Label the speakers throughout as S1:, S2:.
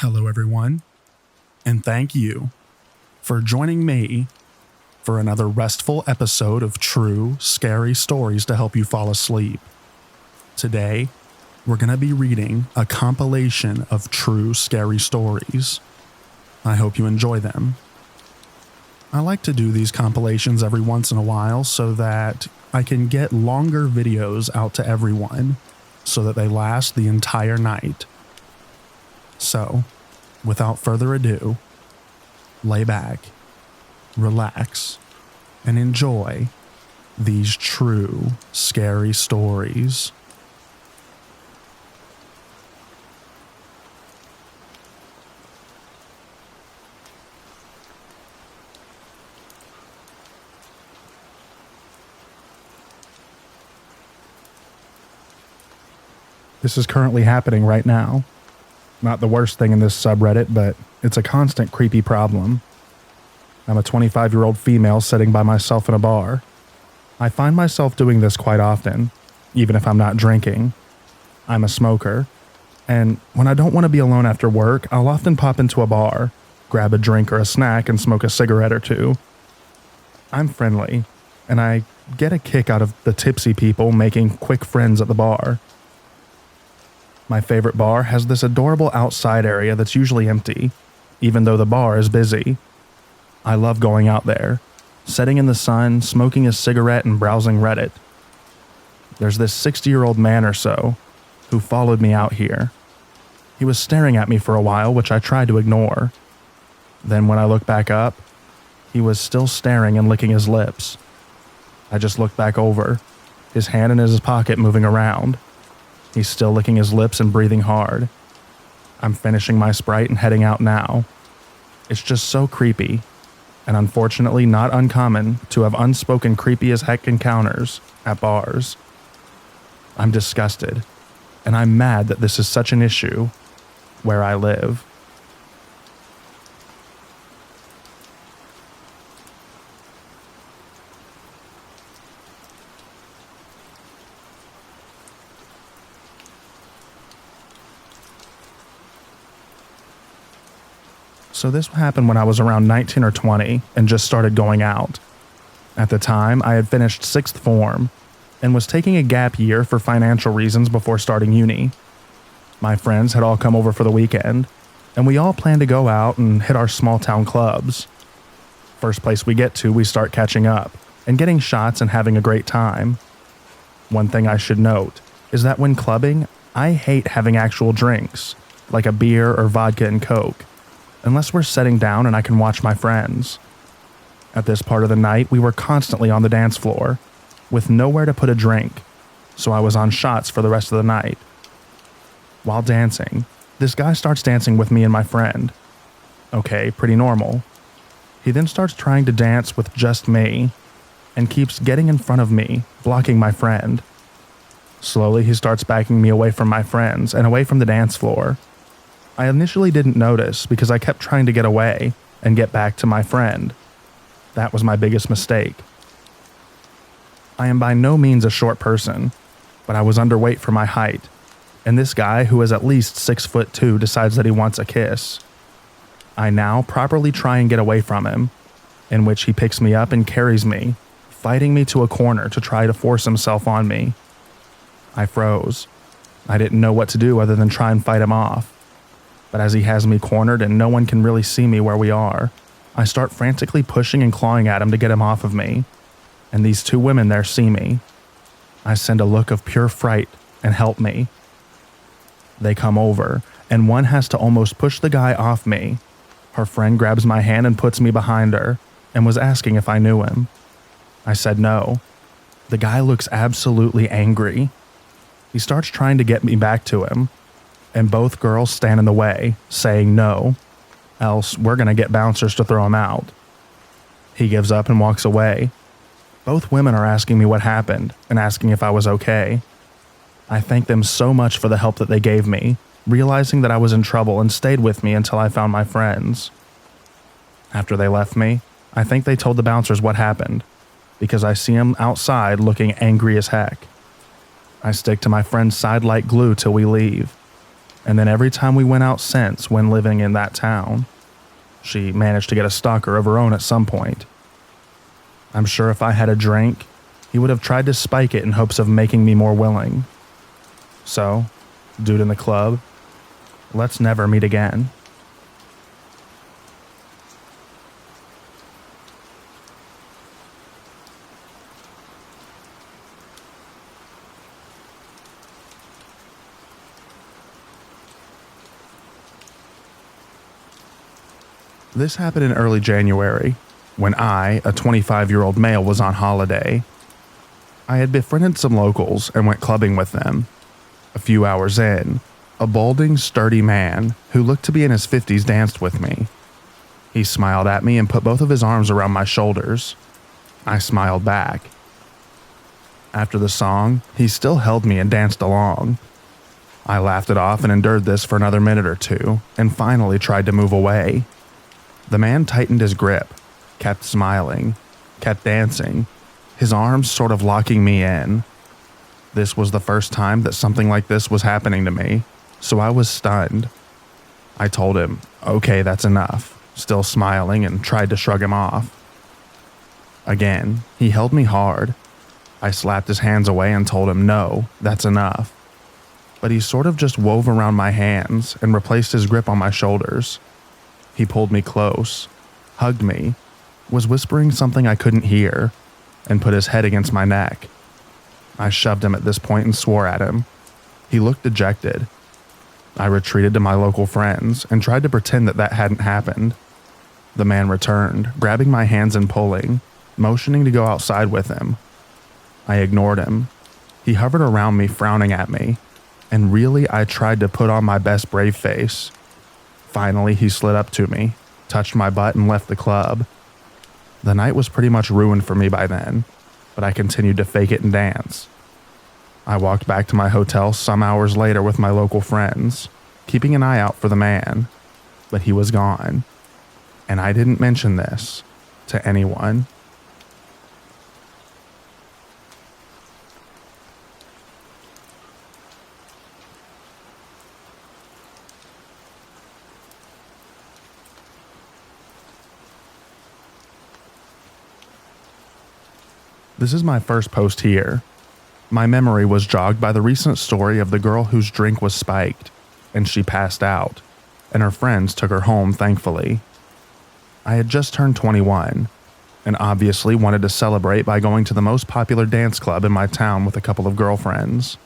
S1: Hello, everyone, and thank you for joining me for another restful episode of True Scary Stories to help you fall asleep. Today, we're going to be reading a compilation of true scary stories. I hope you enjoy them. I like to do these compilations every once in a while so that I can get longer videos out to everyone so that they last the entire night. So, without further ado, lay back, relax, and enjoy these true scary stories. This is currently happening right now. Not the worst thing in this subreddit, but it's a constant creepy problem. I'm a 25-year-old female sitting by myself in a bar. I find myself doing this quite often, even if I'm not drinking. I'm a smoker, and when I don't want to be alone after work, I'll often pop into a bar, grab a drink or a snack, and smoke a cigarette or two. I'm friendly, and I get a kick out of the tipsy people making quick friends at the bar. My favorite bar has this adorable outside area that's usually empty, even though the bar is busy. I love going out there, sitting in the sun, smoking a cigarette and browsing Reddit. There's this 60-year-old man or so who followed me out here. He was staring at me for a while, which I tried to ignore. Then when I looked back up, he was still staring and licking his lips. I just looked back over, his hand in his pocket moving around. He's still licking his lips and breathing hard. I'm finishing my Sprite and heading out now. It's just so creepy, and unfortunately not uncommon to have unspoken creepy as heck encounters at bars. I'm disgusted, and I'm mad that this is such an issue where I live. So this happened when I was around 19 or 20 and just started going out. At the time, I had finished 6th form and was taking a gap year for financial reasons before starting uni. My friends had all come over for the weekend, and we all planned to go out and hit our small town clubs. First place we get to, we start catching up and getting shots and having a great time. One thing I should note is that when clubbing, I hate having actual drinks, like a beer or vodka and Coke, unless we're sitting down and I can watch my friends. At this part of the night, we were constantly on the dance floor, with nowhere to put a drink, so I was on shots for the rest of the night. While dancing, this guy starts dancing with me and my friend. Okay, pretty normal. He then starts trying to dance with just me, and keeps getting in front of me, blocking my friend. Slowly, he starts backing me away from my friends and away from the dance floor. I initially didn't notice because I kept trying to get away and get back to my friend. That was my biggest mistake. I am by no means a short person, but I was underweight for my height, and this guy, who is at least 6'2", decides that he wants a kiss. I now properly try and get away from him, in which he picks me up and carries me, fighting me to a corner to try to force himself on me. I froze. I didn't know what to do other than try and fight him off. But as he has me cornered and no one can really see me where we are, I start frantically pushing and clawing at him to get him off of me, and these two women there see me. I send a look of pure fright and help me. They come over, and one has to almost push the guy off me. Her friend grabs my hand and puts me behind her, and was asking if I knew him. I said no. The guy looks absolutely angry. He starts trying to get me back to him, and both girls stand in the way, saying no, else we're gonna get bouncers to throw him out. He gives up and walks away. Both women are asking me what happened and asking if I was okay. I thank them so much for the help that they gave me, realizing that I was in trouble and stayed with me until I found my friends. After they left me, I think they told the bouncers what happened, because I see him outside looking angry as heck. I stick to my friend's side like glue till we leave, and then every time we went out since when living in that town. She managed to get a stalker of her own at some point. I'm sure if I had a drink, he would have tried to spike it in hopes of making me more willing. So, dude in the club, let's never meet again. This happened in early January, when I, a 25-year-old male, was on holiday. I had befriended some locals and went clubbing with them. A few hours in, a balding, sturdy man who looked to be in his 50s danced with me. He smiled at me and put both of his arms around my shoulders. I smiled back. After the song, he still held me and danced along. I laughed it off and endured this for another minute or two, and finally tried to move away. The man tightened his grip, kept smiling, kept dancing, his arms sort of locking me in. This was the first time that something like this was happening to me, so I was stunned. I told him, okay, that's enough, still smiling, and tried to shrug him off. Again, he held me hard. I slapped his hands away and told him, no, that's enough. But he sort of just wove around my hands and replaced his grip on my shoulders. He pulled me close, hugged me, was whispering something I couldn't hear, and put his head against my neck. I shoved him at this point and swore at him. He looked dejected. I retreated to my local friends and tried to pretend that that hadn't happened. The man returned, grabbing my hands and pulling, motioning to go outside with him. I ignored him. He hovered around me, frowning at me, and really I tried to put on my best brave face. Finally, he slid up to me, touched my butt, and left the club. The night was pretty much ruined for me by then, but I continued to fake it and dance. I walked back to my hotel some hours later with my local friends, keeping an eye out for the man, but he was gone, and I didn't mention this to anyone. This is my first post here. My memory was jogged by the recent story of the girl whose drink was spiked, and she passed out, and her friends took her home, thankfully. I had just turned 21, and obviously wanted to celebrate by going to the most popular dance club in my town with a couple of girlfriends.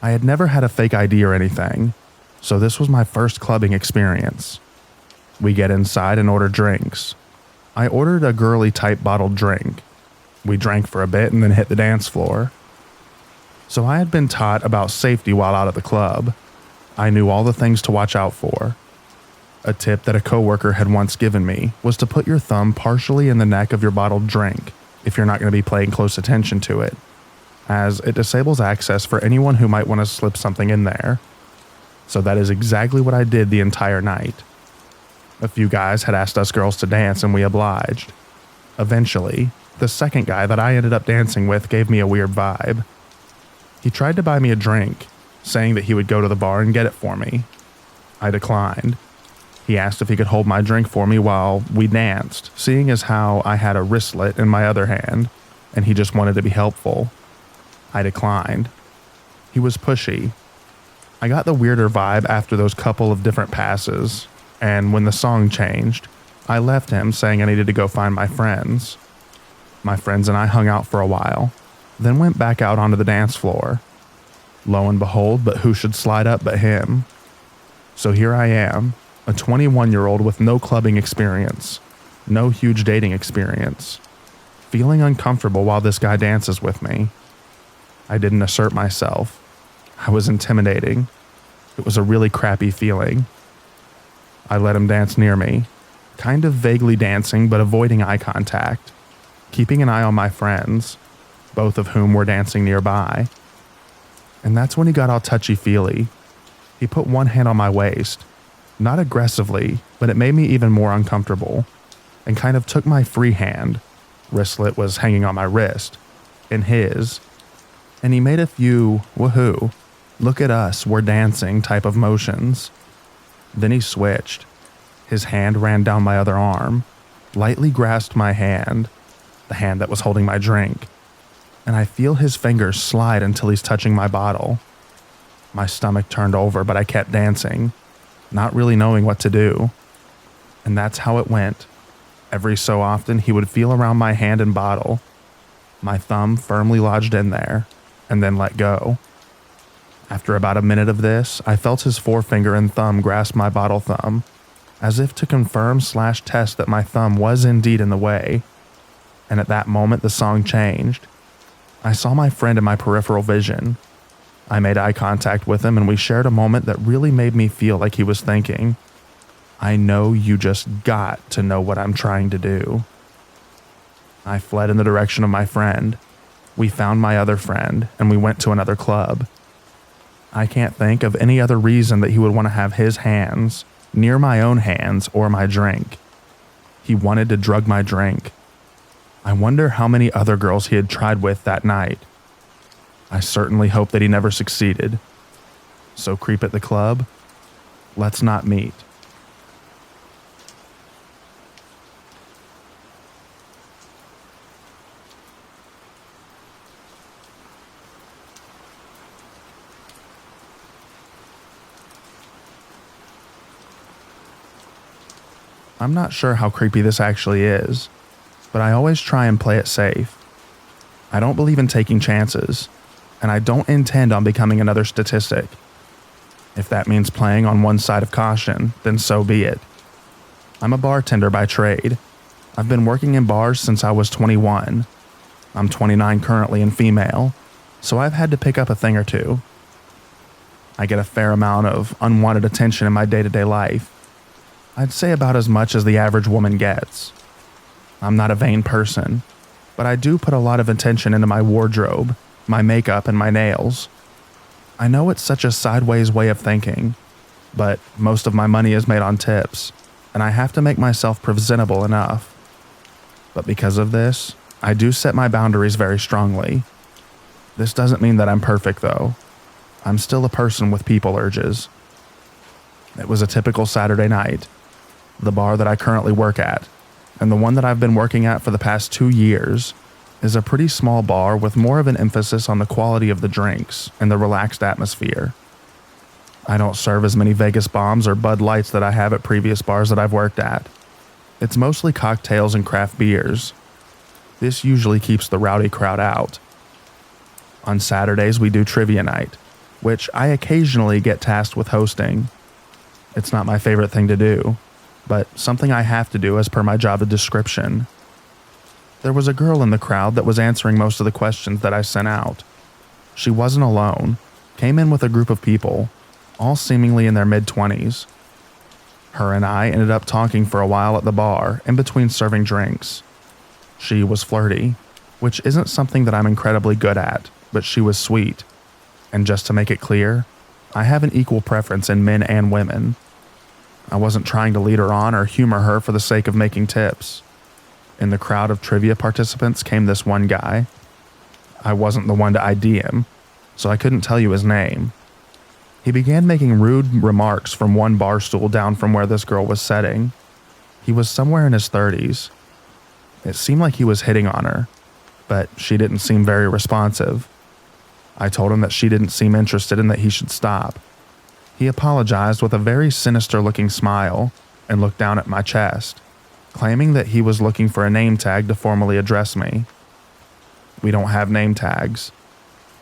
S1: I had never had a fake ID or anything, so this was my first clubbing experience. We get inside and order drinks. I ordered a girly type bottled drink. We drank for a bit and then hit the dance floor. So I had been taught about safety while out at the club. I knew all the things to watch out for. A tip that a coworker had once given me was to put your thumb partially in the neck of your bottled drink if you're not going to be paying close attention to it, as it disables access for anyone who might want to slip something in there. So that is exactly what I did the entire night. A few guys had asked us girls to dance and we obliged. Eventually, the second guy that I ended up dancing with gave me a weird vibe. He tried to buy me a drink, saying that he would go to the bar and get it for me. I declined. He asked if he could hold my drink for me while we danced, seeing as how I had a wristlet in my other hand, and he just wanted to be helpful. I declined. He was pushy. I got the weirder vibe after those couple of different passes, and when the song changed, I left him saying I needed to go find my friends. My friends and I hung out for a while, then went back out onto the dance floor. Lo and behold, but who should slide up but him? So here I am, a 21-year-old with no clubbing experience, no huge dating experience, feeling uncomfortable while this guy dances with me. I didn't assert myself. I was intimidating. It was a really crappy feeling. I let him dance near me, kind of vaguely dancing but avoiding eye contact, keeping an eye on my friends, both of whom were dancing nearby. And that's when he got all touchy-feely. He put one hand on my waist, not aggressively, but it made me even more uncomfortable, and kind of took my free hand, wristlet was hanging on my wrist, in his, and he made a few woohoo "Look at us, we're dancing" type of motions. Then he switched. His hand ran down my other arm, lightly grasped my hand, the hand that was holding my drink, and I feel his fingers slide until he's touching my bottle. My stomach turned over, but I kept dancing, not really knowing what to do. And that's how it went. Every so often, he would feel around my hand and bottle, my thumb firmly lodged in there, and then let go. After about a minute of this, I felt his forefinger and thumb grasp my bottle thumb, as if to confirm/test that my thumb was indeed in the way. And at that moment, the song changed. I saw my friend in my peripheral vision. I made eye contact with him and we shared a moment that really made me feel like he was thinking, "I know you just got to know what I'm trying to do." I fled in the direction of my friend. We found my other friend and we went to another club. I can't think of any other reason that he would want to have his hands near my own hands or my drink. He wanted to drug my drink. I wonder how many other girls he had tried with that night. I certainly hope that he never succeeded. So creep at the club? Let's not meet. I'm not sure how creepy this actually is, but I always try and play it safe. I don't believe in taking chances, and I don't intend on becoming another statistic. If that means playing on one side of caution, then so be it. I'm a bartender by trade. I've been working in bars since I was 21. I'm 29 currently and female, so I've had to pick up a thing or two. I get a fair amount of unwanted attention in my day-to-day life. I'd say about as much as the average woman gets. I'm not a vain person, but I do put a lot of attention into my wardrobe, my makeup, and my nails. I know it's such a sideways way of thinking, but most of my money is made on tips, and I have to make myself presentable enough. But because of this, I do set my boundaries very strongly. This doesn't mean that I'm perfect, though. I'm still a person with people urges. It was a typical Saturday night. The bar that I currently work at, and the one that I've been working at for the past 2 years, is a pretty small bar with more of an emphasis on the quality of the drinks and the relaxed atmosphere. I don't serve as many Vegas bombs or Bud Lights that I have at previous bars that I've worked at. It's mostly cocktails and craft beers. This usually keeps the rowdy crowd out. On Saturdays, we do trivia night, which I occasionally get tasked with hosting. It's not my favorite thing to do, but something I have to do as per my job description. There was a girl in the crowd that was answering most of the questions that I sent out. She wasn't alone, came in with a group of people, all seemingly in their mid-20s. Her and I ended up talking for a while at the bar, in between serving drinks. She was flirty, which isn't something that I'm incredibly good at, but she was sweet. And just to make it clear, I have an equal preference in men and women. I wasn't trying to lead her on or humor her for the sake of making tips. In the crowd of trivia participants came this one guy. I wasn't the one to ID him, so I couldn't tell you his name. He began making rude remarks from one bar stool down from where this girl was sitting. He was somewhere in his 30s. It seemed like he was hitting on her, but she didn't seem very responsive. I told him that she didn't seem interested and that he should stop. He apologized with a very sinister-looking smile and looked down at my chest, claiming that he was looking for a name tag to formally address me. We don't have name tags.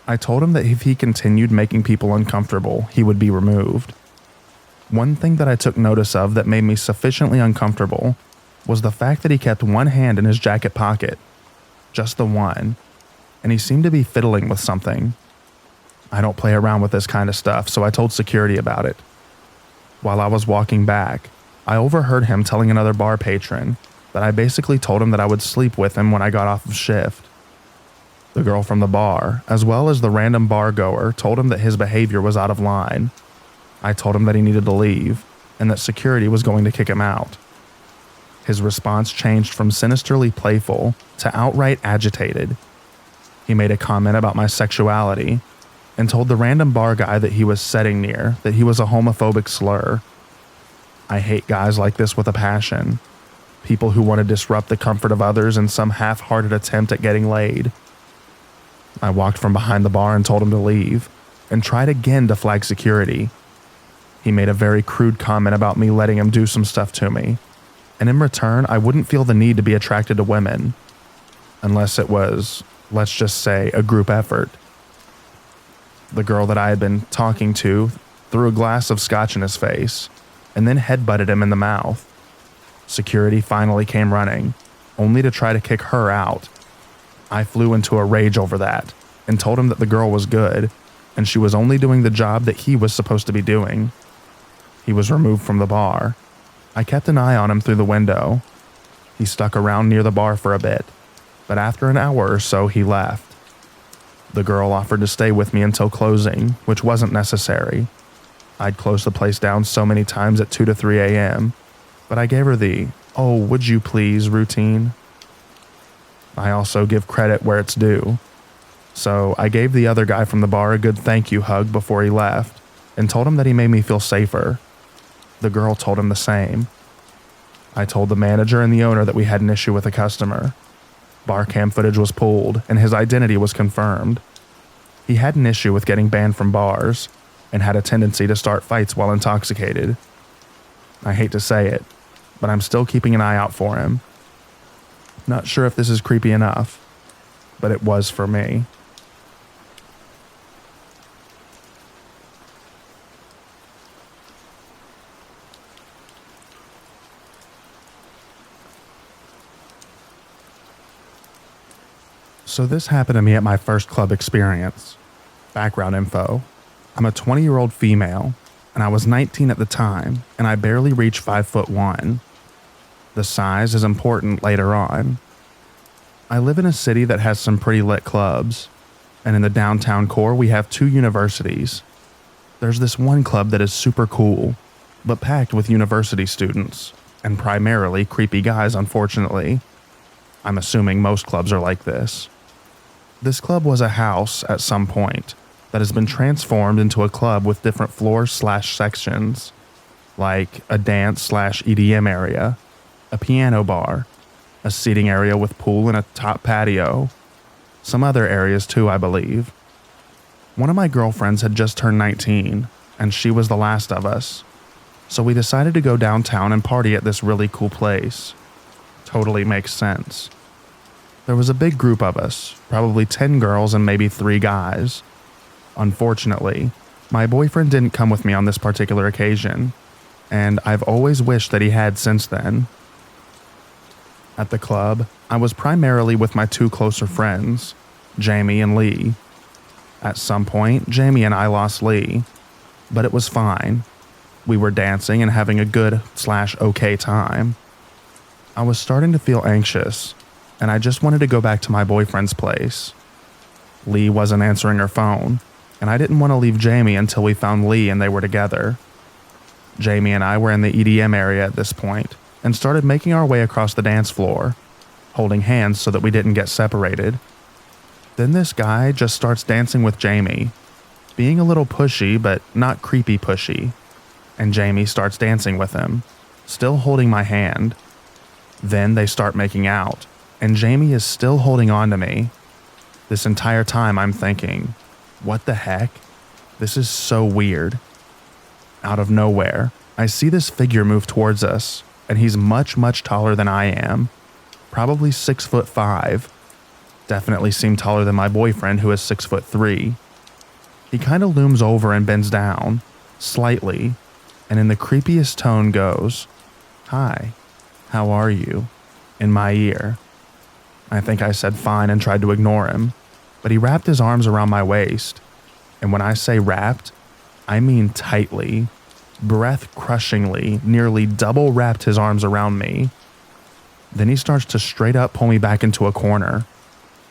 S1: I told him that if he continued making people uncomfortable, he would be removed. One thing that I took notice of that made me sufficiently uncomfortable was the fact that he kept one hand in his jacket pocket, just the one, and he seemed to be fiddling with something. I don't play around with this kind of stuff, so I told security about it. While I was walking back, I overheard him telling another bar patron that I basically told him that I would sleep with him when I got off of shift. The girl from the bar, as well as the random bar goer, told him that his behavior was out of line. I told him that he needed to leave, and that security was going to kick him out. His response changed from sinisterly playful to outright agitated. He made a comment about my sexuality, and told the random bar guy that he was sitting near that he was a homophobic slur. I hate guys like this with a passion. People who want to disrupt the comfort of others in some half-hearted attempt at getting laid. I walked from behind the bar and told him to leave, and tried again to flag security. He made a very crude comment about me letting him do some stuff to me, and in return, I wouldn't feel the need to be attracted to women. Unless it was, let's just say, a group effort. The girl that I had been talking to threw a glass of scotch in his face, and then headbutted him in the mouth. Security finally came running, only to try to kick her out. I flew into a rage over that, and told him that the girl was good, and she was only doing the job that he was supposed to be doing. He was removed from the bar. I kept an eye on him through the window. He stuck around near the bar for a bit, but after an hour or so he left. The girl offered to stay with me until closing, which wasn't necessary. I'd closed the place down so many times at 2 to 3 a.m., but I gave her the, "Oh, would you please" routine. I also give credit where it's due. So I gave the other guy from the bar a good thank you hug before he left, and told him that he made me feel safer. The girl told him the same. I told the manager and the owner that we had an issue with a customer. Bar cam footage was pulled, and his identity was confirmed. He had an issue with getting banned from bars, and had a tendency to start fights while intoxicated. I hate to say it, but I'm still keeping an eye out for him. Not sure if this is creepy enough, but it was for me. So this happened to me at my first club experience. Background info. I'm a 20-year-old female, and I was 19 at the time, and I barely reached 5'1". The size is important later on. I live in a city that has some pretty lit clubs, and in the downtown core we have 2 universities. There's this one club that is super cool, but packed with university students, and primarily creepy guys, unfortunately. I'm assuming most clubs are like this. This club was a house at some point that has been transformed into a club with different floors/sections, like a dance/EDM area, a piano bar, a seating area with pool and a top patio. Some other areas too, I believe. One of my girlfriends had just turned 19, and she was the last of us. So we decided to go downtown and party at this really cool place. Totally makes sense. There was a big group of us, probably 10 girls and maybe 3 guys. Unfortunately, my boyfriend didn't come with me on this particular occasion, and I've always wished that he had since then. At the club, I was primarily with my 2 closer friends, Jamie and Lee. At some point, Jamie and I lost Lee, but it was fine. We were dancing and having a good/okay time. I was starting to feel anxious, and I just wanted to go back to my boyfriend's place. Lee wasn't answering her phone, and I didn't want to leave Jamie until we found Lee and they were together. Jamie and I were in the EDM area at this point, and started making our way across the dance floor, holding hands so that we didn't get separated. Then this guy just starts dancing with Jamie, being a little pushy but not creepy pushy, and Jamie starts dancing with him, still holding my hand. Then they start making out, and Jamie is still holding on to me. This entire time I'm thinking, what the heck? This is so weird. Out of nowhere, I see this figure move towards us, and he's much, much taller than I am. Probably 6'5". Definitely seemed taller than my boyfriend, who is 6'3". He kind of looms over and bends down, slightly, and in the creepiest tone goes, "Hi, how are you?" in my ear. I think I said fine and tried to ignore him, but he wrapped his arms around my waist. And when I say wrapped, I mean tightly, breath-crushingly, nearly double wrapped his arms around me. Then he starts to straight up pull me back into a corner,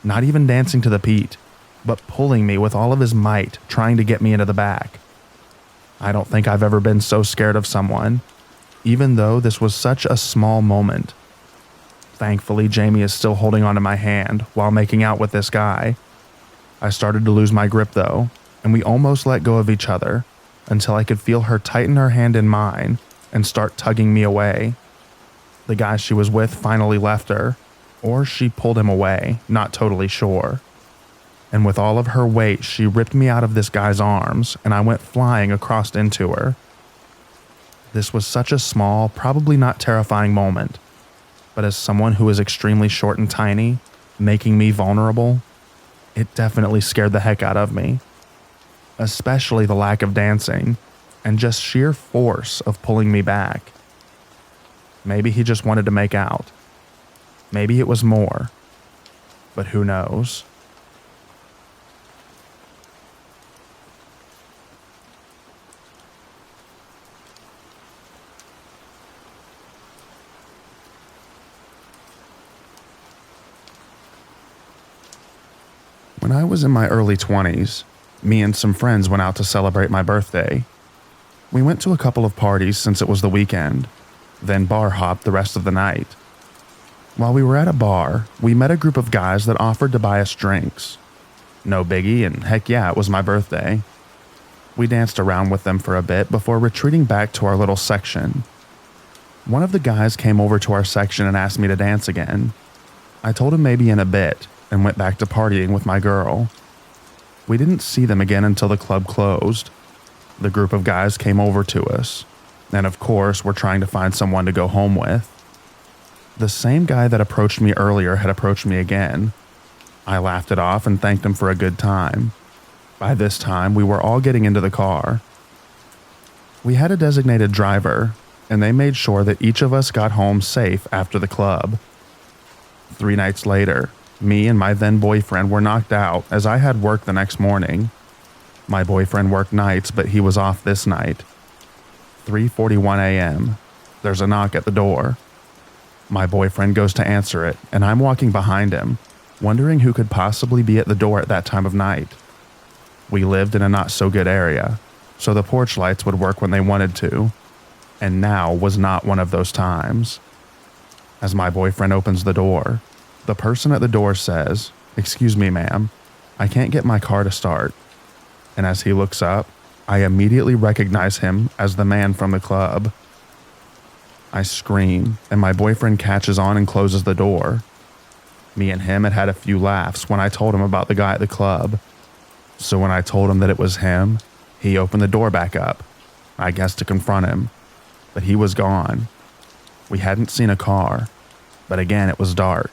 S1: not even dancing to the beat, but pulling me with all of his might, trying to get me into the back. I don't think I've ever been so scared of someone, even though this was such a small moment. Thankfully, Jamie is still holding onto my hand while making out with this guy. I started to lose my grip though, and we almost let go of each other until I could feel her tighten her hand in mine and start tugging me away. The guy she was with finally left her, or she pulled him away, not totally sure. And with all of her weight, she ripped me out of this guy's arms, and I went flying across into her. This was such a small, probably not terrifying moment, but as someone who is extremely short and tiny, making me vulnerable, it definitely scared the heck out of me. Especially the lack of dancing, and just sheer force of pulling me back. Maybe he just wanted to make out. Maybe it was more. But who knows? When I was in my early 20s, me and some friends went out to celebrate my birthday. We went to a couple of parties since it was the weekend, then bar hopped the rest of the night. While we were at a bar, we met a group of guys that offered to buy us drinks. No biggie, and heck yeah, it was my birthday. We danced around with them for a bit before retreating back to our little section. One of the guys came over to our section and asked me to dance again. I told him maybe in a bit, and went back to partying with my girl. We didn't see them again until the club closed. The group of guys came over to us, and of course, we're trying to find someone to go home with. The same guy that approached me earlier had approached me again. I laughed it off and thanked him for a good time. By this time, we were all getting into the car. We had a designated driver, and they made sure that each of us got home safe after the club. 3 nights later, me and my then boyfriend were knocked out as I had work the next morning. My boyfriend worked nights, but he was off this night. 3:41 a.m. There's a knock at the door. My boyfriend goes to answer it, and I'm walking behind him, wondering who could possibly be at the door at that time of night. We lived in a not-so-good area, so the porch lights would work when they wanted to, and now was not one of those times. As my boyfriend opens the door, the person at the door says, "Excuse me, ma'am, I can't get my car to start." And as he looks up, I immediately recognize him as the man from the club. I scream, and my boyfriend catches on and closes the door. Me and him had had a few laughs when I told him about the guy at the club. So when I told him that it was him, he opened the door back up, I guess to confront him, but he was gone. We hadn't seen a car, but again, it was dark.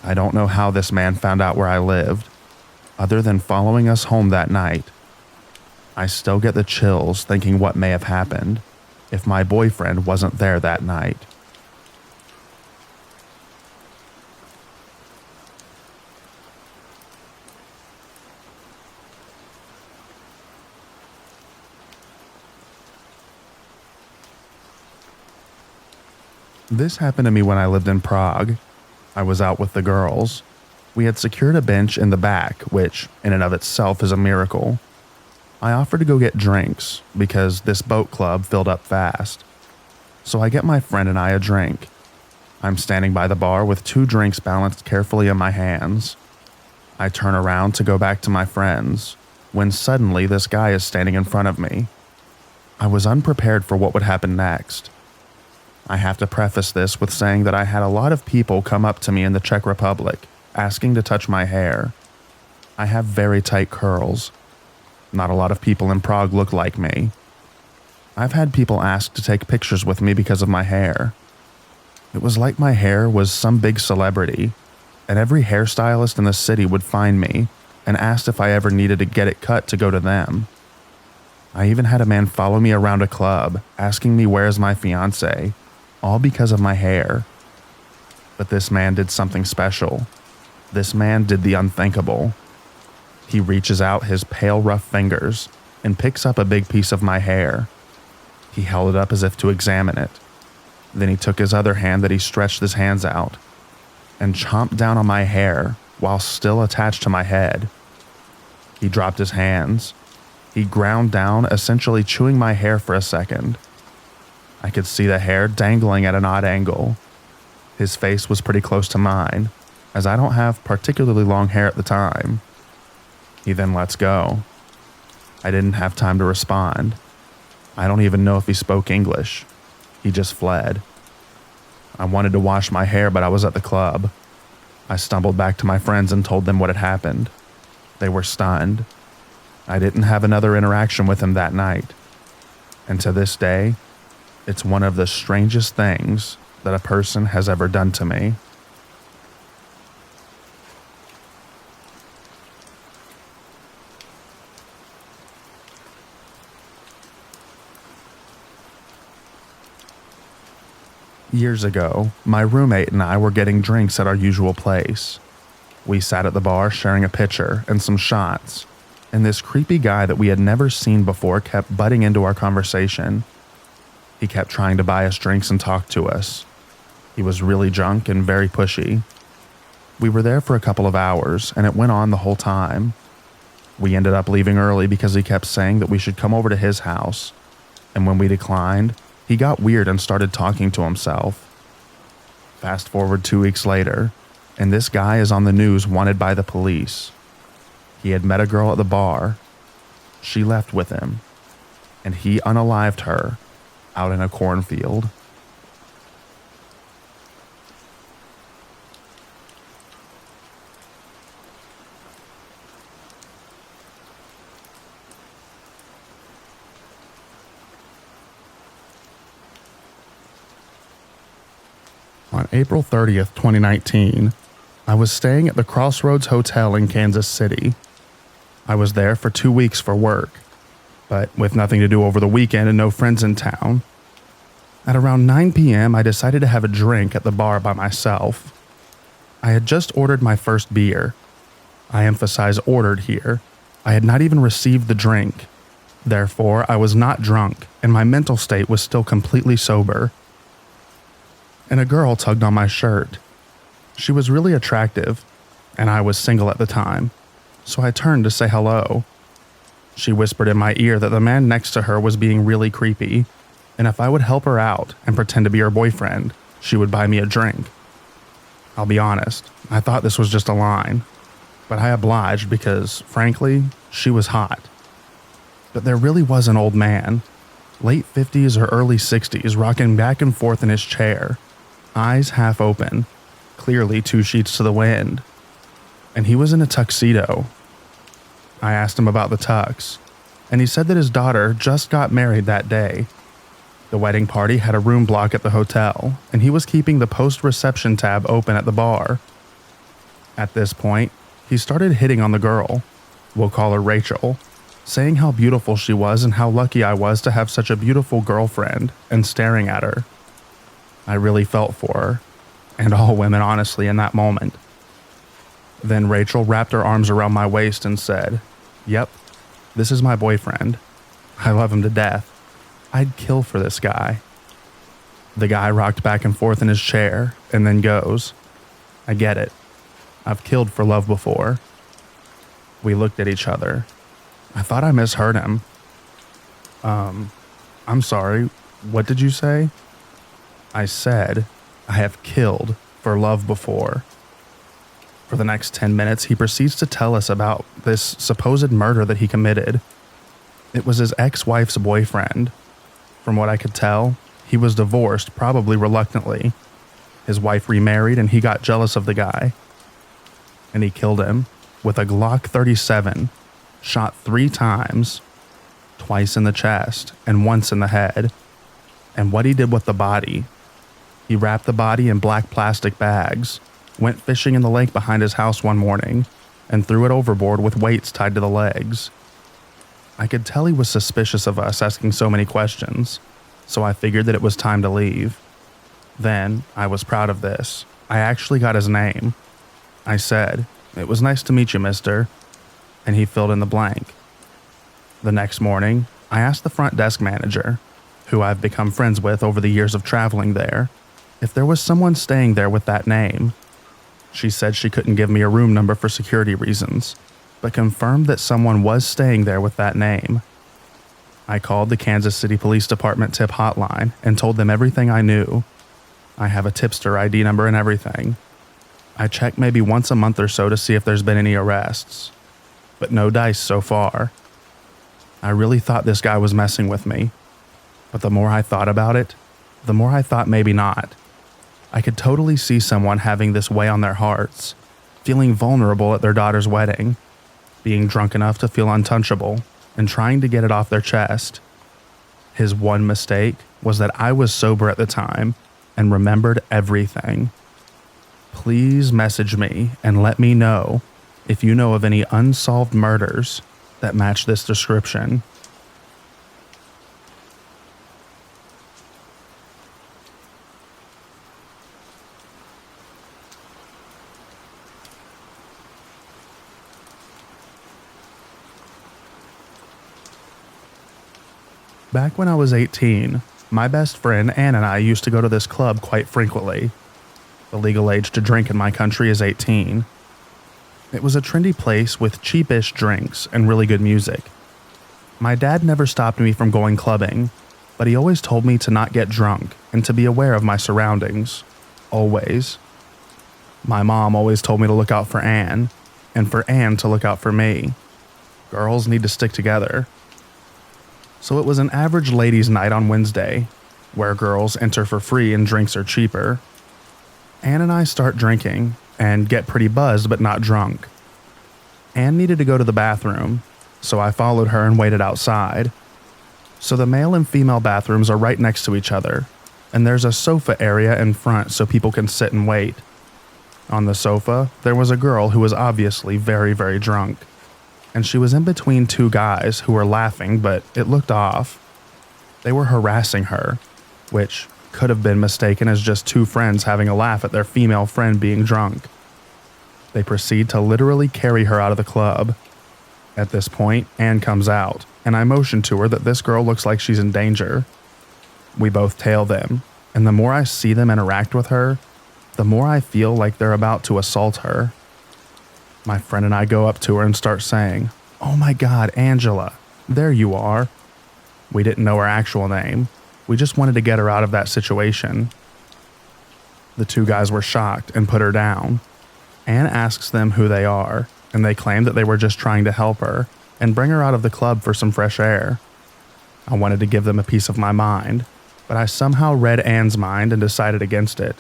S1: I don't know how this man found out where I lived, other than following us home that night. I still get the chills thinking what may have happened if my boyfriend wasn't there that night. This happened to me when I lived in Prague. I was out with the girls. We had secured a bench in the back, which in and of itself is a miracle. I offered to go get drinks because this boat club filled up fast. So I get my friend and I a drink. I'm standing by the bar with 2 drinks balanced carefully in my hands. I turn around to go back to my friends when suddenly this guy is standing in front of me. I was unprepared for what would happen next. I have to preface this with saying that I had a lot of people come up to me in the Czech Republic asking to touch my hair. I have very tight curls. Not a lot of people in Prague look like me. I've had people ask to take pictures with me because of my hair. It was like my hair was some big celebrity, and every hairstylist in the city would find me and asked if I ever needed to get it cut to go to them. I even had a man follow me around a club asking me where's my fiancé, all because of my hair. But this man did something special. This man did the unthinkable. He reaches out his pale, rough fingers and picks up a big piece of my hair. He held it up as if to examine it. Then he took his other hand that he stretched his hands out and chomped down on my hair while still attached to my head. He dropped his hands. He ground down, essentially chewing my hair for a second. I could see the hair dangling at an odd angle. His face was pretty close to mine, as I don't have particularly long hair at the time. He then lets go, I didn't have time to respond. I don't even know if he spoke English. He just fled. I wanted to wash my hair, but I was at the club. I stumbled back to my friends and told them what had happened. They were stunned. I didn't have another interaction with him that night. And to this day, it's one of the strangest things that a person has ever done to me. Years ago, my roommate and I were getting drinks at our usual place. We sat at the bar sharing a pitcher and some shots, and this creepy guy that we had never seen before kept butting into our conversation. He kept trying to buy us drinks and talk to us. He was really drunk and very pushy. We were there for a couple of hours, and it went on the whole time. We ended up leaving early because he kept saying that we should come over to his house, and when we declined, he got weird and started talking to himself. Fast forward 2 weeks later, and this guy is on the news wanted by the police. He had met a girl at the bar. She left with him, and he unalived her out in a cornfield. On April 30th, 2019, I was staying at the Crossroads Hotel in Kansas City. I was there for 2 weeks for work, but with nothing to do over the weekend and no friends in town. At around 9 p.m., I decided to have a drink at the bar by myself. I had just ordered my first beer. I emphasize ordered here. I had not even received the drink. Therefore, I was not drunk, and my mental state was still completely sober. And a girl tugged on my shirt. She was really attractive, and I was single at the time, so I turned to say hello. She whispered in my ear that the man next to her was being really creepy, and if I would help her out and pretend to be her boyfriend, she would buy me a drink. I'll be honest, I thought this was just a line, but I obliged because, frankly, she was hot. But there really was an old man, late 50s or early 60s, rocking back and forth in his chair, eyes half open, clearly 2 sheets to the wind, and he was in a tuxedo. I asked him about the tux, and he said that his daughter just got married that day. The wedding party had a room block at the hotel, and he was keeping the post-reception tab open at the bar. At this point, he started hitting on the girl, we'll call her Rachel, saying how beautiful she was and how lucky I was to have such a beautiful girlfriend, and staring at her. I really felt for her, and all women honestly in that moment. Then Rachel wrapped her arms around my waist and said, "Yep, this is my boyfriend. I love him to death. I'd kill for this guy." The guy rocked back and forth in his chair and then goes, "I get it. I've killed for love before." We looked at each other. I thought I misheard him. I'm sorry, what did you say?" I said, "I have killed for love before." For the next 10 minutes, he proceeds to tell us about this supposed murder that he committed. It was his ex-wife's boyfriend. From what I could tell, he was divorced, probably reluctantly. His wife remarried and he got jealous of the guy. And he killed him with a Glock 37, shot 3 times, twice in the chest and once in the head. And what he did with the body, he wrapped the body in black plastic bags, went fishing in the lake behind his house one morning, and threw it overboard with weights tied to the legs. I could tell he was suspicious of us asking so many questions, so I figured that it was time to leave. Then, I was proud of this. I actually got his name. I said, "It was nice to meet you, mister," and he filled in the blank. The next morning, I asked the front desk manager, who I've become friends with over the years of traveling there, if there was someone staying there with that name. She said she couldn't give me a room number for security reasons, but confirmed that someone was staying there with that name. I called the Kansas City Police Department tip hotline and told them everything I knew. I have a tipster ID number and everything. I check maybe once a month or so to see if there's been any arrests, but no dice so far. I really thought this guy was messing with me, but the more I thought about it, the more I thought maybe not. I could totally see someone having this weigh on their hearts, feeling vulnerable at their daughter's wedding, being drunk enough to feel untouchable, and trying to get it off their chest. His one mistake was that I was sober at the time and remembered everything. Please message me and let me know if you know of any unsolved murders that match this description. Back when I was 18, my best friend Ann and I used to go to this club quite frequently. The legal age to drink in my country is 18. It was a trendy place with cheapish drinks and really good music. My dad never stopped me from going clubbing, but he always told me to not get drunk and to be aware of my surroundings. Always. My mom always told me to look out for Ann, and for Ann to look out for me. Girls need to stick together. So it was an average ladies' night on Wednesday, where girls enter for free and drinks are cheaper. Ann and I start drinking and get pretty buzzed but not drunk. Ann needed to go to the bathroom, so I followed her and waited outside. So the male and female bathrooms are right next to each other, and there's a sofa area in front so people can sit and wait. On the sofa, there was a girl who was obviously very, very drunk, and she was in between two guys who were laughing, but it looked off. They were harassing her, which could have been mistaken as just two friends having a laugh at their female friend being drunk. They proceed to literally carry her out of the club. At this point, Ann comes out, and I motion to her that this girl looks like she's in danger. We both tail them, and the more I see them interact with her, the more I feel like they're about to assault her. My friend and I go up to her and start saying, "Oh my God, Angela, there you are." We didn't know her actual name. We just wanted to get her out of that situation. The two guys were shocked and put her down. Ann asks them who they are, and they claim that they were just trying to help her and bring her out of the club for some fresh air. I wanted to give them a piece of my mind, but I somehow read Ann's mind and decided against it.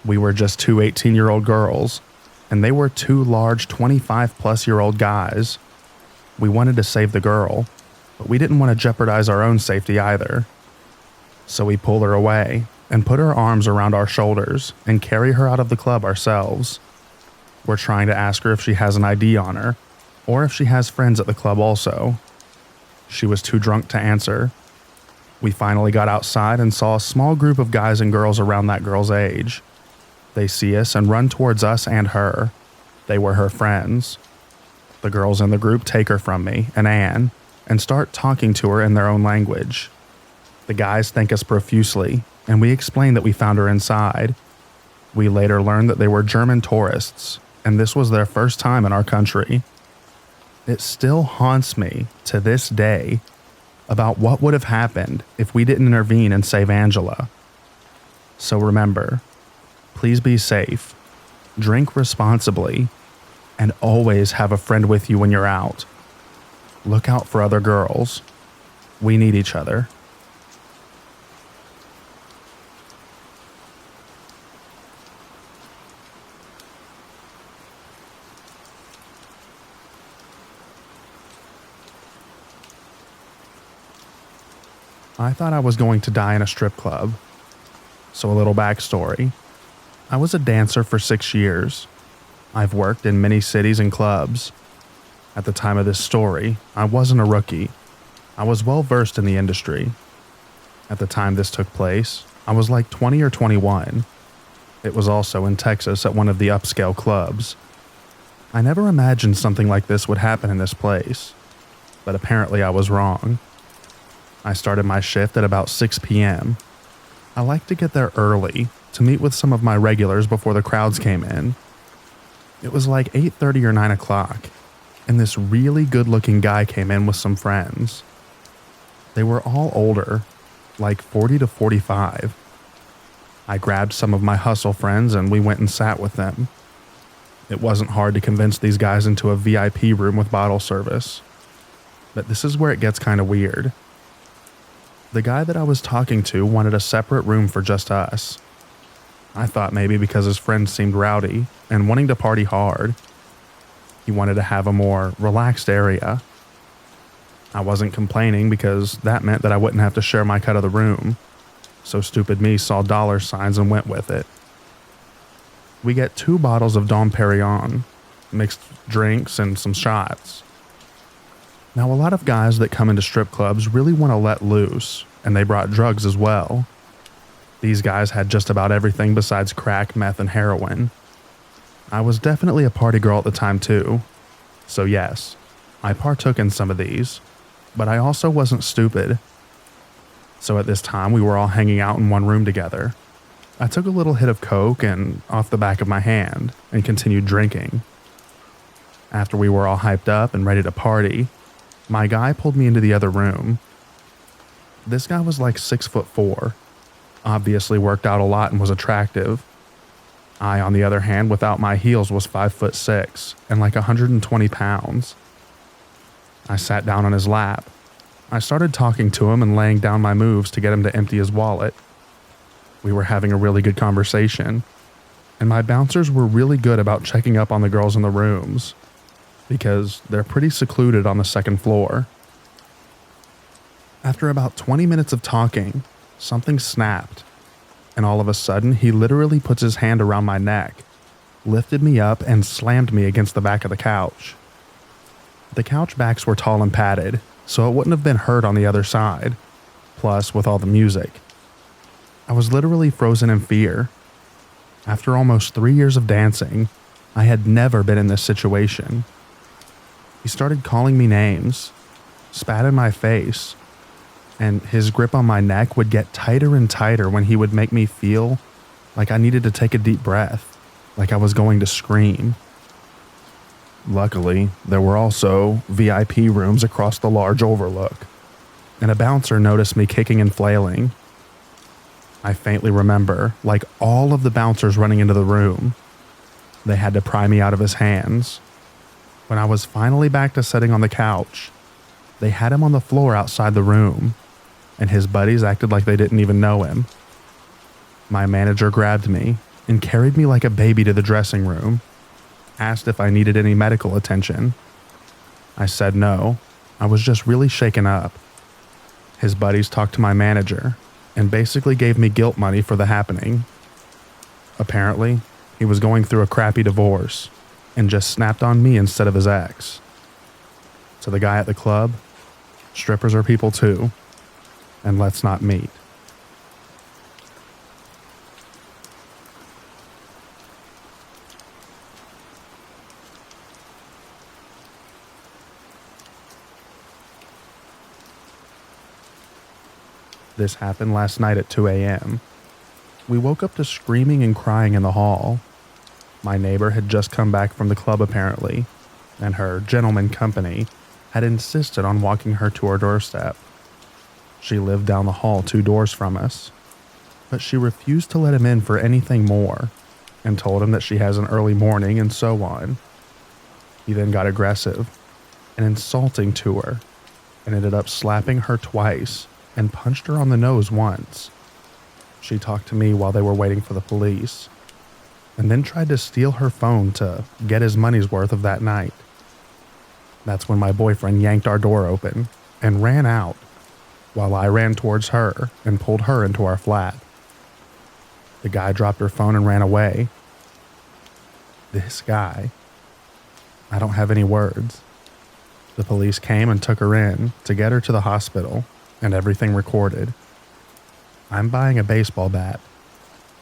S1: We were just two 18-year-old girls, and they were two large 25-plus-year-old guys. We wanted to save the girl, but we didn't want to jeopardize our own safety either. So we pull her away and put our arms around our shoulders and carry her out of the club ourselves. We're trying to ask her if she has an ID on her, or if she has friends at the club also. She was too drunk to answer. We finally got outside and saw a small group of guys and girls around that girl's age. They see us and run towards us and her. They were her friends. The girls in the group take her from me and Ann and start talking to her in their own language. The guys thank us profusely, and we explain that we found her inside. We later learned that they were German tourists, and this was their first time in our country. It still haunts me to this day about what would have happened if we didn't intervene and save Angela. So remember, please be safe, drink responsibly, and always have a friend with you when you're out. Look out for other girls. We need each other. I thought I was going to die in a strip club. So a little backstory. I was a dancer for 6 years. I've worked in many cities and clubs. At the time of this story, I wasn't a rookie. I was well versed in the industry. At the time this took place, I was like 20 or 21. It was also in Texas at one of the upscale clubs. I never imagined something like this would happen in this place, but apparently I was wrong. I started my shift at about 6 p.m. I like to get there early to meet with some of my regulars before the crowds came in. It was like 8:30 or 9 o'clock, and this really good-looking guy came in with some friends. They were all older, like 40 to 45. I grabbed some of my hustle friends and we went and sat with them. It wasn't hard to convince these guys into a VIP room with bottle service. But this is where it gets kind of weird. The guy that I was talking to wanted a separate room for just us. I thought maybe because his friends seemed rowdy and wanting to party hard, he wanted to have a more relaxed area. I wasn't complaining because that meant that I wouldn't have to share my cut of the room, so stupid me saw dollar signs and went with it. We get 2 bottles of Dom Perignon, mixed drinks, and some shots. Now, a lot of guys that come into strip clubs really want to let loose, and they brought drugs as well. These guys had just about everything besides crack, meth, and heroin. I was definitely a party girl at the time too, so yes, I partook in some of these, but I also wasn't stupid. So at this time, we were all hanging out in one room together. I took a little hit of coke and off the back of my hand and continued drinking. After we were all hyped up and ready to party, my guy pulled me into the other room. This guy was like 6'4", obviously worked out a lot and was attractive. I, on the other hand, without my heels, was 5'6" and like 120 pounds. I sat down on his lap. I started talking to him and laying down my moves to get him to empty his wallet. We were having a really good conversation, and my bouncers were really good about checking up on the girls in the rooms, because they're pretty secluded on the second floor. After about 20 minutes of talking, something snapped, and all of a sudden he literally puts his hand around my neck, lifted me up, and slammed me against the back of the couch. The couch backs were tall and padded, so it wouldn't have been hurt on the other side, plus with all the music. I was literally frozen in fear. After almost 3 years of dancing, I had never been in this situation. He started calling me names, spat in my face, and his grip on my neck would get tighter and tighter when he would make me feel like I needed to take a deep breath, like I was going to scream. Luckily, there were also VIP rooms across the large overlook, and a bouncer noticed me kicking and flailing. I faintly remember, like all of the bouncers running into the room, they had to pry me out of his hands. When I was finally back to sitting on the couch, they had him on the floor outside the room, and his buddies acted like they didn't even know him. My manager grabbed me and carried me like a baby to the dressing room, asked if I needed any medical attention. I said no, I was just really shaken up. His buddies talked to my manager and basically gave me guilt money for the happening. Apparently, he was going through a crappy divorce and just snapped on me instead of his ex. To the guy at the club, strippers are people too, and let's not meet. This happened last night at 2 a.m. We woke up to screaming and crying in the hall. My neighbor had just come back from the club apparently, and her gentleman company had insisted on walking her to our doorstep. She lived down the hall 2 doors from us, but she refused to let him in for anything more and told him that she has an early morning and so on. He then got aggressive and insulting to her and ended up slapping her twice and punched her on the nose once. She talked to me while they were waiting for the police, and then tried to steal her phone to get his money's worth of that night. That's when my boyfriend yanked our door open and ran out, while I ran towards her and pulled her into our flat. The guy dropped her phone and ran away. This guy. I don't have any words. The police came and took her in to get her to the hospital, and everything recorded. I'm buying a baseball bat,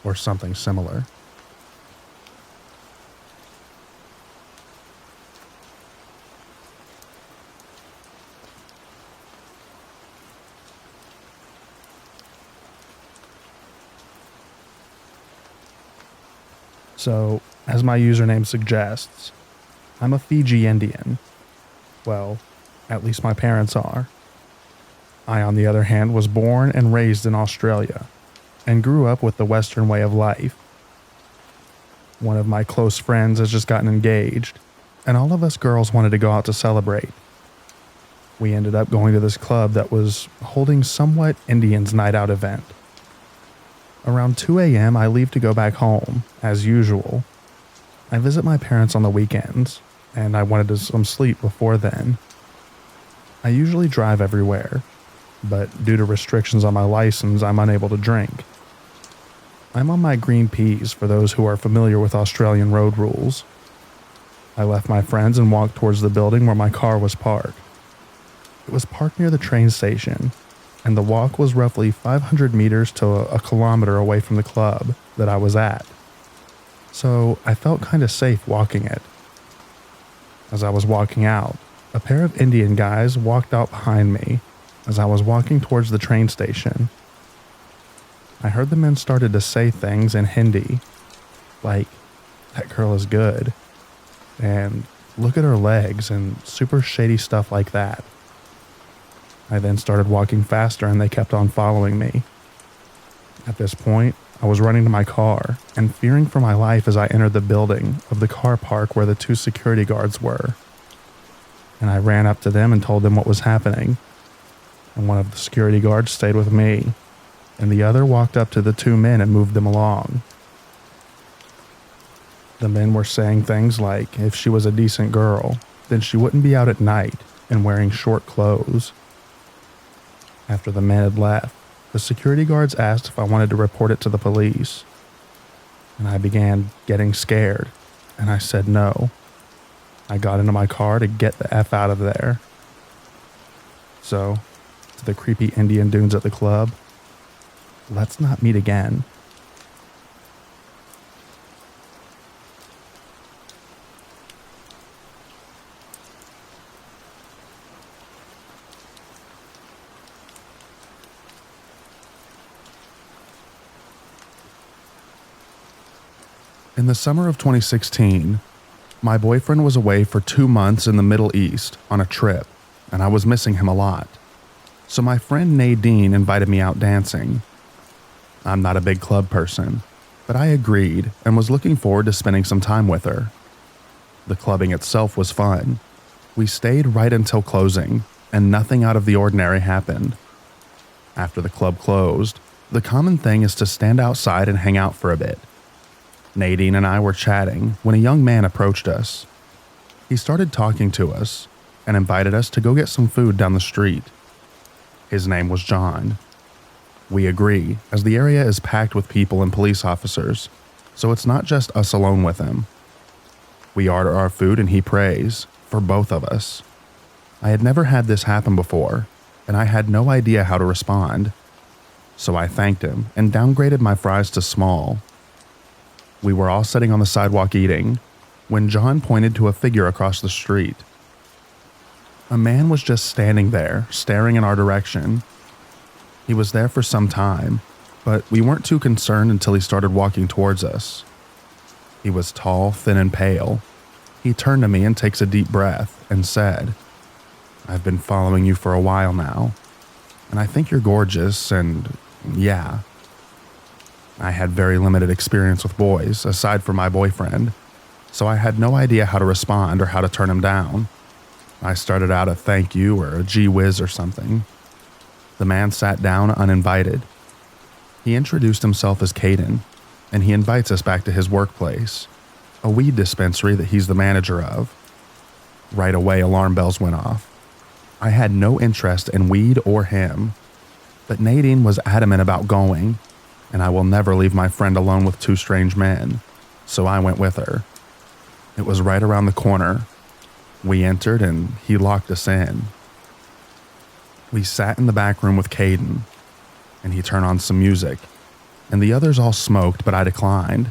S1: or something similar. So, as my username suggests, I'm a Fiji Indian. Well, at least my parents are. I, on the other hand, was born and raised in Australia and grew up with the Western way of life. One of my close friends has just gotten engaged, and all of us girls wanted to go out to celebrate. We ended up going to this club that was holding somewhat Indians Night Out event. Around 2 a.m., I leave to go back home, as usual. I visit my parents on the weekends, and I wanted some sleep before then. I usually drive everywhere, but due to restrictions on my license, I'm unable to drink. I'm on my green peas for those who are familiar with Australian road rules. I left my friends and walked towards the building where my car was parked. It was parked near the train station, and the walk was roughly 500 meters to a kilometer away from the club that I was at. So I felt kind of safe walking it. As I was walking out, a pair of Indian guys walked out behind me as I was walking towards the train station. I heard the men started to say things in Hindi, like, "That girl is good," and "Look at her legs," and super shady stuff like that. I then started walking faster and they kept on following me. At this point, I was running to my car and fearing for my life as I entered the building of the car park where the 2 security guards were. And I ran up to them and told them what was happening. And one of the security guards stayed with me, and the other walked up to the 2 men and moved them along. The men were saying things like if she was a decent girl, then she wouldn't be out at night and wearing short clothes. After the men had left, the security guards asked if I wanted to report it to the police. And I began getting scared, and I said no. I got into my car to get the F out of there. So, to the creepy Indian dudes at the club, let's not meet again. In the summer of 2016, my boyfriend was away for 2 months in the Middle East on a trip, and I was missing him a lot. So my friend Nadine invited me out dancing. I'm not a big club person, but I agreed and was looking forward to spending some time with her. The clubbing itself was fun. We stayed right until closing, and nothing out of the ordinary happened. After the club closed, the common thing is to stand outside and hang out for a bit. Nadine and I were chatting when a young man approached us. He started talking to us and invited us to go get some food down the street. His name was John. We agree, as the area is packed with people and police officers, so it's not just us alone with him. We order our food and he prays, for both of us. I had never had this happen before, and I had no idea how to respond. So I thanked him and downgraded my fries to small. We were all sitting on the sidewalk eating, when John pointed to a figure across the street. A man was just standing there, staring in our direction. He was there for some time, but we weren't too concerned until he started walking towards us. He was tall, thin, and pale. He turned to me and takes a deep breath and said, "I've been following you for a while now, and I think you're gorgeous, and yeah." I had very limited experience with boys, aside from my boyfriend, so I had no idea how to respond or how to turn him down. I started out a thank you or a gee whiz or something. The man sat down uninvited. He introduced himself as Caden, and he invites us back to his workplace, a weed dispensary that he's the manager of. Right away, alarm bells went off. I had no interest in weed or him, but Nadine was adamant about going, and I will never leave my friend alone with 2 strange men, so I went with her. It was right around the corner. We entered and he locked us in. We sat in the back room with Caden, and he turned on some music, and the others all smoked, but I declined.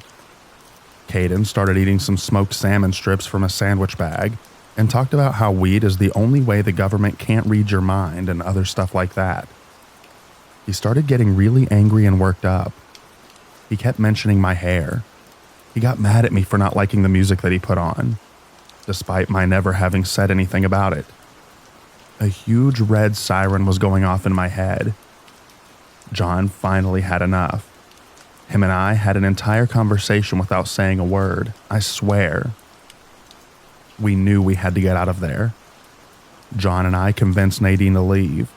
S1: Caden started eating some smoked salmon strips from a sandwich bag and talked about how weed is the only way the government can't read your mind and other stuff like that. He started getting really angry and worked up. He kept mentioning my hair. He got mad at me for not liking the music that he put on, despite my never having said anything about it. A huge red siren was going off in my head. John finally had enough. Him and I had an entire conversation without saying a word, I swear. We knew we had to get out of there. John and I convinced Nadine to leave,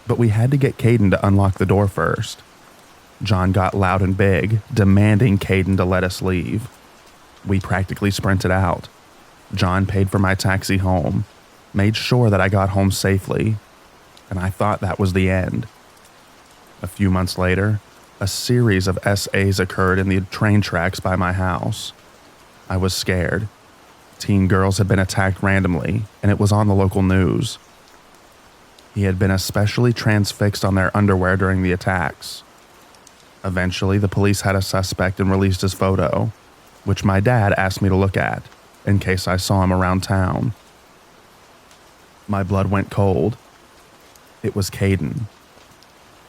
S1: but we had to get Caden to unlock the door first. John got loud and big, demanding Caden to let us leave. We practically sprinted out. John paid for my taxi home, made sure that I got home safely, and I thought that was the end. A few months later, a series of SAs occurred in the train tracks by my house. I was scared. Teen girls had been attacked randomly, and it was on the local news. He had been especially transfixed on their underwear during the attacks. Eventually, the police had a suspect and released his photo, which my dad asked me to look at, in case I saw him around town. My blood went cold. It was Caden.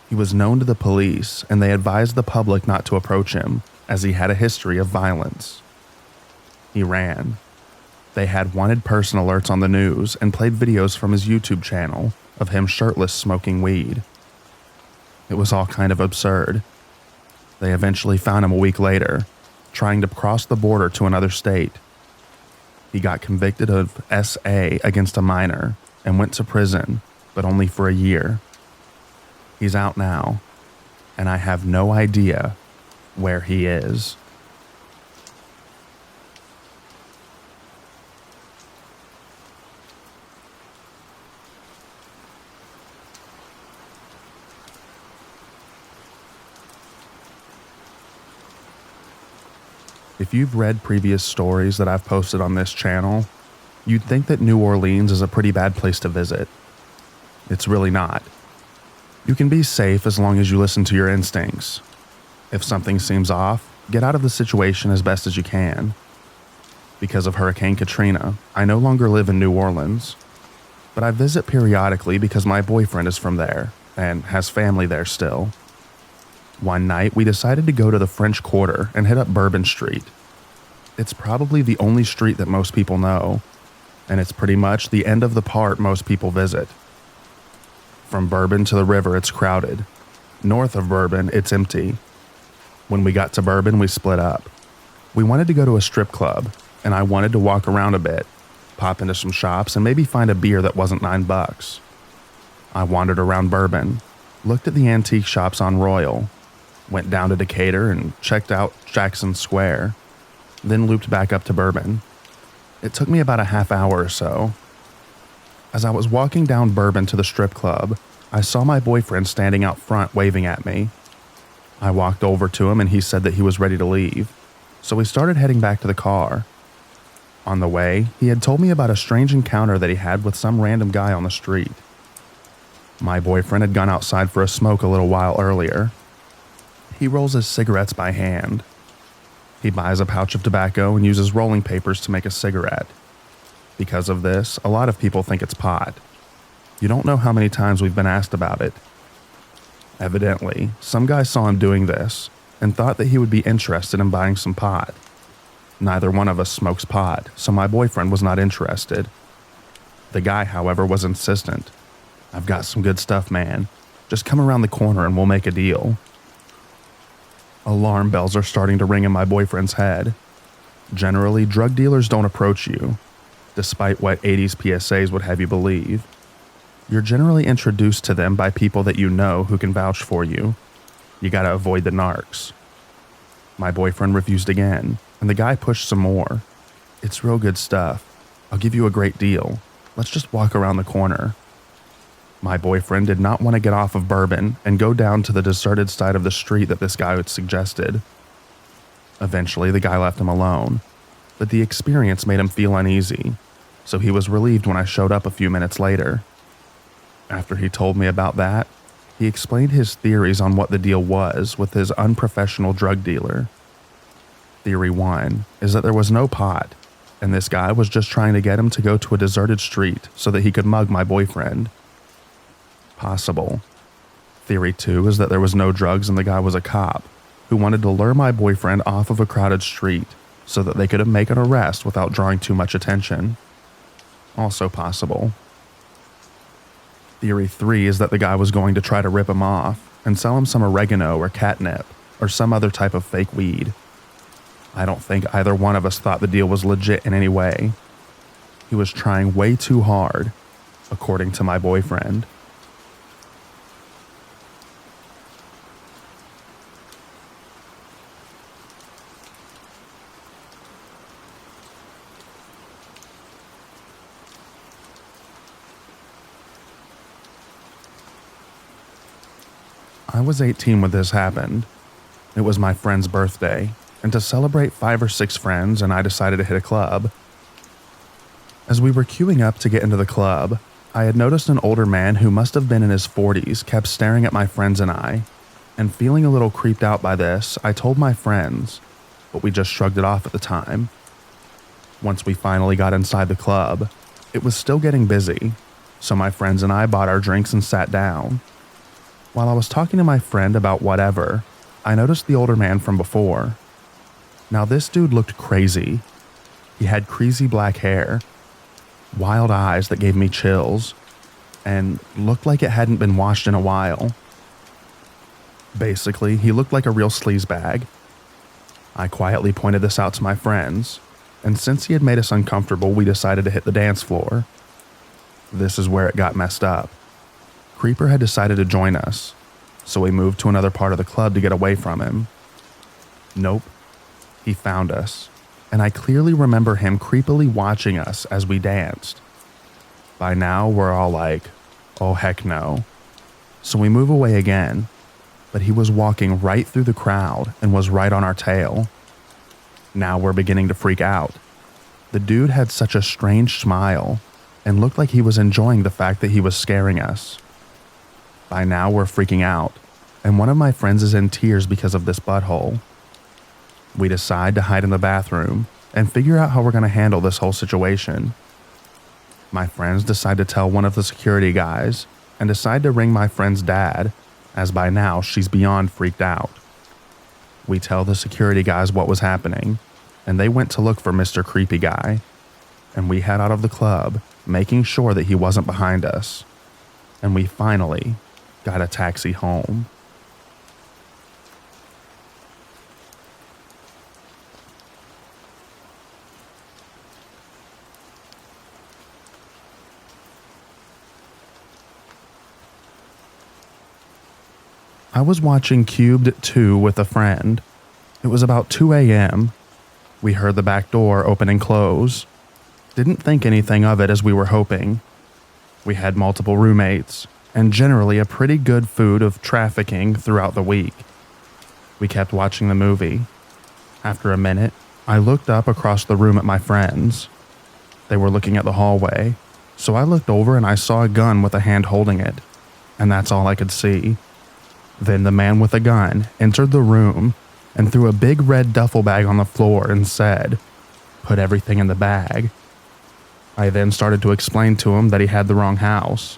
S1: He was known to the police, and they advised the public not to approach him, as he had a history of violence. He ran. They had wanted person alerts on the news and played videos from his YouTube channel of him shirtless smoking weed. It was all kind of absurd. They eventually found him a week later, trying to cross the border to another state. He got convicted of SA against a minor and went to prison, but only for a year. He's out now, and I have no idea where he is. If you've read previous stories that I've posted on this channel, you'd think that New Orleans is a pretty bad place to visit. It's really not. You can be safe as long as you listen to your instincts. If something seems off, get out of the situation as best as you can. Because of Hurricane Katrina, I no longer live in New Orleans, but I visit periodically because my boyfriend is from there and has family there still. One night, we decided to go to the French Quarter and hit up Bourbon Street. It's probably the only street that most people know, and it's pretty much the end of the part most people visit. From Bourbon to the river, it's crowded. North of Bourbon, it's empty. When we got to Bourbon, we split up. We wanted to go to a strip club, and I wanted to walk around a bit, pop into some shops, and maybe find a beer that wasn't $9. I wandered around Bourbon, looked at the antique shops on Royal, went down to Decatur and checked out Jackson Square, then looped back up to Bourbon. It took me about a half hour or so. As I was walking down Bourbon to the strip club, I saw my boyfriend standing out front waving at me. I walked over to him and he said that he was ready to leave, so we started heading back to the car. On the way, he had told me about a strange encounter that he had with some random guy on the street. My boyfriend had gone outside for a smoke a little while earlier. He rolls his cigarettes by hand. He buys a pouch of tobacco and uses rolling papers to make a cigarette. Because of this, a lot of people think it's pot. You don't know how many times we've been asked about it. Evidently, some guy saw him doing this and thought that he would be interested in buying some pot. Neither one of us smokes pot, so my boyfriend was not interested. The guy, however, was insistent. "I've got some good stuff, man. Just come around the corner and we'll make a deal." Alarm bells are starting to ring in my boyfriend's head. Generally, drug dealers don't approach you, despite what 80s PSAs would have you believe. You're generally introduced to them by people that you know who can vouch for you. You gotta avoid the narcs. My boyfriend refused again, and the guy pushed some more. "It's real good stuff. I'll give you a great deal. Let's just walk around the corner." My boyfriend did not want to get off of Bourbon and go down to the deserted side of the street that this guy had suggested. Eventually, the guy left him alone, but the experience made him feel uneasy, so he was relieved when I showed up a few minutes later. After he told me about that, he explained his theories on what the deal was with his unprofessional drug dealer. Theory 1 is that there was no pot, and this guy was just trying to get him to go to a deserted street so that he could mug my boyfriend. Possible. Theory 2 is that there was no drugs and the guy was a cop who wanted to lure my boyfriend off of a crowded street so that they could make an arrest without drawing too much attention. Also possible. Theory 3 is that the guy was going to try to rip him off and sell him some oregano or catnip or some other type of fake weed. I don't think either one of us thought the deal was legit in any way. He was trying way too hard. according to my boyfriend. I was 18 when this happened. It was my friend's birthday, and to celebrate 5 or 6 friends, and I decided to hit a club. As we were queuing up to get into the club, I had noticed an older man who must have been in his 40s kept staring at my friends and I, and feeling a little creeped out by this, I told my friends, but we just shrugged it off at the time. Once we finally got inside the club, it was still getting busy, so my friends and I bought our drinks and sat down. While I was talking to my friend about whatever, I noticed the older man from before. Now this dude looked crazy. He had crazy black hair, wild eyes that gave me chills, and looked like it hadn't been washed in a while. Basically, he looked like a real sleazebag. I quietly pointed this out to my friends, and since he had made us uncomfortable, we decided to hit the dance floor. This is where it got messed up. Creeper had decided to join us, so we moved to another part of the club to get away from him. Nope, he found us, and I clearly remember him creepily watching us as we danced. By now, we're all like, oh heck no. So we move away again, but he was walking right through the crowd and was right on our tail. Now we're beginning to freak out. The dude had such a strange smile and looked like he was enjoying the fact that he was scaring us. By now we're freaking out, and one of my friends is in tears because of this butthole. We decide to hide in the bathroom and figure out how we're going to handle this whole situation. My friends decide to tell one of the security guys and decide to ring my friend's dad, as by now she's beyond freaked out. We tell the security guys what was happening, and they went to look for Mr. Creepy Guy, and we head out of the club, making sure that he wasn't behind us. And we finally got a taxi home. I was watching Cubed 2 with a friend. It was about 2 a.m. We heard the back door open and close. Didn't think anything of it as we were hoping. We had multiple roommates, and generally a pretty good food of trafficking throughout the week. We kept watching the movie. After a minute, I looked up across the room at my friends. They were looking at the hallway, so I looked over and I saw a gun with a hand holding it, and that's all I could see. Then the man with a gun entered the room and threw a big red duffel bag on the floor and said, "Put everything in the bag." I then started to explain to him that he had the wrong house.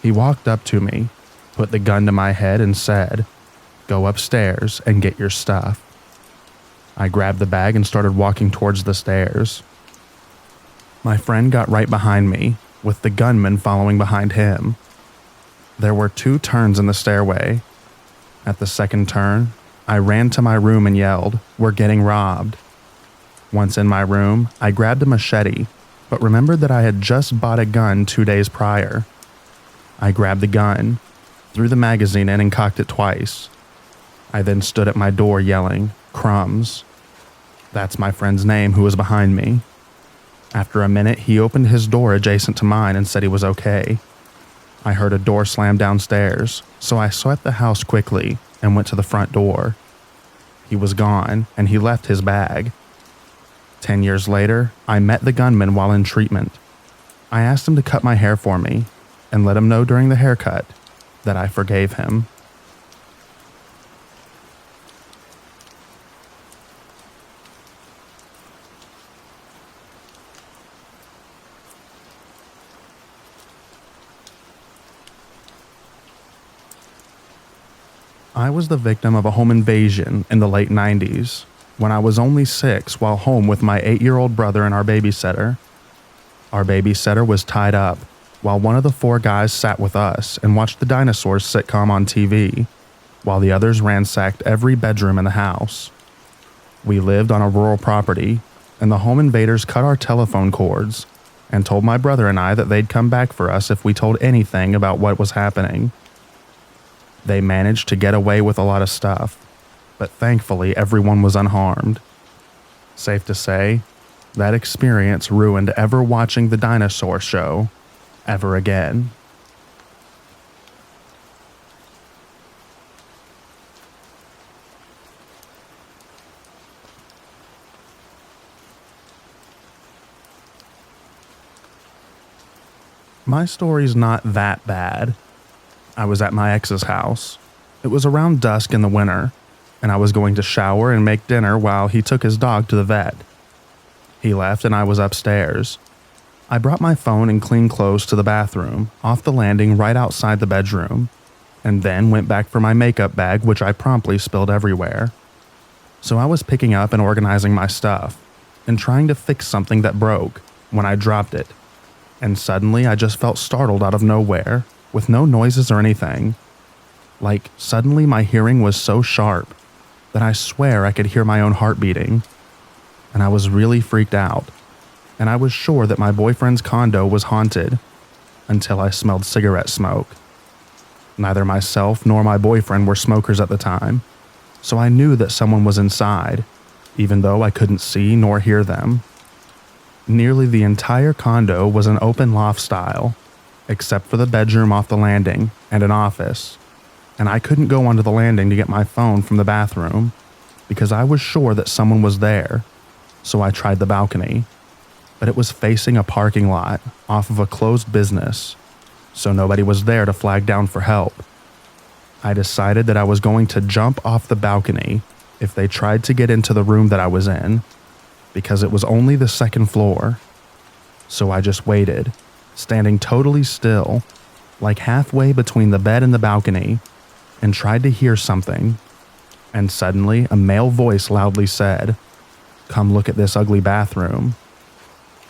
S1: He walked up to me, put the gun to my head and said, "Go upstairs and get your stuff." I grabbed the bag and started walking towards the stairs. My friend got right behind me, with the gunman following behind him. There were 2 turns in the stairway. At the second turn, I ran to my room and yelled, "We're getting robbed." Once in my room, I grabbed a machete, but remembered that I had just bought a gun 2 days prior. I grabbed the gun, threw the magazine in and cocked it twice. I then stood at my door yelling, "Crumbs." That's my friend's name who was behind me. After a minute, he opened his door adjacent to mine and said he was okay. I heard a door slam downstairs, so I swept the house quickly and went to the front door. He was gone, and he left his bag. 10 years later, I met the gunman while in treatment. I asked him to cut my hair for me, and let him know during the haircut that I forgave him. I was the victim of a home invasion in the late 90s, when I was only 6 while home with my 8-year-old brother and our babysitter. Our babysitter was tied up, while one of the 4 guys sat with us and watched the Dinosaurs sitcom on TV, while the others ransacked every bedroom in the house. We lived on a rural property, and the home invaders cut our telephone cords, and told my brother and I that they'd come back for us if we told anything about what was happening. They managed to get away with a lot of stuff, but thankfully everyone was unharmed. Safe to say, that experience ruined ever watching the dinosaur show ever again. My story's not that bad. I was at my ex's house. It was around dusk in the winter, and I was going to shower and make dinner while he took his dog to the vet. He left and I was upstairs. I brought my phone and clean clothes to the bathroom, off the landing right outside the bedroom, and then went back for my makeup bag, which I promptly spilled everywhere. So I was picking up and organizing my stuff, and trying to fix something that broke when I dropped it. And suddenly I just felt startled out of nowhere, with no noises or anything. Like, suddenly my hearing was so sharp that I swear I could hear my own heart beating. And I was really freaked out, and I was sure that my boyfriend's condo was haunted until I smelled cigarette smoke. Neither myself nor my boyfriend were smokers at the time, so I knew that someone was inside, even though I couldn't see nor hear them. Nearly the entire condo was an open loft style, except for the bedroom off the landing and an office, and I couldn't go onto the landing to get my phone from the bathroom because I was sure that someone was there, so I tried the balcony, but it was facing a parking lot off of a closed business, so nobody was there to flag down for help. I decided that I was going to jump off the balcony if they tried to get into the room that I was in, because it was only the second floor. So I just waited, standing totally still, like halfway between the bed and the balcony, and tried to hear something. And suddenly a male voice loudly said, "Come look at this ugly bathroom."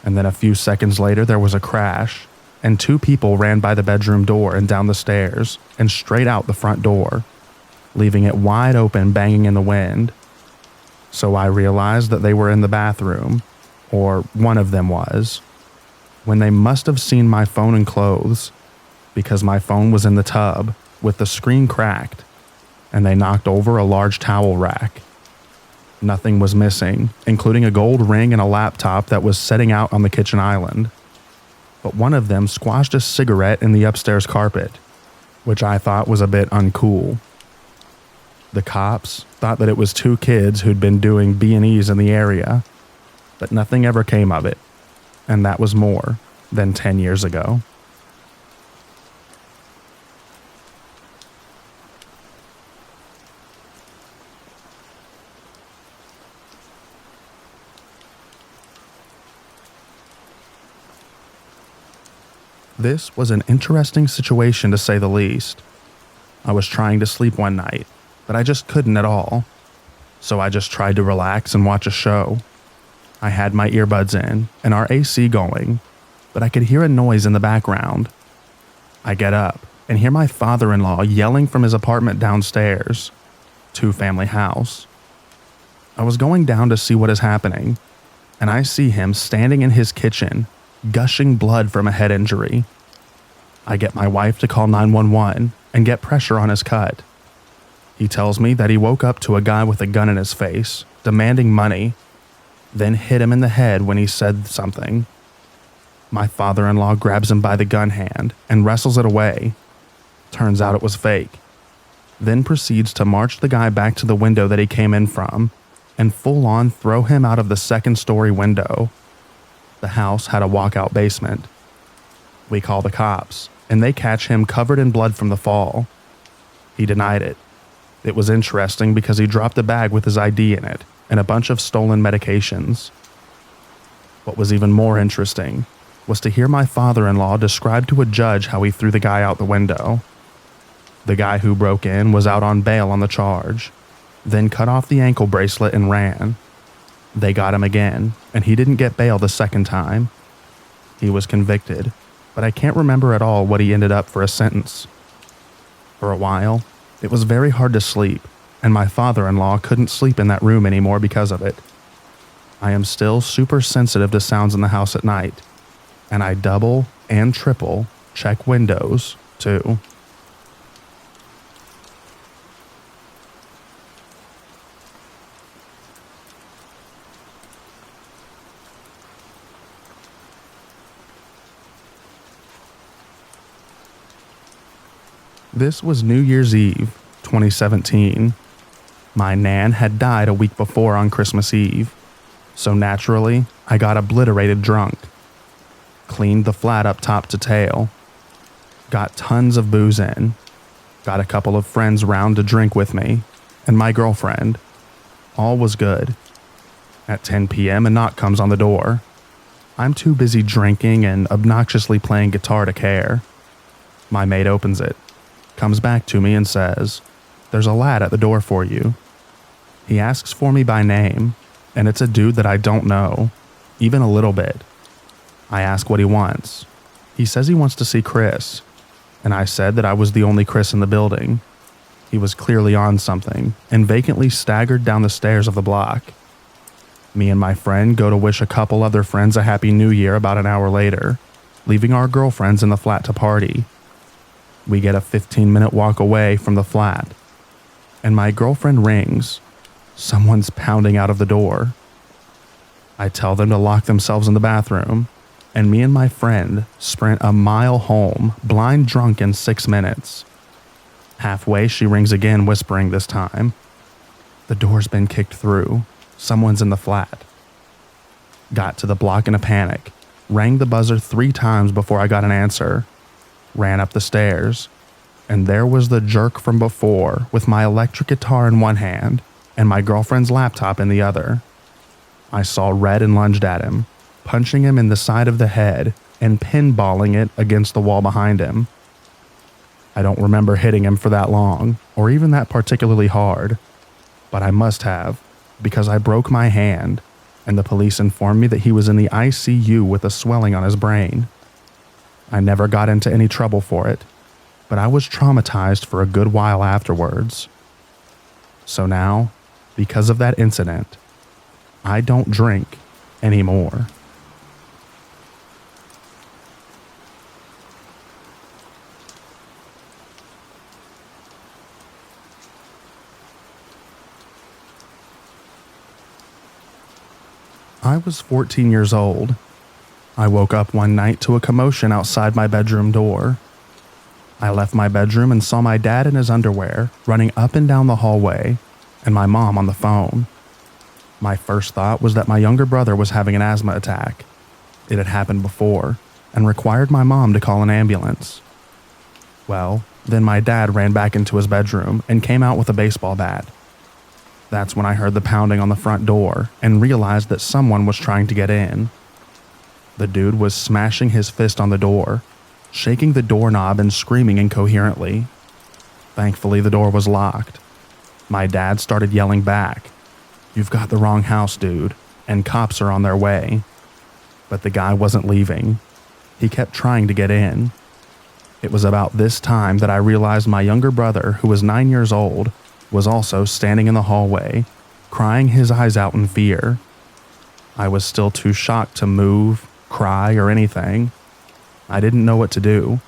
S1: And then a few seconds later there was a crash, and two people ran by the bedroom door and down the stairs and straight out the front door, leaving it wide open, banging in the wind. So I realized that they were in the bathroom, or one of them was, when they must have seen my phone and clothes, because my phone was in the tub with the screen cracked, and they knocked over a large towel rack. Nothing was missing, including a gold ring and a laptop that was setting out on the kitchen island. But one of them squashed a cigarette in the upstairs carpet, which I thought was a bit uncool. The cops thought that it was two kids who'd been doing B&Es in the area, but nothing ever came of it, and that was more than 10 years ago. This was an interesting situation to say the least. I was trying to sleep one night, but I just couldn't at all. So I just tried to relax and watch a show. I had my earbuds in and our AC going, but I could hear a noise in the background. I get up and hear my father-in-law yelling from his apartment downstairs, two-family house. I was going down to see what is happening, and I see him standing in his kitchen, gushing blood from a head injury. I get my wife to call 911 and get pressure on his cut. He tells me that he woke up to a guy with a gun in his face, demanding money, then hit him in the head when he said something. My father-in-law grabs him by the gun hand and wrestles it away. Turns out it was fake. Then proceeds to march the guy back to the window that he came in from and full-on throw him out of the second-story window. The house had a walkout basement. We call the cops, and they catch him covered in blood from the fall. He denied it. It was interesting because he dropped a bag with his ID in it and a bunch of stolen medications. What was even more interesting was to hear my father-in-law describe to a judge how he threw the guy out the window. The guy who broke in was out on bail on the charge, then cut off the ankle bracelet and ran. They got him again, and he didn't get bail the second time. He was convicted, but I can't remember at all what he ended up for a sentence. For a while, it was very hard to sleep, and my father-in-law couldn't sleep in that room anymore because of it. I am still super sensitive to sounds in the house at night, and I double and triple check windows too. This was New Year's Eve, 2017. My nan had died a week before on Christmas Eve, so naturally, I got obliterated drunk. Cleaned the flat up top to tail. Got tons of booze in. Got a couple of friends round to drink with me, and my girlfriend. All was good. At 10 p.m., a knock comes on the door. I'm too busy drinking and obnoxiously playing guitar to care. My mate opens it, comes back to me and says, "There's a lad at the door for you." He asks for me by name, and it's a dude that I don't know, even a little bit. I ask what he wants. He says he wants to see Chris, and I said that I was the only Chris in the building. He was clearly on something and vacantly staggered down the stairs of the block. Me and my friend go to wish a couple other friends a happy new year about an hour later, leaving our girlfriends in the flat to party. We get a 15-minute walk away from the flat, and my girlfriend rings. Someone's pounding out of the door. I tell them to lock themselves in the bathroom, and me and my friend sprint a mile home, blind drunk in 6 minutes. Halfway, she rings again, whispering this time. The door's been kicked through. Someone's in the flat. Got to the block in a panic, rang the buzzer 3 times before I got an answer. Ran up the stairs, and there was the jerk from before with my electric guitar in one hand and my girlfriend's laptop in the other. I saw red and lunged at him, punching him in the side of the head and pinballing it against the wall behind him. I don't remember hitting him for that long, or even that particularly hard, but I must have, because I broke my hand, and the police informed me that he was in the ICU with a swelling on his brain. I never got into any trouble for it, but I was traumatized for a good while afterwards. So now, because of that incident, I don't drink anymore. I was 14 years old. I woke up one night to a commotion outside my bedroom door. I left my bedroom and saw my dad in his underwear running up and down the hallway, and my mom on the phone. My first thought was that my younger brother was having an asthma attack. It had happened before and required my mom to call an ambulance. Well, then my dad ran back into his bedroom and came out with a baseball bat. That's when I heard the pounding on the front door and realized that someone was trying to get in. The dude was smashing his fist on the door, shaking the doorknob and screaming incoherently. Thankfully, the door was locked. My dad started yelling back, "You've got the wrong house, dude, and cops are on their way." But the guy wasn't leaving. He kept trying to get in. It was about this time that I realized my younger brother, who was 9 years old, was also standing in the hallway, crying his eyes out in fear. I was still too shocked to move, cry, or anything. I didn't know what to do.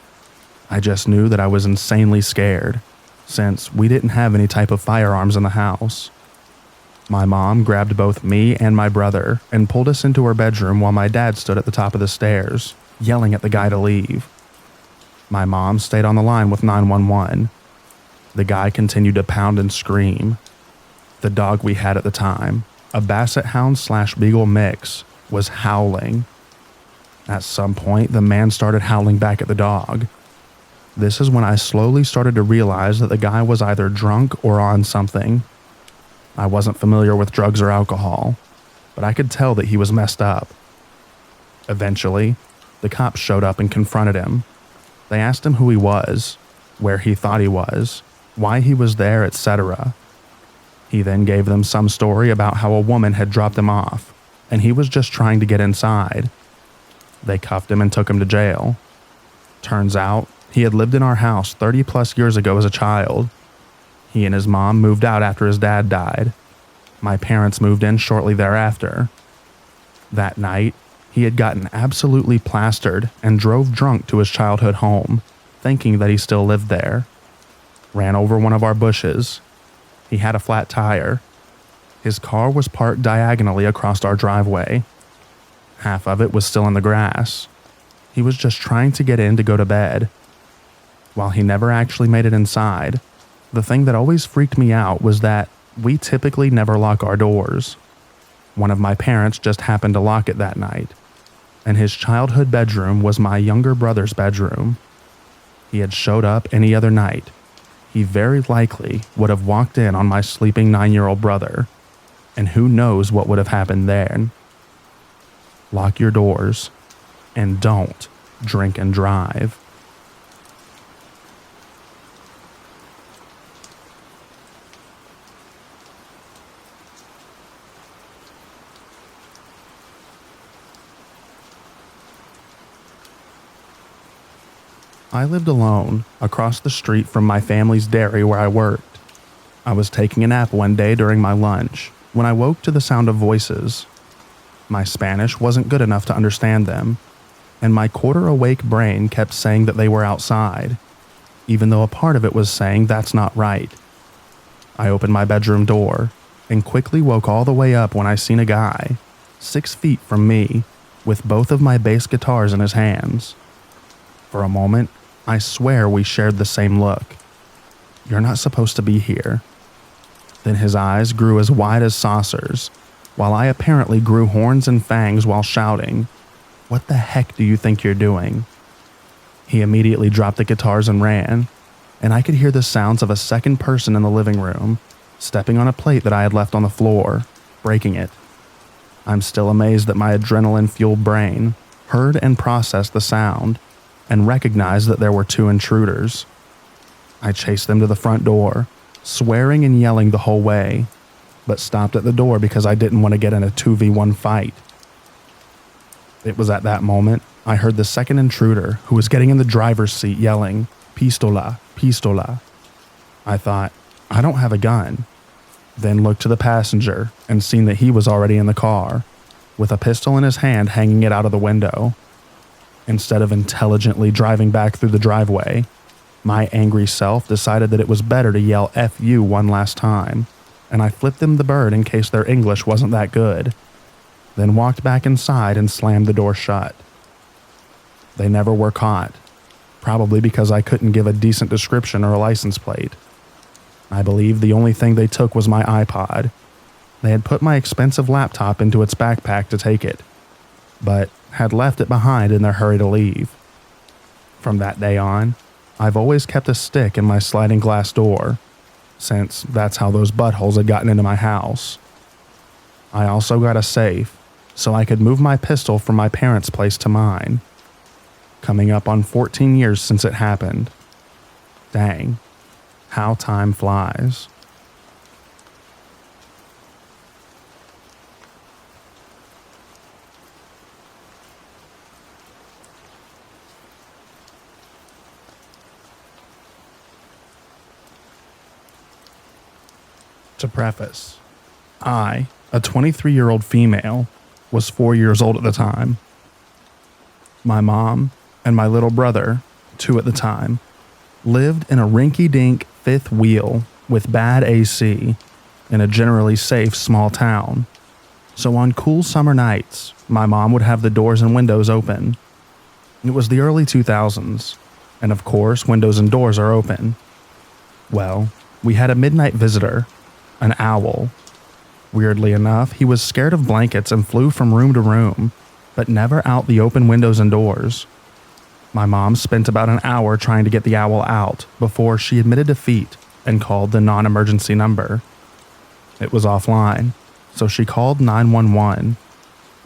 S1: I just knew that I was insanely scared, since we didn't have any type of firearms in the house. My mom grabbed both me and my brother and pulled us into her bedroom while my dad stood at the top of the stairs, yelling at the guy to leave. My mom stayed on the line with 911. The guy continued to pound and scream. The dog we had at the time, a basset hound / beagle mix, was howling. At some point, the man started howling back at the dog. This is when I slowly started to realize that the guy was either drunk or on something. I wasn't familiar with drugs or alcohol, but I could tell that he was messed up. Eventually, the cops showed up and confronted him. They asked him who he was, where he thought he was, why he was there, etc. He then gave them some story about how a woman had dropped him off, and he was just trying to get inside. They cuffed him and took him to jail. Turns out, he had lived in our house 30 plus years ago as a child. He and his mom moved out after his dad died. My parents moved in shortly thereafter. That night, He had gotten absolutely plastered and drove drunk to his childhood home, thinking that he still lived there. Ran over one of our bushes. He had a flat tire. His car was parked diagonally across our driveway. Half of it was still in the grass. He was just trying to get in to go to bed. While he never actually made it inside, the thing that always freaked me out was that we typically never lock our doors. One of my parents just happened to lock it that night, and his childhood bedroom was my younger brother's bedroom. He had showed up any other night. He very likely would have walked in on my sleeping 9-year-old brother, and who knows what would have happened then. Lock your doors, and don't drink and drive. I lived alone across the street from my family's dairy where I worked. I was taking a nap one day during my lunch when I woke to the sound of voices. My Spanish wasn't good enough to understand them, and my quarter-awake brain kept saying that they were outside, even though a part of it was saying that's not right. I opened my bedroom door and quickly woke all the way up when I seen a guy, 6 feet from me, with both of my bass guitars in his hands. For a moment, I swear we shared the same look. You're not supposed to be here. Then his eyes grew as wide as saucers, while I apparently grew horns and fangs while shouting, "What the heck do you think you're doing?" He immediately dropped the guitars and ran, and I could hear the sounds of a second person in the living room, stepping on a plate that I had left on the floor, breaking it. I'm still amazed that my adrenaline-fueled brain heard and processed the sound, and recognized that there were 2 intruders. I chased them to the front door, swearing and yelling the whole way, but stopped at the door because I didn't want to get in a 2v1 fight. It was at that moment I heard the second intruder, who was getting in the driver's seat, yelling, "Pistola, pistola." I thought, I don't have a gun. Then looked to the passenger and seen that he was already in the car, with a pistol in his hand hanging it out of the window. Instead of intelligently driving back through the driveway, my angry self decided that it was better to yell "F you" one last time, and I flipped them the bird in case their English wasn't that good, then walked back inside and slammed the door shut. They never were caught, probably because I couldn't give a decent description or a license plate. I believe the only thing they took was my iPod. They had put my expensive laptop into its backpack to take it, but had left it behind in their hurry to leave. From that day on, I've always kept a stick in my sliding glass door, since that's how those buttholes had gotten into my house. I also got a safe, so I could move my pistol from my parents' place to mine. Coming up on 14 years since it happened. Dang, how time flies. To preface, I, a 23-year-old female, was 4 years old at the time. My mom and my little brother, 2 at the time, lived in a rinky-dink fifth wheel with bad AC in a generally safe small town. So on cool summer nights, my mom would have the doors and windows open. It was the early 2000s, and of course windows and doors are open. Well, we had a midnight visitor, an owl. Weirdly enough, he was scared of blankets and flew from room to room, but never out the open windows and doors. My mom spent about an hour trying to get the owl out before she admitted defeat and called the non-emergency number. It was offline, so she called 911.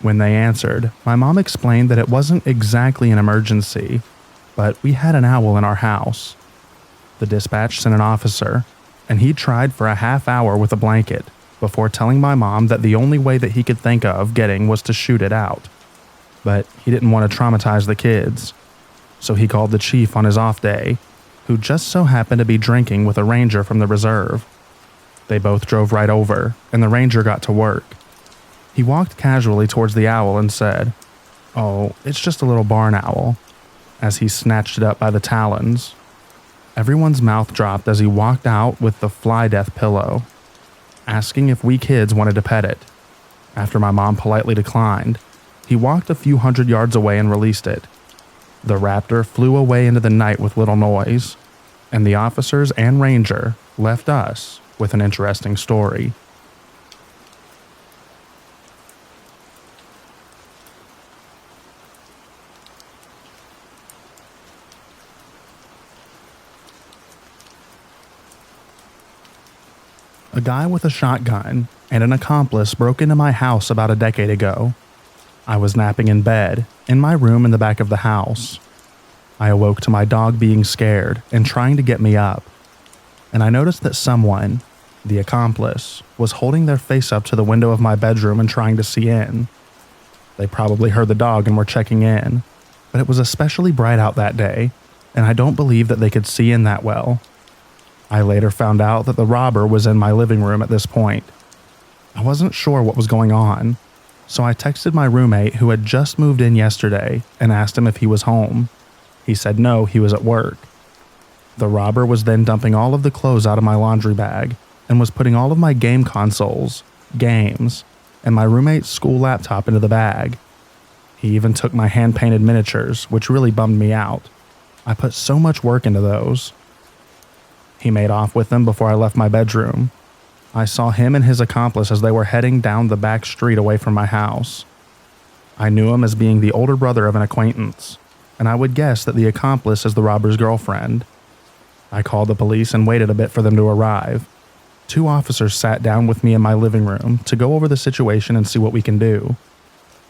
S1: When they answered, my mom explained that it wasn't exactly an emergency, but we had an owl in our house. The dispatch sent an officer, and he tried for a half hour with a blanket before telling my mom that the only way that he could think of getting was to shoot it out. But he didn't want to traumatize the kids, so he called the chief on his off day, who just so happened to be drinking with a ranger from the reserve. They both drove right over, and the ranger got to work. He walked casually towards the owl and said, "Oh, it's just a little barn owl," as he snatched it up by the talons. Everyone's mouth dropped as he walked out with the fly death pillow, asking if we kids wanted to pet it. After my mom politely declined, he walked a few hundred yards away and released it. The raptor flew away into the night with little noise, and the officers and ranger left us with an interesting story. A guy with a shotgun and an accomplice broke into my house about a decade ago. I was napping in bed, in my room in the back of the house. I awoke to my dog being scared and trying to get me up, and I noticed that someone, the accomplice, was holding their face up to the window of my bedroom and trying to see in. They probably heard the dog and were checking in, but it was especially bright out that day, and I don't believe that they could see in that well. I later found out that the robber was in my living room at this point. I wasn't sure what was going on, so I texted my roommate who had just moved in yesterday and asked him if he was home. He said no, he was at work. The robber was then dumping all of the clothes out of my laundry bag and was putting all of my game consoles, games, and my roommate's school laptop into the bag. He even took my hand-painted miniatures, which really bummed me out. I put so much work into those. He made off with them before I left my bedroom. I saw him and his accomplice as they were heading down the back street away from my house. I knew him as being the older brother of an acquaintance, and I would guess that the accomplice is the robber's girlfriend. I called the police and waited a bit for them to arrive. 2 officers sat down with me in my living room to go over the situation and see what we can do.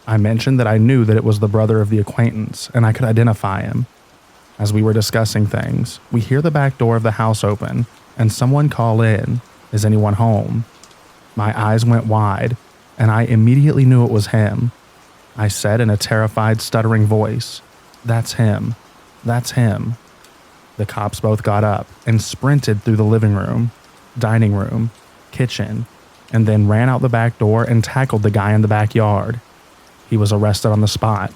S1: I mentioned that I knew that it was the brother of the acquaintance and I could identify him. As we were discussing things, we hear the back door of the house open and someone call in, "Is anyone home?" My eyes went wide, and I immediately knew it was him. I said in a terrified, stuttering voice, "That's him. That's him." The cops both got up and sprinted through the living room, dining room, kitchen, and then ran out the back door and tackled the guy in the backyard. He was arrested on the spot.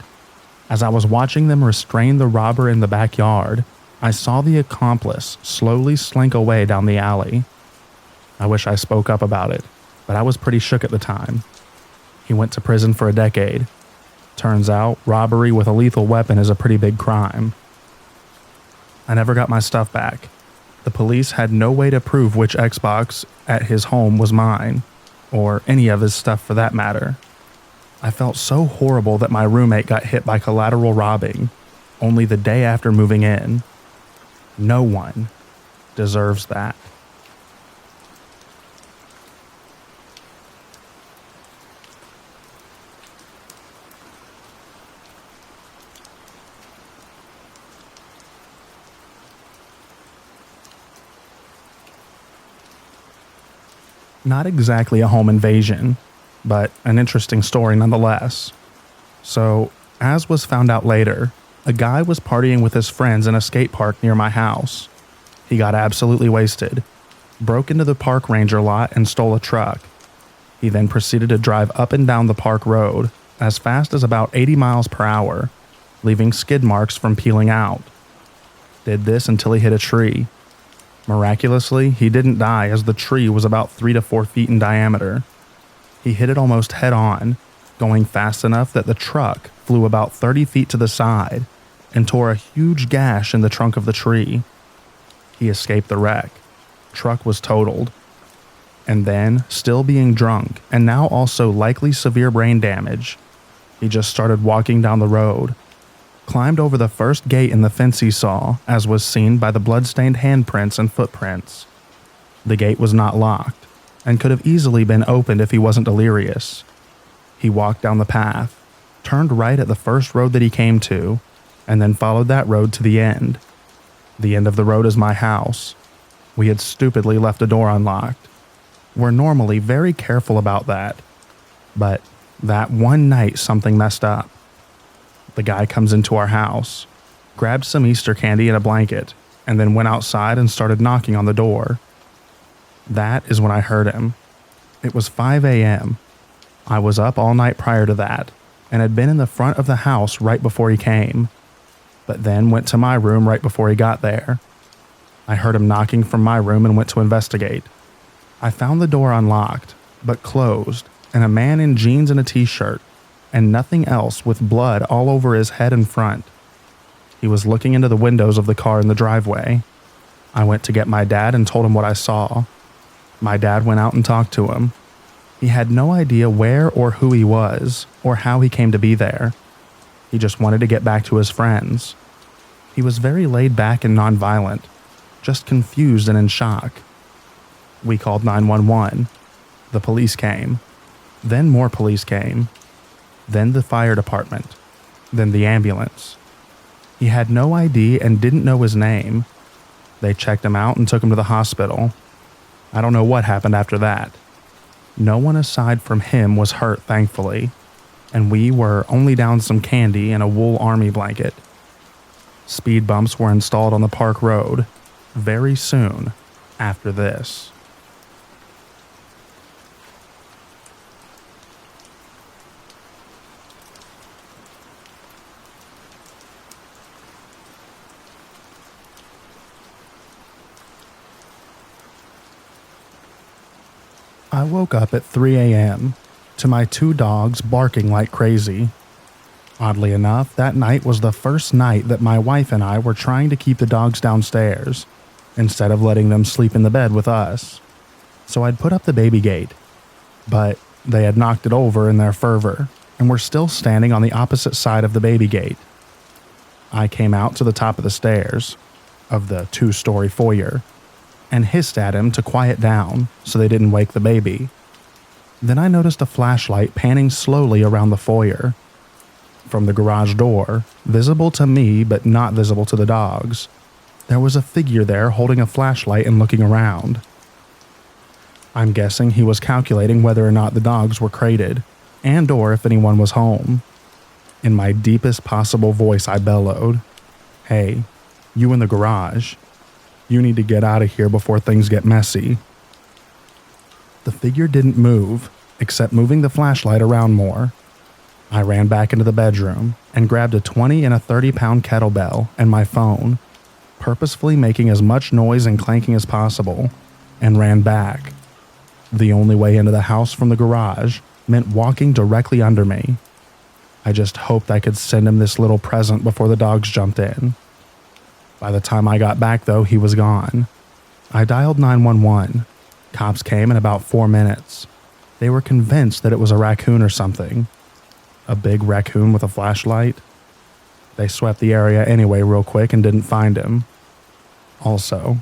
S1: As I was watching them restrain the robber in the backyard, I saw the accomplice slowly slink away down the alley. I wish I spoke up about it, but I was pretty shook at the time. He went to prison for a decade. Turns out, robbery with a lethal weapon is a pretty big crime. I never got my stuff back. The police had no way to prove which Xbox at his home was mine, or any of his stuff for that matter. I felt so horrible that my roommate got hit by collateral robbing only the day after moving in. No one deserves that. Not exactly a home invasion, but an interesting story nonetheless. So, as was found out later, a guy was partying with his friends in a skate park near my house. He got absolutely wasted, broke into the park ranger lot and stole a truck. He then proceeded to drive up and down the park road as fast as about 80 miles per hour, leaving skid marks from peeling out. Did this until he hit a tree. Miraculously, he didn't die as the tree was about 3 to 4 feet in diameter. He hit it almost head on, going fast enough that the truck flew about 30 feet to the side and tore a huge gash in the trunk of the tree. He escaped the wreck. Truck was totaled. And then, still being drunk and now also likely severe brain damage, he just started walking down the road, climbed over the first gate in the fence he saw, as was seen by the blood-stained handprints and footprints. The gate was not locked and could have easily been opened if he wasn't delirious. He walked down the path, turned right at the first road that he came to, and then followed that road to the end. The end of the road is my house. We had stupidly left a door unlocked. We're normally very careful about that, but that one night something messed up. The guy comes into our house, grabbed some Easter candy and a blanket, and then went outside and started knocking on the door. That is when I heard him. It was 5 a.m. I was up all night prior to that, and had been in the front of the house right before he came, but then went to my room right before he got there. I heard him knocking from my room and went to investigate. I found the door unlocked, but closed, and a man in jeans and a t-shirt, and nothing else, with blood all over his head and front. He was looking into the windows of the car in the driveway. I went to get my dad and told him what I saw. My dad went out and talked to him. He had no idea where or who he was, or how he came to be there. He just wanted to get back to his friends. He was very laid back and nonviolent, just confused and in shock. We called 911. The police came. Then more police came. Then the fire department. Then the ambulance. He had no ID and didn't know his name. They checked him out and took him to the hospital. I don't know what happened after that. No one aside from him was hurt, thankfully, and we were only down some candy and a wool army blanket. Speed bumps were installed on the park road very soon after this. I woke up at 3 a.m. to my 2 dogs barking like crazy. Oddly enough, that night was the first night that my wife and I were trying to keep the dogs downstairs, instead of letting them sleep in the bed with us. So I'd put up the baby gate, but they had knocked it over in their fervor and were still standing on the opposite side of the baby gate. I came out to the top of the stairs, of the 2-story foyer, and hissed at him to quiet down so they didn't wake the baby. Then I noticed a flashlight panning slowly around the foyer. From the garage door, visible to me but not visible to the dogs, there was a figure there holding a flashlight and looking around. I'm guessing he was calculating whether or not the dogs were crated, and or if anyone was home. In my deepest possible voice I bellowed, "Hey, you in the garage. You need to get out of here before things get messy." The figure didn't move, except moving the flashlight around more. I ran back into the bedroom and grabbed a 20 and a 30-pound kettlebell and my phone, purposefully making as much noise and clanking as possible, and ran back. The only way into the house from the garage meant walking directly under me. I just hoped I could send him this little present before the dogs jumped in. By the time I got back, though, he was gone. I dialed 911. Cops came in about 4 minutes. They were convinced that it was a raccoon or something. A big raccoon with a flashlight. They swept the area anyway real quick and didn't find him. Also,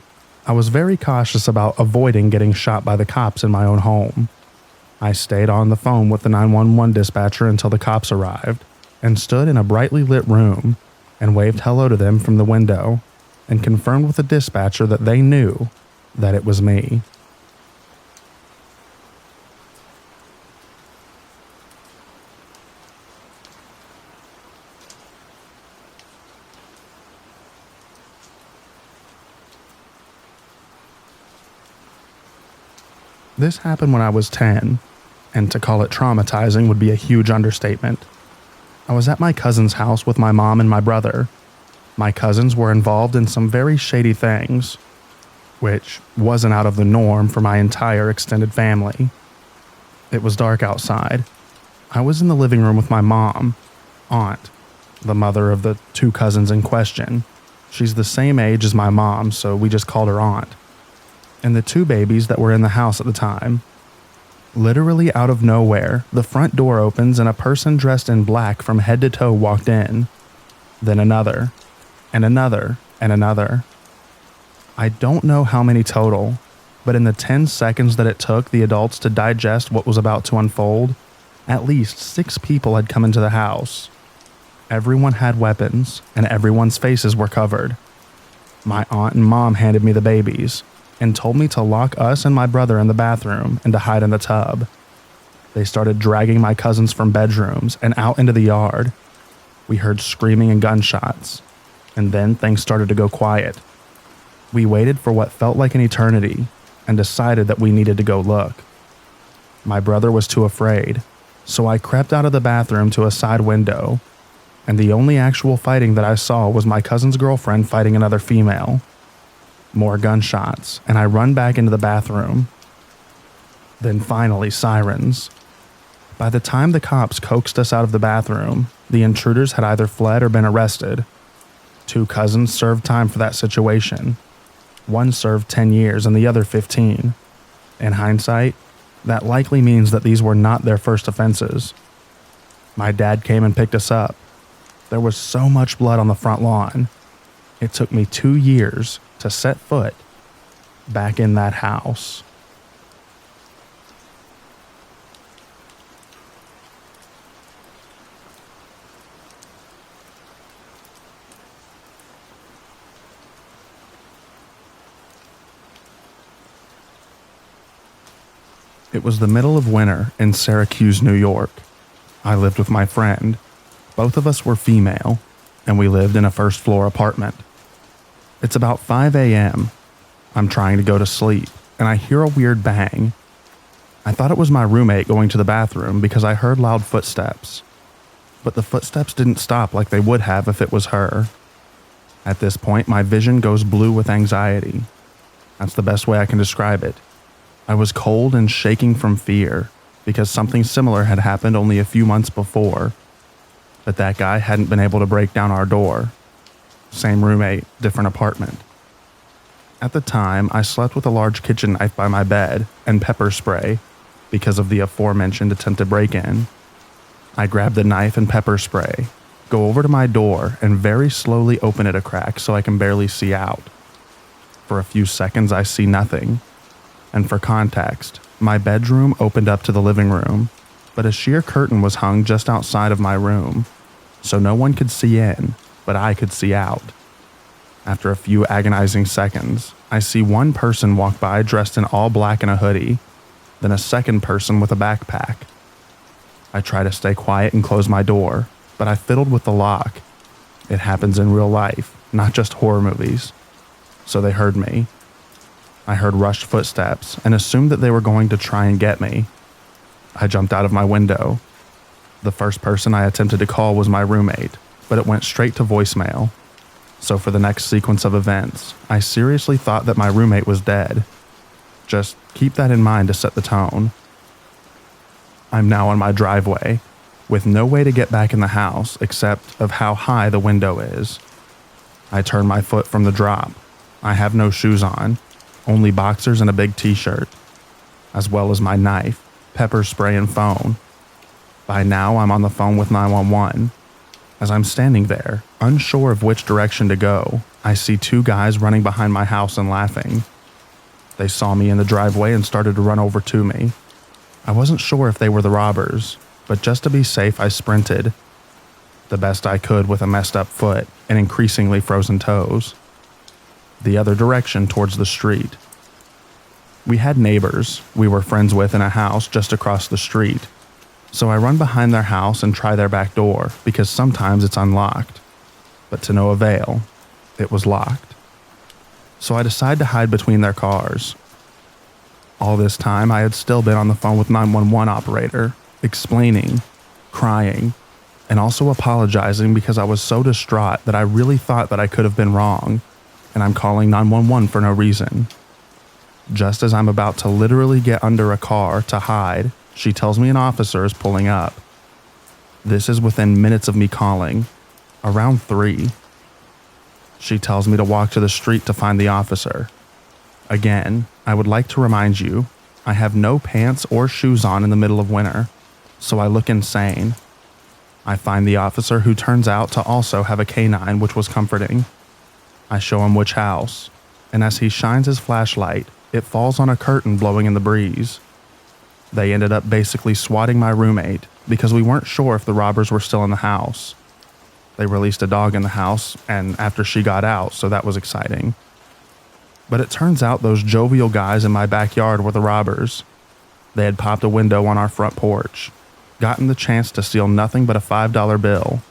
S1: I was very cautious about avoiding getting shot by the cops in my own home. I stayed on the phone with the 911 dispatcher until the cops arrived, and stood in a brightly lit room and waved hello to them from the window, and confirmed with the dispatcher that they knew that it was me. This happened when I was 10, and to call it traumatizing would be a huge understatement. I was at my cousin's house with my mom and my brother. My cousins were involved in some very shady things, which wasn't out of the norm for my entire extended family. It was dark outside. I was in the living room with my mom, aunt, the mother of the 2 cousins in question. She's the same age as my mom, so we just called her aunt. And the 2 babies that were in the house at the time. Literally out of nowhere, the front door opens and a person dressed in black from head to toe walked in. Then another, and another, and another. I don't know how many total, but in the 10 seconds that it took the adults to digest what was about to unfold, at least 6 people had come into the house. Everyone had weapons, and everyone's faces were covered. My aunt and mom handed me the babies, and told me to lock us and my brother in the bathroom and to hide in the tub. They started dragging my cousins from bedrooms and out into the yard. We heard screaming and gunshots, and then things started to go quiet. We waited for what felt like an eternity and decided that we needed to go look. My brother was too afraid. So I crept out of the bathroom to a side window, and the only actual fighting that I saw was my cousin's girlfriend fighting another female. More gunshots, and I run back into the bathroom. Then finally, sirens. By the time the cops coaxed us out of the bathroom, the intruders had either fled or been arrested. 2 cousins served time for that situation. One served 10 years and the other 15. In hindsight, that likely means that these were not their first offenses. My dad came and picked us up. There was so much blood on the front lawn. It took me 2 years to set foot back in that house. It was the middle of winter in Syracuse, New York. I lived with my friend. Both of us were female, and we lived in a first-floor apartment. It's about 5 a.m. I'm trying to go to sleep, and I hear a weird bang. I thought it was my roommate going to the bathroom because I heard loud footsteps. But the footsteps didn't stop like they would have if it was her. At this point, my vision goes blue with anxiety. That's the best way I can describe it. I was cold and shaking from fear because something similar had happened only a few months before. But that guy hadn't been able to break down our door. Same roommate, different apartment. At the time, I slept with a large kitchen knife by my bed and pepper spray because of the aforementioned attempted break-in. I grab the knife and pepper spray, go over to my door, and very slowly open it a crack so I can barely see out. For a few seconds, I see nothing. And for context, my bedroom opened up to the living room, but a sheer curtain was hung just outside of my room, so no one could see in, but I could see out. After a few agonizing seconds, I see one person walk by dressed in all black and a hoodie, then a second person with a backpack. I try to stay quiet and close my door, but I fiddled with the lock. It happens in real life, not just horror movies. So they heard me. I heard rushed footsteps and assumed that they were going to try and get me. I jumped out of my window. The first person I attempted to call was my roommate, but it went straight to voicemail. So for the next sequence of events, I seriously thought that my roommate was dead. Just keep that in mind to set the tone. I'm now on my driveway, with no way to get back in the house except of how high the window is. I turn my foot from the drop. I have no shoes on, only boxers and a big t-shirt, as well as my knife, pepper spray, and phone. By now, I'm on the phone with 911. As I'm standing there, unsure of which direction to go, I see 2 guys running behind my house and laughing. They saw me in the driveway and started to run over to me. I wasn't sure if they were the robbers, but just to be safe, I sprinted. The best I could with a messed up foot and increasingly frozen toes. The other direction towards the street. We had neighbors we were friends with in a house just across the street, so I run behind their house and try their back door because sometimes it's unlocked, but to no avail. It was locked. So I decide to hide between their cars. All this time I had still been on the phone with 911 operator, explaining, crying, and also apologizing because I was so distraught that I really thought that I could have been wrong, and I'm calling 911 for no reason. Just as I'm about to literally get under a car to hide, she tells me an officer is pulling up. This is within minutes of me calling, around 3. She tells me to walk to the street to find the officer. Again, I would like to remind you, I have no pants or shoes on in the middle of winter, so I look insane. I find the officer, who turns out to also have a canine, which was comforting. I show him which house, and as he shines his flashlight, it falls on a curtain blowing in the breeze. They ended up basically swatting my roommate because we weren't sure if the robbers were still in the house. They released a dog in the house, and after she got out, so that was exciting. But it turns out those jovial guys in my backyard were the robbers. They had popped a window on our front porch, gotten the chance to steal nothing but a $5 bill,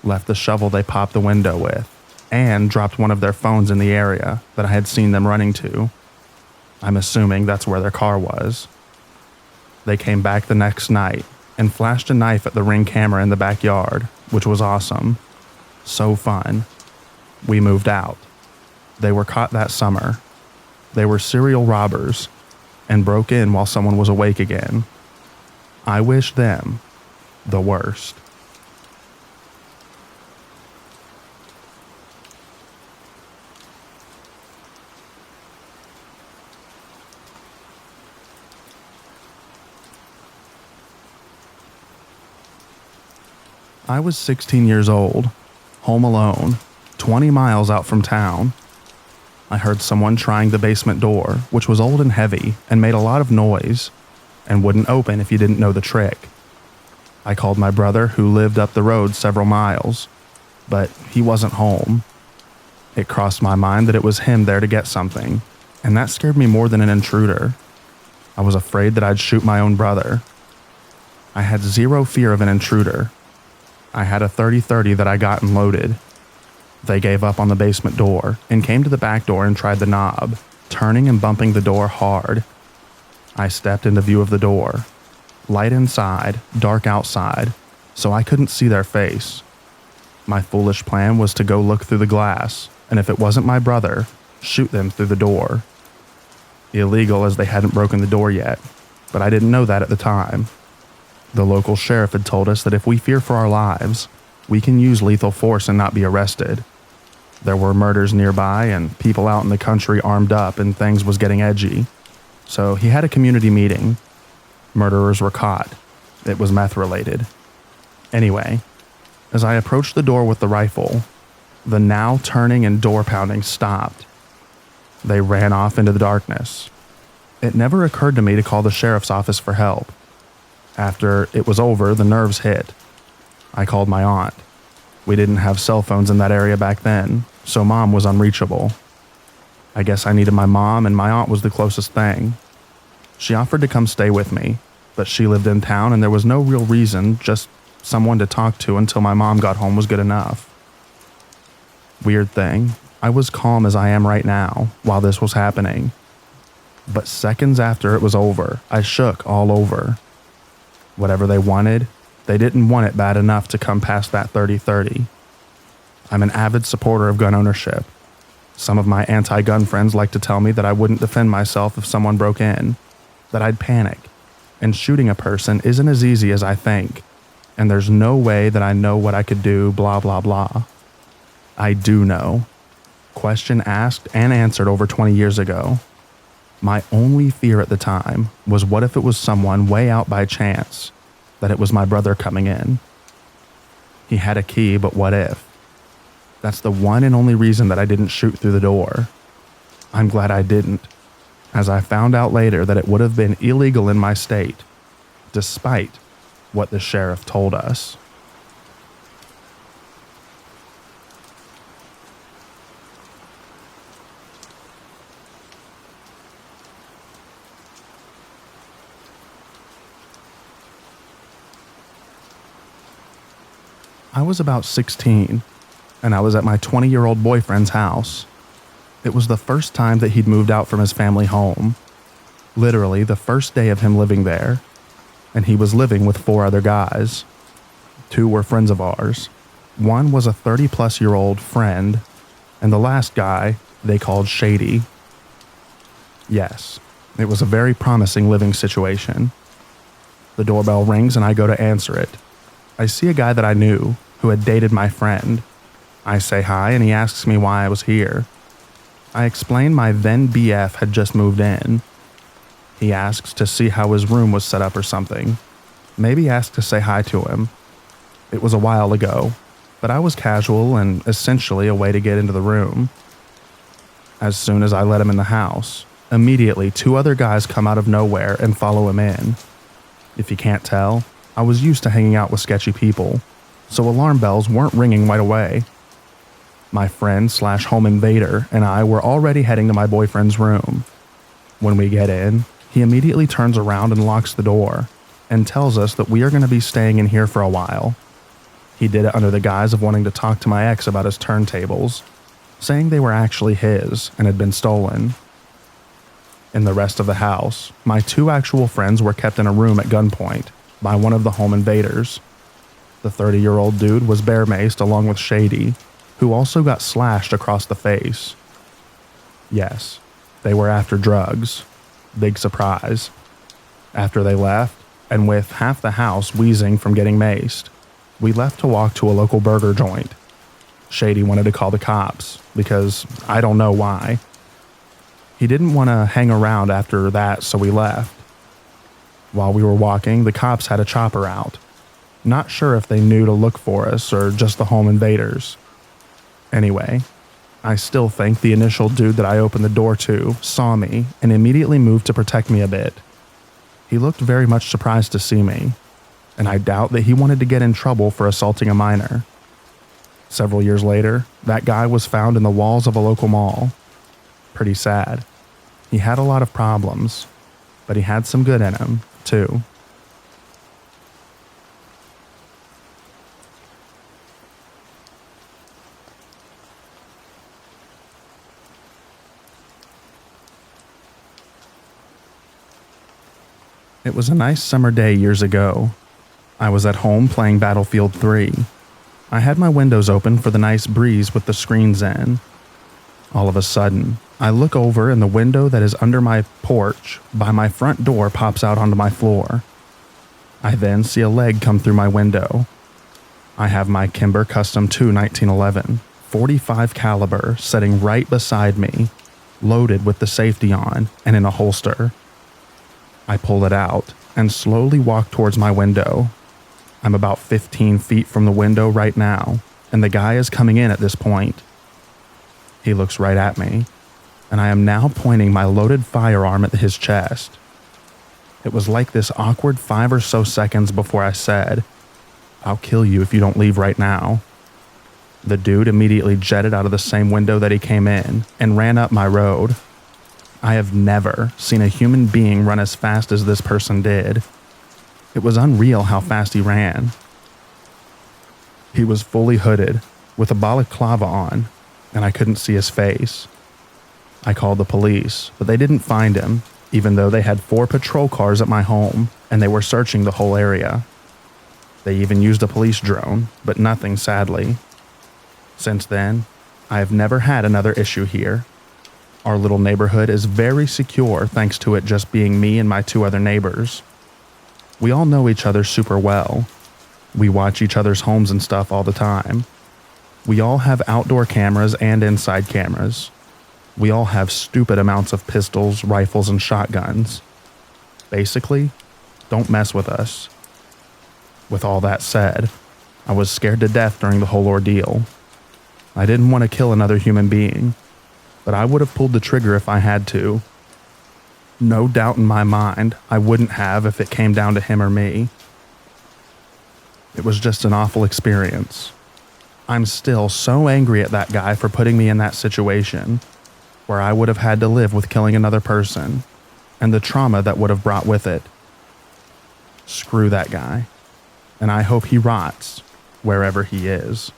S1: left the shovel they popped the window with, and dropped one of their phones in the area that I had seen them running to. I'm assuming that's where their car was. They came back the next night, and flashed a knife at the Ring camera in the backyard, which was awesome. So fun. We moved out. They were caught that summer. They were serial robbers and broke in while someone was awake again. I wish them the worst. I was 16 years old, home alone, 20 miles out from town. I heard someone trying the basement door, which was old and heavy and made a lot of noise and wouldn't open if you didn't know the trick. I called my brother, who lived up the road several miles, but he wasn't home. It crossed my mind that it was him there to get something, and that scared me more than an intruder. I was afraid that I'd shoot my own brother. I had zero fear of an intruder. I had a 30-30 that I got and loaded. They gave up on the basement door and came to the back door and tried the knob, turning and bumping the door hard. I stepped into view of the door. Light inside, dark outside, so I couldn't see their face. My foolish plan was to go look through the glass, and if it wasn't my brother, shoot them through the door. Illegal, as they hadn't broken the door yet, but I didn't know that at the time. The local sheriff had told us that if we fear for our lives, we can use lethal force and not be arrested. There were murders nearby and people out in the country armed up, and things was getting edgy. So he had a community meeting. Murderers were caught. It was meth related. Anyway, as I approached the door with the rifle, the now turning and door pounding stopped. They ran off into the darkness. It never occurred to me to call the sheriff's office for help. After it was over, the nerves hit. I called my aunt. We didn't have cell phones in that area back then, so Mom was unreachable. I guess I needed my mom, and my aunt was the closest thing. She offered to come stay with me, but she lived in town and there was no real reason, just someone to talk to until my mom got home was good enough. Weird thing, I was calm as I am right now while this was happening. But seconds after it was over, I shook all over. Whatever they wanted, they didn't want it bad enough to come past that 30-30. I'm an avid supporter of gun ownership. Some of my anti-gun friends like to tell me that I wouldn't defend myself if someone broke in, that I'd panic, and shooting a person isn't as easy as I think, and there's no way that I know what I could do, blah blah blah. I do know. Question asked and answered over 20 years ago. My only fear at the time was what if it was someone way out by chance, that it was my brother coming in. He had a key, but what if? That's the one and only reason that I didn't shoot through the door. I'm glad I didn't, as I found out later that it would have been illegal in my state, despite what the sheriff told us. I was about 16, and I was at my 20-year-old boyfriend's house. It was the first time that he'd moved out from his family home. Literally the first day of him living there, and he was living with 4 other guys. 2 were friends of ours. 1 was a 30-plus-year-old friend, and the last guy they called Shady. Yes, it was a very promising living situation. The doorbell rings and I go to answer it. I see a guy that I knew, who had dated my friend. I say hi and he asks me why I was here. I explain my then BF had just moved in. He asks to see how his room was set up or something. Maybe asked to say hi to him. It was a while ago, but I was casual and essentially a way to get into the room. As soon as I let him in the house, immediately 2 other guys come out of nowhere and follow him in. If you can't tell, I was used to hanging out with sketchy people, so alarm bells weren't ringing right away. My friend/home invader and I were already heading to my boyfriend's room. When we get in, he immediately turns around and locks the door and tells us that we are going to be staying in here for a while. He did it under the guise of wanting to talk to my ex about his turntables, saying they were actually his and had been stolen. In the rest of the house, my 2 actual friends were kept in a room at gunpoint, by one of the home invaders. The 30-year-old dude was bear-maced along with Shady, who also got slashed across the face. Yes, they were after drugs. Big surprise. After they left, and with half the house wheezing from getting maced, we left to walk to a local burger joint. Shady wanted to call the cops, because I don't know why. He didn't want to hang around after that, so we left. While we were walking, the cops had a chopper out. Not sure if they knew to look for us or just the home invaders. Anyway, I still think the initial dude that I opened the door to saw me and immediately moved to protect me a bit. He looked very much surprised to see me, and I doubt that he wanted to get in trouble for assaulting a minor. Several years later, that guy was found in the walls of a local mall. Pretty sad. He had a lot of problems, but he had some good in him, too. It was a nice summer day years ago. I was at home playing Battlefield 3. I had my windows open for the nice breeze with the screens in. All of a sudden, I look over and the window that is under my porch by my front door pops out onto my floor. I then see a leg come through my window. I have my Kimber Custom 2 1911 .45 caliber sitting right beside me, loaded with the safety on and in a holster. I pull it out and slowly walk towards my window. I'm about 15 feet from the window right now, and the guy is coming in at this point. He looks right at me, and I am now pointing my loaded firearm at his chest. It was like this awkward 5 or so seconds before I said, "I'll kill you if you don't leave right now." The dude immediately jetted out of the same window that he came in and ran up my road. I have never seen a human being run as fast as this person did. It was unreal how fast he ran. He was fully hooded, with a balaclava on, and I couldn't see his face. I called the police, but they didn't find him, even though they had 4 patrol cars at my home, and they were searching the whole area. They even used a police drone, but nothing, sadly. Since then, I have never had another issue here. Our little neighborhood is very secure thanks to it just being me and my 2 other neighbors. We all know each other super well. We watch each other's homes and stuff all the time. We all have outdoor cameras and inside cameras. We all have stupid amounts of pistols, rifles, and shotguns. Basically, don't mess with us. With all that said, I was scared to death during the whole ordeal. I didn't want to kill another human being, but I would have pulled the trigger if I had to. No doubt in my mind, I wouldn't have if it came down to him or me. It was just an awful experience. I'm still so angry at that guy for putting me in that situation, where I would have had to live with killing another person, and the trauma that would have brought with it. Screw that guy, and I hope he rots, wherever he is.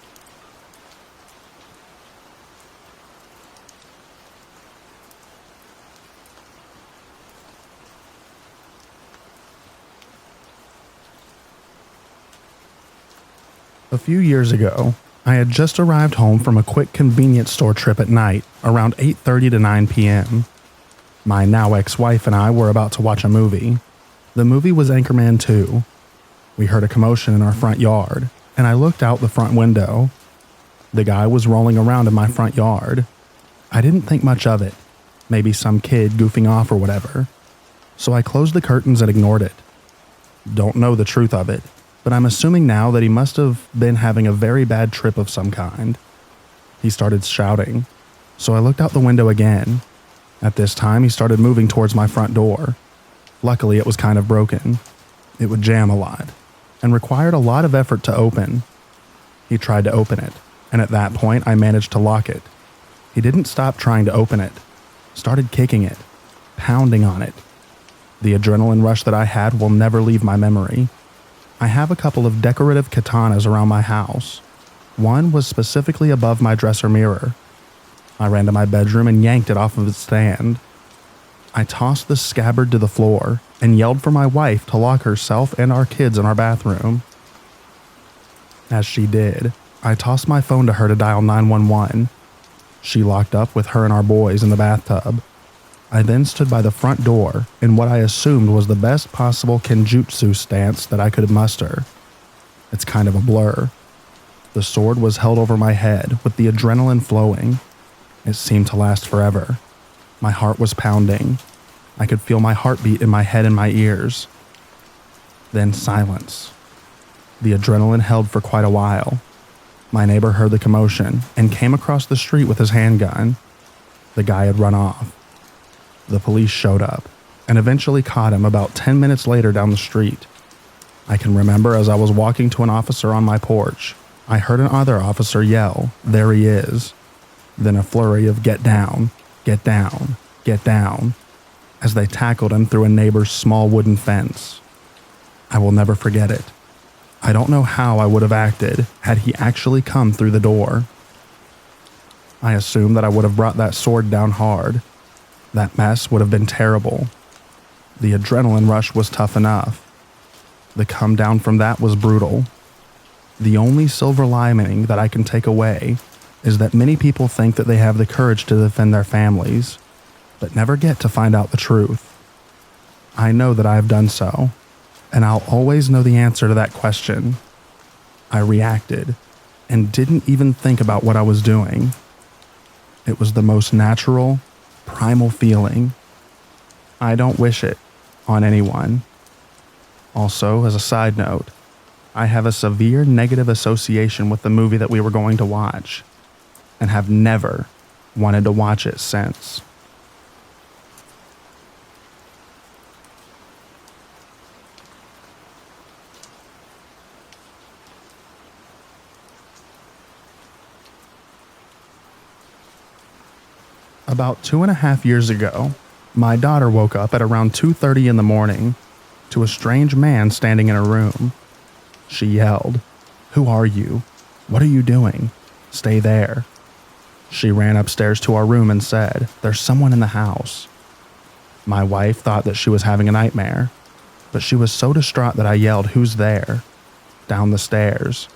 S1: A few years ago, I had just arrived home from a quick convenience store trip at night, around 8:30 to 9 p.m. My now ex-wife and I were about to watch a movie. The movie was Anchorman 2. We heard a commotion in our front yard, and I looked out the front window. The guy was rolling around in my front yard. I didn't think much of it, maybe some kid goofing off or whatever. So I closed the curtains and ignored it. Don't know the truth of it, but I'm assuming now that he must have been having a very bad trip of some kind. He started shouting, so I looked out the window again. At this time, he started moving towards my front door. Luckily, it was kind of broken. It would jam a lot, and required a lot of effort to open. He tried to open it, and at that point, I managed to lock it. He didn't stop trying to open it. Started kicking it, pounding on it. The adrenaline rush that I had will never leave my memory. I have a couple of decorative katanas around my house. One was specifically above my dresser mirror. I ran to my bedroom and yanked it off of its stand. I tossed the scabbard to the floor and yelled for my wife to lock herself and our kids in our bathroom. As she did, I tossed my phone to her to dial 911. She locked up with her and our boys in the bathtub. I then stood by the front door in what I assumed was the best possible kenjutsu stance that I could muster. It's kind of a blur. The sword was held over my head with the adrenaline flowing. It seemed to last forever. My heart was pounding. I could feel my heartbeat in my head and my ears. Then silence. The adrenaline held for quite a while. My neighbor heard the commotion and came across the street with his handgun. The guy had run off. The police showed up and eventually caught him about 10 minutes later down the street. I can remember as I was walking to an officer on my porch, I heard another officer yell, "There he is." Then a flurry of "Get down, get down, get down," as they tackled him through a neighbor's small wooden fence. I will never forget it. I don't know how I would have acted had he actually come through the door. I assume that I would have brought that sword down hard. That mess would have been terrible. The adrenaline rush was tough enough. The come down from that was brutal. The only silver lining that I can take away is that many people think that they have the courage to defend their families, but never get to find out the truth. I know that I have done so, and I'll always know the answer to that question. I reacted and didn't even think about what I was doing. It was the most natural, primal feeling. I don't wish it on anyone. Also, as a side note, I have a severe negative association with the movie that we were going to watch, and have never wanted to watch it since. About 2.5 years ago, my daughter woke up at around 2:30 in the morning to a strange man standing in her room. She yelled, "Who are you? What are you doing? Stay there." She ran upstairs to our room and said, "There's someone in the house." My wife thought that she was having a nightmare, but she was so distraught that I yelled, "Who's there?" down the stairs.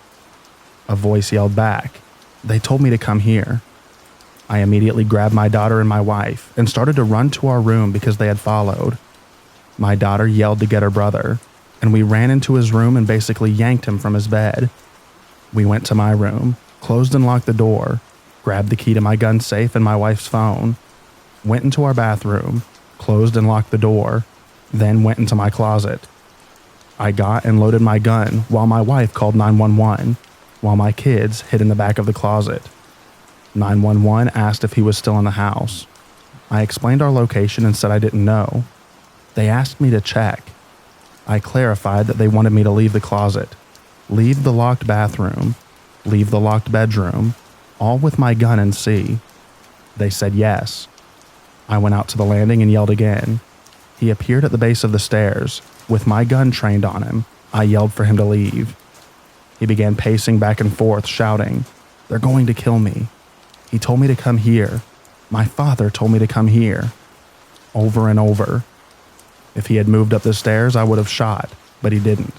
S1: A voice yelled back, "They told me to come here." I immediately grabbed my daughter and my wife and started to run to our room because they had followed. My daughter yelled to get her brother, and we ran into his room and basically yanked him from his bed. We went to my room, closed and locked the door, grabbed the key to my gun safe and my wife's phone, went into our bathroom, closed and locked the door, then went into my closet. I got and loaded my gun while my wife called 911, while my kids hid in the back of the closet. 911 asked if he was still in the house. I explained our location and said I didn't know. They asked me to check. I clarified that they wanted me to leave the closet, leave the locked bathroom, leave the locked bedroom, all with my gun and see. They said yes. I went out to the landing and yelled again. He appeared at the base of the stairs. With my gun trained on him, I yelled for him to leave. He began pacing back and forth, shouting, "They're going to kill me. He told me to come here. My father told me to come here." Over and over. If he had moved up the stairs, I would have shot, but he didn't.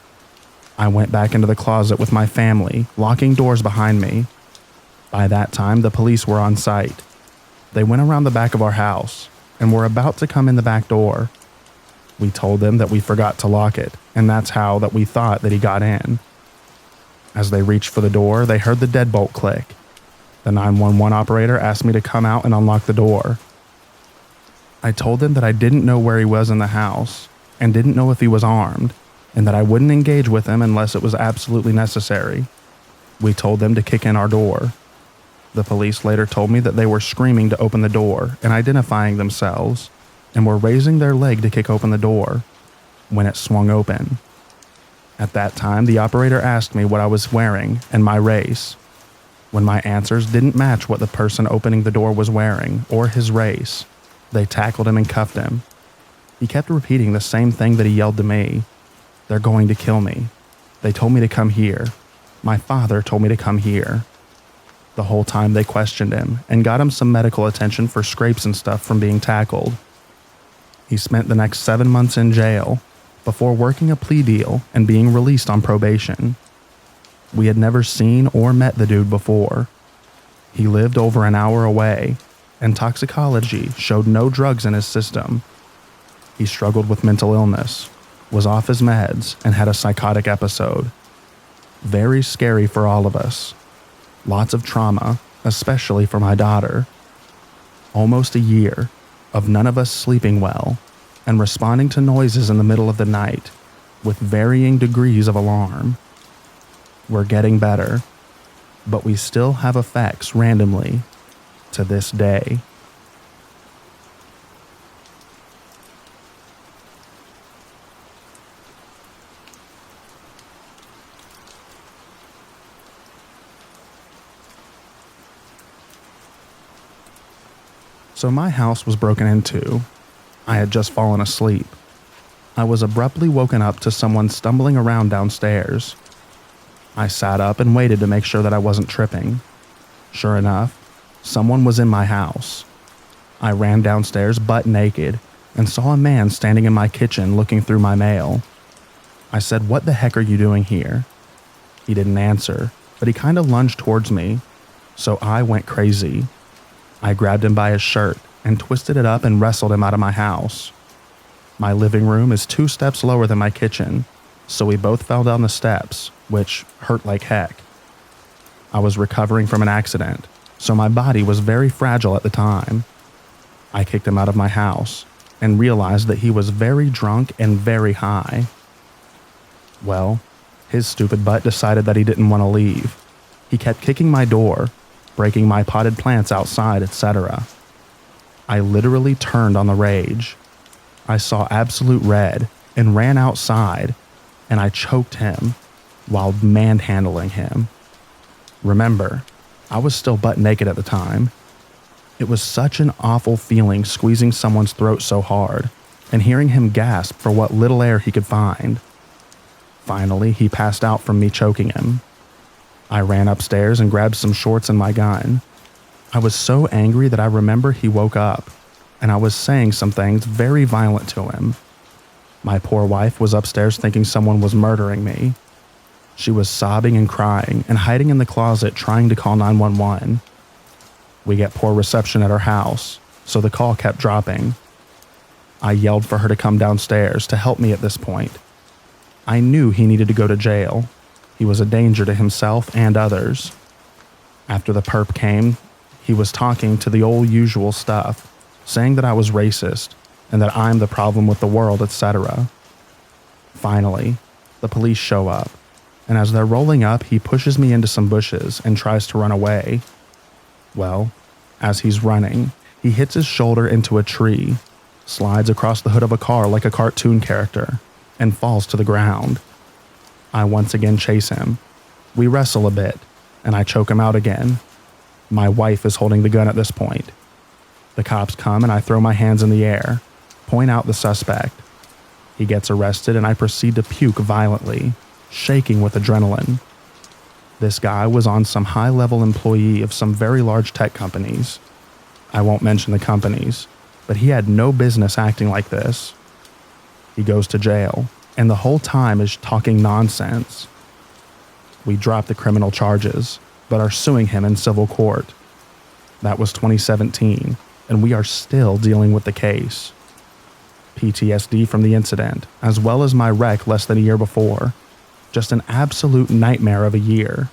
S1: I went back into the closet with my family, locking doors behind me. By that time, the police were on site. They went around the back of our house and were about to come in the back door. We told them that we forgot to lock it, and that's how that we thought that he got in. As they reached for the door, they heard the deadbolt click. The 911 operator asked me to come out and unlock the door. I told them that I didn't know where he was in the house and didn't know if he was armed, and that I wouldn't engage with him unless it was absolutely necessary. We told them to kick in our door. The police later told me that they were screaming to open the door and identifying themselves, and were raising their leg to kick open the door when it swung open. At that time, the operator asked me what I was wearing and my race. When my answers didn't match what the person opening the door was wearing or his race, they tackled him and cuffed him. He kept repeating the same thing that he yelled to me. "They're going to kill me. They told me to come here. My father told me to come here." The whole time they questioned him and got him some medical attention for scrapes and stuff from being tackled. He spent the next 7 months in jail before working a plea deal and being released on probation. We had never seen or met the dude before. He lived over an hour away, and toxicology showed no drugs in his system. He struggled with mental illness, was off his meds, and had a psychotic episode. Very scary for all of us. Lots of trauma, especially for my daughter. Almost a year of none of us sleeping well and responding to noises in the middle of the night with varying degrees of alarm. We're getting better, but we still have effects randomly to this day. So my house was broken into. I had just fallen asleep. I was abruptly woken up to someone stumbling around downstairs. I sat up and waited to make sure that I wasn't tripping. Sure enough, someone was in my house. I ran downstairs butt naked and saw a man standing in my kitchen looking through my mail. I said, "What the heck are you doing here?" He didn't answer, but he kind of lunged towards me, so I went crazy. I grabbed him by his shirt and twisted it up and wrestled him out of my house. My living room is 2 steps lower than my kitchen, so we both fell down the steps, which hurt like heck. I was recovering from an accident, so my body was very fragile at the time. I kicked him out of my house and realized that he was very drunk and very high. Well, his stupid butt decided that he didn't want to leave. He kept kicking my door, breaking my potted plants outside, etc. I literally turned on the rage. I saw absolute red and ran outside, and I choked him while manhandling him. Remember, I was still butt naked at the time. It was such an awful feeling squeezing someone's throat so hard and hearing him gasp for what little air he could find. Finally, he passed out from me choking him. I ran upstairs and grabbed some shorts and my gun. I was so angry that I remember he woke up, and I was saying some things very violent to him. My poor wife was upstairs thinking someone was murdering me. She was sobbing and crying and hiding in the closet trying to call 911. We get poor reception at our house, so the call kept dropping. I yelled for her to come downstairs to help me at this point. I knew he needed to go to jail. He was a danger to himself and others. After the perp came, he was talking to the old usual stuff, saying that I was racist and that I'm the problem with the world, etc. Finally, the police show up, and as they're rolling up, he pushes me into some bushes and tries to run away. Well, as he's running, he hits his shoulder into a tree, slides across the hood of a car like a cartoon character, and falls to the ground. I once again chase him. We wrestle a bit, and I choke him out again. My wife is holding the gun at this point. The cops come and I throw my hands in the air, point out the suspect. He gets arrested and I proceed to puke violently, shaking with adrenaline. This guy was on some high-level employee of some very large tech companies. I won't mention the companies, but he had no business acting like this. He goes to jail, and the whole time is talking nonsense. We dropped the criminal charges, but are suing him in civil court. That was 2017, and we are still dealing with the case. PTSD from the incident, as well as my wreck less than a year before. Just an absolute nightmare of a year.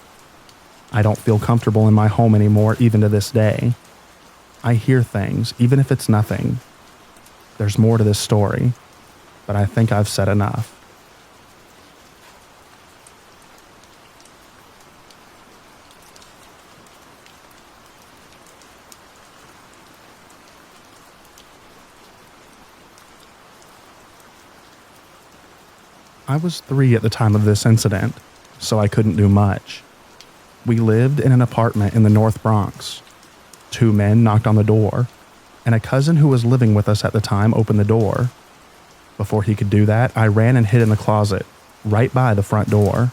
S1: I don't feel comfortable in my home anymore even to this day. I hear things, even if it's nothing. There's more to this story, but I think I've said enough. I was 3 at the time of this incident, so I couldn't do much. We lived in an apartment in the North Bronx. 2 men knocked on the door, and a cousin who was living with us at the time opened the door. Before he could do that, I ran and hid in the closet, right by the front door.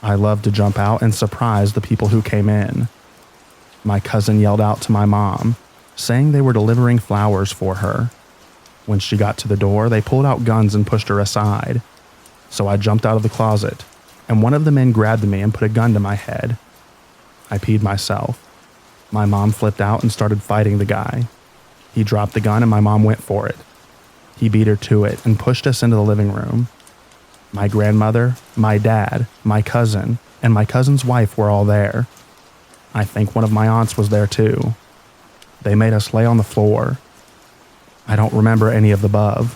S1: I loved to jump out and surprise the people who came in. My cousin yelled out to my mom, saying they were delivering flowers for her. When she got to the door, they pulled out guns and pushed her aside. So I jumped out of the closet, and one of the men grabbed me and put a gun to my head. I peed myself. My mom flipped out and started fighting the guy. He dropped the gun and my mom went for it. He beat her to it and pushed us into the living room. My grandmother, my dad, my cousin, and my cousin's wife were all there. I think one of my aunts was there too. They made us lay on the floor. I don't remember any of the above.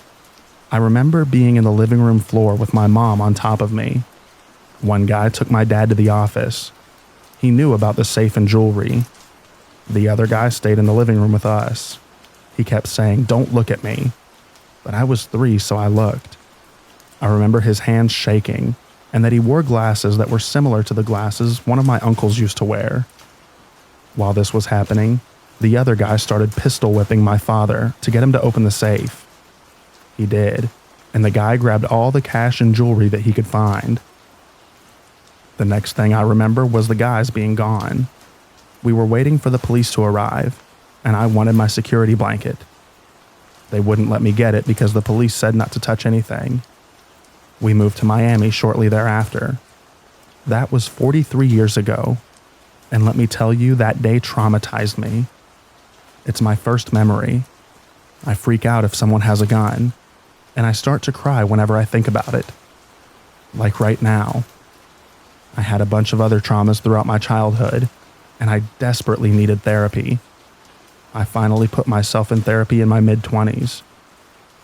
S1: I remember being in the living room floor with my mom on top of me. One guy took my dad to the office. He knew about the safe and jewelry. The other guy stayed in the living room with us. He kept saying, "Don't look at me." But I was 3, so I looked. I remember his hands shaking, and that he wore glasses that were similar to the glasses one of my uncles used to wear. While this was happening, the other guy started pistol whipping my father to get him to open the safe. He did, and the guy grabbed all the cash and jewelry that he could find. The next thing I remember was the guys being gone. We were waiting for the police to arrive, and I wanted my security blanket. They wouldn't let me get it because the police said not to touch anything. We moved to Miami shortly thereafter. That was 43 years ago, and let me tell you, that day traumatized me. It's my first memory. I freak out if someone has a gun, and I start to cry whenever I think about it. Like right now. I had a bunch of other traumas throughout my childhood, and I desperately needed therapy. I finally put myself in therapy in my mid-20s.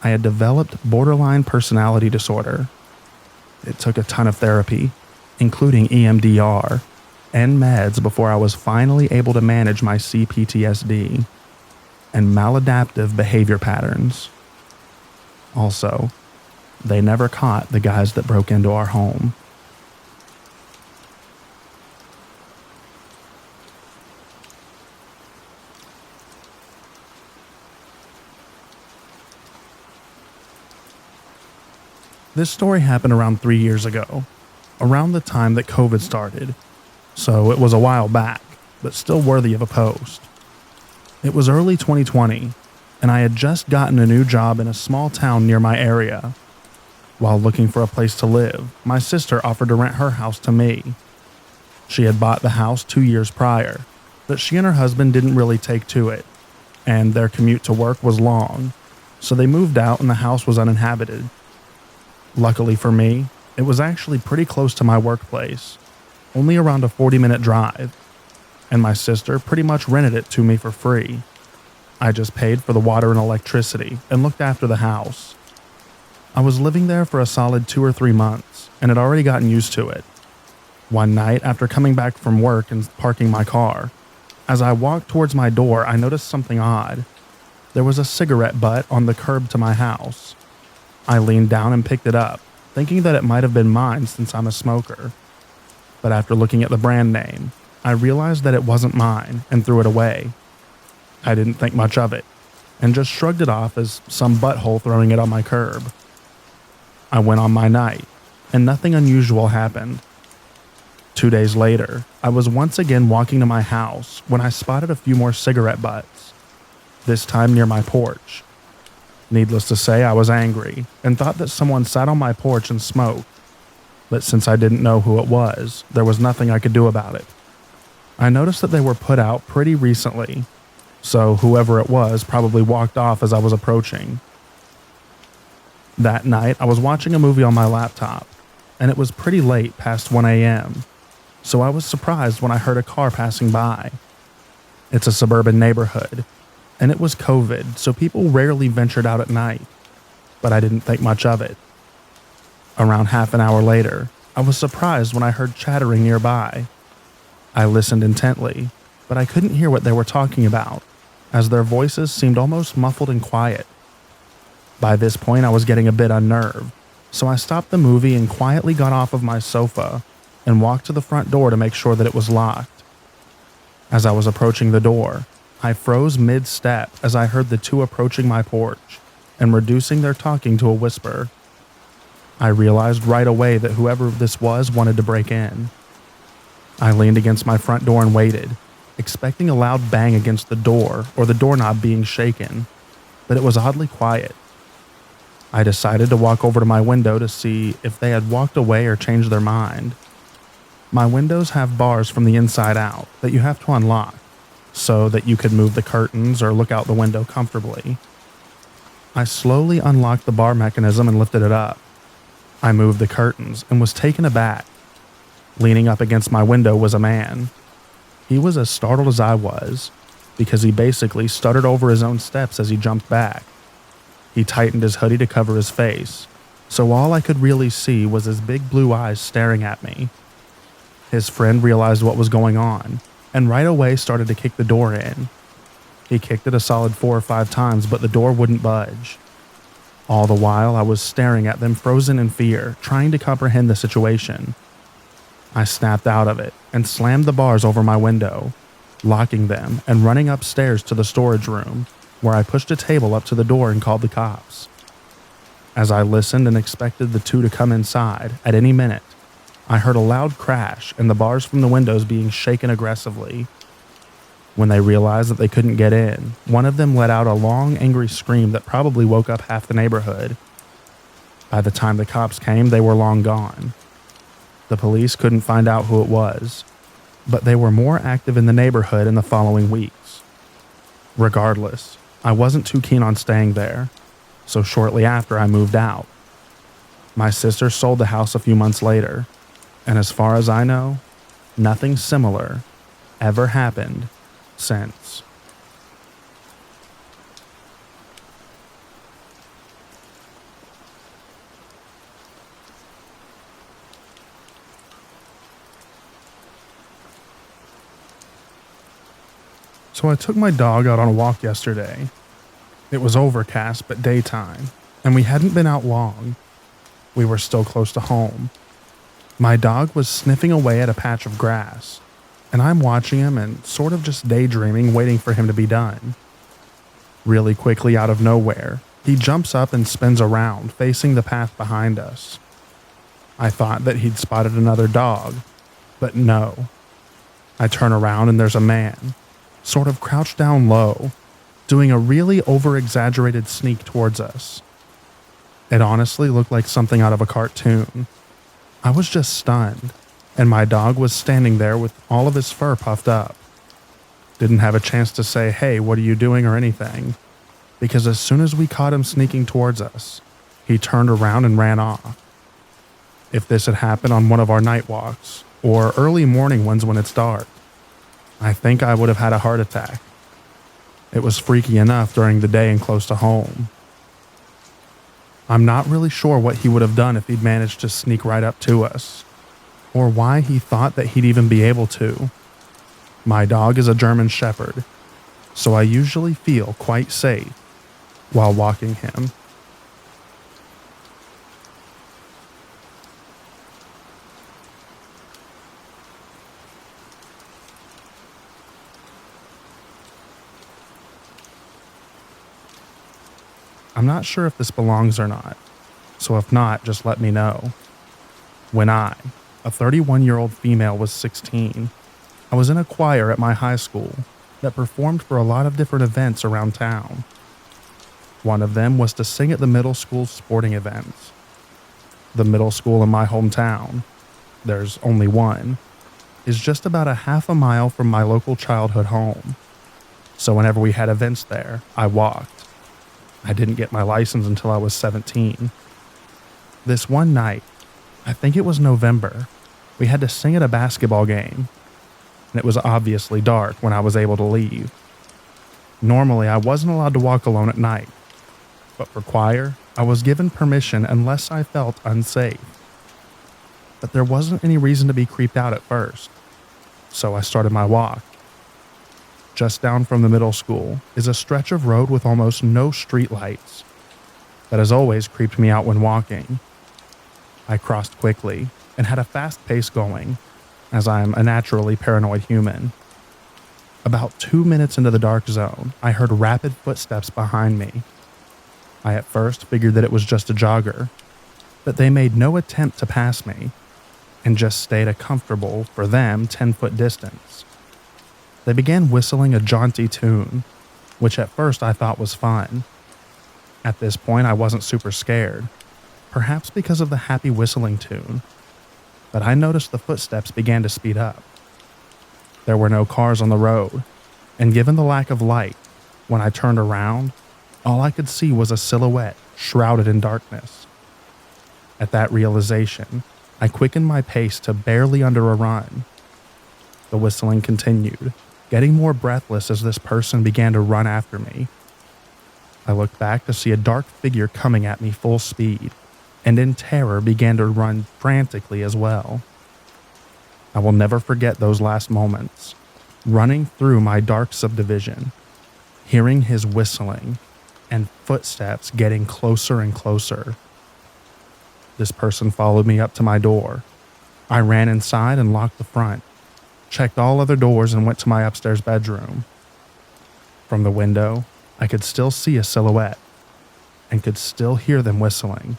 S1: I had developed borderline personality disorder. It took a ton of therapy, including EMDR, and meds before I was finally able to manage my CPTSD and maladaptive behavior patterns. Also, they never caught the guys that broke into our home. This story happened around 3 years ago, around the time that COVID started, so it was a while back, but still worthy of a post. It was early 2020, and I had just gotten a new job in a small town near my area. While looking for a place to live, my sister offered to rent her house to me. She had bought the house 2 years prior, but she and her husband didn't really take to it, and their commute to work was long, so they moved out and the house was uninhabited. Luckily for me, it was actually pretty close to my workplace, only around a 40-minute drive, and my sister pretty much rented it to me for free. I just paid for the water and electricity and looked after the house. I was living there for a solid 2 or 3 months and had already gotten used to it. One night, after coming back from work and parking my car, as I walked towards my door, I noticed something odd. There was a cigarette butt on the curb to my house. I leaned down and picked it up, thinking that it might have been mine since I'm a smoker. But after looking at the brand name, I realized that it wasn't mine and threw it away. I didn't think much of it, and just shrugged it off as some butthole throwing it on my curb. I went on my night, and nothing unusual happened. 2 days later, I was once again walking to my house when I spotted a few more cigarette butts, this time near my porch. Needless to say, I was angry and thought that someone sat on my porch and smoked, but since I didn't know who it was, there was nothing I could do about it. I noticed that they were put out pretty recently, so whoever it was probably walked off as I was approaching. That night, I was watching a movie on my laptop, and it was pretty late, past 1 a.m., so I was surprised when I heard a car passing by. It's a suburban neighborhood, and it was COVID, so people rarely ventured out at night, but I didn't think much of it. Around half an hour later, I was surprised when I heard chattering nearby. I listened intently, but I couldn't hear what they were talking about, as their voices seemed almost muffled and quiet. By this point, I was getting a bit unnerved, so I stopped the movie and quietly got off of my sofa and walked to the front door to make sure that it was locked. As I was approaching the door, I froze mid-step as I heard the two approaching my porch and reducing their talking to a whisper. I realized right away that whoever this was wanted to break in. I leaned against my front door and waited, expecting a loud bang against the door or the doorknob being shaken, but it was oddly quiet. I decided to walk over to my window to see if they had walked away or changed their mind. My windows have bars from the inside out that you have to unlock so that you could move the curtains or look out the window comfortably. I slowly unlocked the bar mechanism and lifted it up. I moved the curtains and was taken aback. Leaning up against my window was a man. He was as startled as I was, because he basically stuttered over his own steps as he jumped back. He tightened his hoodie to cover his face, so all I could really see was his big blue eyes staring at me. His friend realized what was going on, and right away started to kick the door in. He kicked it a solid 4 or 5 times, but the door wouldn't budge. All the while, I was staring at them frozen in fear, trying to comprehend the situation. I snapped out of it and slammed the bars over my window, locking them and running upstairs to the storage room, where I pushed a table up to the door and called the cops. As I listened and expected the two to come inside at any minute, I heard a loud crash and the bars from the windows being shaken aggressively. When they realized that they couldn't get in, one of them let out a long, angry scream that probably woke up half the neighborhood. By the time the cops came, they were long gone. The police couldn't find out who it was, but they were more active in the neighborhood in the following weeks. Regardless, I wasn't too keen on staying there, so shortly after I moved out. My sister sold the house a few months later, and as far as I know, nothing similar ever happened since. So I took my dog out on a walk yesterday. It was overcast but daytime, and we hadn't been out long. We were still close to home. My dog was sniffing away at a patch of grass, and I'm watching him and sort of just daydreaming, waiting for him to be done. Really quickly, out of nowhere, he jumps up and spins around, facing the path behind us. I thought that he'd spotted another dog, but no. I turn around and there's a man, sort of crouched down low, doing a really over-exaggerated sneak towards us. It honestly looked like something out of a cartoon. I was just stunned, and my dog was standing there with all of his fur puffed up. Didn't have a chance to say, "Hey, what are you doing?" or anything, because as soon as we caught him sneaking towards us, he turned around and ran off. If this had happened on one of our night walks, or early morning ones when it's dark, I think I would have had a heart attack. It was freaky enough during the day and close to home. I'm not really sure what he would have done if he'd managed to sneak right up to us, or why he thought that he'd even be able to. My dog is a German Shepherd, so I usually feel quite safe while walking him. I'm not sure if this belongs or not, so if not, just let me know. When I, a 31-year-old female, was 16, I was in a choir at my high school that performed for a lot of different events around town. One of them was to sing at the middle school sporting events. The middle school in my hometown, there's only one, is just about a half a mile from my local childhood home. So whenever we had events there, I walked. I didn't get my license until I was 17. This one night, I think it was November, we had to sing at a basketball game, and it was obviously dark when I was able to leave. Normally, I wasn't allowed to walk alone at night, but for choir, I was given permission unless I felt unsafe. But there wasn't any reason to be creeped out at first, so I started my walk. Just down from the middle school is a stretch of road with almost no street lights. That has always creeped me out when walking. I crossed quickly and had a fast pace going, as I am a naturally paranoid human. About 2 minutes into the dark zone, I heard rapid footsteps behind me. I at first figured that it was just a jogger, but they made no attempt to pass me and just stayed a comfortable, for them, 10-foot distance. They began whistling a jaunty tune, which at first I thought was fun. At this point, I wasn't super scared, perhaps because of the happy whistling tune, but I noticed the footsteps began to speed up. There were no cars on the road, and given the lack of light, when I turned around, all I could see was a silhouette shrouded in darkness. At that realization, I quickened my pace to barely under a run. The whistling continued, getting more breathless as this person began to run after me. I looked back to see a dark figure coming at me full speed, and in terror began to run frantically as well. I will never forget those last moments, running through my dark subdivision, hearing his whistling, and footsteps getting closer and closer. This person followed me up to my door. I ran inside and locked the front, checked all other doors, and went to my upstairs bedroom. From the window, I could still see a silhouette and could still hear them whistling.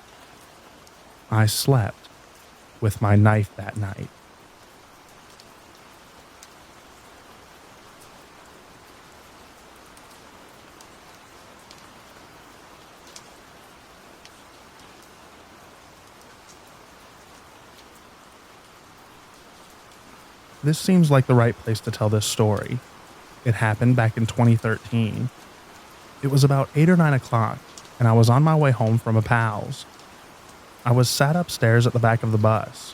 S1: I slept with my knife that night. This seems like the right place to tell this story. It happened back in 2013. It was about 8 or 9 o'clock, and I was on my way home from a pal's. I was sat upstairs at the back of the bus.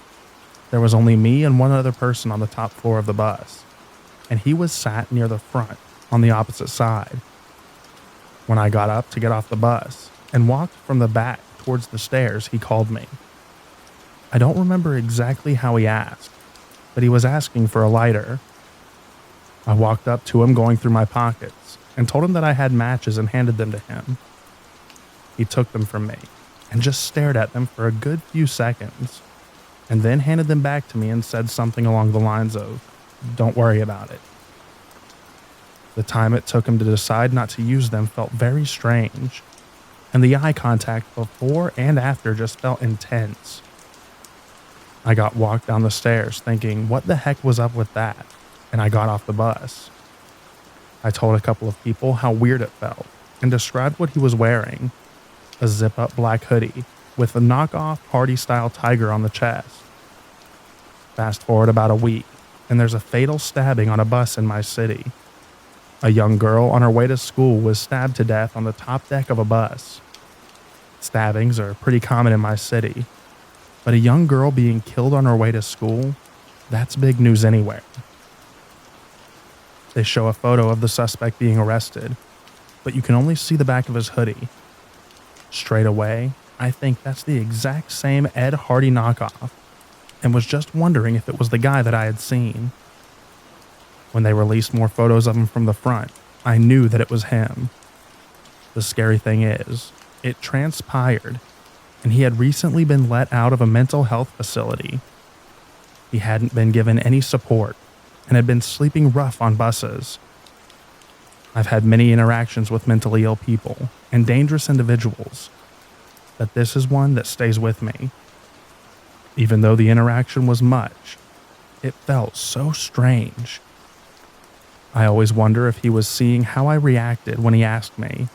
S1: There was only me and one other person on the top floor of the bus, and he was sat near the front on the opposite side. When I got up to get off the bus and walked from the back towards the stairs, he called me. I don't remember exactly how he asked, but he was asking for a lighter. I walked up to him going through my pockets and told him that I had matches and handed them to him. He took them from me and just stared at them for a good few seconds, and then handed them back to me and said something along the lines of, "Don't worry about it." The time it took him to decide not to use them felt very strange, and the eye contact before and after just felt intense. I got walked down the stairs thinking, what the heck was up with that? And I got off the bus. I told a couple of people how weird it felt and described what he was wearing: a zip-up black hoodie with a knockoff party-style tiger on the chest. Fast forward about a week, and there's a fatal stabbing on a bus in my city. A young girl on her way to school was stabbed to death on the top deck of a bus. Stabbings are pretty common in my city, but a young girl being killed on her way to school, that's big news anywhere. They show a photo of the suspect being arrested, but you can only see the back of his hoodie. Straight away, I think that's the exact same Ed Hardy knockoff, and was just wondering if it was the guy that I had seen. When they released more photos of him from the front, I knew that it was him. The scary thing is, it transpired, and he had recently been let out of a mental health facility. He hadn't been given any support and had been sleeping rough on buses. I've had many interactions with mentally ill people and dangerous individuals, but this is one that stays with me. Even though the interaction was much, it felt so strange. I always wonder if he was seeing how I reacted when he asked me,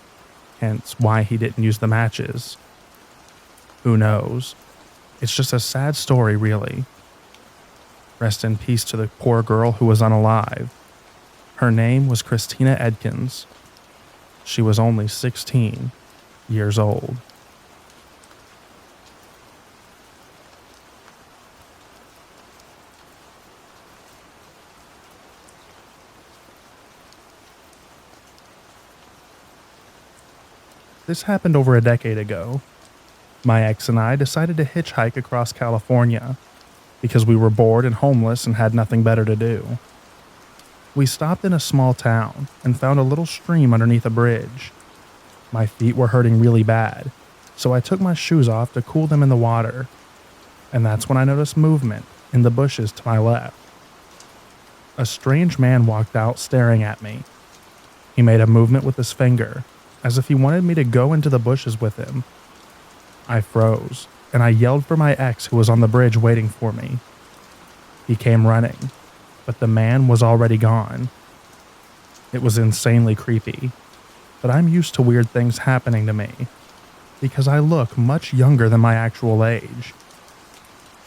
S1: hence why he didn't use the matches. Who knows? It's just a sad story, really. Rest in peace to the poor girl who was unalive. Her name was Christina Edkins. She was only 16 years old. This happened over a decade ago. My ex and I decided to hitchhike across California because we were bored and homeless and had nothing better to do. We stopped in a small town and found a little stream underneath a bridge. My feet were hurting really bad, so I took my shoes off to cool them in the water, and that's when I noticed movement in the bushes to my left. A strange man walked out staring at me. He made a movement with his finger, as if he wanted me to go into the bushes with him. I froze, and I yelled for my ex who was on the bridge waiting for me. He came running, but the man was already gone. It was insanely creepy, but I'm used to weird things happening to me, because I look much younger than my actual age.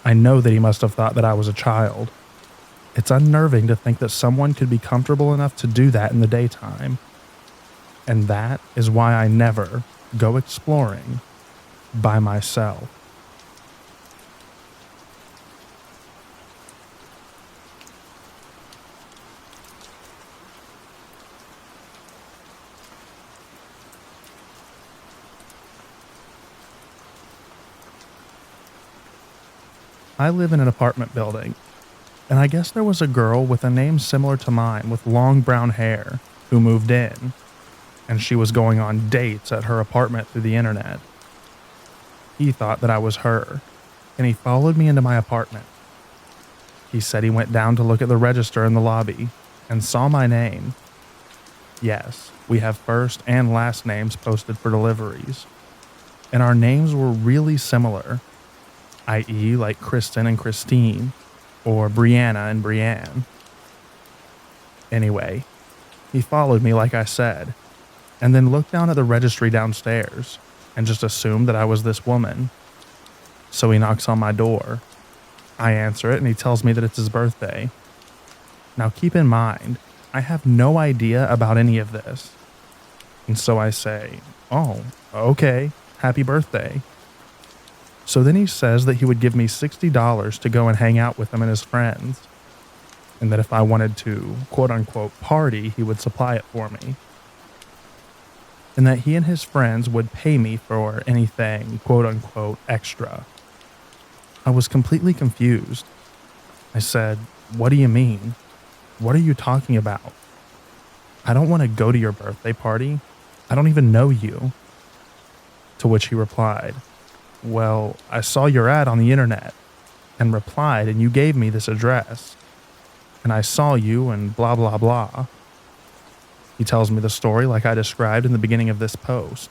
S1: I know that he must have thought that I was a child. It's unnerving to think that someone could be comfortable enough to do that in the daytime. And that is why I never go exploring by myself. I live in an apartment building, and I guess there was a girl with a name similar to mine with long brown hair who moved in, and she was going on dates at her apartment through the internet. He thought that I was her, and he followed me into my apartment. He said he went down to look at the register in the lobby and saw my name. Yes, we have first and last names posted for deliveries, and our names were really similar, i.e., like Kristen and Christine, or Brianna and Brianne. Anyway, he followed me like I said, and then looked down at the registry downstairs and just assumed that I was this woman. So he knocks on my door. I answer it and he tells me that it's his birthday. Now keep in mind, I have no idea about any of this. And so I say, "Oh, okay, happy birthday." So then he says that he would give me $60 to go and hang out with him and his friends, and that if I wanted to, quote unquote, party, he would supply it for me. And that he and his friends would pay me for anything, quote unquote, extra. I was completely confused. I said, "What do you mean? What are you talking about? I don't want to go to your birthday party. I don't even know you." To which he replied, "Well, I saw your ad on the internet and replied, and you gave me this address. And I saw you and blah, blah, blah." He tells me the story like I described in the beginning of this post.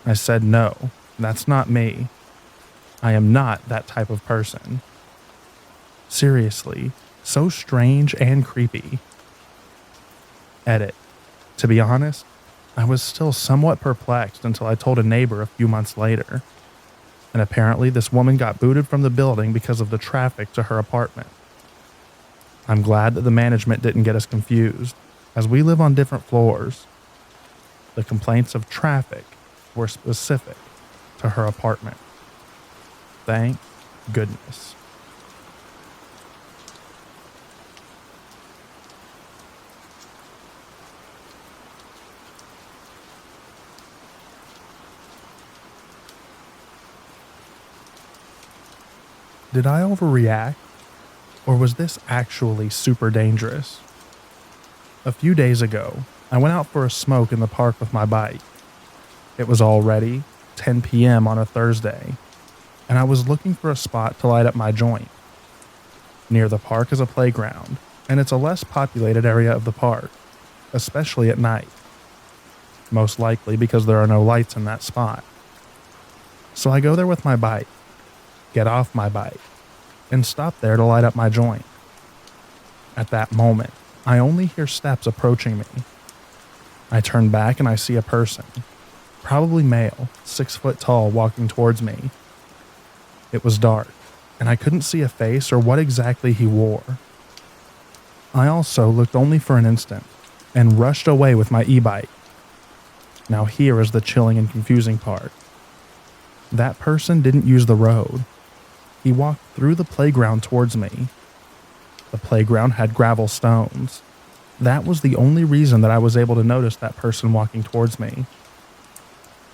S1: I said, "No, that's not me. I am not that type of person." Seriously, so strange and creepy. Edit. To be honest, I was still somewhat perplexed until I told a neighbor a few months later. And apparently this woman got booted from the building because of the traffic to her apartment. I'm glad that the management didn't get us confused, as we live on different floors. The complaints of traffic were specific to her apartment. Thank goodness. Did I overreact? Or was this actually super dangerous? A few days ago, I went out for a smoke in the park with my bike. It was already 10 p.m. on a Thursday, and I was looking for a spot to light up my joint. Near the park is a playground, and it's a less populated area of the park, especially at night. Most likely because there are no lights in that spot. So I go there with my bike, get off my bike, and stop there to light up my joint. At that moment, I only hear steps approaching me. I turn back and I see a person, probably male, 6 foot tall, walking towards me. It was dark, and I couldn't see a face or what exactly he wore. I also looked only for an instant and rushed away with my e-bike. Now here is the chilling and confusing part. That person didn't use the road. He walked through the playground towards me. The playground had gravel stones. That was the only reason that I was able to notice that person walking towards me.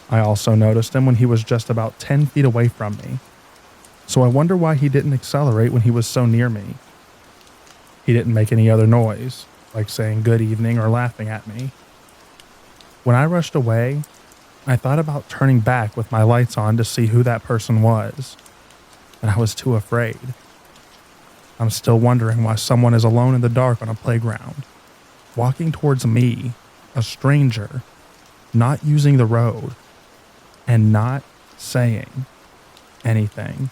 S1: I also noticed him when he was just about 10 feet away from me. So I wonder why he didn't accelerate when he was so near me. He didn't make any other noise, like saying good evening or laughing at me. When I rushed away, I thought about turning back with my lights on to see who that person was, and I was too afraid. I'm still wondering why someone is alone in the dark on a playground, walking towards me, a stranger, not using the road, and not saying anything.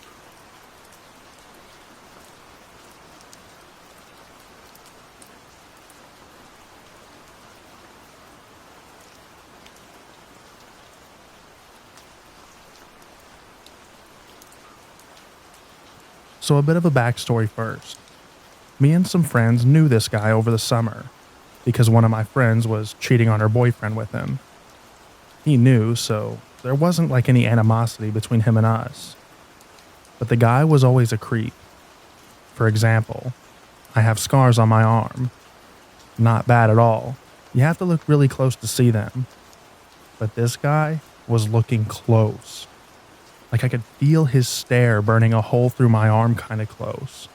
S1: So a bit of a backstory first. Me and some friends knew this guy over the summer because one of my friends was cheating on her boyfriend with him. He knew, so there wasn't like any animosity between him and us. But the guy was always a creep. For example, I have scars on my arm. Not bad at all. You have to look really close to see them. But this guy was looking close. Like I could feel his stare burning a hole through my arm kind of close.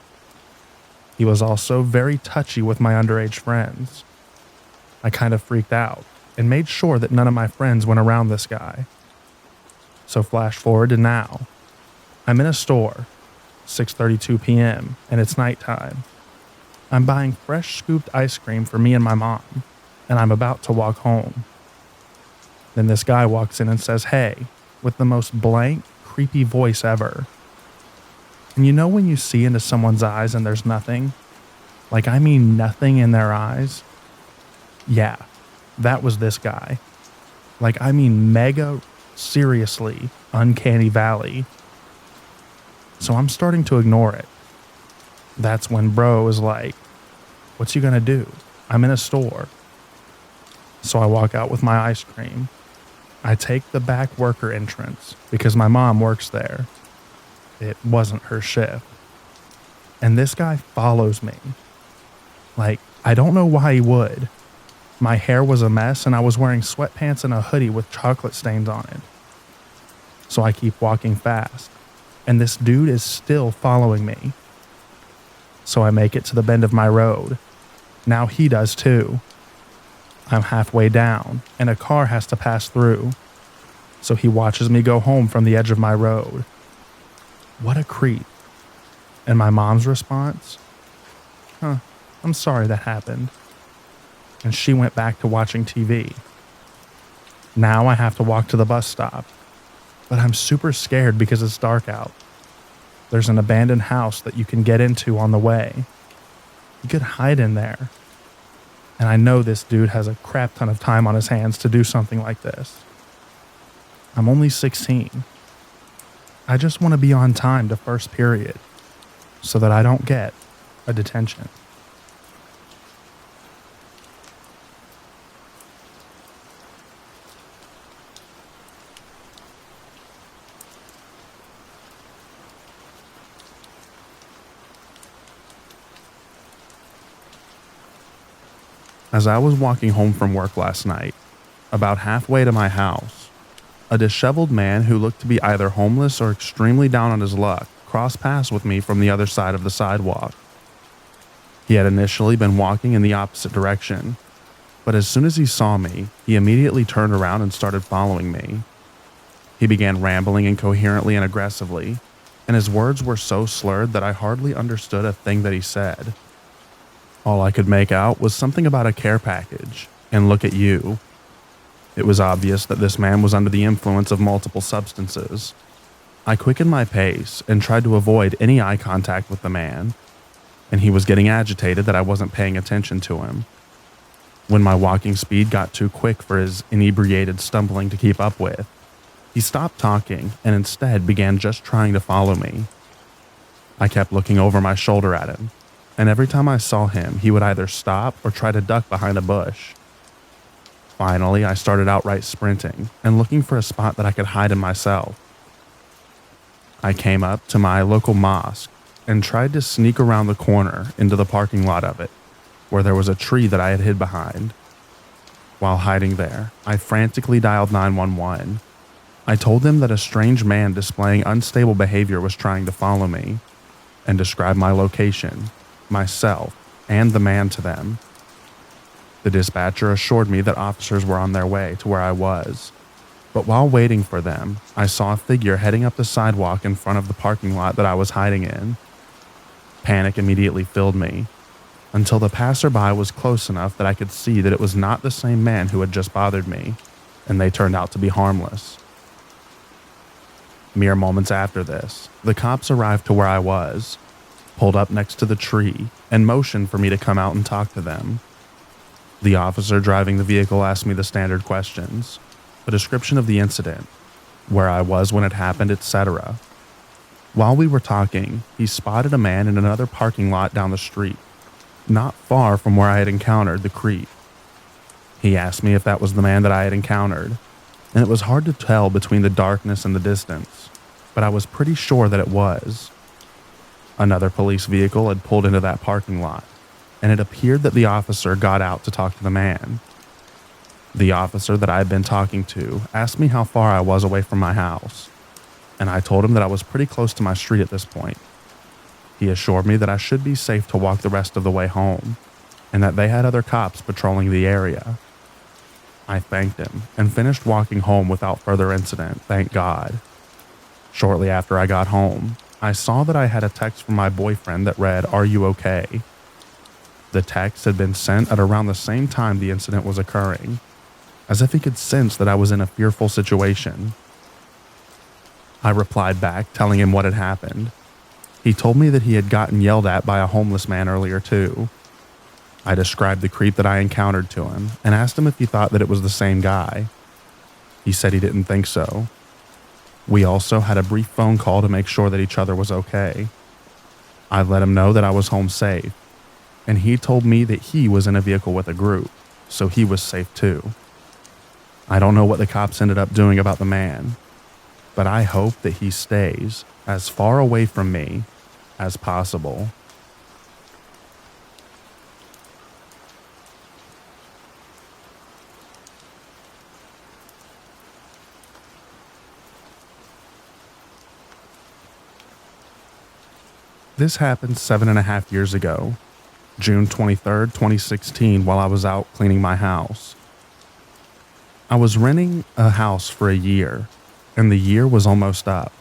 S1: He was also very touchy with my underage friends. I kind of freaked out and made sure that none of my friends went around this guy. So flash forward to now. I'm in a store, 6:32 p.m., and it's nighttime. I'm buying fresh scooped ice cream for me and my mom, and I'm about to walk home. Then this guy walks in and says, "Hey," with the most blank, creepy voice ever. And you know when you see into someone's eyes and there's nothing? Like I mean nothing in their eyes? Yeah, that was this guy. Like I mean mega, seriously, uncanny valley. So I'm starting to ignore it. That's when bro is like, "What's you gonna do? I'm in a store." So I walk out with my ice cream. I take the back worker entrance because my mom works there. It wasn't her shift. And this guy follows me. Like, I don't know why he would. My hair was a mess and I was wearing sweatpants and a hoodie with chocolate stains on it. So I keep walking fast, and this dude is still following me. So I make it to the bend of my road. Now he does too. I'm halfway down, and a car has to pass through. So he watches me go home from the edge of my road. What a creep. And my mom's response? I'm sorry that happened. And she went back to watching TV. Now I have to walk to the bus stop. But I'm super scared because it's dark out. There's an abandoned house that you can get into on the way. You could hide in there. And I know this dude has a crap ton of time on his hands to do something like this. I'm only 16. I just want to be on time to first period so that I don't get a detention. As I was walking home from work last night, about halfway to my house, a disheveled man who looked to be either homeless or extremely down on his luck crossed paths with me from the other side of the sidewalk. He had initially been walking in the opposite direction, but as soon as he saw me, he immediately turned around and started following me. He began rambling incoherently and aggressively, and his words were so slurred that I hardly understood a thing that he said. All I could make out was something about a care package, and look at you. It was obvious that this man was under the influence of multiple substances. I quickened my pace and tried to avoid any eye contact with the man, and he was getting agitated that I wasn't paying attention to him. When my walking speed got too quick for his inebriated stumbling to keep up with, he stopped talking and instead began just trying to follow me. I kept looking over my shoulder at him, and every time I saw him, he would either stop or try to duck behind a bush. Finally, I started outright sprinting and looking for a spot that I could hide in myself. I came up to my local mosque and tried to sneak around the corner into the parking lot of it, where there was a tree that I had hid behind. While hiding there, I frantically dialed 911. I told them that a strange man displaying unstable behavior was trying to follow me, and described my location, myself, and the man to them. The dispatcher assured me that officers were on their way to where I was, but while waiting for them, I saw a figure heading up the sidewalk in front of the parking lot that I was hiding in. Panic immediately filled me, until the passerby was close enough that I could see that it was not the same man who had just bothered me, and they turned out to be harmless. Mere moments after this, the cops arrived to where I was, pulled up next to the tree, and motioned for me to come out and talk to them. The officer driving the vehicle asked me the standard questions, a description of the incident, where I was when it happened, etc. While we were talking, he spotted a man in another parking lot down the street, not far from where I had encountered the creep. He asked me if that was the man that I had encountered, and it was hard to tell between the darkness and the distance, but I was pretty sure that it was. Another police vehicle had pulled into that parking lot, and it appeared that the officer got out to talk to the man. The officer that I had been talking to asked me how far I was away from my house, and I told him that I was pretty close to my street at this point. He assured me that I should be safe to walk the rest of the way home, and that they had other cops patrolling the area. I thanked him and finished walking home without further incident, thank God. Shortly after I got home, I saw that I had a text from my boyfriend that read, "Are you okay?" The text had been sent at around the same time the incident was occurring, as if he could sense that I was in a fearful situation. I replied back, telling him what had happened. He told me that he had gotten yelled at by a homeless man earlier too. I described the creep that I encountered to him and asked him if he thought that it was the same guy. He said he didn't think so. We also had a brief phone call to make sure that each other was okay. I let him know that I was home safe, and he told me that he was in a vehicle with a group, so he was safe too. I don't know what the cops ended up doing about the man, but I hope that he stays as far away from me as possible. This happened 7.5 years ago, June 23rd, 2016, while I was out cleaning my house. I was renting a house for a year, and the year was almost up.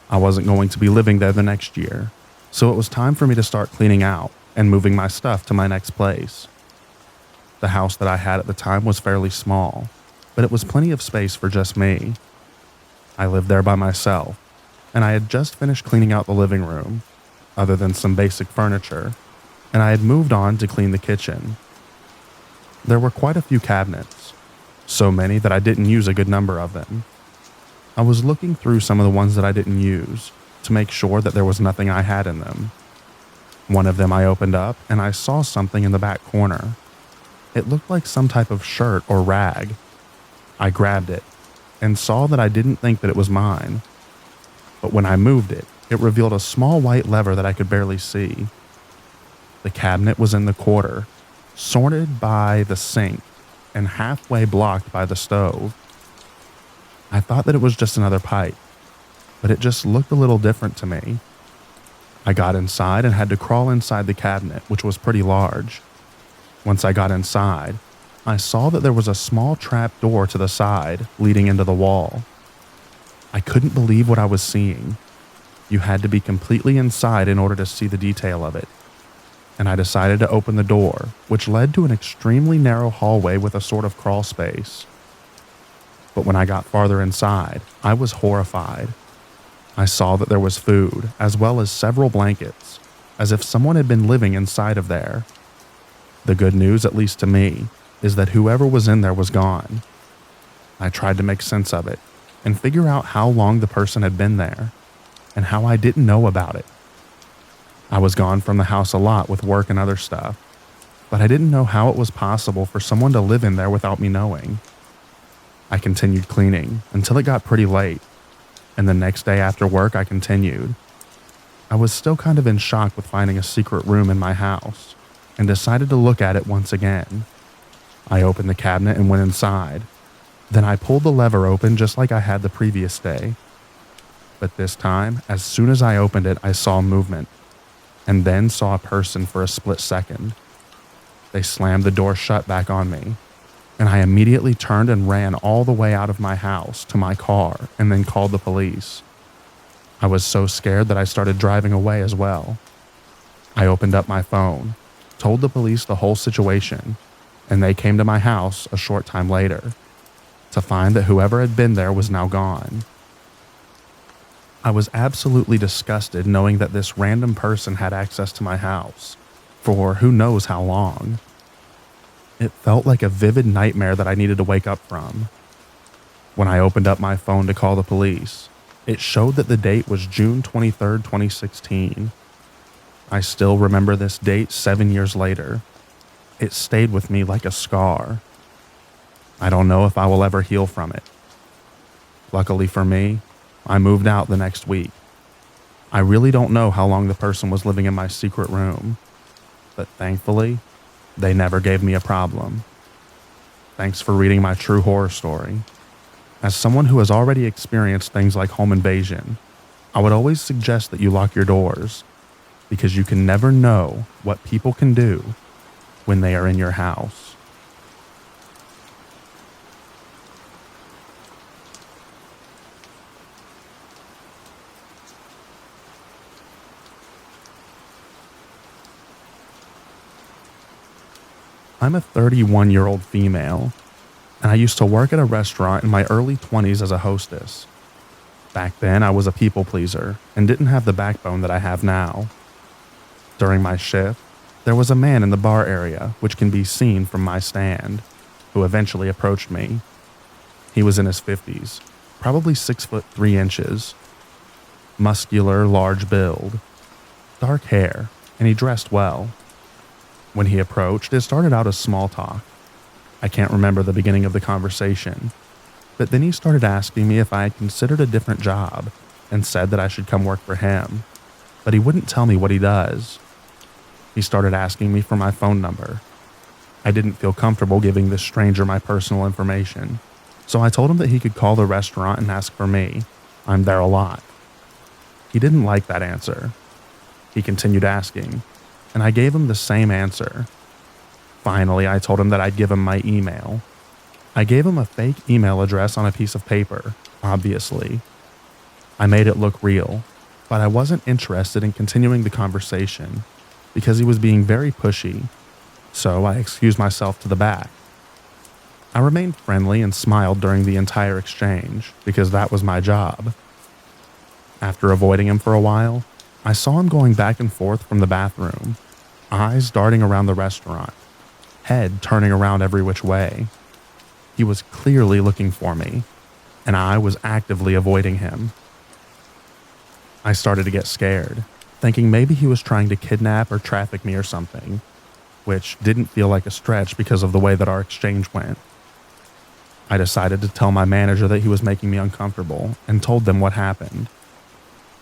S1: I wasn't going to be living there the next year, so it was time for me to start cleaning out and moving my stuff to my next place. The house that I had at the time was fairly small, but it was plenty of space for just me. I lived there by myself, and I had just finished cleaning out the living room, other than some basic furniture, and I had moved on to clean the kitchen. There were quite a few cabinets, so many that I didn't use a good number of them. I was looking through some of the ones that I didn't use to make sure that there was nothing I had in them. One of them I opened up and I saw something in the back corner. It looked like some type of shirt or rag. I grabbed it and saw that I didn't think that it was mine. But when I moved it, it revealed a small white lever that I could barely see. The cabinet was in the corner, sorted by the sink, and halfway blocked by the stove. I thought that it was just another pipe, but it just looked a little different to me. I got inside and had to crawl inside the cabinet, which was pretty large. Once I got inside, I saw that there was a small trap door to the side leading into the wall. I couldn't believe what I was seeing. You had to be completely inside in order to see the detail of it. And I decided to open the door, which led to an extremely narrow hallway with a sort of crawl space. But when I got farther inside, I was horrified. I saw that there was food, as well as several blankets, as if someone had been living inside of there. The good news, at least to me, is that whoever was in there was gone. I tried to make sense of it and figure out how long the person had been there, and how I didn't know about it. I was gone from the house a lot with work and other stuff, but I didn't know how it was possible for someone to live in there without me knowing. I continued cleaning until it got pretty late, and the next day after work I continued. I was still kind of in shock with finding a secret room in my house, and decided to look at it once again. I opened the cabinet and went inside. Then I pulled the lever open just like I had the previous day. But this time, as soon as I opened it, I saw movement, and then saw a person for a split second. They slammed the door shut back on me, and I immediately turned and ran all the way out of my house to my car and then called the police. I was so scared that I started driving away as well. I opened up my phone, told the police the whole situation, and they came to my house a short time later to find that whoever had been there was now gone. I was absolutely disgusted knowing that this random person had access to my house for who knows how long. It felt like a vivid nightmare that I needed to wake up from. When I opened up my phone to call the police, It showed that the date was June 23rd, 2016. I still remember this date 7 years later. It stayed with me like a scar. I don't know if I will ever heal from it. Luckily for me, I moved out the next week. I really don't know how long the person was living in my secret room, but thankfully, they never gave me a problem. Thanks for reading my true horror story. As someone who has already experienced things like home invasion, I would always suggest that you lock your doors, because you can never know what people can do when they are in your house. I'm a 31-year-old female, and I used to work at a restaurant in my early 20s as a hostess. Back then, I was a people pleaser and didn't have the backbone that I have now. During my shift, there was a man in the bar area, which can be seen from my stand, who eventually approached me. He was in his 50s, probably 6'3", muscular, large build, dark hair, and he dressed well. When he approached, it started out as small talk. I can't remember the beginning of the conversation, but then he started asking me if I had considered a different job and said that I should come work for him, but he wouldn't tell me what he does. He started asking me for my phone number. I didn't feel comfortable giving this stranger my personal information, so I told him that he could call the restaurant and ask for me. I'm there a lot. He didn't like that answer. He continued asking, and I gave him the same answer. Finally, I told him that I'd give him my email. I gave him a fake email address on a piece of paper, obviously. I made it look real, but I wasn't interested in continuing the conversation because he was being very pushy, so I excused myself to the back. I remained friendly and smiled during the entire exchange because that was my job. After avoiding him for a while, I saw him going back and forth from the bathroom, eyes darting around the restaurant, head turning around every which way. He was clearly looking for me, and I was actively avoiding him. I started to get scared, thinking maybe he was trying to kidnap or traffic me or something, which didn't feel like a stretch because of the way that our exchange went. I decided to tell my manager that he was making me uncomfortable and told them what happened.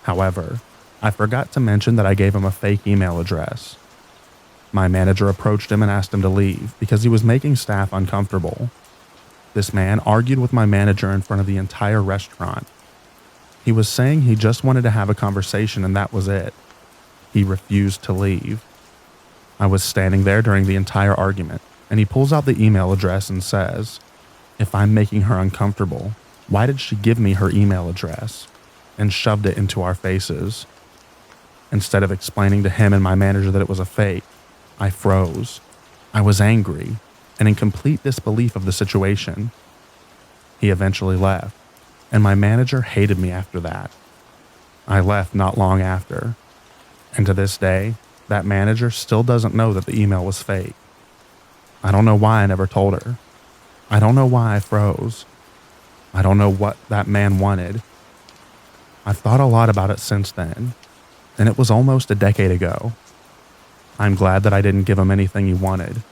S1: However, I forgot to mention that I gave him a fake email address. My manager approached him and asked him to leave because he was making staff uncomfortable. This man argued with my manager in front of the entire restaurant. He was saying he just wanted to have a conversation and that was it. He refused to leave. I was standing there during the entire argument, and he pulls out the email address and says, "If I'm making her uncomfortable, why did she give me her email address?" and shoved it into our faces. Instead of explaining to him and my manager that it was a fake, I froze. I was angry and in complete disbelief of the situation. He eventually left, and my manager hated me after that. I left not long after, and to this day, that manager still doesn't know that the email was fake. I don't know why I never told her. I don't know why I froze. I don't know what that man wanted. I've thought a lot about it since then, and it was almost a decade ago. I'm glad that I didn't give him anything he wanted,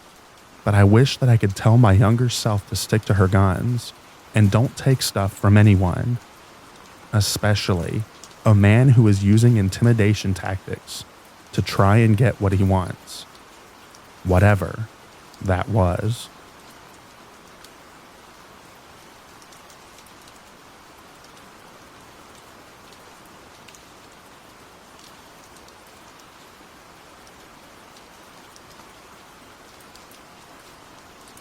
S1: but I wish that I could tell my younger self to stick to her guns and don't take stuff from anyone, especially a man who is using intimidation tactics to try and get what he wants, whatever that was.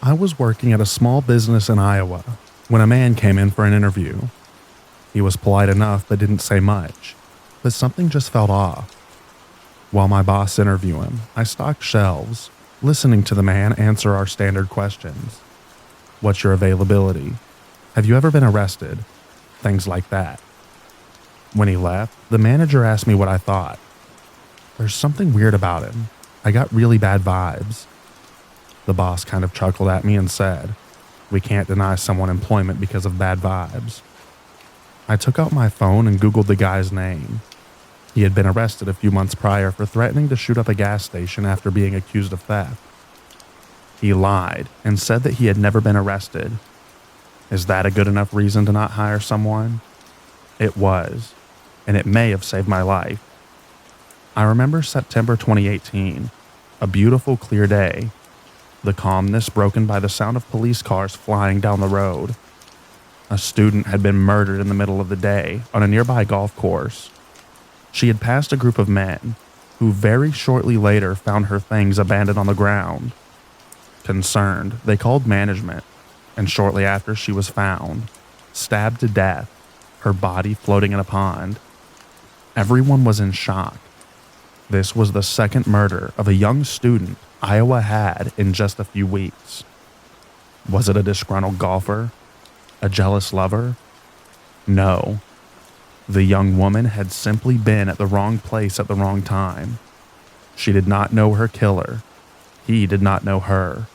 S1: I was working at a small business in Iowa when a man came in for an interview. He was polite enough but didn't say much, but something just felt off. While my boss interviewed him, I stocked shelves, listening to the man answer our standard questions. What's your availability? Have you ever been arrested? Things like that. When he left, the manager asked me what I thought. There's something weird about him. I got really bad vibes. The boss kind of chuckled at me and said, "We can't deny someone employment because of bad vibes." I took out my phone and Googled the guy's name. He had been arrested a few months prior for threatening to shoot up a gas station after being accused of theft. He lied and said that he had never been arrested. Is that a good enough reason to not hire someone? It was, and it may have saved my life. I remember September 2018, a beautiful, clear day, the calmness broken by the sound of police cars flying down the road. A student had been murdered in the middle of the day on a nearby golf course. She had passed a group of men, who very shortly later found her things abandoned on the ground. Concerned, they called management, and shortly after she was found, stabbed to death, her body floating in a pond. Everyone was in shock. This was the second murder of a young student Iowa had in just a few weeks. Was it a disgruntled golfer? A jealous lover? No. The young woman had simply been at the wrong place at the wrong time. She did not know her killer. He did not know her.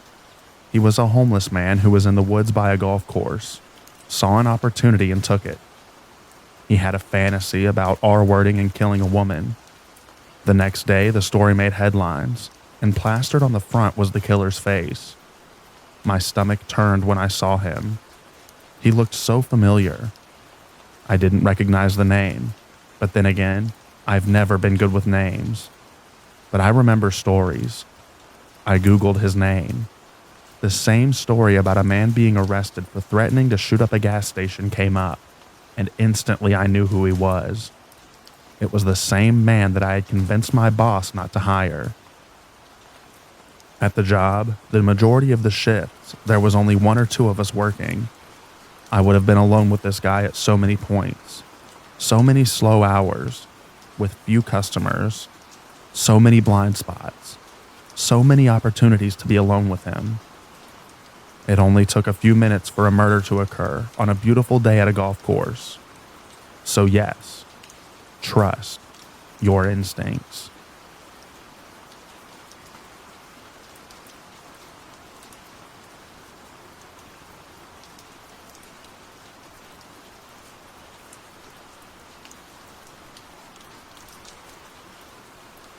S1: He was a homeless man who was in the woods by a golf course, saw an opportunity and took it. He had a fantasy about R-wording and killing a woman. The next day, the story made headlines, and plastered on the front was the killer's face. My stomach turned when I saw him. He looked so familiar. I didn't recognize the name, but then again, I've never been good with names. But I remember stories. I Googled his name. The same story about a man being arrested for threatening to shoot up a gas station came up, and instantly I knew who he was. It was the same man that I had convinced my boss not to hire. At the job, the majority of the shifts, there was only one or two of us working. I would have been alone with this guy at so many points, so many slow hours, with few customers, so many blind spots, so many opportunities to be alone with him. It only took a few minutes for a murder to occur on a beautiful day at a golf course. So yes, trust your instincts.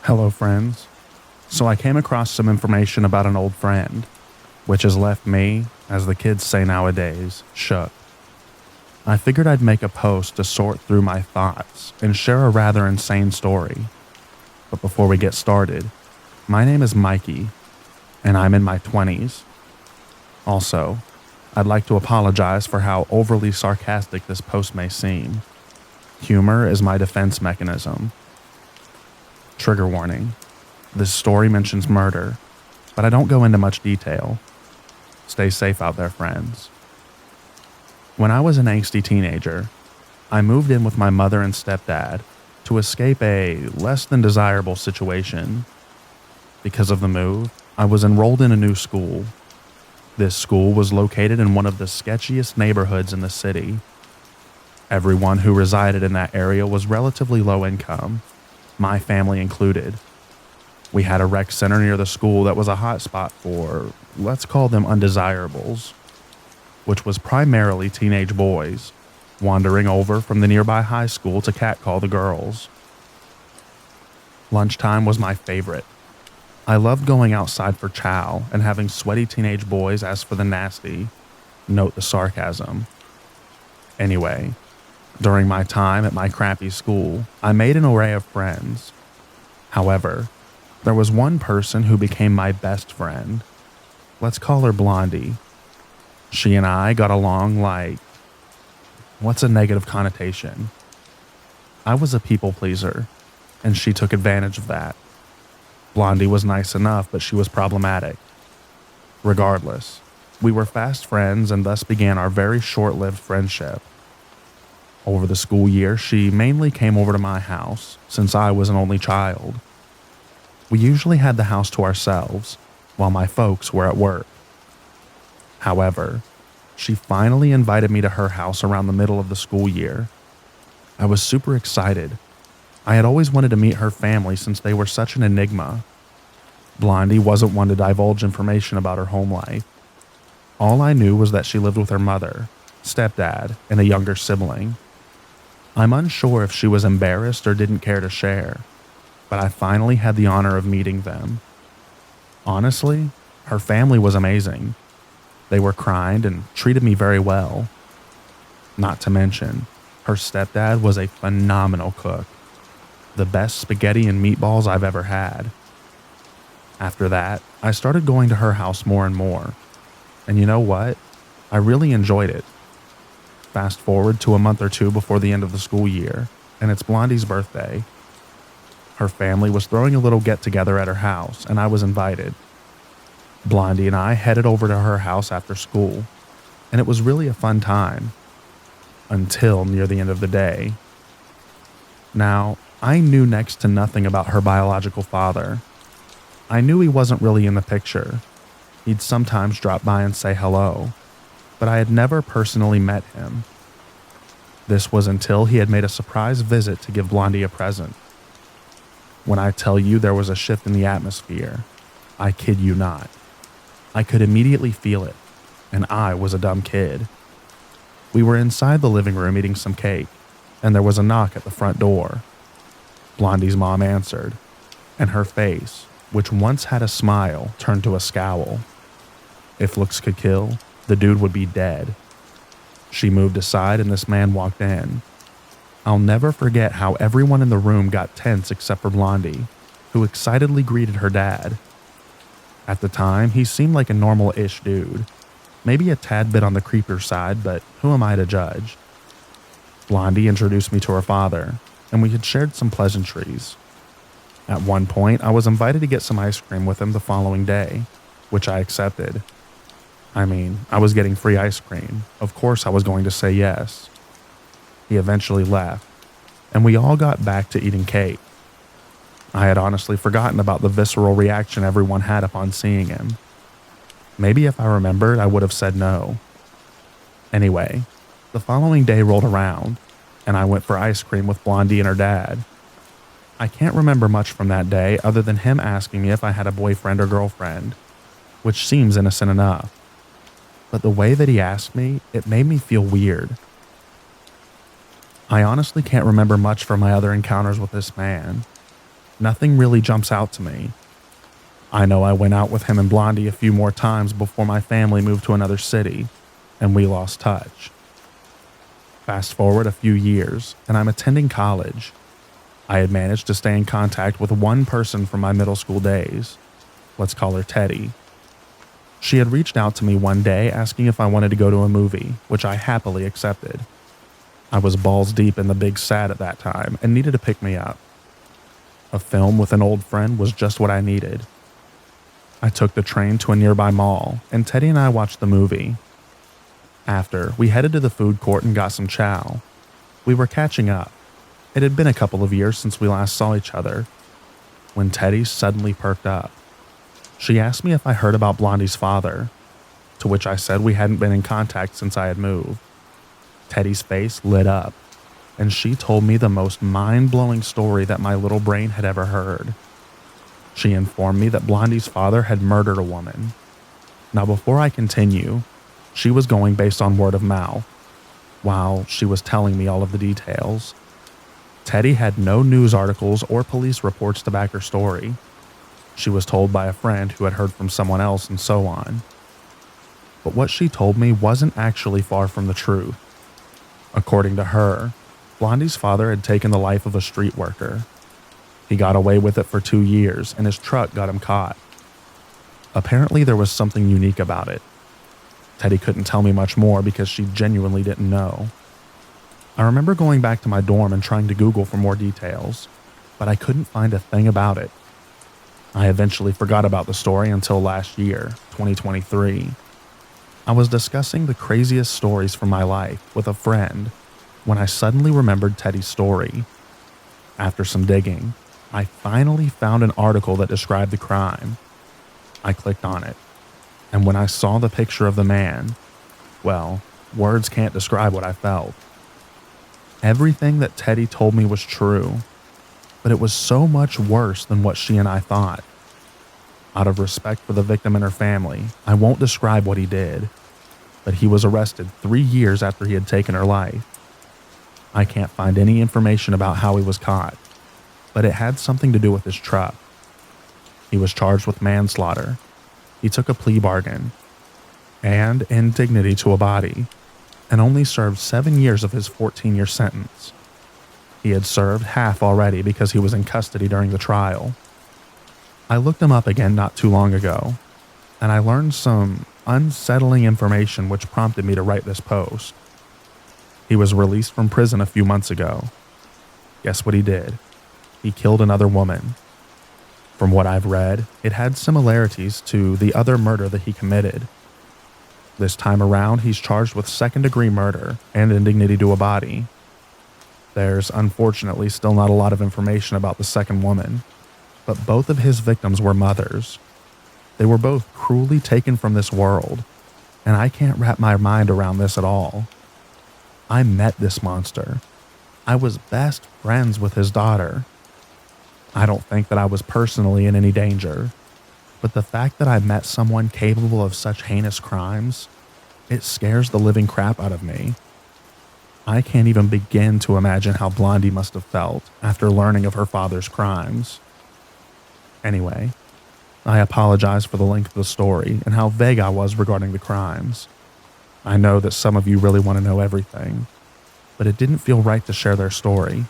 S1: Hello, friends. So I came across some information about an old friend, which has left me, as the kids say nowadays, shook. I figured I'd make a post to sort through my thoughts and share a rather insane story. But before we get started, my name is Mikey, and I'm in my 20s. Also, I'd like to apologize for how overly sarcastic this post may seem. Humor is my defense mechanism. Trigger warning. This story mentions murder, but I don't go into much detail. Stay safe out there, friends. When I was an angsty teenager, I moved in with my mother and stepdad to escape a less than desirable situation. Because of the move, I was enrolled in a new school. This school was located in one of the sketchiest neighborhoods in the city. Everyone who resided in that area was relatively low income, my family included. We had a rec center near the school that was a hot spot for, let's call them undesirables, which was primarily teenage boys, wandering over from the nearby high school to catcall the girls. Lunchtime was my favorite. I loved going outside for chow and having sweaty teenage boys ask for the nasty. Note the sarcasm. Anyway, during my time at my crappy school, I made an array of friends. However, there was one person who became my best friend. Let's call her Blondie. She and I got along like, what's a negative connotation? I was a people pleaser, and she took advantage of that. Blondie was nice enough, but she was problematic. Regardless, we were fast friends and thus began our very short-lived friendship. Over the school year, she mainly came over to my house, since I was an only child. We usually had the house to ourselves, while my folks were at work. However, she finally invited me to her house around the middle of the school year. I was super excited. I had always wanted to meet her family since they were such an enigma. Blondie wasn't one to divulge information about her home life. All I knew was that she lived with her mother, stepdad, and a younger sibling. I'm unsure if she was embarrassed or didn't care to share, but I finally had the honor of meeting them. Honestly, her family was amazing. They were kind and treated me very well. Not to mention, her stepdad was a phenomenal cook. The best spaghetti and meatballs I've ever had. After that, I started going to her house more and more. And you know what? I really enjoyed it. Fast forward to a month or two before the end of the school year, and it's Blondie's birthday. Her family was throwing a little get-together at her house, and I was invited. Blondie and I headed over to her house after school, and it was really a fun time. Until near the end of the day. Now, I knew next to nothing about her biological father. I knew he wasn't really in the picture. He'd sometimes drop by and say hello, but I had never personally met him. This was until he had made a surprise visit to give Blondie a present. When I tell you there was a shift in the atmosphere, I kid you not. I could immediately feel it, and I was a dumb kid. We were inside the living room eating some cake, and there was a knock at the front door. Blondie's mom answered, and her face, which once had a smile, turned to a scowl. If looks could kill, the dude would be dead. She moved aside and this man walked in. I'll never forget how everyone in the room got tense except for Blondie, who excitedly greeted her dad. At the time, he seemed like a normal-ish dude. Maybe a tad bit on the creepier side, but who am I to judge? Blondie introduced me to her father, and we had shared some pleasantries. At one point, I was invited to get some ice cream with him the following day, which I accepted. I mean, I was getting free ice cream. Of course I was going to say yes. He eventually left, and we all got back to eating cake. I had honestly forgotten about the visceral reaction everyone had upon seeing him. Maybe if I remembered, I would have said no. Anyway, the following day rolled around, and I went for ice cream with Blondie and her dad. I can't remember much from that day other than him asking me if I had a boyfriend or girlfriend, which seems innocent enough. But the way that he asked me, it made me feel weird. I honestly can't remember much from my other encounters with this man. Nothing really jumps out to me. I know I went out with him and Blondie a few more times before my family moved to another city, and we lost touch. Fast forward a few years, and I'm attending college. I had managed to stay in contact with one person from my middle school days. Let's call her Teddy. She had reached out to me one day asking if I wanted to go to a movie, which I happily accepted. I was balls deep in the big sad at that time and needed to pick me up. A film with an old friend was just what I needed. I took the train to a nearby mall, and Teddy and I watched the movie. After, we headed to the food court and got some chow. We were catching up. It had been a couple of years since we last saw each other, when Teddy suddenly perked up. She asked me if I heard about Blondie's father, to which I said we hadn't been in contact since I had moved. Teddy's face lit up, and she told me the most mind-blowing story that my little brain had ever heard. She informed me that Blondie's father had murdered a woman. Now, before I continue, she was going based on word of mouth, while she was telling me all of the details. Teddy had no news articles or police reports to back her story. She was told by a friend who had heard from someone else and so on. But what she told me wasn't actually far from the truth. According to her, Blondie's father had taken the life of a street worker. He got away with it for 2 years, and his truck got him caught. Apparently, there was something unique about it. Teddy couldn't tell me much more because she genuinely didn't know. I remember going back to my dorm and trying to Google for more details, but I couldn't find a thing about it. I eventually forgot about the story until last year, 2023. I was discussing the craziest stories from my life with a friend when I suddenly remembered Teddy's story. After some digging, I finally found an article that described the crime. I clicked on it, and when I saw the picture of the man, well, words can't describe what I felt. Everything that Teddy told me was true, but it was so much worse than what she and I thought. Out of respect for the victim and her family, I won't describe what he did, but he was arrested 3 years after he had taken her life. I can't find any information about how he was caught, but it had something to do with his truck. He was charged with manslaughter. He took a plea bargain and indignity to a body, and only served 7 years of his 14-year sentence. He had served half already because he was in custody during the trial. I looked him up again not too long ago, and I learned some unsettling information which prompted me to write this post. He was released from prison a few months ago. Guess what he did? He killed another woman. From what I've read, it had similarities to the other murder that he committed. This time around, he's charged with second-degree murder and indignity to a body. There's unfortunately still not a lot of information about the second woman, but both of his victims were mothers. They were both cruelly taken from this world, and I can't wrap my mind around this at all. I met this monster. I was best friends with his daughter. I don't think that I was personally in any danger, but the fact that I met someone capable of such heinous crimes, it scares the living crap out of me. I can't even begin to imagine how Blondie must have felt after learning of her father's crimes. Anyway, I apologize for the length of the story and how vague I was regarding the crimes. I know that some of you really want to know everything, but it didn't feel right to share their story,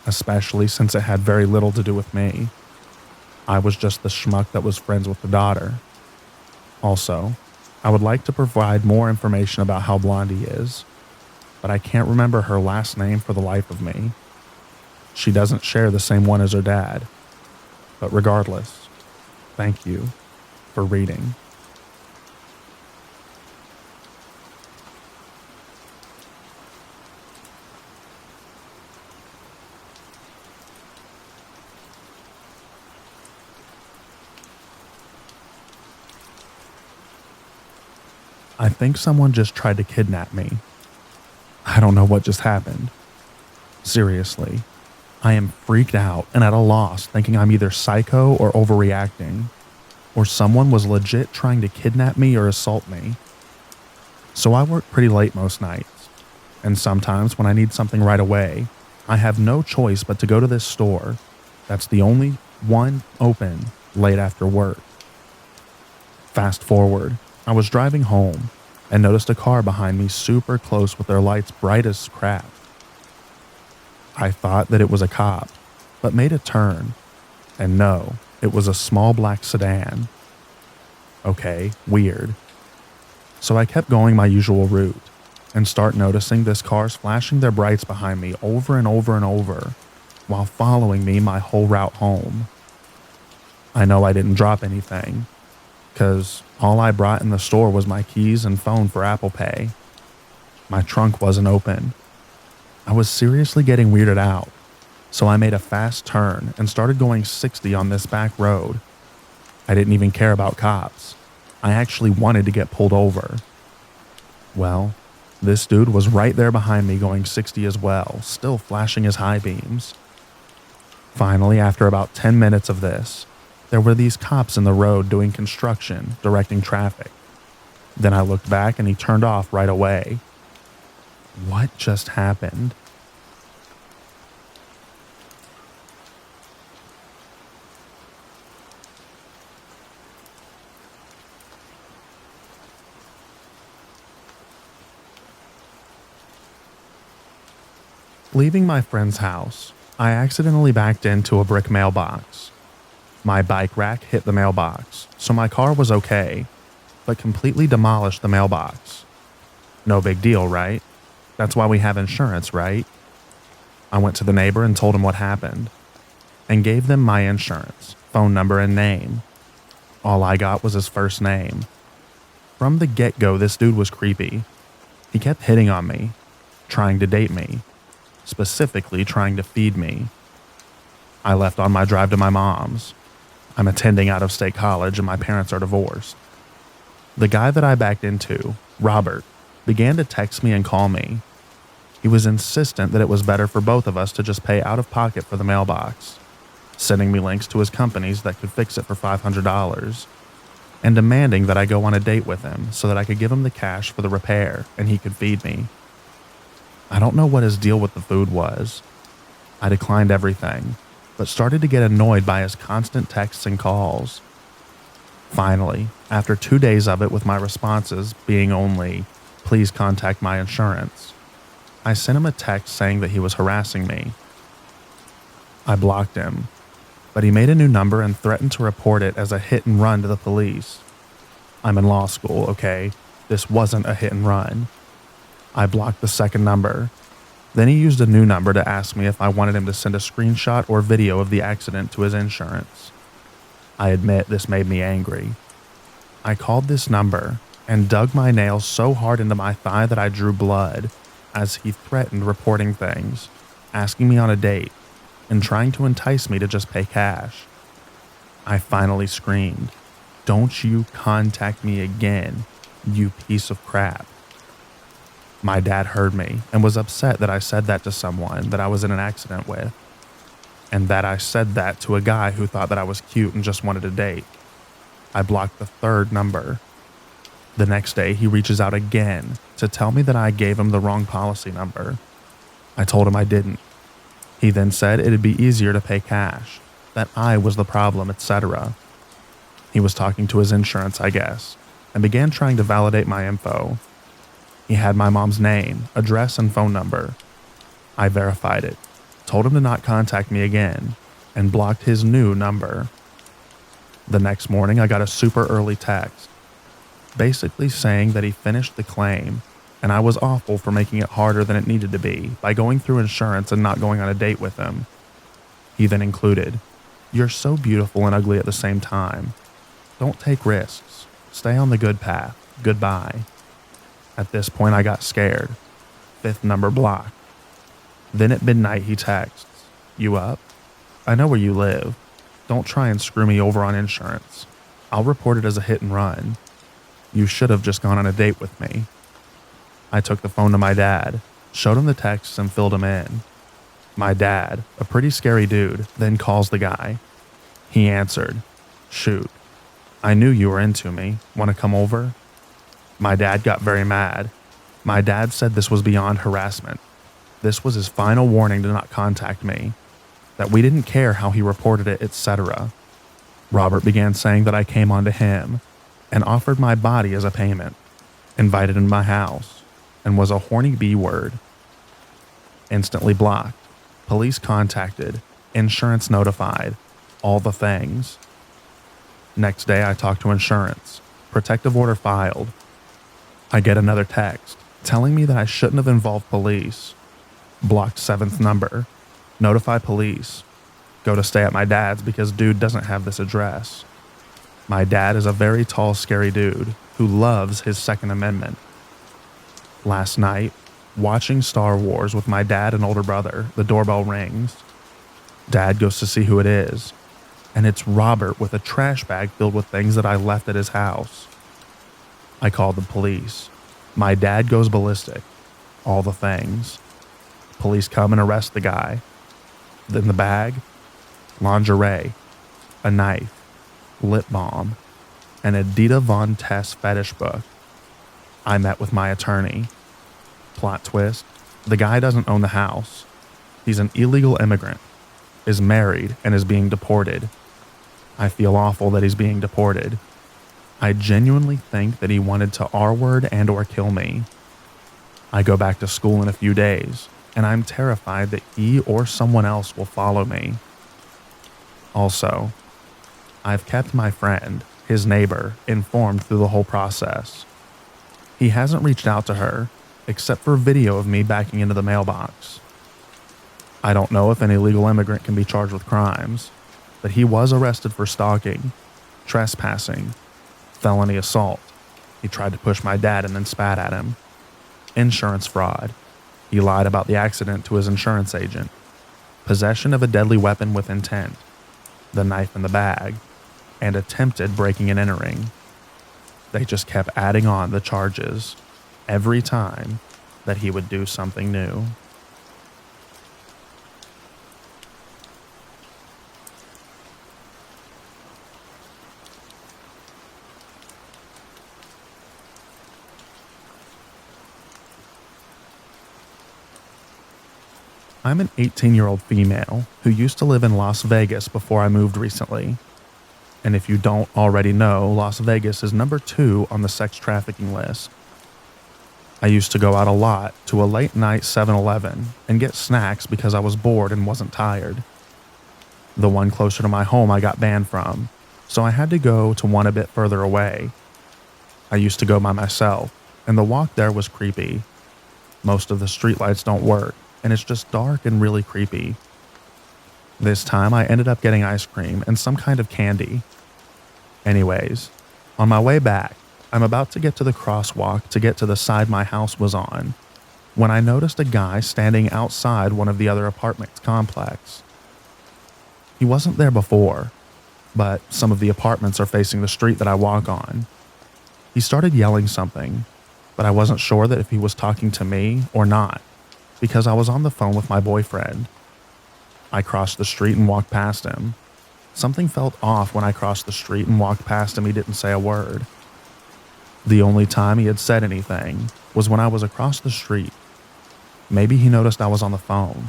S1: especially since it had very little to do with me. I was just the schmuck that was friends with the daughter. Also, I would like to provide more information about how Blondie is, but I can't remember her last name for the life of me. She doesn't share the same one as her dad. But regardless, thank you for reading. I think someone just tried to kidnap me. I don't know what just happened. Seriously, I am freaked out and at a loss, thinking I'm either psycho or overreacting, or someone was legit trying to kidnap me or assault me. So I work pretty late most nights, and sometimes when I need something right away, I have no choice but to go to this store. That's the only one open late after work. Fast forward, I was driving home and noticed a car behind me super close with their lights bright as crap. I thought that it was a cop, but made a turn, and no, it was a small black sedan. Okay, weird. So I kept going my usual route and start noticing this car's flashing their brights behind me over and over and over while following me my whole route home. I know I didn't drop anything, because all I brought in the store was my keys and phone for Apple Pay. My trunk wasn't open. I was seriously getting weirded out, so I made a fast turn and started going 60 on this back road. I didn't even care about cops. I actually wanted to get pulled over. Well, this dude was right there behind me going 60 as well, still flashing his high beams. Finally, after about 10 minutes of this, there were these cops in the road doing construction, directing traffic. Then I looked back and he turned off right away. What just happened? Leaving my friend's house, I accidentally backed into a brick mailbox. My bike rack hit the mailbox, so my car was okay, but completely demolished the mailbox. No big deal, right? That's why we have insurance, right? I went to the neighbor and told him what happened, and gave them my insurance, phone number, and name. All I got was his first name. From the get-go, this dude was creepy. He kept hitting on me, trying to date me, specifically trying to feed me. I left on my drive to my mom's. I'm attending out-of-state college and my parents are divorced. The guy that I backed into, Robert, began to text me and call me. He was insistent that it was better for both of us to just pay out of pocket for the mailbox, sending me links to his companies that could fix it for $500, and demanding that I go on a date with him so that I could give him the cash for the repair and he could feed me. I don't know what his deal with the food was. I declined everything, but started to get annoyed by his constant texts and calls. Finally, after 2 days of it with my responses being only, "Please contact my insurance," I sent him a text saying that he was harassing me. I blocked him, but he made a new number and threatened to report it as a hit and run to the police. I'm in law school, okay? This wasn't a hit and run. I blocked the second number. Then he used a new number to ask me if I wanted him to send a screenshot or video of the accident to his insurance. I admit this made me angry. I called this number and dug my nails so hard into my thigh that I drew blood as he threatened reporting things, asking me on a date, and trying to entice me to just pay cash. I finally screamed, "Don't you contact me again, you piece of crap." My dad heard me and was upset that I said that to someone that I was in an accident with, and that I said that to a guy who thought that I was cute and just wanted a date. I blocked the third number. The next day, he reaches out again to tell me that I gave him the wrong policy number. I told him I didn't. He then said it'd be easier to pay cash, that I was the problem, etc. He was talking to his insurance, I guess, and began trying to validate my info. He had my mom's name, address, and phone number. I verified it, told him to not contact me again, and blocked his new number. The next morning, I got a super early text, basically saying that he finished the claim, and I was awful for making it harder than it needed to be by going through insurance and not going on a date with him. He then included, "You're so beautiful and ugly at the same time. Don't take risks. Stay on the good path. Goodbye." At this point, I got scared. Fifth number blocked. Then at midnight, he texts, "You up? I know where you live. Don't try and screw me over on insurance. I'll report it as a hit and run. You should have just gone on a date with me." I took the phone to my dad, showed him the texts, and filled him in. My dad, a pretty scary dude, then calls the guy. He answered, "Shoot, I knew you were into me. Want to come over?" My dad got very mad. My dad said this was beyond harassment. This was his final warning to not contact me, that we didn't care how he reported it, etc. Robert began saying that I came onto him and offered my body as a payment, invited him to my house, and was a horny B word. Instantly blocked, police contacted, insurance notified, all the things. Next day I talked to insurance, protective order filed. I get another text telling me that I shouldn't have involved police. Blocked seventh number, notify police, go to stay at my dad's because dude doesn't have this address. My dad is a very tall, scary dude who loves his Second Amendment. Last night, watching Star Wars with my dad and older brother, the doorbell rings. Dad goes to see who it is, and it's Robert with a trash bag filled with things that I left at his house. I called the police. My dad goes ballistic. All the things. Police come and arrest the guy. Then the bag, lingerie, a knife, lip balm, an Edita Von Tess fetish book. I met with my attorney. Plot twist, the guy doesn't own the house. He's an illegal immigrant, is married, and is being deported. I feel awful that he's being deported. I genuinely think that he wanted to R-word and or kill me. I go back to school in a few days, and I'm terrified that he or someone else will follow me. Also, I've kept my friend, his neighbor, informed through the whole process. He hasn't reached out to her, except for video of me backing into the mailbox. I don't know if an illegal immigrant can be charged with crimes, but he was arrested for stalking, trespassing, felony assault. He tried to push my dad and then spat at him. Insurance fraud. He lied about the accident to his insurance agent. Possession of a deadly weapon with intent. The knife in the bag. And attempted breaking and entering. They just kept adding on the charges every time that he would do something new. I'm an 18-year-old female who used to live in Las Vegas before I moved recently. And if you don't already know, Las Vegas is number 2 on the sex trafficking list. I used to go out a lot to a late night 7-Eleven and get snacks because I was bored and wasn't tired. The one closer to my home I got banned from, so I had to go to one a bit further away. I used to go by myself, and the walk there was creepy. Most of the streetlights don't work, and it's just dark and really creepy. This time I ended up getting ice cream and some kind of candy. Anyways, on my way back, I'm about to get to the crosswalk to get to the side my house was on, when I noticed a guy standing outside one of the other apartment complex. He wasn't there before, but some of the apartments are facing the street that I walk on. He started yelling something, but I wasn't sure that if he was talking to me or not, because I was on the phone with my boyfriend. I crossed the street and walked past him. Something felt off when I crossed the street and walked past him. He didn't say a word. The only time he had said anything was when I was across the street. Maybe he noticed I was on the phone.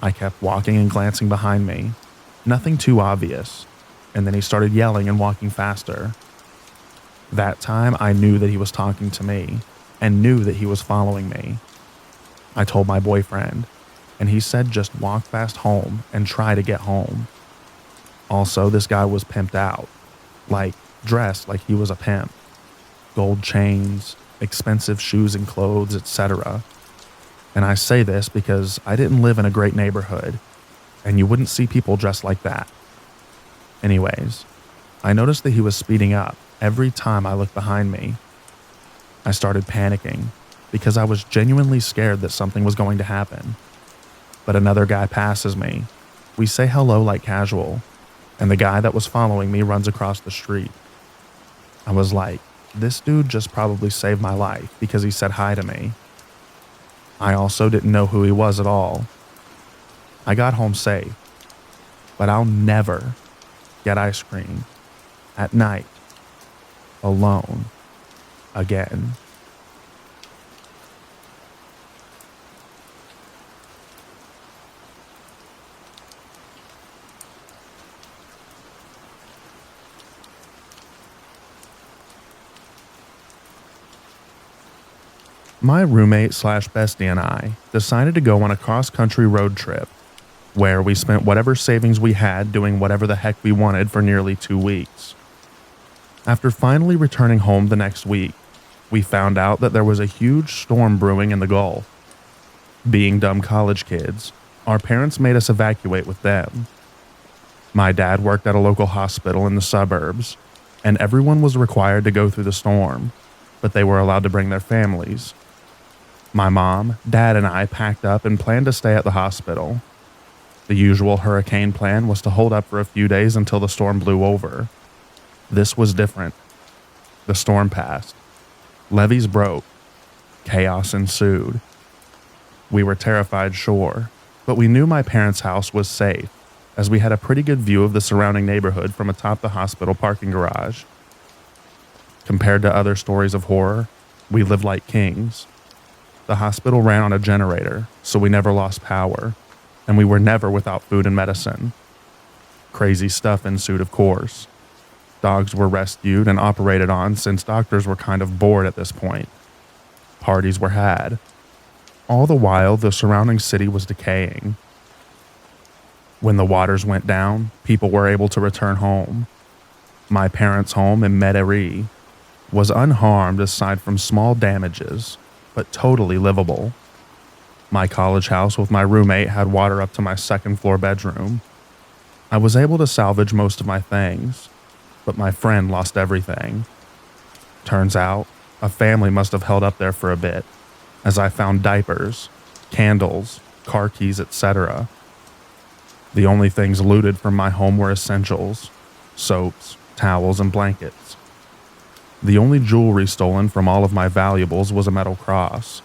S1: I kept walking and glancing behind me. Nothing too obvious. And then he started yelling and walking faster. That time I knew that he was talking to me and knew that he was following me. I told my boyfriend, and he said just walk fast home and try to get home. Also, this guy was pimped out, like dressed like he was a pimp. Gold chains, expensive shoes and clothes, etc. And I say this because I didn't live in a great neighborhood, and you wouldn't see people dressed like that. Anyways, I noticed that he was speeding up every time I looked behind me. I started panicking because I was genuinely scared that something was going to happen. But another guy passes me. We say hello like casual, and the guy that was following me runs across the street. I was like, this dude just probably saved my life because he said hi to me. I also didn't know who he was at all. I got home safe, but I'll never get ice cream at night alone again. My roommate slash bestie and I decided to go on a cross-country road trip where we spent whatever savings we had doing whatever the heck we wanted for nearly 2 weeks. After finally returning home the next week, we found out that there was a huge storm brewing in the Gulf. Being dumb college kids, our parents made us evacuate with them. My dad worked at a local hospital in the suburbs, and everyone was required to go through the storm, but they were allowed to bring their families. My mom, dad, and I packed up and planned to stay at the hospital. The usual hurricane plan was to hold up for a few days until the storm blew over. This was different. The storm passed. Levees broke. Chaos ensued. We were terrified, sure, but we knew my parents' house was safe, as we had a pretty good view of the surrounding neighborhood from atop the hospital parking garage. Compared to other stories of horror, we lived like kings. The hospital ran on a generator, so we never lost power, and we were never without food and medicine. Crazy stuff ensued, of course. Dogs were rescued and operated on since doctors were kind of bored at this point. Parties were had. All the while, the surrounding city was decaying. When the waters went down, people were able to return home. My parents' home in Metairie was unharmed aside from small damages, but totally livable. My college house with my roommate had water up to my second-floor bedroom. I was able to salvage most of my things, but my friend lost everything. Turns out, a family must have held up there for a bit, as I found diapers, candles, car keys, etc. The only things looted from my home were essentials, soaps, towels, and blankets. The only jewelry stolen from all of my valuables was a metal cross,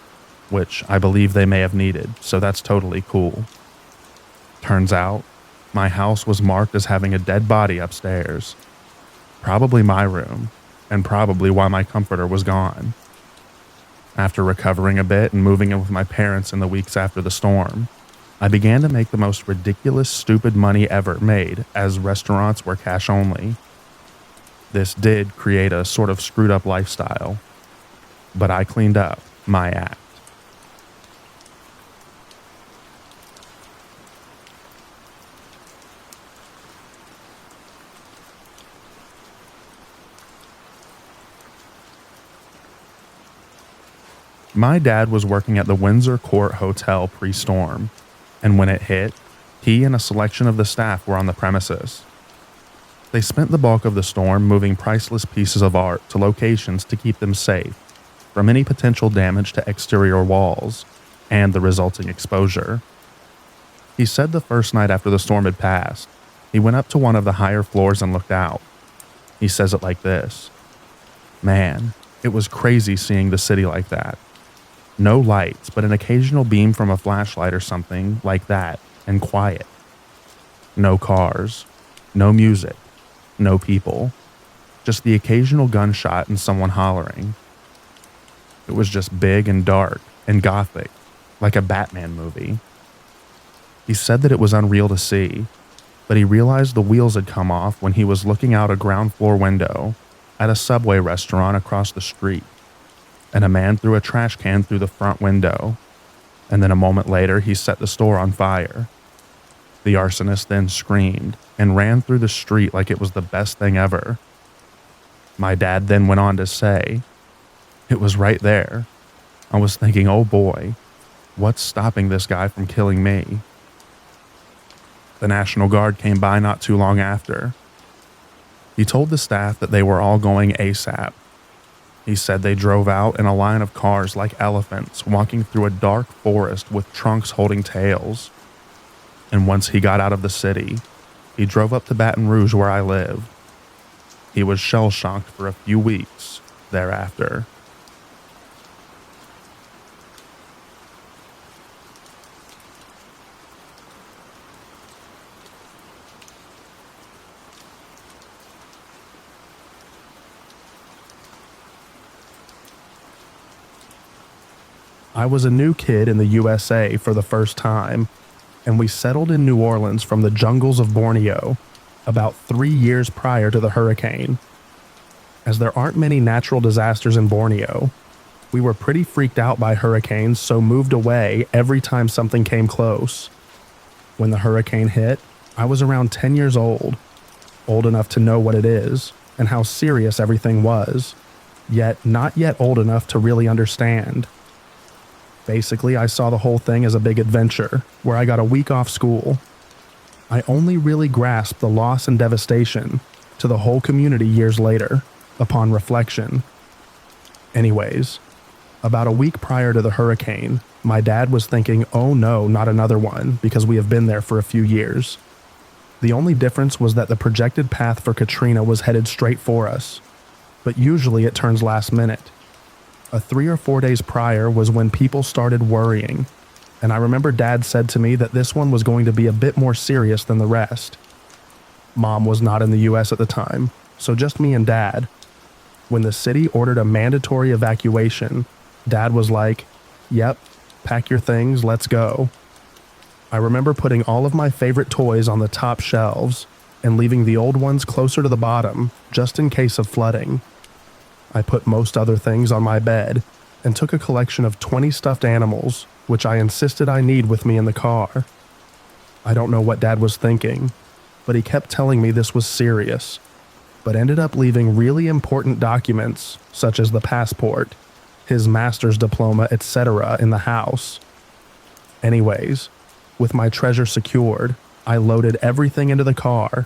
S1: which I believe they may have needed, so that's totally cool. Turns out, my house was marked as having a dead body upstairs. Probably my room, and probably why my comforter was gone. After recovering a bit and moving in with my parents in the weeks after the storm, I began to make the most ridiculous, stupid money ever made, as restaurants were cash only. This did create a sort of screwed up lifestyle, but I cleaned up my act. My dad was working at the Windsor Court Hotel pre-storm, and when it hit, he and a selection of the staff were on the premises. They spent the bulk of the storm moving priceless pieces of art to locations to keep them safe from any potential damage to exterior walls and the resulting exposure. He said the first night after the storm had passed, he went up to one of the higher floors and looked out. He says it like this: "Man, it was crazy seeing the city like that. No lights, but an occasional beam from a flashlight or something like that, and quiet. No cars, no music, no people. Just the occasional gunshot and someone hollering. It was just big and dark and gothic, like a Batman movie." He said that it was unreal to see, but he realized the wheels had come off when he was looking out a ground floor window at a Subway restaurant across the street, and a man threw a trash can through the front window, and then a moment later he set the store on fire. The arsonist then screamed and ran through the street like it was the best thing ever. My dad then went on to say, "It was right there. I was thinking, oh boy, what's stopping this guy from killing me?" The National Guard came by not too long after. He told the staff that they were all going ASAP. He said they drove out in a line of cars like elephants walking through a dark forest with trunks holding tails. And once he got out of the city, he drove up to Baton Rouge where I live. He was shell-shocked for a few weeks thereafter. I was a new kid in the USA for the first time, and we settled in New Orleans from the jungles of Borneo about 3 years prior to the hurricane. As there aren't many natural disasters in Borneo, we were pretty freaked out by hurricanes, so moved away every time something came close. When the hurricane hit, I was around 10 years old enough to know what it is and how serious everything was, yet not yet old enough to really understand. Basically, I saw the whole thing as a big adventure, where I got a week off school. I only really grasped the loss and devastation to the whole community years later, upon reflection. Anyways, about a week prior to the hurricane, my dad was thinking, oh no, not another one, because we have been there for a few years. The only difference was that the projected path for Katrina was headed straight for us, but usually it turns last minute. 3 or 4 days prior was when people started worrying, and I remember Dad said to me that this one was going to be a bit more serious than the rest. Mom was not in the US at the time, so just me and Dad. When the city ordered a mandatory evacuation, Dad was like, "Yep, pack your things, let's go." I remember putting all of my favorite toys on the top shelves and leaving the old ones closer to the bottom, just in case of flooding. I put most other things on my bed and took a collection of 20 stuffed animals, which I insisted I need with me in the car. I don't know what Dad was thinking, but he kept telling me this was serious, but ended up leaving really important documents, such as the passport, his master's diploma, etc., in the house. Anyways, with my treasure secured, I loaded everything into the car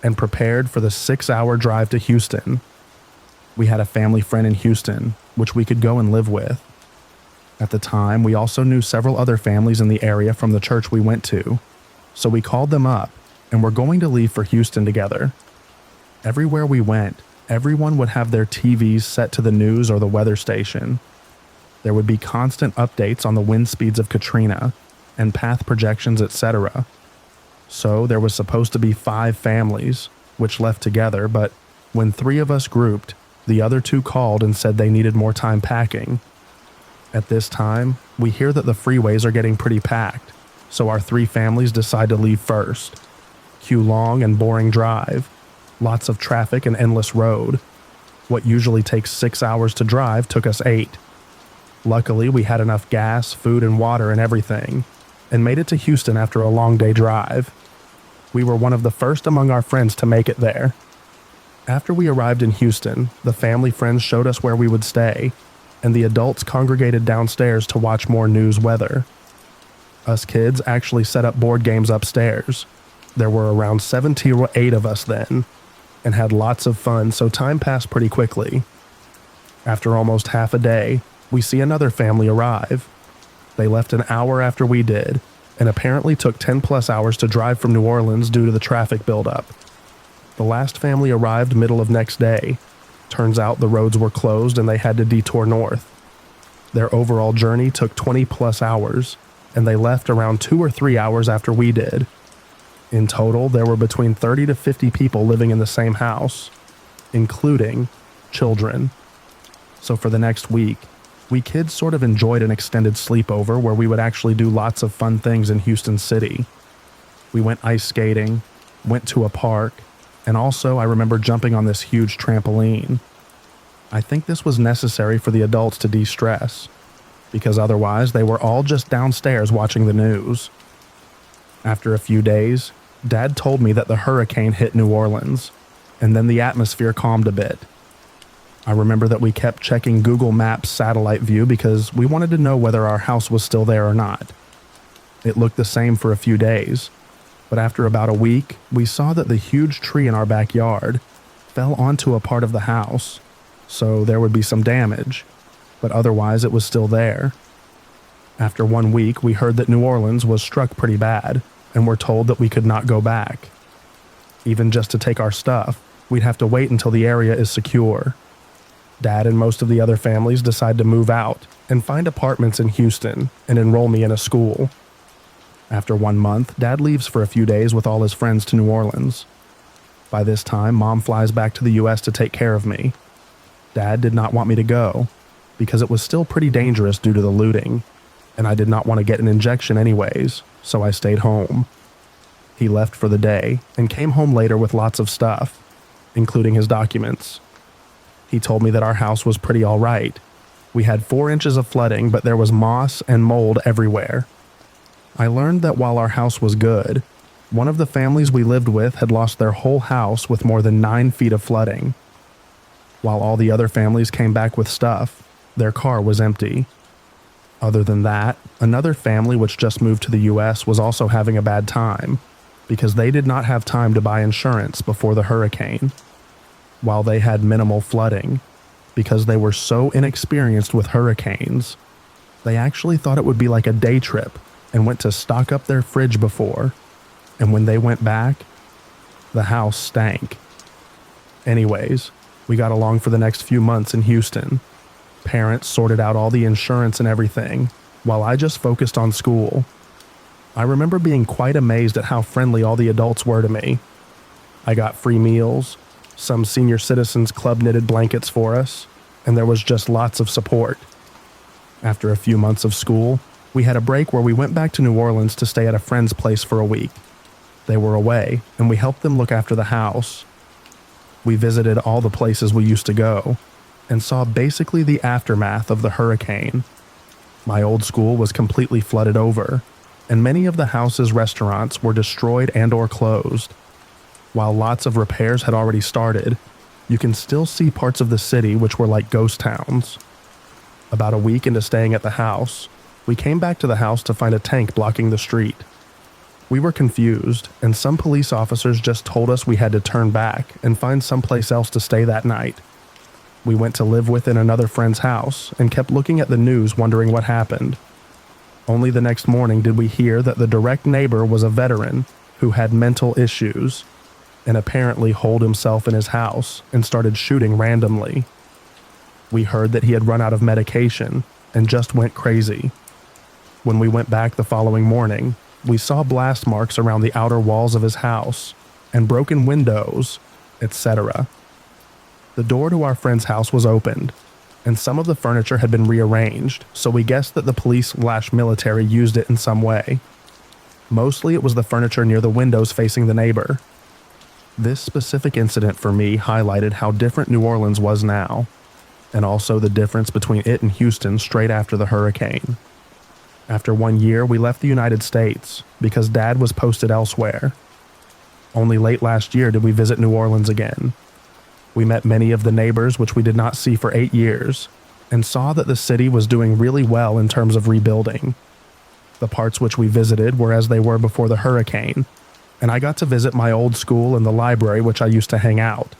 S1: and prepared for the 6-hour drive to Houston. We had a family friend in Houston, which we could go and live with. At the time, we also knew several other families in the area from the church we went to, so we called them up and were going to leave for Houston together. Everywhere we went, everyone would have their TVs set to the news or the weather station. There would be constant updates on the wind speeds of Katrina and path projections, etc. So there was supposed to be 5 families, which left together, but when 3 of us grouped, the other 2 called and said they needed more time packing. At this time, we hear that the freeways are getting pretty packed, so our three families decide to leave first. Cue long and boring drive, lots of traffic and endless road. What usually takes 6 hours to drive took us 8. Luckily, we had enough gas, food, and water and everything, and made it to Houston after a long day drive. We were one of the first among our friends to make it there. After we arrived in Houston, the family friends showed us where we would stay, and the adults congregated downstairs to watch more news weather. Us kids actually set up board games upstairs. There were around 7 to 8 of us then, and had lots of fun, so time passed pretty quickly. After almost half a day, we see another family arrive. They left an hour after we did, and apparently took 10+ hours to drive from New Orleans due to the traffic buildup. The last family arrived middle of next day. Turns out the roads were closed and they had to detour north. Their overall journey took 20+ hours, and they left around 2 or 3 hours after we did. In total, there were between 30 to 50 people living in the same house, including children. So for the next week, we kids sort of enjoyed an extended sleepover where we would actually do lots of fun things in Houston City. We went ice skating, went to a park, and also I remember jumping on this huge trampoline. I think this was necessary for the adults to de-stress, because otherwise they were all just downstairs watching the news. After a few days, Dad told me that the hurricane hit New Orleans, and then the atmosphere calmed a bit. I remember that we kept checking Google Maps satellite view because we wanted to know whether our house was still there or not. It looked the same for a few days, but after about a week, we saw that the huge tree in our backyard fell onto a part of the house, so there would be some damage, but otherwise it was still there. After 1 week, we heard that New Orleans was struck pretty bad, and were told that we could not go back. Even just to take our stuff, we'd have to wait until the area is secure. Dad and most of the other families decide to move out and find apartments in Houston and enroll me in a school. After 1 month, Dad leaves for a few days with all his friends to New Orleans. By this time, Mom flies back to the US to take care of me. Dad did not want me to go, because it was still pretty dangerous due to the looting, and I did not want to get an injection anyways, so I stayed home. He left for the day and came home later with lots of stuff, including his documents. He told me that our house was pretty alright. We had 4 inches of flooding, but there was moss and mold everywhere. I learned that while our house was good, one of the families we lived with had lost their whole house with more than 9 feet of flooding. While all the other families came back with stuff, their car was empty. Other than that, another family which just moved to the US was also having a bad time, because they did not have time to buy insurance before the hurricane. While they had minimal flooding, because they were so inexperienced with hurricanes, they actually thought it would be like a day trip and went to stock up their fridge before, and when they went back, the house stank. Anyways, we got along for the next few months in Houston. Parents sorted out all the insurance and everything, while I just focused on school. I remember being quite amazed at how friendly all the adults were to me. I got free meals, some senior citizens club knitted blankets for us, and there was just lots of support. After a few months of school, we had a break where we went back to New Orleans to stay at a friend's place for a week. They were away, and we helped them look after the house. We visited all the places we used to go, and saw basically the aftermath of the hurricane. My old school was completely flooded over, and many of the house's restaurants were destroyed and/or closed. While lots of repairs had already started, you can still see parts of the city which were like ghost towns. About a week into staying at the house, we came back to the house to find a tank blocking the street. We were confused, and some police officers just told us we had to turn back and find someplace else to stay that night. We went to live within another friend's house and kept looking at the news wondering what happened. Only the next morning did we hear that the direct neighbor was a veteran who had mental issues and apparently holed himself in his house and started shooting randomly. We heard that he had run out of medication and just went crazy. When we went back the following morning, we saw blast marks around the outer walls of his house and broken windows, etc. The door to our friend's house was opened, and some of the furniture had been rearranged, so we guessed that the police/military used it in some way. Mostly it was the furniture near the windows facing the neighbor. This specific incident for me highlighted how different New Orleans was now, and also the difference between it and Houston straight after the hurricane. After 1 year, we left the United States because Dad was posted elsewhere. Only late last year did we visit New Orleans again. We met many of the neighbors which we did not see for 8 years, and saw that the city was doing really well in terms of rebuilding. The parts which we visited were as they were before the hurricane, and I got to visit my old school and the library which I used to hang out.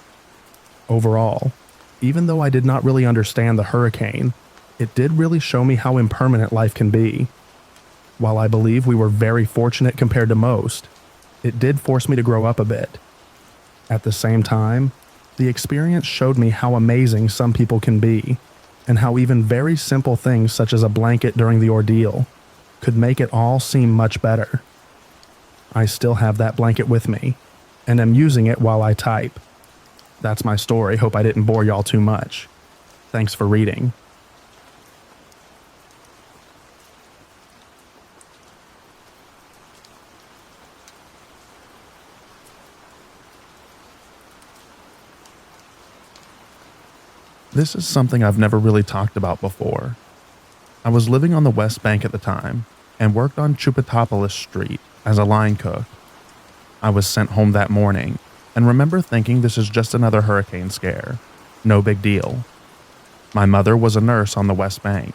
S1: Overall, even though I did not really understand the hurricane, it did really show me how impermanent life can be. While I believe we were very fortunate compared to most, it did force me to grow up a bit. At the same time, the experience showed me how amazing some people can be, and how even very simple things such as a blanket during the ordeal could make it all seem much better. I still have that blanket with me, and am using it while I type. That's my story. Hope I didn't bore y'all too much. Thanks for reading. This is something I've never really talked about before. I was living on the West Bank at the time and worked on Chupetopolis Street as a line cook. I was sent home that morning and remember thinking this is just another hurricane scare. No big deal. My mother was a nurse on the West Bank.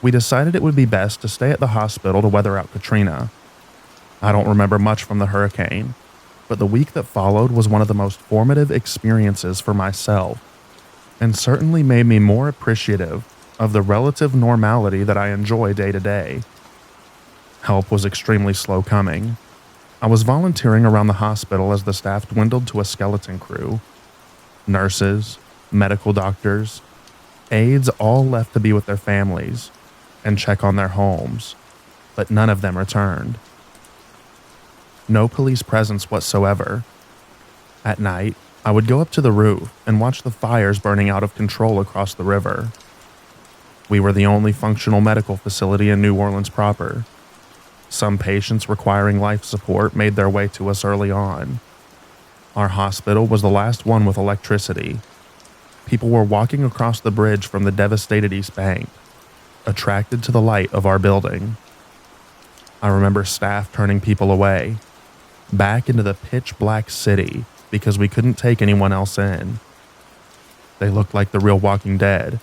S1: We decided it would be best to stay at the hospital to weather out Katrina. I don't remember much from the hurricane, but the week that followed was one of the most formative experiences for myself, and certainly made me more appreciative of the relative normality that I enjoy day to day. Help was extremely slow coming. I was volunteering around the hospital as the staff dwindled to a skeleton crew. Nurses, medical doctors, aides all left to be with their families and check on their homes, but none of them returned. No police presence whatsoever. At night, I would go up to the roof and watch the fires burning out of control across the river. We were the only functional medical facility in New Orleans proper. Some patients requiring life support made their way to us early on. Our hospital was the last one with electricity. People were walking across the bridge from the devastated East Bank, attracted to the light of our building. I remember staff turning people away, back into the pitch black city because we couldn't take anyone else in. They looked like the real Walking Dead.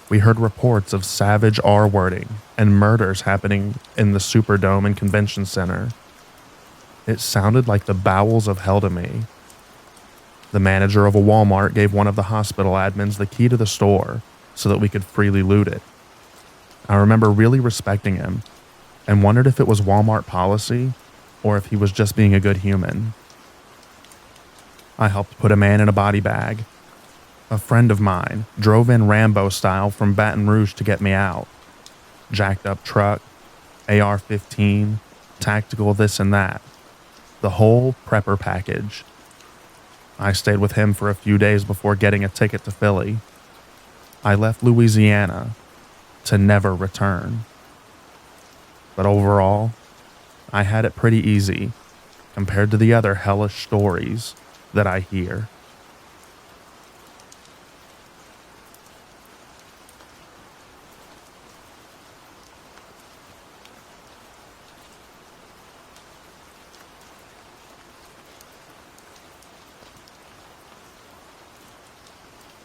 S1: We heard reports of savage R-wording and murders happening in the Superdome and Convention Center. It sounded like the bowels of hell to me. The manager of a Walmart gave one of the hospital admins the key to the store so that we could freely loot it. I remember really respecting him and wondered if it was Walmart policy or if he was just being a good human. I helped put a man in a body bag. A friend of mine drove in Rambo style from Baton Rouge to get me out. Jacked up truck, AR-15, tactical this and that. The whole prepper package. I stayed with him for a few days before getting a ticket to Philly. I left Louisiana to never return. But overall, I had it pretty easy compared to the other hellish stories that I hear.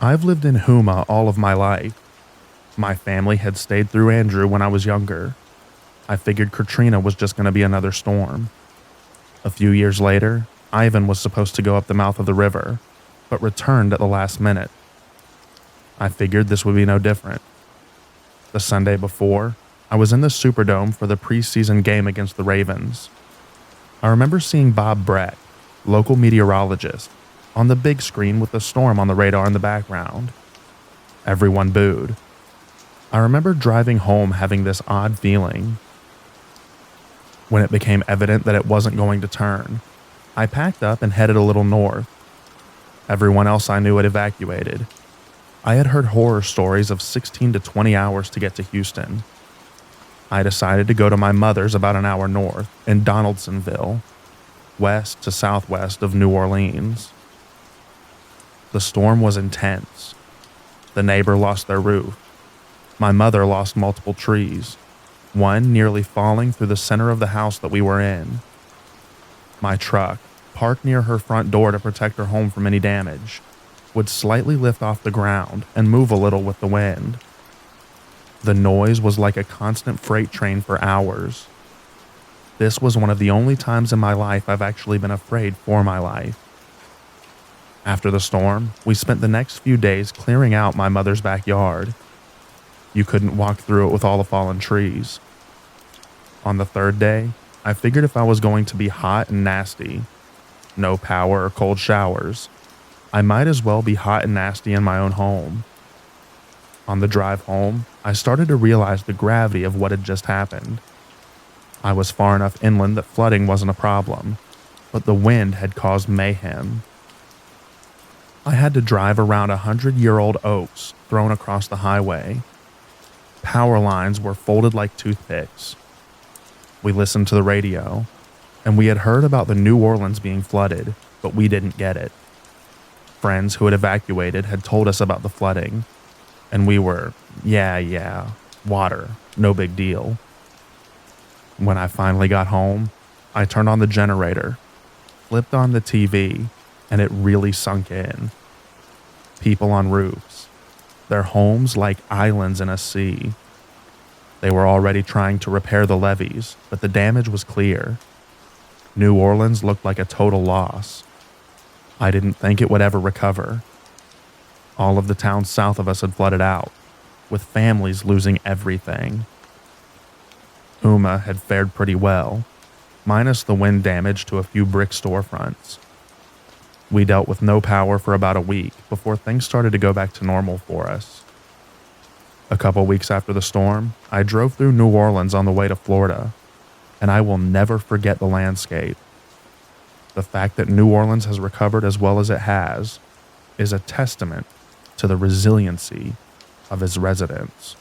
S1: I've lived in Houma all of my life. My family had stayed through Andrew when I was younger. I figured Katrina was just going to be another storm. A few years later, Ivan was supposed to go up the mouth of the river, but returned at the last minute. I figured this would be no different. The Sunday before, I was in the Superdome for the preseason game against the Ravens. I remember seeing Bob Breck, local meteorologist, on the big screen with the storm on the radar in the background. Everyone booed. I remember driving home having this odd feeling. When it became evident that it wasn't going to turn, I packed up and headed a little north. Everyone else I knew had evacuated. I had heard horror stories of 16 to 20 hours to get to Houston. I decided to go to my mother's about an hour north in Donaldsonville, west to southwest of New Orleans. The storm was intense. The neighbor lost their roof. My mother lost multiple trees, one nearly falling through the center of the house that we were in. My truck, parked near her front door to protect her home from any damage, would slightly lift off the ground and move a little with the wind. The noise was like a constant freight train for hours. This was one of the only times in my life I've actually been afraid for my life. After the storm, we spent the next few days clearing out my mother's backyard. You couldn't walk through it with all the fallen trees. On the third day, I figured if I was going to be hot and nasty, no power or cold showers, I might as well be hot and nasty in my own home. On the drive home, I started to realize the gravity of what had just happened. I was far enough inland that flooding wasn't a problem, but the wind had caused mayhem. I had to drive around 100-year-old oaks thrown across the highway. Power lines were folded like toothpicks. We listened to the radio, and we had heard about the New Orleans being flooded, but we didn't get it. Friends who had evacuated had told us about the flooding, and we were, yeah, water, no big deal. When I finally got home, I turned on the generator, flipped on the TV, and it really sunk in. People on roofs, their homes like islands in a sea. They were already trying to repair the levees, but the damage was clear. New Orleans looked like a total loss. I didn't think it would ever recover. All of the towns south of us had flooded out, with families losing everything. Houma had fared pretty well, minus the wind damage to a few brick storefronts. We dealt with no power for about a week before things started to go back to normal for us. A couple weeks after the storm, I drove through New Orleans on the way to Florida, and I will never forget the landscape. The fact that New Orleans has recovered as well as it has is a testament to the resiliency of its residents.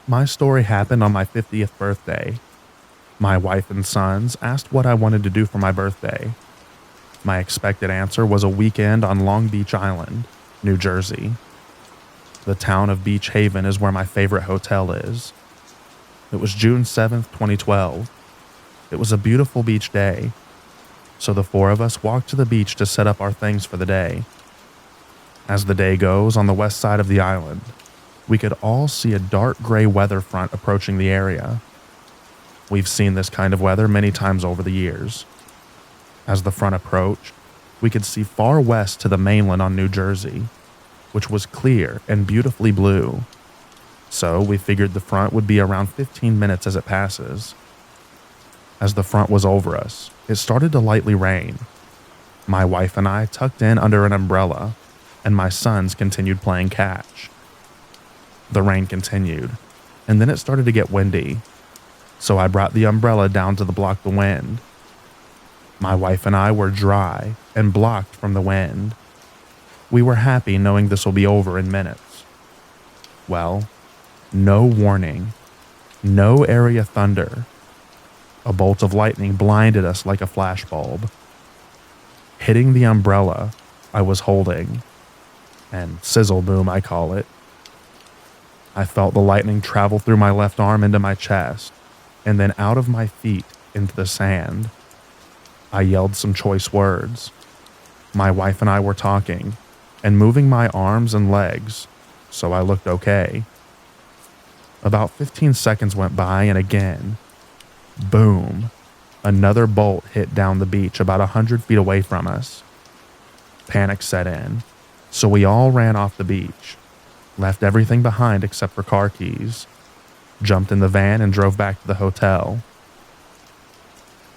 S1: My story happened on my 50th birthday. My wife and sons asked what I wanted to do for my birthday. My expected answer was a weekend on Long Beach Island, New Jersey. The town of Beach Haven is where my favorite hotel is. It was June 7th, 2012. It was a beautiful beach day, so the four of us walked to the beach to set up our things for the day. As the day goes on the west side of the island, we could all see a dark gray weather front approaching the area. We've seen this kind of weather many times over the years. As the front approached, we could see far west to the mainland on New Jersey, which was clear and beautifully blue. So we figured the front would be around 15 minutes as it passes. As the front was over us, it started to lightly rain. My wife and I tucked in under an umbrella, and my sons continued playing catch. The rain continued, and then it started to get windy, so I brought the umbrella down to block the wind. My wife and I were dry and blocked from the wind. We were happy knowing this will be over in minutes. Well, no warning, no area thunder. A bolt of lightning blinded us like a flashbulb, hitting the umbrella I was holding, and sizzle boom I call it. I felt the lightning travel through my left arm into my chest, and then out of my feet into the sand. I yelled some choice words. My wife and I were talking and moving my arms and legs, so I looked okay. About 15 seconds went by, and again, boom, another bolt hit down the beach about 100 feet away from us. Panic set in, so we all ran off the beach, left everything behind except for car keys, jumped in the van and drove back to the hotel.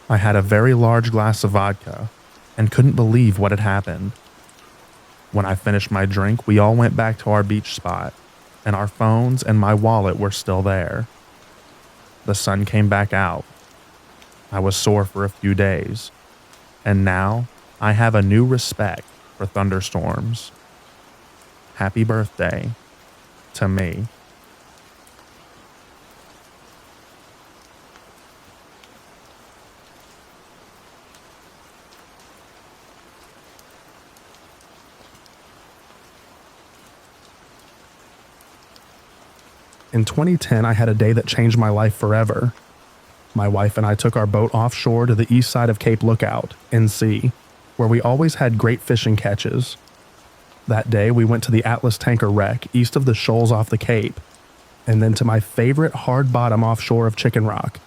S1: I had a very large glass of vodka and couldn't believe what had happened. When I finished my drink, we all went back to our beach spot and our phones and my wallet were still there. The sun came back out. I was sore for a few days, and now I have a new respect for thunderstorms. Happy birthday to me. In 2010, I had a day that changed my life forever. My wife and I took our boat offshore to the east side of Cape Lookout, NC, where we always had great fishing catches. That day, we went to the Atlas tanker wreck east of the shoals off the Cape, and then to my favorite hard bottom offshore of Chicken Rock.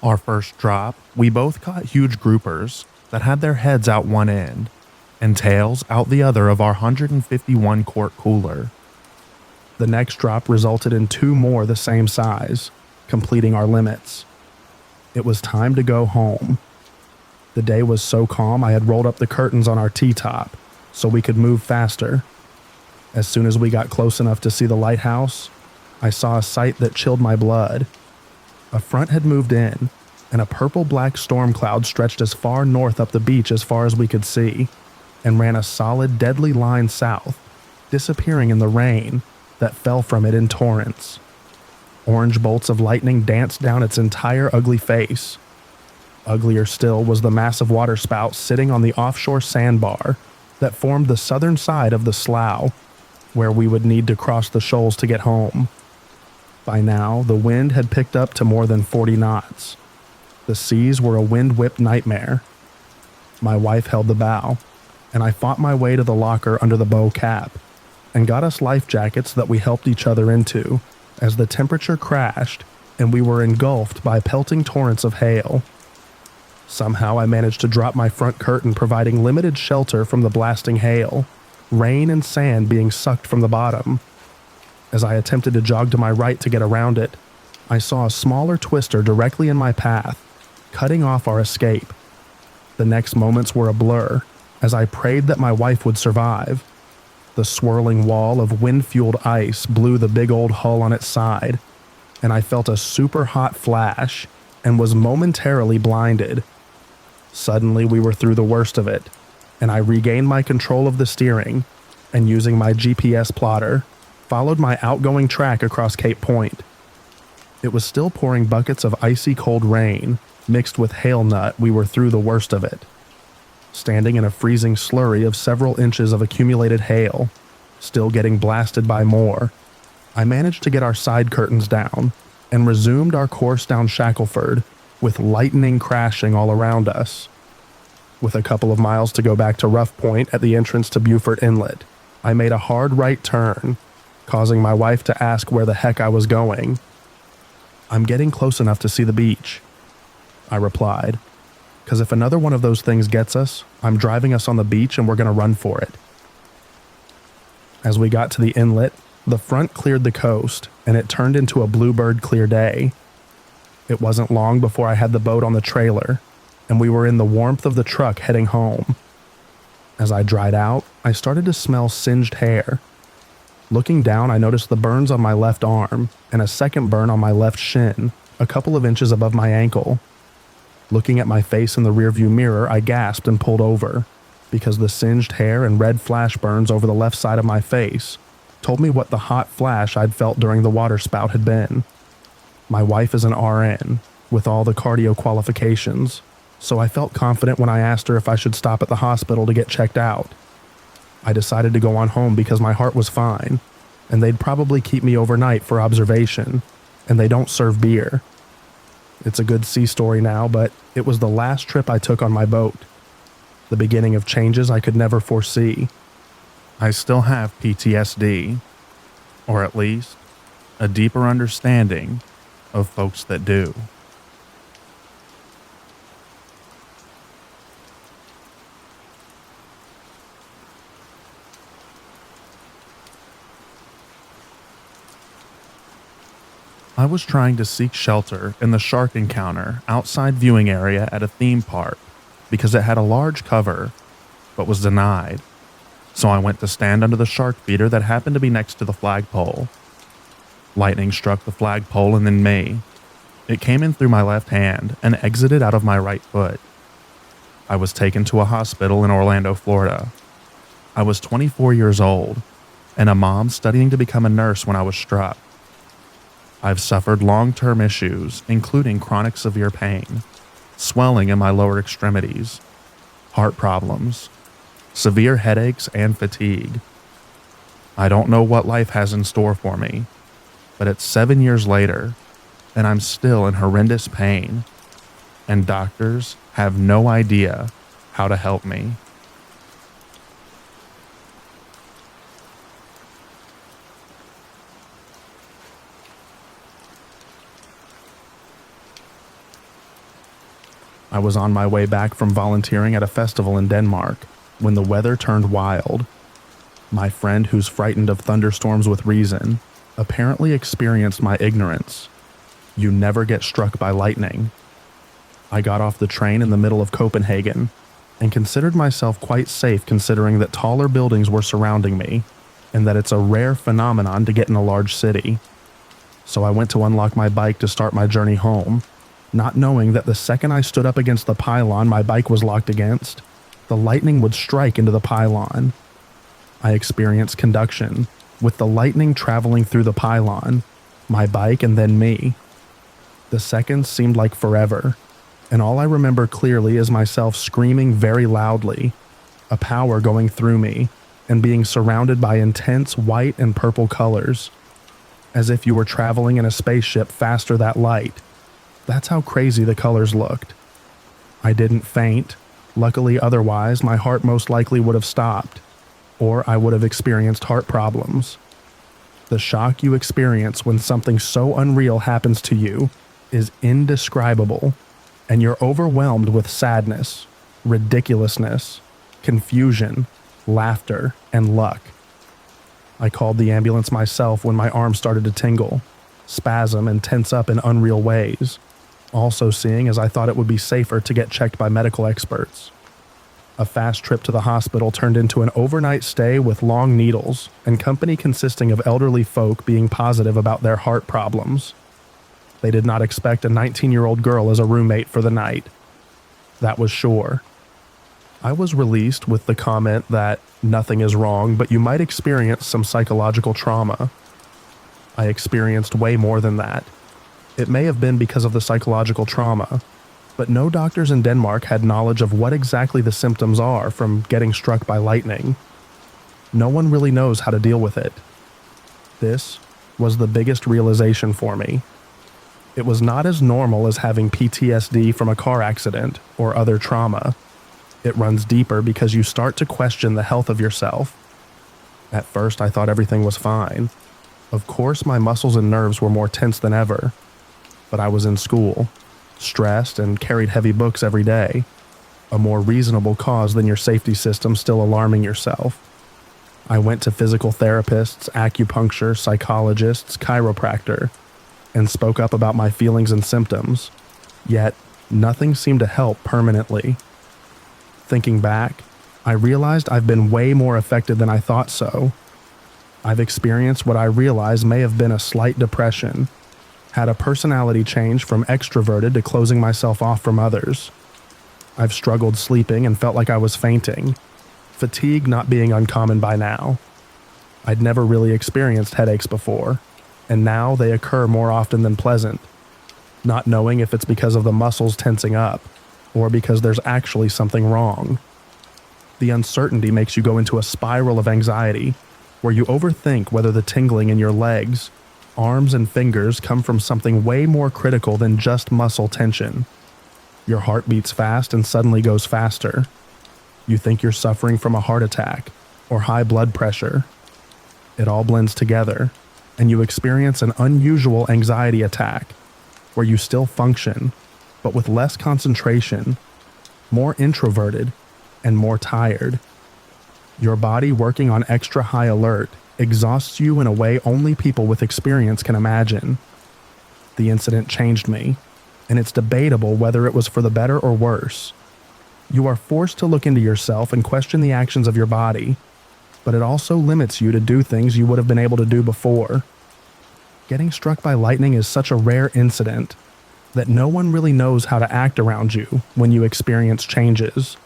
S1: Our first drop, we both caught huge groupers that had their heads out one end and tails out the other of our 151 quart cooler. The next drop resulted in 2 more the same size, completing our limits. It was time to go home. The day was so calm I had rolled up the curtains on our T-top so we could move faster. As soon as we got close enough to see the lighthouse, I saw a sight that chilled my blood. A front had moved in, and a purple-black storm cloud stretched as far north up the beach as far as we could see, and ran a solid, deadly line south, disappearing in the rain that fell from it in torrents. Orange bolts of lightning danced down its entire ugly face. Uglier still was the massive waterspout sitting on the offshore sandbar that formed the southern side of the slough, where we would need to cross the shoals to get home. By now, the wind had picked up to more than 40 knots. The seas were a wind-whipped nightmare. My wife held the bow, and I fought my way to the locker under the bow cap, and got us life jackets that we helped each other into as the temperature crashed and we were engulfed by pelting torrents of hail. Somehow I managed to drop my front curtain, providing limited shelter from the blasting hail, rain and sand being sucked from the bottom. As I attempted to jog to my right to get around it, I saw a smaller twister directly in my path, cutting off our escape. The next moments were a blur as I prayed that my wife would survive. The swirling wall of wind-fueled ice blew the big old hull on its side, and I felt a super hot flash and was momentarily blinded. Suddenly, we were through the worst of it, and I regained my control of the steering, and using my GPS plotter, followed my outgoing track across Cape Point. It was still pouring buckets of icy cold rain, mixed with hail nut. We were through the worst of it. Standing in a freezing slurry of several inches of accumulated hail, still getting blasted by more, I managed to get our side curtains down and resumed our course down Shackleford with lightning crashing all around us. With a couple of miles to go back to Rough Point at the entrance to Beaufort Inlet, I made a hard right turn, causing my wife to ask where the heck I was going. "I'm getting close enough to see the beach," I replied. "Because if another one of those things gets us, I'm driving us on the beach and we're going to run for it." As we got to the inlet, the front cleared the coast, and it turned into a bluebird clear day. It wasn't long before I had the boat on the trailer, and we were in the warmth of the truck heading home. As I dried out, I started to smell singed hair. Looking down, I noticed the burns on my left arm, and a second burn on my left shin, a couple of inches above my ankle. Looking at my face in the rearview mirror, I gasped and pulled over, because the singed hair and red flash burns over the left side of my face told me what the hot flash I'd felt during the waterspout had been. My wife is an RN, with all the cardio qualifications, so I felt confident when I asked her if I should stop at the hospital to get checked out. I decided to go on home because my heart was fine, and they'd probably keep me overnight for observation, and they don't serve beer. It's a good sea story now, but it was the last trip I took on my boat. The beginning of changes I could never foresee. I still have PTSD, or at least a deeper understanding of folks that do. I was trying to seek shelter in the shark encounter outside viewing area at a theme park because it had a large cover, but was denied. So I went to stand under the shark feeder that happened to be next to the flagpole. Lightning struck the flagpole and then me. It came in through my left hand and exited out of my right foot. I was taken to a hospital in Orlando, Florida. I was 24 years old and a mom studying to become a nurse when I was struck. I've suffered long-term issues, including chronic severe pain, swelling in my lower extremities, heart problems, severe headaches, and fatigue. I don't know what life has in store for me, but it's 7 years later, and I'm still in horrendous pain, and doctors have no idea how to help me. I was on my way back from volunteering at a festival in Denmark when the weather turned wild. My friend, who's frightened of thunderstorms with reason, apparently experienced my ignorance. You never get struck by lightning. I got off the train in the middle of Copenhagen and considered myself quite safe considering that taller buildings were surrounding me and that it's a rare phenomenon to get in a large city. So I went to unlock my bike to start my journey home, not knowing that the second I stood up against the pylon my bike was locked against, the lightning would strike into the pylon. I experienced conduction, with the lightning traveling through the pylon, my bike, and then me. The seconds seemed like forever, and all I remember clearly is myself screaming very loudly, a power going through me, and being surrounded by intense white and purple colors, as if you were traveling in a spaceship faster that light. That's how crazy the colors looked. I didn't faint. Luckily, otherwise, my heart most likely would have stopped, or I would have experienced heart problems. The shock you experience when something so unreal happens to you is indescribable, and you're overwhelmed with sadness, ridiculousness, confusion, laughter, and luck. I called the ambulance myself when my arm started to tingle, spasm, and tense up in unreal ways, also seeing as I thought it would be safer to get checked by medical experts. A fast trip to the hospital turned into an overnight stay with long needles and company consisting of elderly folk being positive about their heart problems. They did not expect a 19-year-old girl as a roommate for the night. That was sure. I was released with the comment that nothing is wrong, but you might experience some psychological trauma. I experienced way more than that. It may have been because of the psychological trauma, but no doctors in Denmark had knowledge of what exactly the symptoms are from getting struck by lightning. No one really knows how to deal with it. This was the biggest realization for me. It was not as normal as having PTSD from a car accident or other trauma. It runs deeper because you start to question the health of yourself. At first, I thought everything was fine. Of course, my muscles and nerves were more tense than ever, but I was in school, stressed, and carried heavy books every day, a more reasonable cause than your safety system still alarming yourself. I went to physical therapists, acupuncture, psychologists, chiropractor, and spoke up about my feelings and symptoms, yet nothing seemed to help permanently. Thinking back, I realized I've been way more affected than I thought so. I've experienced what I realize may have been a slight depression, had a personality change from extroverted to closing myself off from others. I've struggled sleeping and felt like I was fainting, fatigue not being uncommon by now. I'd never really experienced headaches before, and now they occur more often than pleasant, not knowing if it's because of the muscles tensing up, or because there's actually something wrong. The uncertainty makes you go into a spiral of anxiety, where you overthink whether the tingling in your legs, arms, and fingers come from something way more critical than just muscle tension. Your heart beats fast and suddenly goes faster. You think you're suffering from a heart attack or high blood pressure. It all blends together, and you experience an unusual anxiety attack, where you still function, but with less concentration, more introverted, and more tired. Your body working on extra high alert exhausts you in a way only people with experience can imagine. The incident changed me, and it's debatable whether it was for the better or worse. You are forced to look into yourself and question the actions of your body. but it also limits you to do things you would have been able to do before. Getting struck by lightning is such a rare incident that no one really knows how to act around you when you experience changes,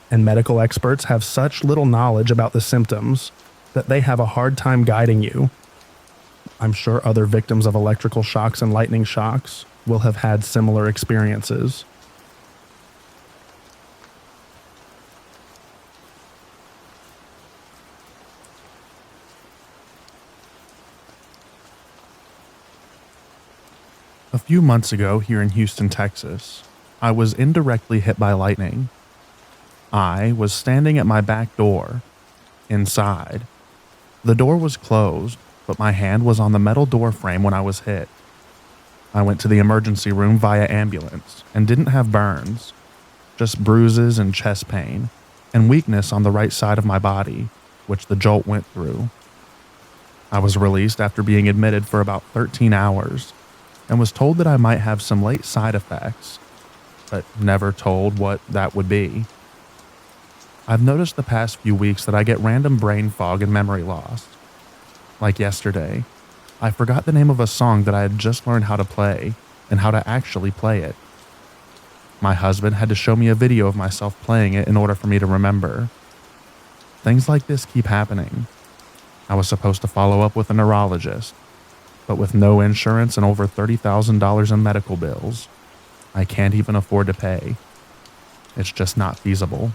S1: and medical experts have such little knowledge about the symptoms that they have a hard time guiding you. I'm sure other victims of electrical shocks and lightning shocks will have had similar experiences. A few months ago here in Houston, Texas, I was indirectly hit by lightning. I was standing at my back door, inside. The door was closed, but my hand was on the metal door frame when I was hit. I went to the emergency room via ambulance and didn't have burns, just bruises and chest pain, and weakness on the right side of my body, which the jolt went through. I was released after being admitted for about 13 hours and was told that I might have some late side effects, but never told what that would be. I've noticed the past few weeks that I get random brain fog and memory loss. Like yesterday, I forgot the name of a song that I had just learned how to play and how to actually play it. My husband had to show me a video of myself playing it in order for me to remember. Things like this keep happening. I was supposed to follow up with a neurologist, but with no insurance and over $30,000 in medical bills, I can't even afford to pay. It's just not feasible.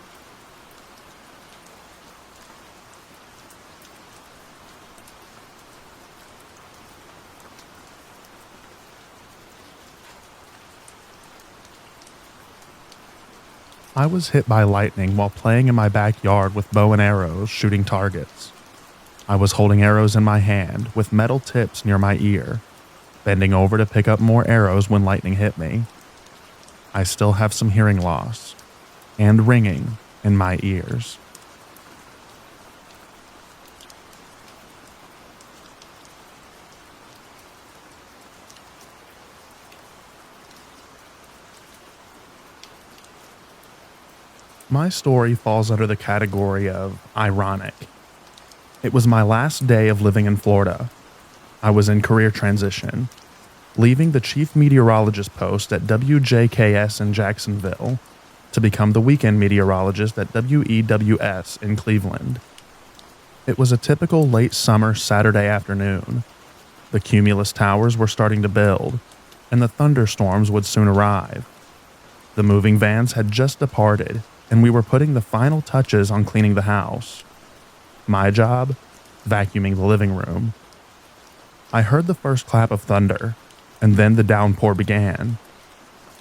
S1: I was hit by lightning while playing in my backyard with bow and arrows shooting targets. I was holding arrows in my hand with metal tips near my ear, bending over to pick up more arrows when lightning hit me. I still have some hearing loss and ringing in my ears. My story falls under the category of ironic. It was my last day of living in Florida. I was in career transition, leaving the chief meteorologist post at WJKS in Jacksonville to become the weekend meteorologist at WEWS in Cleveland. It was a typical late summer Saturday afternoon. The cumulus towers were starting to build, and the thunderstorms would soon arrive. The moving vans had just departed, and we were putting the final touches on cleaning the house. My job? Vacuuming the living room. I heard the first clap of thunder, and then the downpour began.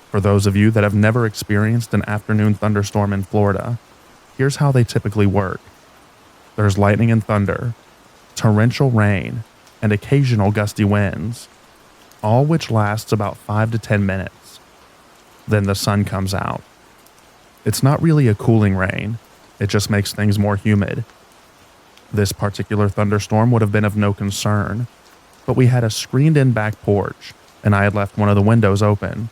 S1: For those of you that have never experienced an afternoon thunderstorm in Florida, here's how they typically work. There's lightning and thunder, torrential rain, and occasional gusty winds, all which lasts about 5 to 10 minutes. Then the sun comes out. It's not really a cooling rain, it just makes things more humid. This particular thunderstorm would have been of no concern, but we had a screened-in back porch, and I had left one of the windows open.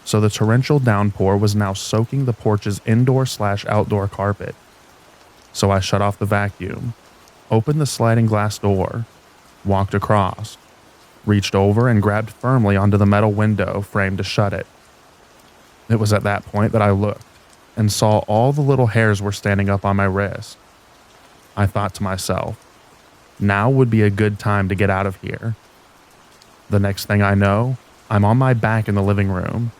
S1: So the torrential downpour was now soaking the porch's indoor/outdoor carpet. So I shut off the vacuum, opened the sliding glass door, walked across, reached over and grabbed firmly onto the metal window frame to shut it. It was at that point that I looked and saw all the little hairs were standing up on my wrist. I thought to myself, now would be a good time to get out of here. The next thing I know, I'm on my back in the living room.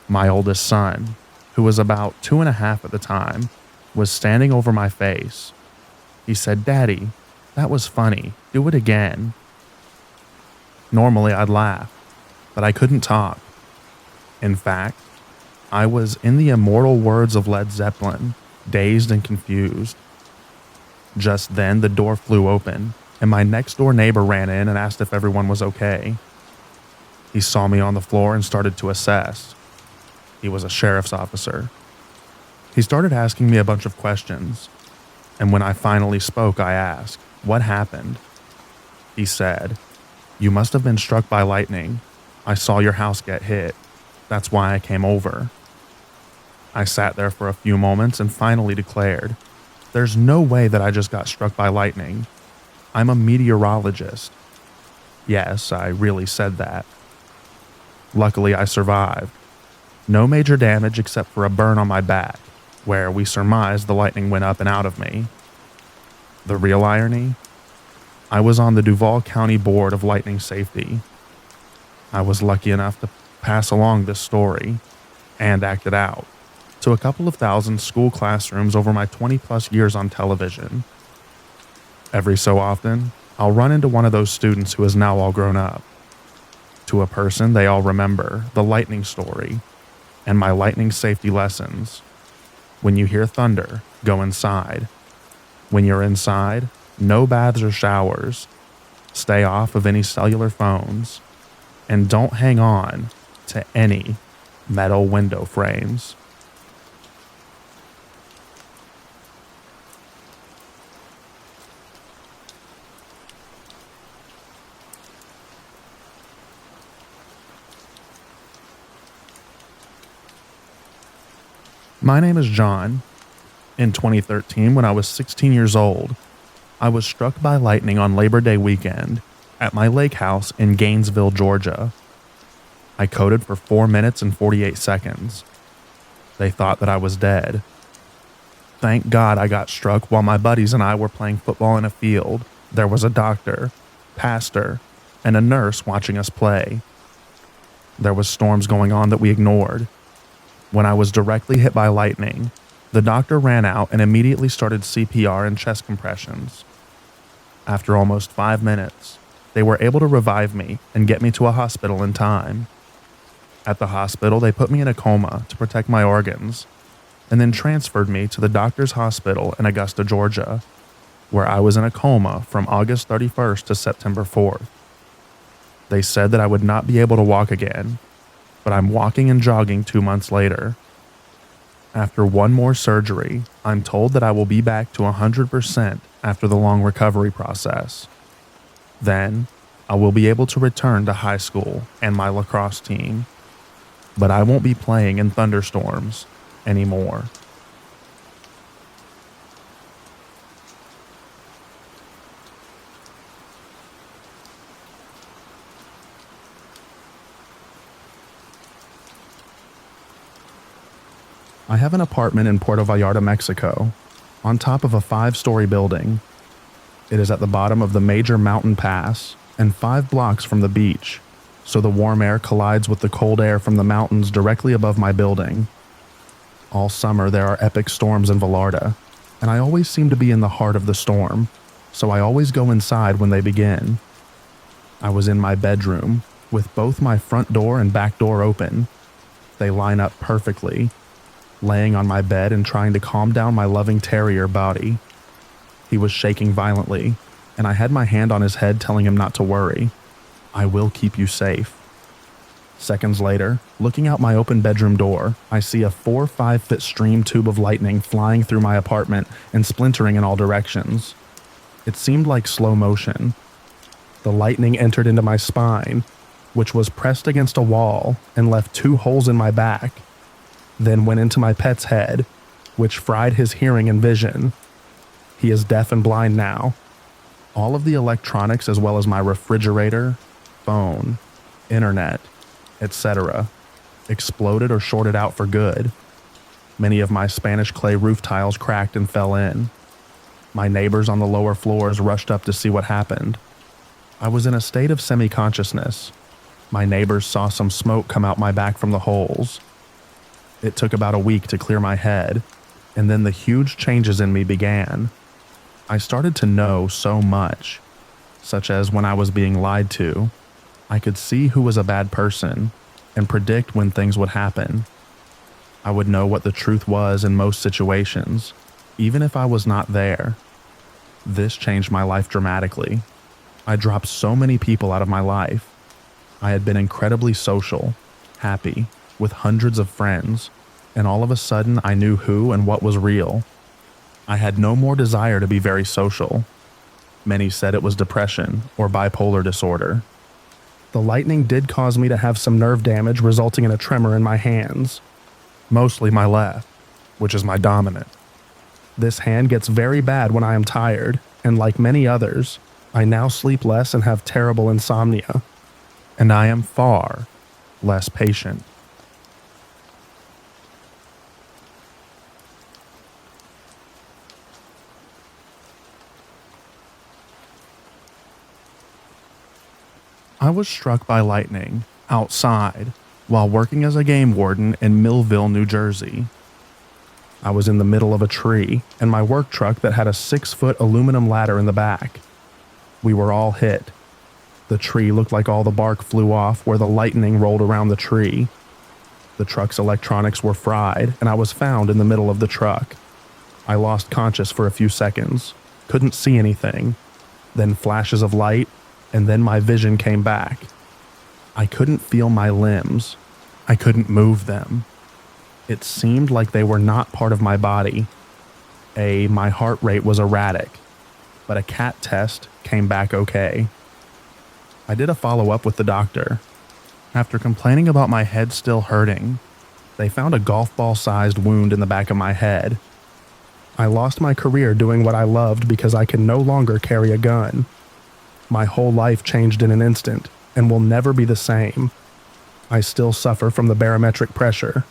S1: My oldest son, who was about 2.5 at the time, was standing over my face. He said, "Daddy, that was funny. Do it again." Normally I'd laugh, but I couldn't talk. In fact, I was, in the immortal words of Led Zeppelin, dazed and confused. Just then the door flew open, and my next door neighbor ran in and asked if everyone was okay. He saw me on the floor and started to assess. He was a sheriff's officer. He started asking me a bunch of questions, and when I finally spoke, I asked, "What happened?" He said, "You must have been struck by lightning. I saw your house get hit. That's why I came over." I sat there for a few moments and finally declared, There's no way that I just got struck by lightning. I'm a meteorologist. Yes, I really said that. Luckily, I survived. No major damage except for a burn on my back, where we surmised the lightning went up and out of me. The real irony? I was on the Duval County Board of Lightning Safety. I was lucky enough to pass along this story, and act it out, to a couple of thousand school classrooms over my 20-plus years on television. Every so often, I'll run into one of those students who is now all grown up. To a person, they all remember the lightning story and my lightning safety lessons. When you hear thunder, go inside. When you're inside, no baths or showers. Stay off of any cellular phones. And don't hang on to any metal window frames. My name is John. In 2013, when I was 16 years old, I was struck by lightning on Labor Day weekend at my lake house in Gainesville, Georgia. I coded for 4 minutes and 48 seconds. They thought that I was dead. Thank God I got struck while my buddies and I were playing football in a field. There was a doctor, pastor, and a nurse watching us play. There was storms going on that we ignored. When I was directly hit by lightning, the doctor ran out and immediately started CPR and chest compressions. After almost 5 minutes, they were able to revive me and get me to a hospital in time. At the hospital, they put me in a coma to protect my organs, and then transferred me to the doctor's hospital in Augusta, Georgia, where I was in a coma from August 31st to September 4th. They said that I would not be able to walk again, but I'm walking and jogging 2 months later. After one more surgery, I'm told that I will be back to 100% after the long recovery process. Then, I will be able to return to high school and my lacrosse team, but I won't be playing in thunderstorms anymore. I have an apartment in Puerto Vallarta, Mexico, on top of a 5-story building. It is at the bottom of the major mountain pass and 5 blocks from the beach, so the warm air collides with the cold air from the mountains directly above my building. All summer there are epic storms in Vallarta, and I always seem to be in the heart of the storm, so I always go inside when they begin. I was in my bedroom, with both my front door and back door open. They line up perfectly, laying on my bed and trying to calm down my loving terrier Body. He was shaking violently, and I had my hand on his head telling him not to worry. I will keep you safe. Seconds later, looking out my open bedroom door, I see a 4-5-foot stream tube of lightning flying through my apartment and splintering in all directions. It seemed like slow motion. The lightning entered into my spine, which was pressed against a wall and left 2 holes in my back, then went into my pet's head, which fried his hearing and vision. He is deaf and blind now. All of the electronics, as well as my refrigerator, phone, internet, etc., exploded or shorted out for good. Many of my Spanish clay roof tiles cracked and fell in. My neighbors on the lower floors rushed up to see what happened. I was in a state of semi-consciousness. My neighbors saw some smoke come out my back from the holes. It took about a week to clear my head, and then the huge changes in me began. I started to know so much, such as when I was being lied to. I could see who was a bad person and predict when things would happen. I would know what the truth was in most situations, even if I was not there. This changed my life dramatically. I dropped so many people out of my life. I had been incredibly social, happy, with hundreds of friends, and all of a sudden I knew who and what was real. I had no more desire to be very social. Many said it was depression or bipolar disorder. The lightning did cause me to have some nerve damage, resulting in a tremor in my hands, mostly my left, which is my dominant. This hand gets very bad when I am tired, and like many others, I now sleep less and have terrible insomnia. And I am far less patient. I was struck by lightning outside while working as a game warden in Millville, New Jersey. I was in the middle of a tree and my work truck that had a 6-foot aluminum ladder in the back. We were all hit. The tree looked like all the bark flew off where the lightning rolled around the tree. The truck's electronics were fried and I was found in the middle of the truck. I lost conscious for a few seconds, couldn't see anything, then flashes of light, and then my vision came back. I couldn't feel my limbs. I couldn't move them. It seemed like they were not part of my body. My heart rate was erratic, but a CAT test came back okay. I did a follow-up with the doctor. After complaining about my head still hurting, they found a golf ball-sized wound in the back of my head. I lost my career doing what I loved because I can no longer carry a gun. My whole life changed in an instant and will never be the same. I still suffer from the barometric pressure.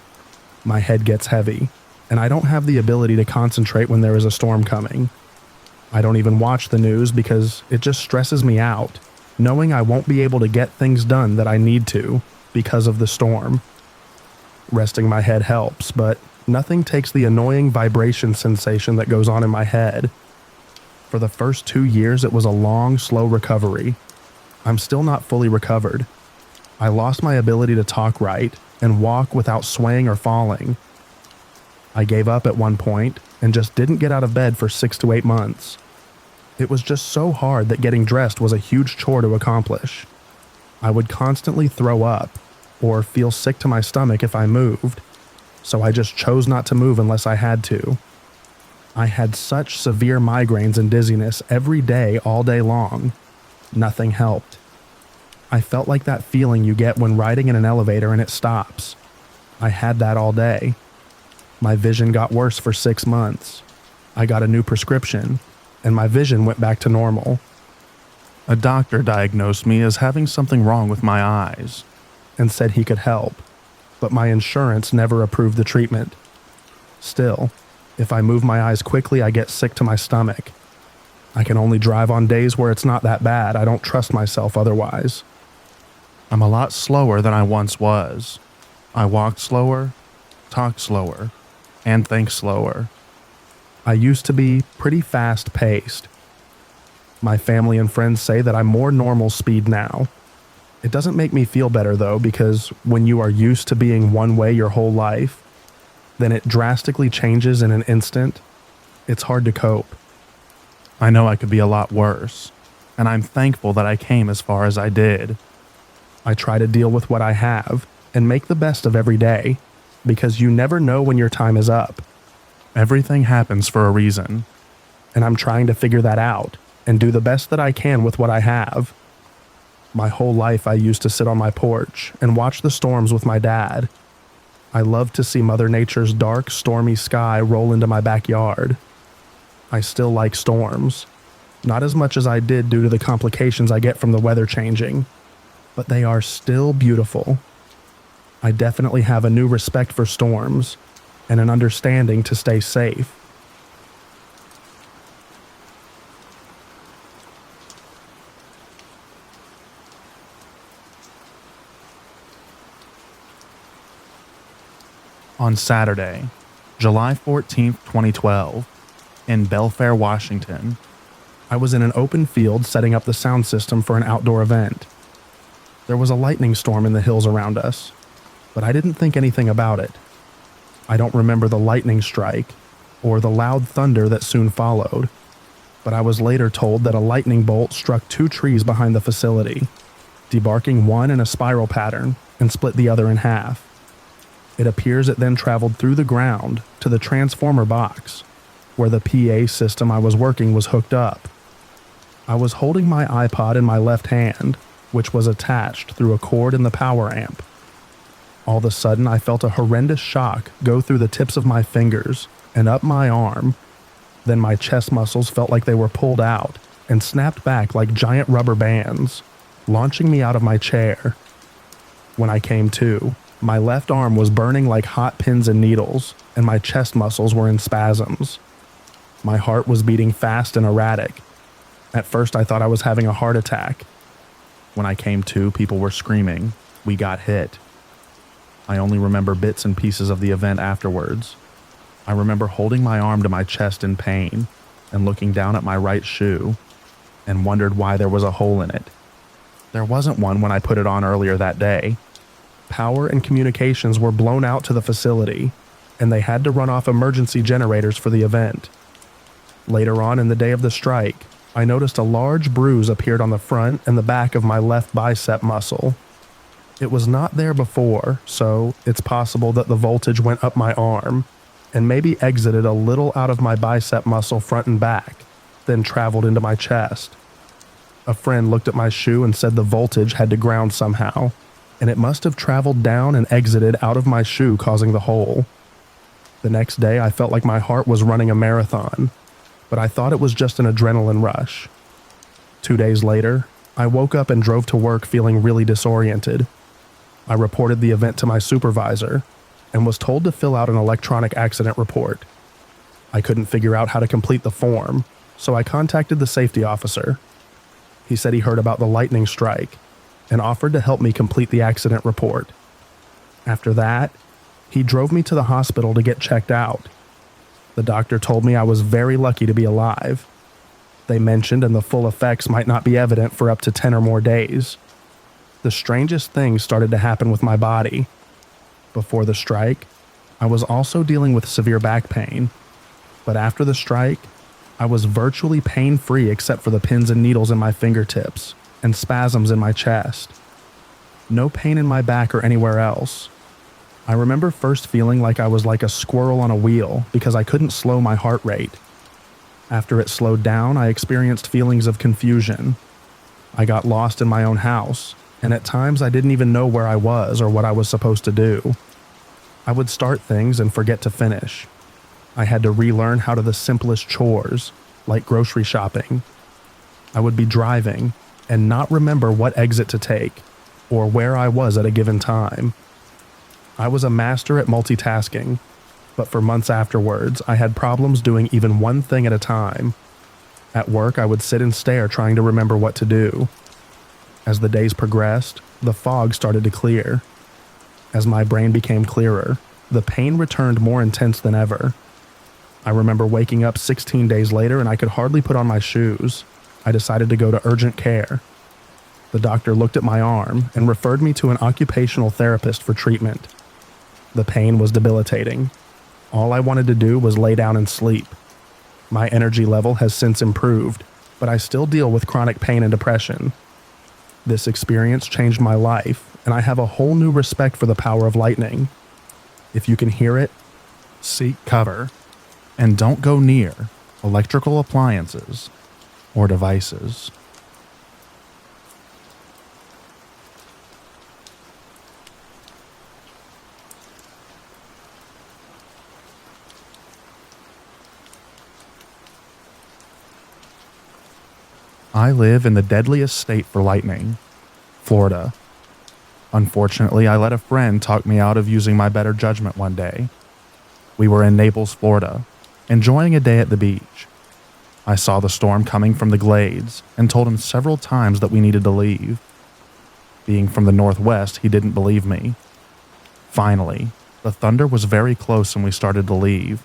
S1: My head gets heavy, and I don't have the ability to concentrate when there is a storm coming. I don't even watch the news because it just stresses me out, knowing I won't be able to get things done that I need to because of the storm. Resting my head helps, but nothing takes the annoying vibration sensation that goes on in my head. For the first 2 years, it was a long, slow recovery. I'm still not fully recovered. I lost my ability to talk right and walk without swaying or falling. I gave up at one point and just didn't get out of bed for 6 to 8 months. It was just so hard that getting dressed was a huge chore to accomplish. I would constantly throw up or feel sick to my stomach if I moved, so I just chose not to move unless I had to. I had such severe migraines and dizziness every day, all day long. Nothing helped. I felt like that feeling you get when riding in an elevator and it stops. I had that all day. My vision got worse for 6 months. I got a new prescription, and my vision went back to normal. A doctor diagnosed me as having something wrong with my eyes and said he could help, but my insurance never approved the treatment. Still, if I move my eyes quickly, I get sick to my stomach. I can only drive on days where it's not that bad. I don't trust myself otherwise. I'm a lot slower than I once was. I walk slower, talk slower, and think slower. I used to be pretty fast-paced. My family and friends say that I'm more normal speed now. It doesn't make me feel better though, because when you are used to being one way your whole life, then it drastically changes in an instant. It's hard to cope. I know I could be a lot worse, and I'm thankful that I came as far as I did. I try to deal with what I have and make the best of every day, because you never know when your time is up. Everything happens for a reason, and I'm trying to figure that out and do the best that I can with what I have. My whole life I used to sit on my porch and watch the storms with my dad. I loved to see Mother Nature's dark, stormy sky roll into my backyard. I still like storms, not as much as I did due to the complications I get from the weather changing, but they are still beautiful. I definitely have a new respect for storms and an understanding to stay safe. On Saturday, July 14th, 2012, in Belfair, Washington, I was in an open field setting up the sound system for an outdoor event. There was a lightning storm in the hills around us, but I didn't think anything about it. I don't remember the lightning strike or the loud thunder that soon followed, but I was later told that a lightning bolt struck 2 trees behind the facility, debarking one in a spiral pattern and split the other in half. It appears it then traveled through the ground to the transformer box, where the PA system I was working was hooked up. I was holding my iPod in my left hand, which was attached through a cord in the power amp. All of a sudden, I felt a horrendous shock go through the tips of my fingers and up my arm, Then my chest muscles felt like they were pulled out and snapped back like giant rubber bands, launching me out of my chair. When I came to, my left arm was burning like hot pins and needles, and my chest muscles were in spasms. My heart was beating fast and erratic. At first, I thought I was having a heart attack. When I came to, people were screaming, "We got hit." I only remember bits and pieces of the event afterwards. I remember holding my arm to my chest in pain and looking down at my right shoe and wondered why there was a hole in it. There wasn't one when I put it on earlier that day. Power and communications were blown out to the facility, and they had to run off emergency generators for the event. Later on in the day of the strike, I noticed a large bruise appeared on the front and the back of my left bicep muscle. It was not there before, so it's possible that the voltage went up my arm and maybe exited a little out of my bicep muscle front and back, then traveled into my chest. A friend looked at my shoe and said the voltage had to ground somehow, and it must have traveled down and exited out of my shoe, causing the hole. The next day, I felt like my heart was running a marathon, but I thought it was just an adrenaline rush. 2 days later, I woke up and drove to work feeling really disoriented. I reported the event to my supervisor and was told to fill out an electronic accident report. I couldn't figure out how to complete the form, so I contacted the safety officer. He said he heard about the lightning strike and offered to help me complete the accident report. After that, he drove me to the hospital to get checked out. The doctor told me I was very lucky to be alive. They mentioned and the full effects might not be evident for up to 10 or more days. The strangest things started to happen with my body. Before the strike, I was also dealing with severe back pain, but after the strike, I was virtually pain-free except for the pins and needles in my fingertips and spasms in my chest. No pain in my back or anywhere else. I remember first feeling like I was like a squirrel on a wheel because I couldn't slow my heart rate. After it slowed down, I experienced feelings of confusion. I got lost in my own house, and at times I didn't even know where I was or what I was supposed to do. I would start things and forget to finish. I had to relearn how to the simplest chores, like grocery shopping. I would be driving and not remember what exit to take or where I was at a given time. I was a master at multitasking, but for months afterwards, I had problems doing even one thing at a time. At work, I would sit and stare trying to remember what to do. As the days progressed, the fog started to clear. As my brain became clearer, the pain returned more intense than ever. I remember waking up 16 days later and I could hardly put on my shoes. I decided to go to urgent care. The doctor looked at my arm and referred me to an occupational therapist for treatment. The pain was debilitating. All I wanted to do was lay down and sleep. My energy level has since improved, but I still deal with chronic pain and depression. This experience changed my life, and I have a whole new respect for the power of lightning. If you can hear it, seek cover, and don't go near electrical appliances or devices. I live in the deadliest state for lightning, Florida. Unfortunately, I let a friend talk me out of using my better judgment one day. We were in Naples, Florida, enjoying a day at the beach. I saw the storm coming from the glades and told him several times that we needed to leave. Being from the northwest, he didn't believe me. Finally, the thunder was very close and we started to leave.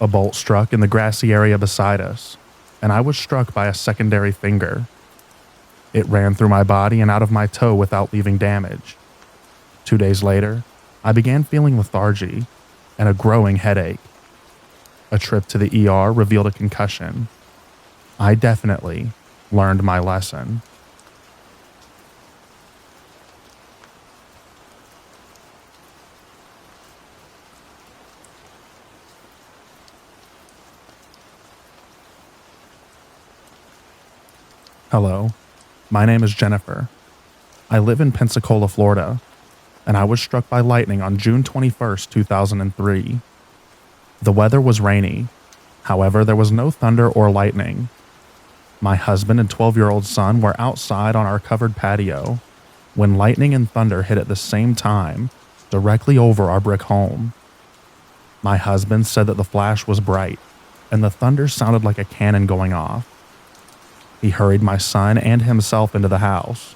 S1: A bolt struck in the grassy area beside us, and I was struck by a secondary finger. It ran through my body and out of my toe without leaving damage. 2 days later, I began feeling lethargy and a growing headache. A trip to the ER revealed a concussion. I definitely learned my lesson. Hello, my name is Jennifer. I live in Pensacola, Florida, and I was struck by lightning on June 21st, 2003. The weather was rainy, However, there was no thunder or lightning. My husband and 12-year-old son were outside on our covered patio when lightning and thunder hit at the same time directly over our brick home. My husband said that the flash was bright and the thunder sounded like a cannon going off. He hurried my son and himself into the house,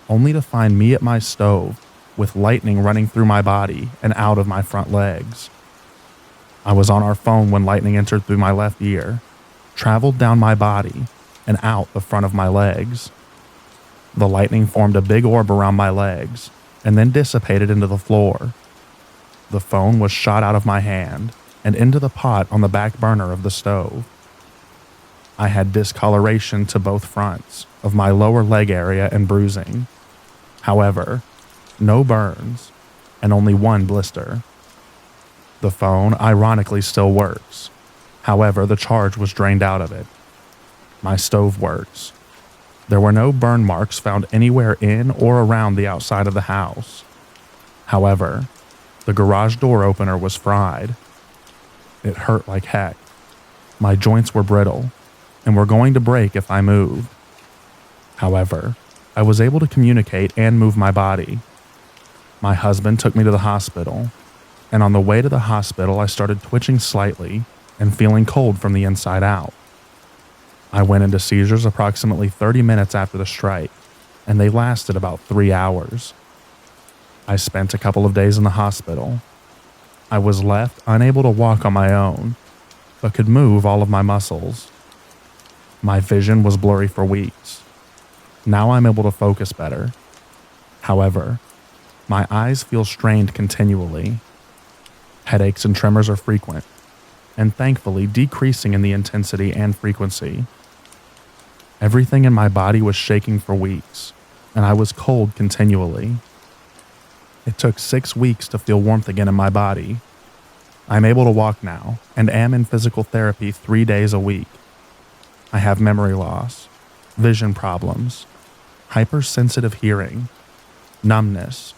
S1: only to find me at my stove with lightning running through my body and out of my front legs. I was on our phone when lightning entered through my left ear, traveled down my body, and out the front of my legs. The lightning formed a big orb around my legs and then dissipated into the floor. The phone was shot out of my hand and into the pot on the back burner of the stove. I had discoloration to both fronts of my lower leg area and bruising. However, no burns and only one blister. The phone ironically still works. However, the charge was drained out of it. My stove works. There were no burn marks found anywhere in or around the outside of the house. However, the garage door opener was fried. It hurt like heck. My joints were brittle and were going to break if I moved. However, I was able to communicate and move my body. My husband took me to the hospital, and on the way to the hospital I started twitching slightly and feeling cold from the inside out. I went into seizures approximately 30 minutes after the strike, and they lasted about 3 hours. I spent a couple of days in the hospital. I was left unable to walk on my own, but could move all of my muscles. My vision was blurry for weeks. Now I'm able to focus better. However, my eyes feel strained continually. Headaches and tremors are frequent, and thankfully decreasing in the intensity and frequency. Everything in my body was shaking for weeks, and I was cold continually. It took 6 weeks to feel warmth again in my body. I'm able to walk now and am in physical therapy 3 days a week. I have memory loss, vision problems, hypersensitive hearing, numbness,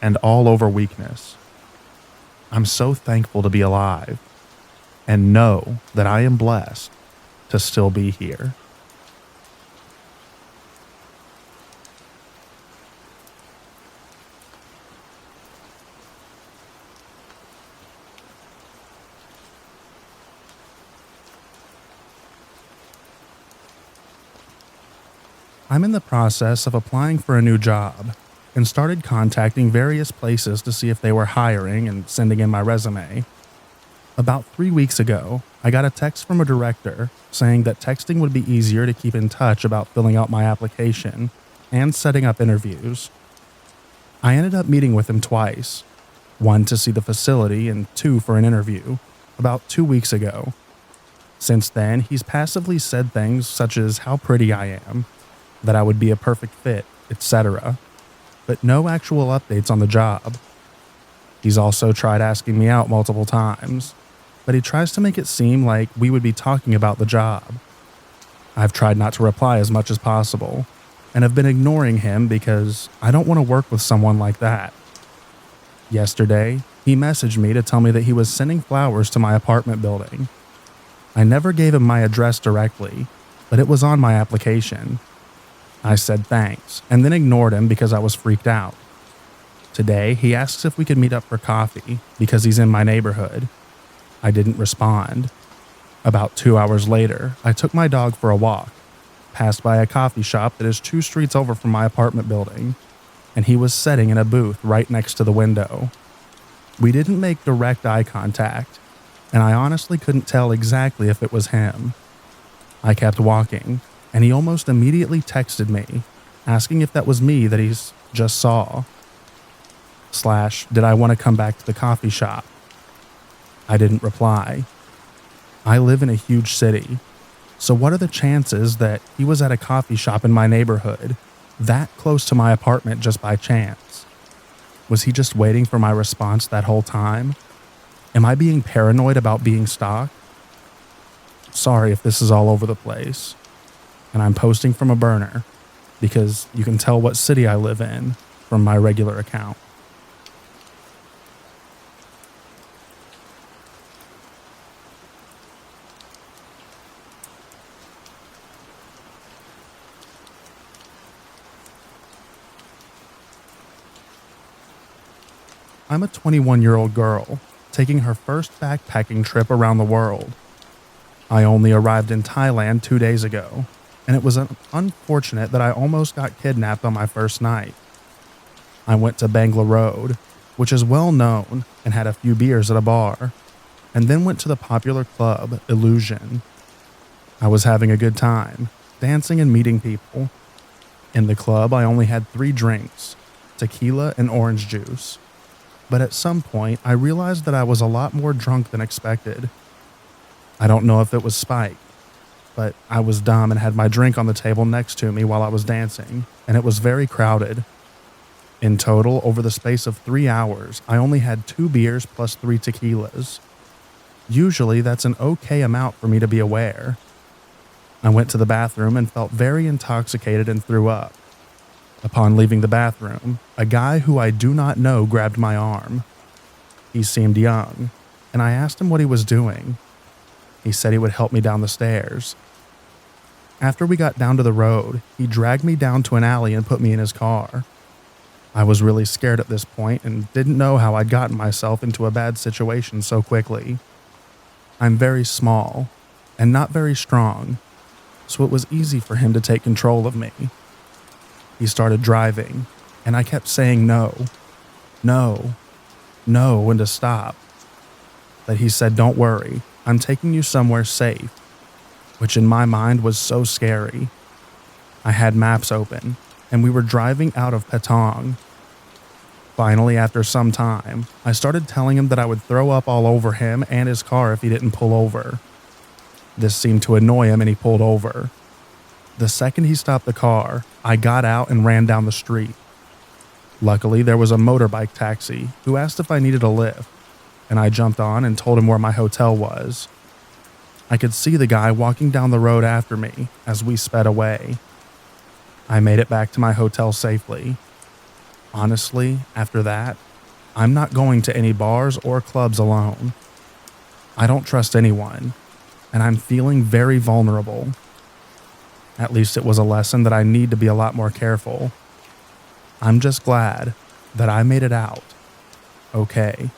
S1: and all-over weakness. I'm so thankful to be alive and know that I am blessed to still be here. I'm in the process of applying for a new job and started contacting various places to see if they were hiring and sending in my resume. About 3 weeks ago, I got a text from a director saying that texting would be easier to keep in touch about filling out my application and setting up interviews. I ended up meeting with him twice, 1 to see the facility and 2 for an interview, about 2 weeks ago. Since then, he's passively said things such as how pretty I am, that I would be a perfect fit, etc., but no actual updates on the job. He's also tried asking me out multiple times, but he tries to make it seem like we would be talking about the job. I've tried not to reply as much as possible, and have been ignoring him because I don't want to work with someone like that. Yesterday, he messaged me to tell me that he was sending flowers to my apartment building. I never gave him my address directly, but it was on my application. I said thanks, and then ignored him because I was freaked out. Today, he asks if we could meet up for coffee because he's in my neighborhood. I didn't respond. About 2 hours later, I took my dog for a walk, passed by a coffee shop that is 2 streets over from my apartment building, and he was sitting in a booth right next to the window. We didn't make direct eye contact, and I honestly couldn't tell exactly if it was him. I kept walking, and he almost immediately texted me, asking if that was me that he's just saw. / did I want to come back to the coffee shop? I didn't reply. I live in a huge city, so what are the chances that he was at a coffee shop in my neighborhood, that close to my apartment just by chance? Was he just waiting for my response that whole time? Am I being paranoid about being stalked? Sorry if this is all over the place, and I'm posting from a burner because you can tell what city I live in from my regular account. I'm a 21-year-old girl taking her first backpacking trip around the world. I only arrived in Thailand 2 days ago, and it was unfortunate that I almost got kidnapped on my first night. I went to Bangla Road, which is well known, and had a few beers at a bar, and then went to the popular club Illusion. I was having a good time, dancing and meeting people. In the club, I only had 3 drinks, tequila and orange juice. But at some point, I realized that I was a lot more drunk than expected. I don't know if it was Spike, but I was dumb and had my drink on the table next to me while I was dancing, and it was very crowded. In total, over the space of 3 hours, I only had 2 beers plus 3 tequilas. Usually, that's an okay amount for me to be aware. I went to the bathroom and felt very intoxicated and threw up. Upon leaving the bathroom, a guy who I do not know grabbed my arm. He seemed young, and I asked him what he was doing. He said he would help me down the stairs. After we got down to the road, he dragged me down to an alley and put me in his car. I was really scared at this point and didn't know how I'd gotten myself into a bad situation so quickly. I'm very small and not very strong, so it was easy for him to take control of me. He started driving, and I kept saying no, no, no, and to stop. But he said, "Don't worry, I'm taking you somewhere safe," which in my mind was so scary. I had maps open, and we were driving out of Patong. Finally, after some time, I started telling him that I would throw up all over him and his car if he didn't pull over. This seemed to annoy him, and he pulled over. The second he stopped the car, I got out and ran down the street. Luckily, there was a motorbike taxi who asked if I needed a lift, and I jumped on and told him where my hotel was. I could see the guy walking down the road after me as we sped away. I made it back to my hotel safely. Honestly, after that, I'm not going to any bars or clubs alone. I don't trust anyone, and I'm feeling very vulnerable. At least it was a lesson that I need to be a lot more careful. I'm just glad that I made it out okay.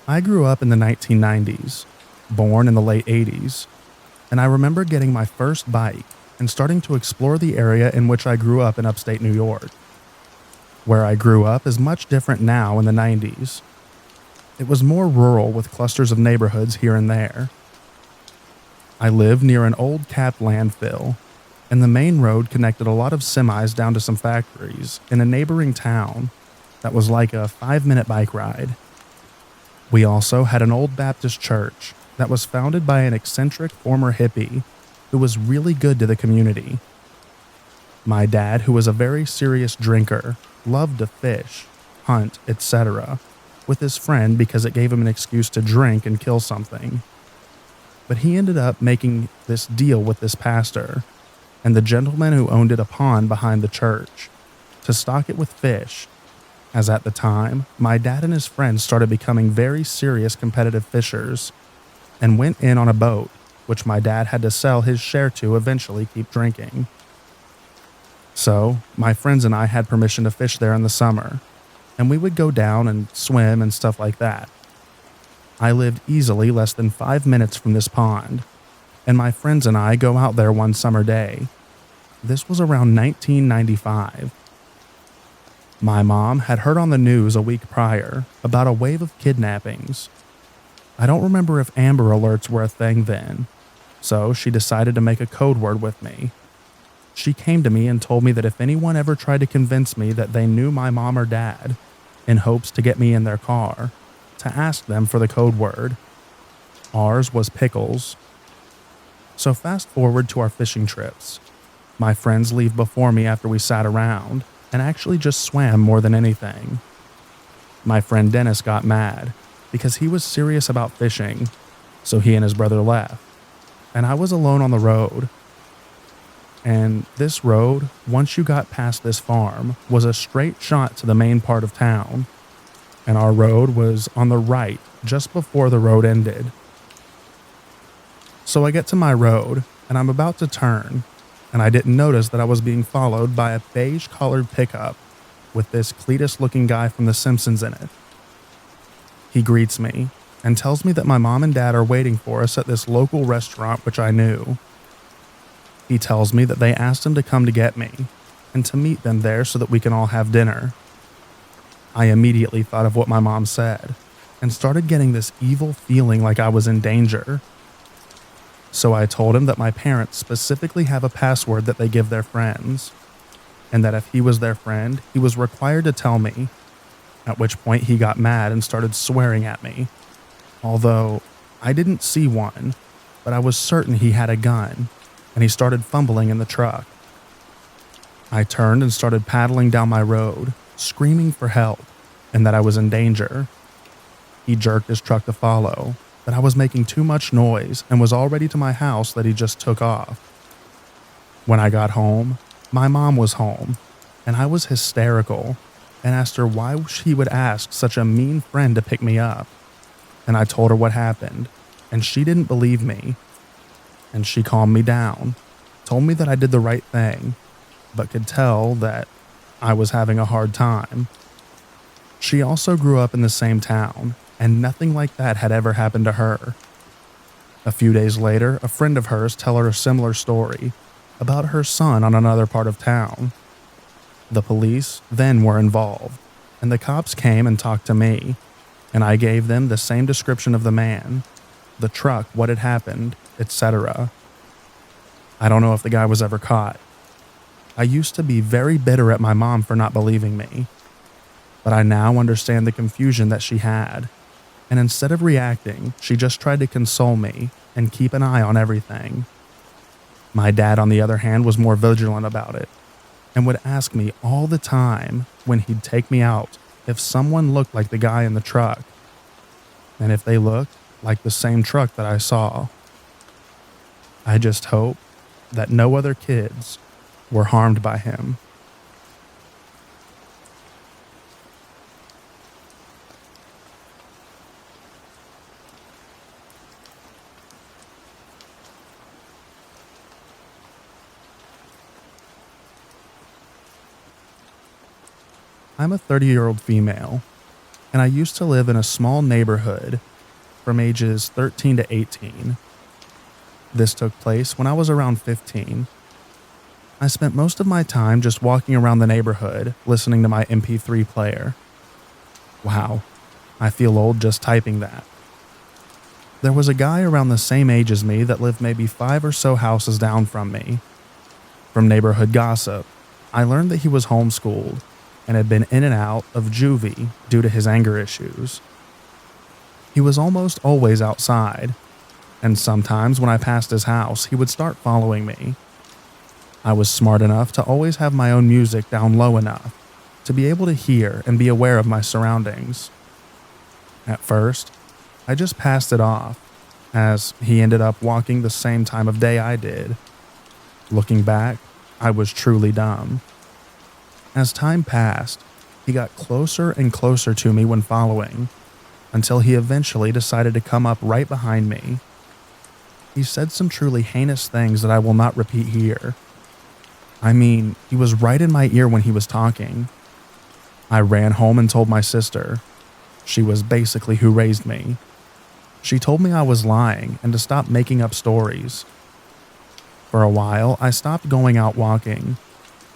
S1: I grew up in the 1990s, born in the late 80s, and I remember getting my first bike and starting to explore the area in which I grew up in upstate New York. Where I grew up is much different now in the 90s. It was more rural with clusters of neighborhoods here and there. I lived near an old capped landfill, and the main road connected a lot of semis down to some factories in a neighboring town that was like a 5-minute bike ride. We also had an old Baptist church that was founded by an eccentric former hippie who was really good to the community. My dad, who was a very serious drinker, loved to fish, hunt, etc., with his friend because it gave him an excuse to drink and kill something. But he ended up making this deal with this pastor and the gentleman who owned it a pond behind the church to stock it with fish, as at the time, my dad and his friends started becoming very serious competitive fishers and went in on a boat, which my dad had to sell his share to eventually keep drinking. So, my friends and I had permission to fish there in the summer, and we would go down and swim and stuff like that. I lived easily less than 5 minutes from this pond, and my friends and I go out there one summer day. This was around 1995. My mom had heard on the news a week prior about a wave of kidnappings. I don't remember if Amber Alerts were a thing then, so she decided to make a code word with me. She came to me and told me that if anyone ever tried to convince me that they knew my mom or dad, in hopes to get me in their car, to ask them for the code word. Ours was Pickles. So fast forward to our fishing trips. My friends leave before me after we sat around and actually just swam more than anything. My friend Dennis got mad because he was serious about fishing, so he and his brother left, and I was alone on the road. And this road, once you got past this farm, was a straight shot to the main part of town. and our road was on the right just before the road ended. So I get to my road, and I'm about to turn, and I didn't notice that I was being followed by a beige-colored pickup with this Cletus-looking guy from The Simpsons in it. He greets me and tells me that my mom and dad are waiting for us at this local restaurant, which I knew. He tells me that they asked him to come to get me and to meet them there so that we can all have dinner. I immediately thought of what my mom said and started getting this evil feeling like I was in danger. So I told him that my parents specifically have a password that they give their friends, and that if he was their friend, he was required to tell me, at which point he got mad and started swearing at me. Although I didn't see one, but I was certain he had a gun, and he started fumbling in the truck. I turned and started paddling down my road, screaming for help and that I was in danger. He jerked his truck to follow, that I was making too much noise and was already to my house that he just took off. When I got home, my mom was home, and I was hysterical and asked her why she would ask such a mean friend to pick me up. And I told her what happened, and she didn't believe me. And she calmed me down, told me that I did the right thing, but could tell that I was having a hard time. She also grew up in the same town, and nothing like that had ever happened to her. A few days later, a friend of hers told her a similar story about her son on another part of town. The police then were involved, and the cops came and talked to me, and I gave them the same description of the man, the truck, what had happened, etc. I don't know if the guy was ever caught. I used to be very bitter at my mom for not believing me, but I now understand the confusion that she had, and instead of reacting, she just tried to console me and keep an eye on everything. My dad, on the other hand, was more vigilant about it, and would ask me all the time when he'd take me out if someone looked like the guy in the truck, and if they looked like the same truck that I saw. I just hope that no other kids were harmed by him. I'm a 30-year-old female, and I used to live in a small neighborhood from ages 13 to 18. This took place when I was around 15. I spent most of my time just walking around the neighborhood, listening to my MP3 player. Wow, I feel old just typing that. There was a guy around the same age as me that lived maybe 5 or so houses down from me. From neighborhood gossip, I learned that he was homeschooled and had been in and out of juvie due to his anger issues. He was almost always outside, and sometimes when I passed his house, he would start following me. I was smart enough to always have my own music down low enough to be able to hear and be aware of my surroundings. At first, I just passed it off, as he ended up walking the same time of day I did. Looking back, I was truly dumb. As time passed, he got closer and closer to me when following, until he eventually decided to come up right behind me. He said some truly heinous things that I will not repeat here. I mean, he was right in my ear when he was talking. I ran home and told my sister. She was basically who raised me. She told me I was lying and to stop making up stories. For a while, I stopped going out walking,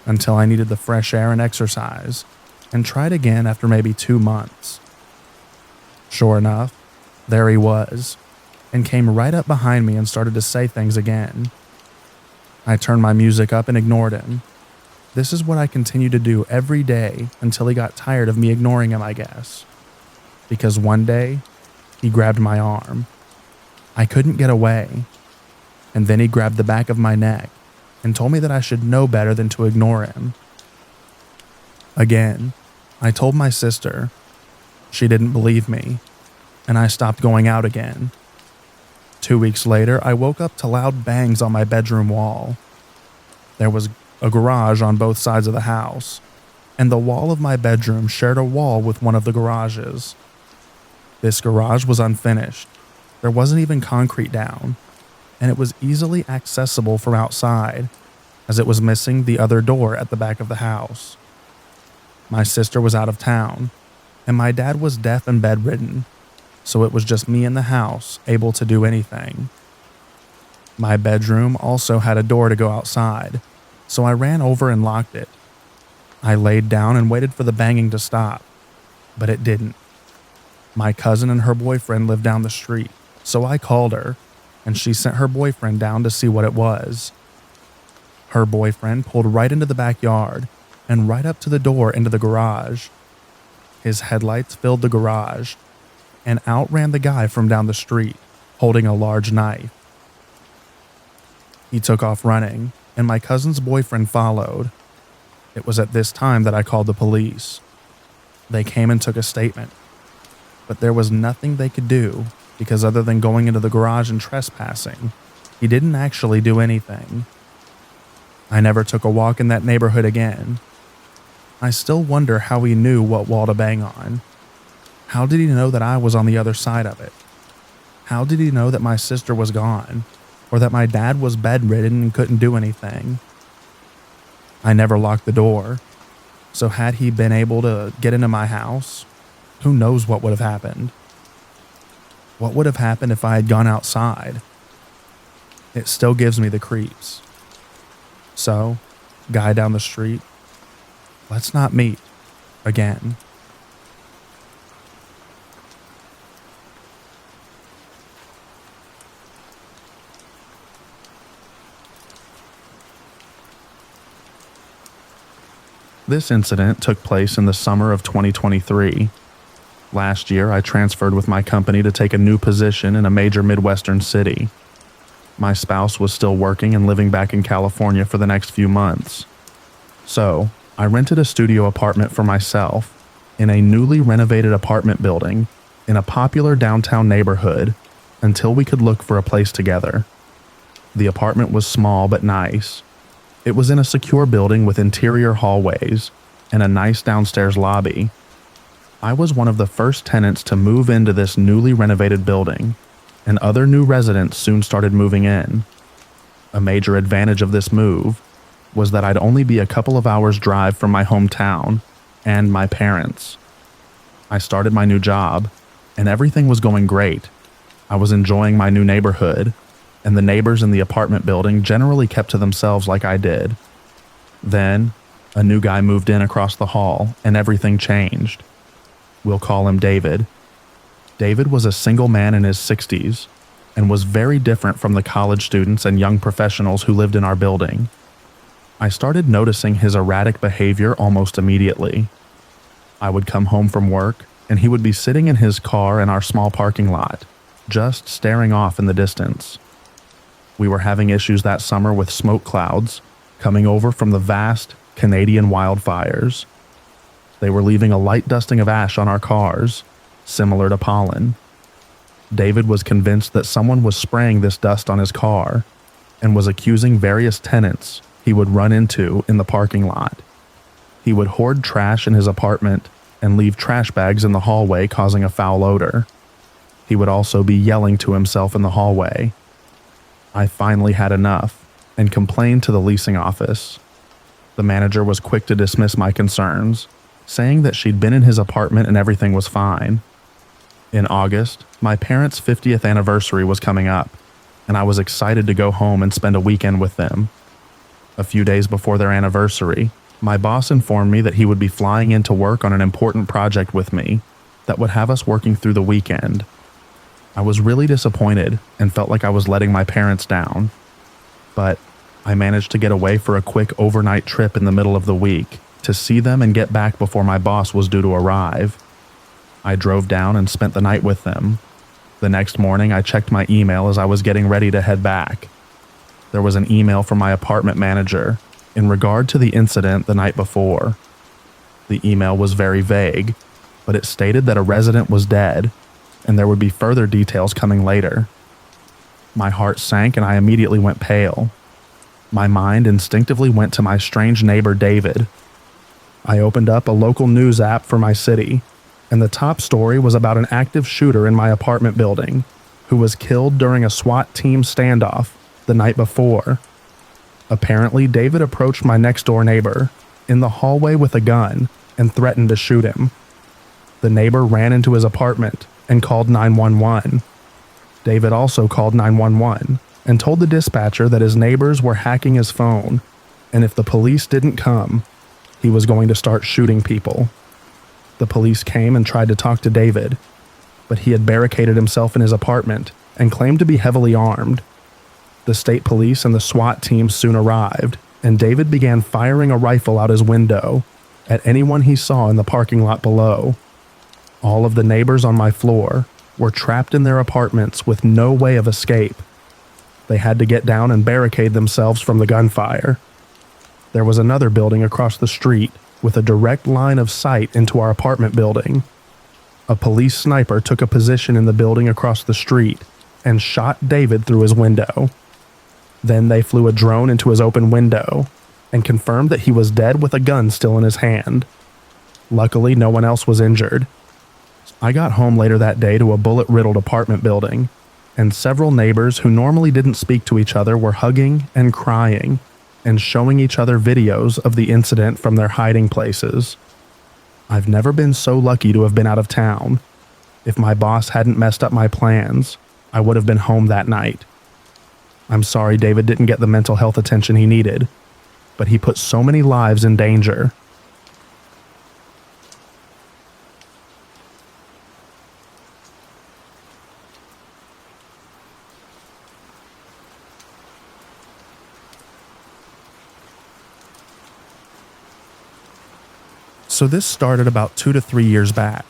S1: until I needed the fresh air and exercise, and tried again after maybe 2 months. Sure enough, there he was, and came right up behind me and started to say things again. I turned my music up and ignored him. This is what I continued to do every day until he got tired of me ignoring him, I guess. Because one day, he grabbed my arm. I couldn't get away, and then he grabbed the back of my neck and told me that I should know better than to ignore him. Again, I told my sister. She didn't believe me, and I stopped going out again. 2 weeks later, I woke up to loud bangs on my bedroom wall. There was a garage on both sides of the house, and the wall of my bedroom shared a wall with one of the garages. This garage was unfinished. There wasn't even concrete down, and it was easily accessible from outside, as it was missing the other door at the back of the house. My sister was out of town, and my dad was deaf and bedridden, so it was just me in the house able to do anything. My bedroom also had a door to go outside, so I ran over and locked it. I laid down and waited for the banging to stop, but it didn't. My cousin and her boyfriend lived down the street, so I called her, and she sent her boyfriend down to see what it was. Her boyfriend pulled right into the backyard and right up to the door into the garage. His headlights filled the garage, and out ran the guy from down the street, holding a large knife. He took off running, and my cousin's boyfriend followed. It was at this time that I called the police. They came and took a statement, but there was nothing they could do because other than going into the garage and trespassing, he didn't actually do anything. I never took a walk in that neighborhood again. I still wonder how he knew what wall to bang on. How did he know that I was on the other side of it? How did he know that my sister was gone, or that my dad was bedridden and couldn't do anything? I never locked the door, so had he been able to get into my house, who knows what would have happened? What would have happened if I had gone outside? It still gives me the creeps. So, guy down the street, let's not meet again. This incident took place in the summer of 2023. Last year, I transferred with my company to take a new position in a major Midwestern city. My spouse was still working and living back in California for the next few months. So, I rented a studio apartment for myself in a newly renovated apartment building in a popular downtown neighborhood until we could look for a place together. The apartment was small but nice. It was in a secure building with interior hallways and a nice downstairs lobby. I was one of the first tenants to move into this newly renovated building, and other new residents soon started moving in. A major advantage of this move was that I'd only be a couple of hours' drive from my hometown and my parents. I started my new job, and everything was going great. I was enjoying my new neighborhood, and the neighbors in the apartment building generally kept to themselves like I did. Then, a new guy moved in across the hall, and everything changed. We'll call him David. David was a single man in his 60s and was very different from the college students and young professionals who lived in our building. I started noticing his erratic behavior almost immediately. I would come home from work and he would be sitting in his car in our small parking lot, just staring off in the distance. We were having issues that summer with smoke clouds coming over from the vast Canadian wildfires. They were leaving a light dusting of ash on our cars, similar to pollen. David was convinced that someone was spraying this dust on his car and was accusing various tenants he would run into in the parking lot. He would hoard trash in his apartment and leave trash bags in the hallway, causing a foul odor. He would also be yelling to himself in the hallway. I finally had enough and complained to the leasing office. The manager was quick to dismiss my concerns, saying that she'd been in his apartment and everything was fine. In August, my parents' 50th anniversary was coming up, and I was excited to go home and spend a weekend with them. A few days before their anniversary, my boss informed me that he would be flying in to work on an important project with me that would have us working through the weekend. I was really disappointed and felt like I was letting my parents down, but I managed to get away for a quick overnight trip in the middle of the week to see them and get back before my boss was due to arrive. I drove down and spent the night with them. The next morning, I checked my email as I was getting ready to head back. There was an email from my apartment manager in regard to the incident the night before. The email was very vague, but it stated that a resident was dead, and there would be further details coming later. My heart sank and I immediately went pale. My mind instinctively went to my strange neighbor David. I opened up a local news app for my city, and the top story was about an active shooter in my apartment building who was killed during a SWAT team standoff the night before. Apparently, David approached my next-door neighbor in the hallway with a gun and threatened to shoot him. The neighbor ran into his apartment and called 911. David also called 911 and told the dispatcher that his neighbors were hacking his phone, and if the police didn't come, he was going to start shooting people. The police came and tried to talk to David, but he had barricaded himself in his apartment and claimed to be heavily armed. The state police and the SWAT team soon arrived, and David began firing a rifle out his window at anyone he saw in the parking lot below. All of the neighbors on my floor were trapped in their apartments with no way of escape. They had to get down and barricade themselves from the gunfire. There was another building across the street with a direct line of sight into our apartment building. A police sniper took a position in the building across the street and shot David through his window. Then they flew a drone into his open window and confirmed that he was dead with a gun still in his hand. Luckily, no one else was injured. I got home later that day to a bullet-riddled apartment building, and several neighbors who normally didn't speak to each other were hugging and crying and showing each other videos of the incident from their hiding places. I've never been so lucky to have been out of town. If my boss hadn't messed up my plans, I would have been home that night. I'm sorry David didn't get the mental health attention he needed, but he put so many lives in danger. So this started about 2 to 3 years back.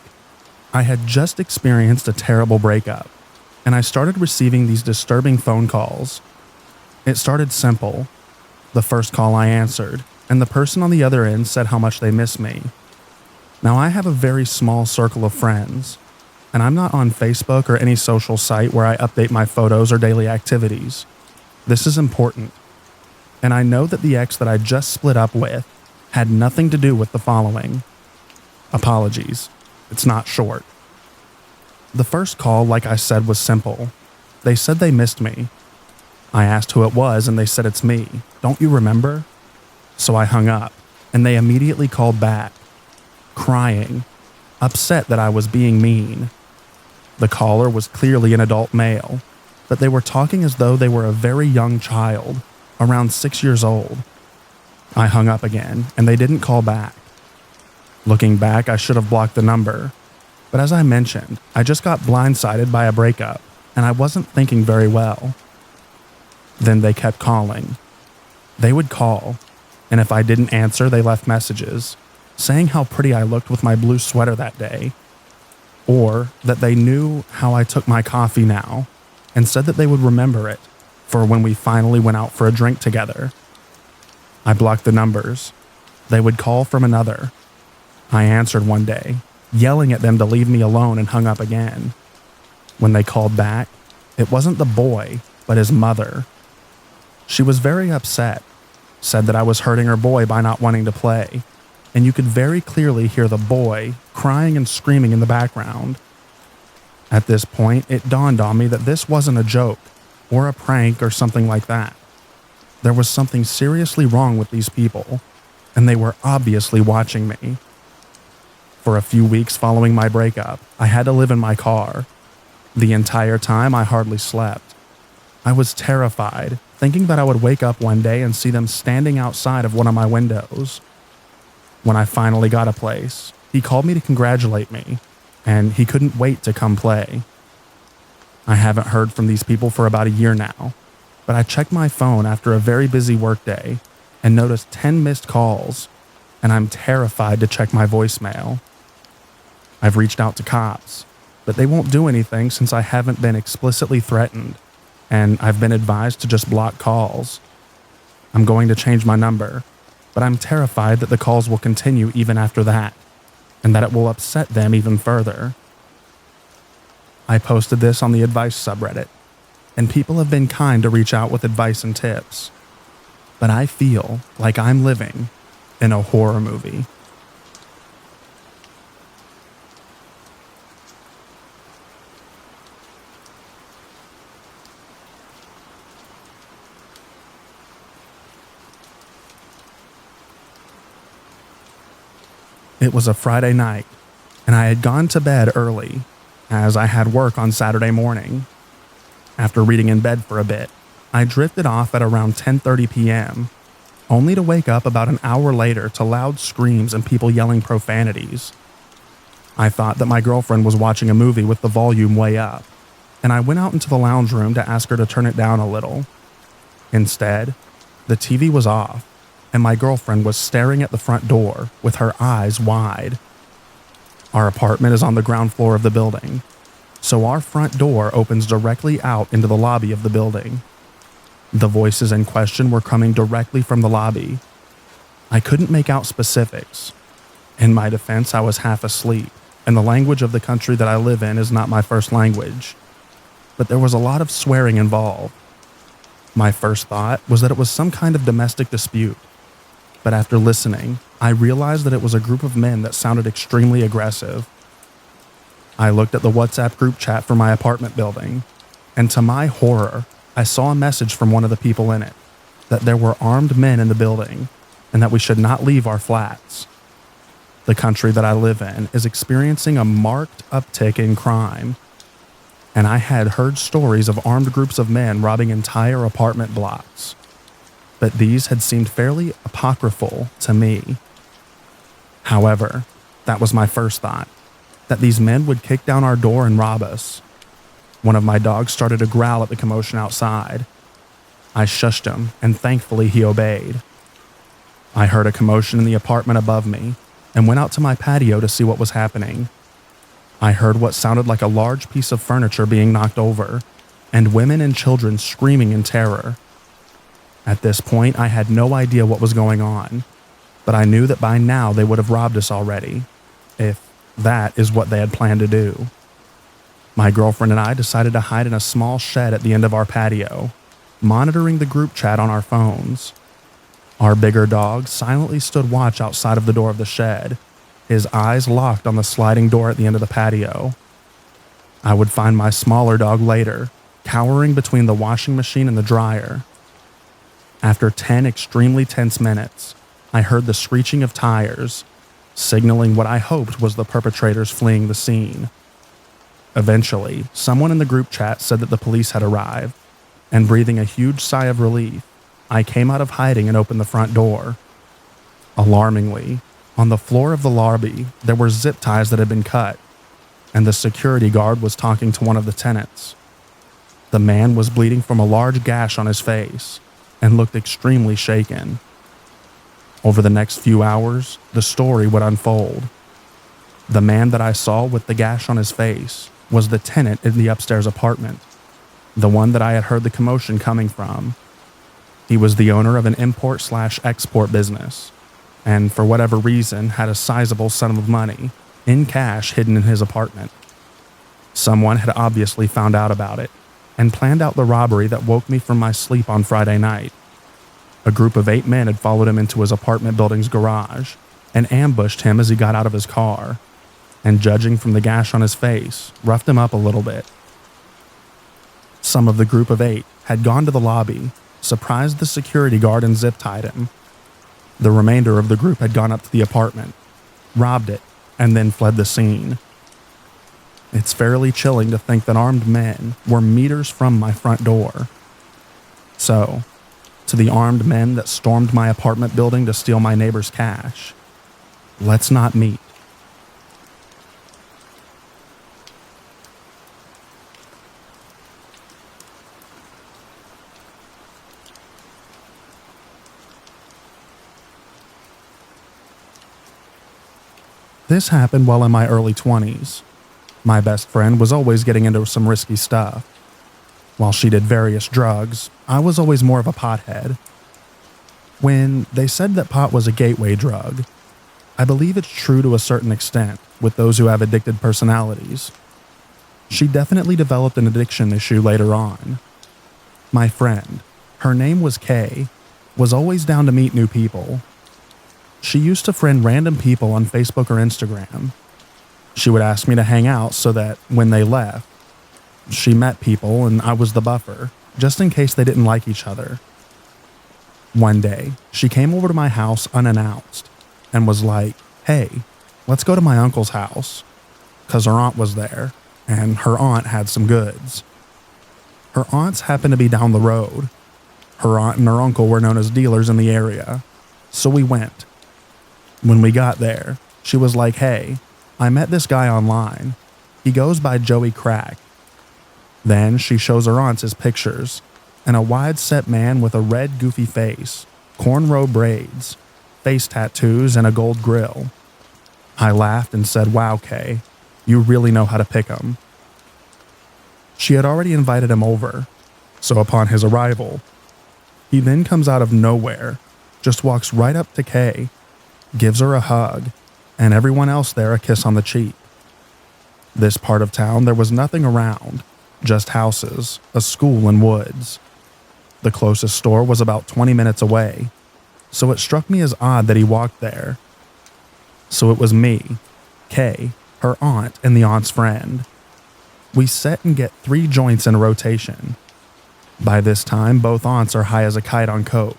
S1: I had just experienced a terrible breakup, and I started receiving these disturbing phone calls. It started simple. The first call I answered, and the person on the other end said how much they miss me. Now I have a very small circle of friends, and I'm not on Facebook or any social site where I update my photos or daily activities. This is important. And I know that the ex that I just split up with had nothing to do with the following. Apologies, it's not short. The first call, like I said, was simple. They said they missed me. I asked who it was and they said it's me. Don't you remember? So I hung up and they immediately called back, crying, upset that I was being mean. The caller was clearly an adult male, but they were talking as though they were a very young child, around 6 years old. I hung up again, and they didn't call back. Looking back, I should have blocked the number, but as I mentioned, I just got blindsided by a breakup, and I wasn't thinking very well. Then they kept calling. They would call, and if I didn't answer, they left messages, saying how pretty I looked with my blue sweater that day, or that they knew how I took my coffee now, and said that they would remember it for when we finally went out for a drink together. I blocked the numbers. They would call from another. I answered one day, yelling at them to leave me alone, and hung up again. When they called back, it wasn't the boy, but his mother. She was very upset, said that I was hurting her boy by not wanting to play, and you could very clearly hear the boy crying and screaming in the background. At this point, it dawned on me that this wasn't a joke or a prank or something like that. There was something seriously wrong with these people, and they were obviously watching me. For a few weeks following my breakup, I had to live in my car. The entire time, I hardly slept. I was terrified, thinking that I would wake up one day and see them standing outside of one of my windows. When I finally got a place, he called me to congratulate me, and he couldn't wait to come play. I haven't heard from these people for about a year now, but I checked my phone after a very busy workday and noticed 10 missed calls, and I'm terrified to check my voicemail. I've reached out to cops, but they won't do anything since I haven't been explicitly threatened, and I've been advised to just block calls. I'm going to change my number, but I'm terrified that the calls will continue even after that, and that it will upset them even further. I posted this on the advice subreddit, and people have been kind to reach out with advice and tips. But I feel like I'm living in a horror movie. It was a Friday night, and I had gone to bed early, as I had work on Saturday morning. After reading in bed for a bit, I drifted off at around 10:30 p.m., only to wake up about an hour later to loud screams and people yelling profanities. I thought that my girlfriend was watching a movie with the volume way up, and I went out into the lounge room to ask her to turn it down a little. Instead, the TV was off, and my girlfriend was staring at the front door with her eyes wide. Our apartment is on the ground floor of the building, so our front door opens directly out into the lobby of the building. The voices in question were coming directly from the lobby. I couldn't make out specifics. In my defense, I was half asleep, and the language of the country that I live in is not my first language. But there was a lot of swearing involved. My first thought was that it was some kind of domestic dispute. But after listening, I realized that it was a group of men that sounded extremely aggressive. I looked at the WhatsApp group chat for my apartment building, and to my horror, I saw a message from one of the people in it that there were armed men in the building and that we should not leave our flats. The country that I live in is experiencing a marked uptick in crime, and I had heard stories of armed groups of men robbing entire apartment blocks, but these had seemed fairly apocryphal to me. However, that was my first thought, that these men would kick down our door and rob us. One of my dogs started to growl at the commotion outside. I shushed him, and thankfully he obeyed. I heard a commotion in the apartment above me and went out to my patio to see what was happening. I heard what sounded like a large piece of furniture being knocked over, and women and children screaming in terror. At this point, I had no idea what was going on, but I knew that by now they would have robbed us already, if that is what they had planned to do. My girlfriend and I decided to hide in a small shed at the end of our patio, monitoring the group chat on our phones. Our bigger dog silently stood watch outside of the door of the shed, his eyes locked on the sliding door at the end of the patio. I would find my smaller dog later, cowering between the washing machine and the dryer. After 10 extremely tense minutes, I heard the screeching of tires, signaling what I hoped was the perpetrators fleeing the scene. Eventually, someone in the group chat said that the police had arrived, and breathing a huge sigh of relief, I came out of hiding and opened the front door. Alarmingly, on the floor of the lobby, there were zip ties that had been cut, and the security guard was talking to one of the tenants. The man was bleeding from a large gash on his face and looked extremely shaken. Over the next few hours, the story would unfold. The man that I saw with the gash on his face was the tenant in the upstairs apartment, the one that I had heard the commotion coming from. He was the owner of an import/export business, and for whatever reason had a sizable sum of money in cash hidden in his apartment. Someone had obviously found out about it and planned out the robbery that woke me from my sleep on Friday night. A group of 8 men had followed him into his apartment building's garage and ambushed him as he got out of his car, and judging from the gash on his face, roughed him up a little bit. Some of the group of 8 had gone to the lobby, surprised the security guard and zip-tied him. The remainder of the group had gone up to the apartment, robbed it, and then fled the scene. It's fairly chilling to think that armed men were meters from my front door. So, to the armed men that stormed my apartment building to steal my neighbor's cash, let's not meet. This happened while in my early 20s. My best friend was always getting into some risky stuff. While she did various drugs, I was always more of a pothead. When they said that pot was a gateway drug, I believe it's true to a certain extent with those who have addicted personalities. She definitely developed an addiction issue later on. My friend, her name was Kay, was always down to meet new people. She used to friend random people on Facebook or Instagram. She would ask me to hang out so that when they left, she met people and I was the buffer, just in case they didn't like each other. One day, she came over to my house unannounced and was like, "Hey, let's go to my uncle's house, because her aunt was there, and her aunt had some goods. Her aunts happened to be down the road. Her aunt and her uncle were known as dealers in the area, so we went. When we got there, she was like, "Hey, I met this guy online. He goes by Joey Crack." Then she shows her aunts his pictures, and a wide-set man with a red goofy face, cornrow braids, face tattoos, and a gold grill. I laughed and said, "Wow, Kay, you really know how to pick 'em." She had already invited him over, so upon his arrival, he then comes out of nowhere, just walks right up to Kay, gives her a hug, and everyone else there a kiss on the cheek. This part of town, there was nothing around, just houses, a school, and woods. The closest store was about 20 minutes away, so it struck me as odd that he walked there. So it was me, Kay, her aunt, and the aunt's friend. We sit and get 3 joints in a rotation. By this time, both aunts are high as a kite on coke,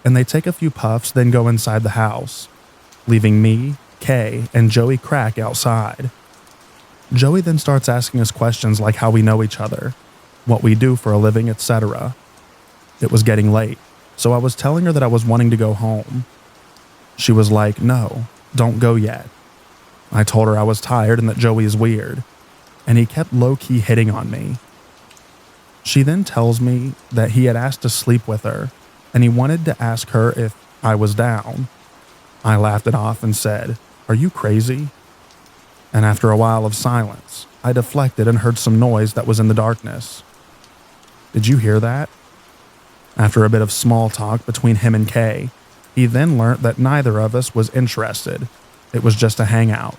S1: and they take a few puffs, then go inside the house, leaving me, Kay, and Joey Crack outside. Joey then starts asking us questions like how we know each other, what we do for a living, etc. It was getting late, so I was telling her that I was wanting to go home. She was like, "No, don't go yet." I told her I was tired and that Joey is weird, and he kept low-key hitting on me. She then tells me that he had asked to sleep with her, and he wanted to ask her if I was down. I laughed it off and said, "Are you crazy?" And after a while of silence, I deflected and heard some noise that was in the darkness. "Did you hear that?" After a bit of small talk between him and Kay, he then learnt that neither of us was interested. It was just a hangout.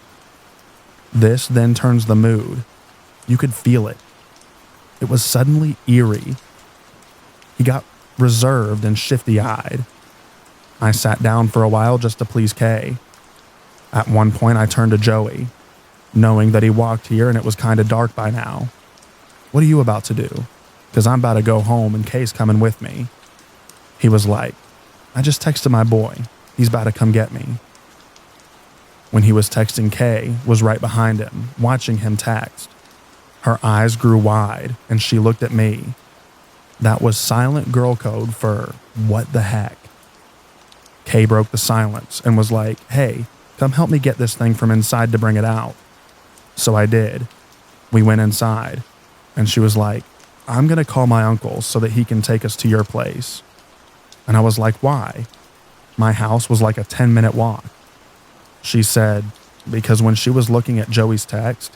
S1: This then turns the mood. You could feel it. It was suddenly eerie. He got reserved and shifty-eyed. I sat down for a while just to please Kay. At one point, I turned to Joey, knowing that he walked here and it was kind of dark by now. "What are you about to do? Because I'm about to go home and Kay's coming with me." He was like, "I just texted my boy. He's about to come get me." When he was texting, Kay was right behind him, watching him text. Her eyes grew wide and she looked at me. That was silent girl code for what the heck. Kay broke the silence and was like, "Hey, come help me get this thing from inside to bring it out." So I did. We went inside, and she was like, "I'm going to call my uncle so that he can take us to your place." And I was like, "Why?" My house was like a 10-minute walk. She said, because when she was looking at Joey's text,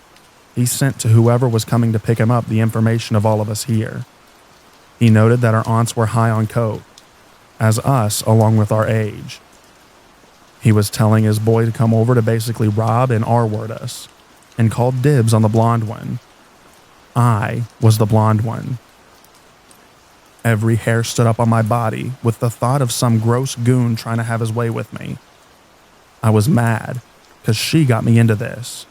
S1: he sent to whoever was coming to pick him up the information of all of us here. He noted that our aunts were high on coke, as us along with our age. He was telling his boy to come over to basically rob and R-word us, and called dibs on the blonde one. I was the blonde one. Every hair stood up on my body with the thought of some gross goon trying to have his way with me. I was mad, because she got me into this.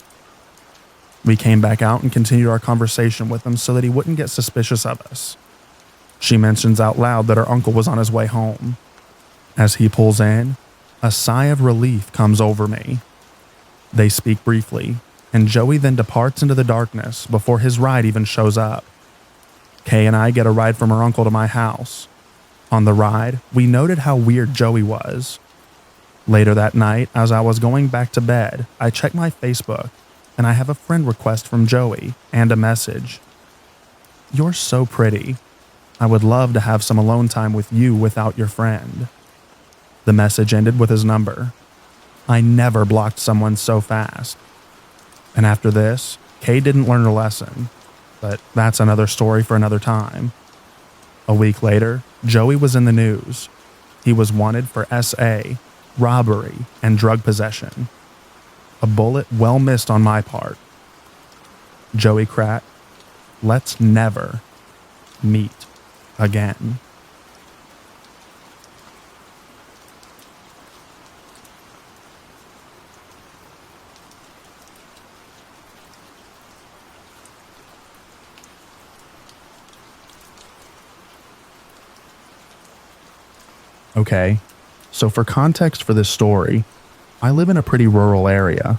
S1: We came back out and continued our conversation with him so that he wouldn't get suspicious of us. She mentions out loud that her uncle was on his way home. As he pulls in, a sigh of relief comes over me. They speak briefly, and Joey then departs into the darkness before his ride even shows up. Kay and I get a ride from her uncle to my house. On the ride, we noted how weird Joey was. Later that night, as I was going back to bed, I checked my Facebook, and I have a friend request from Joey and a message. "You're so pretty. I would love to have some alone time with you without your friend." The message ended with his number. I never blocked someone so fast. And after this, Kay didn't learn a lesson, but that's another story for another time. A week later, Joey was in the news. He was wanted for SA, robbery, and drug possession. A bullet well missed on my part. Joey Crack, let's never meet again. Okay, so for context for this story, I live in a pretty rural area,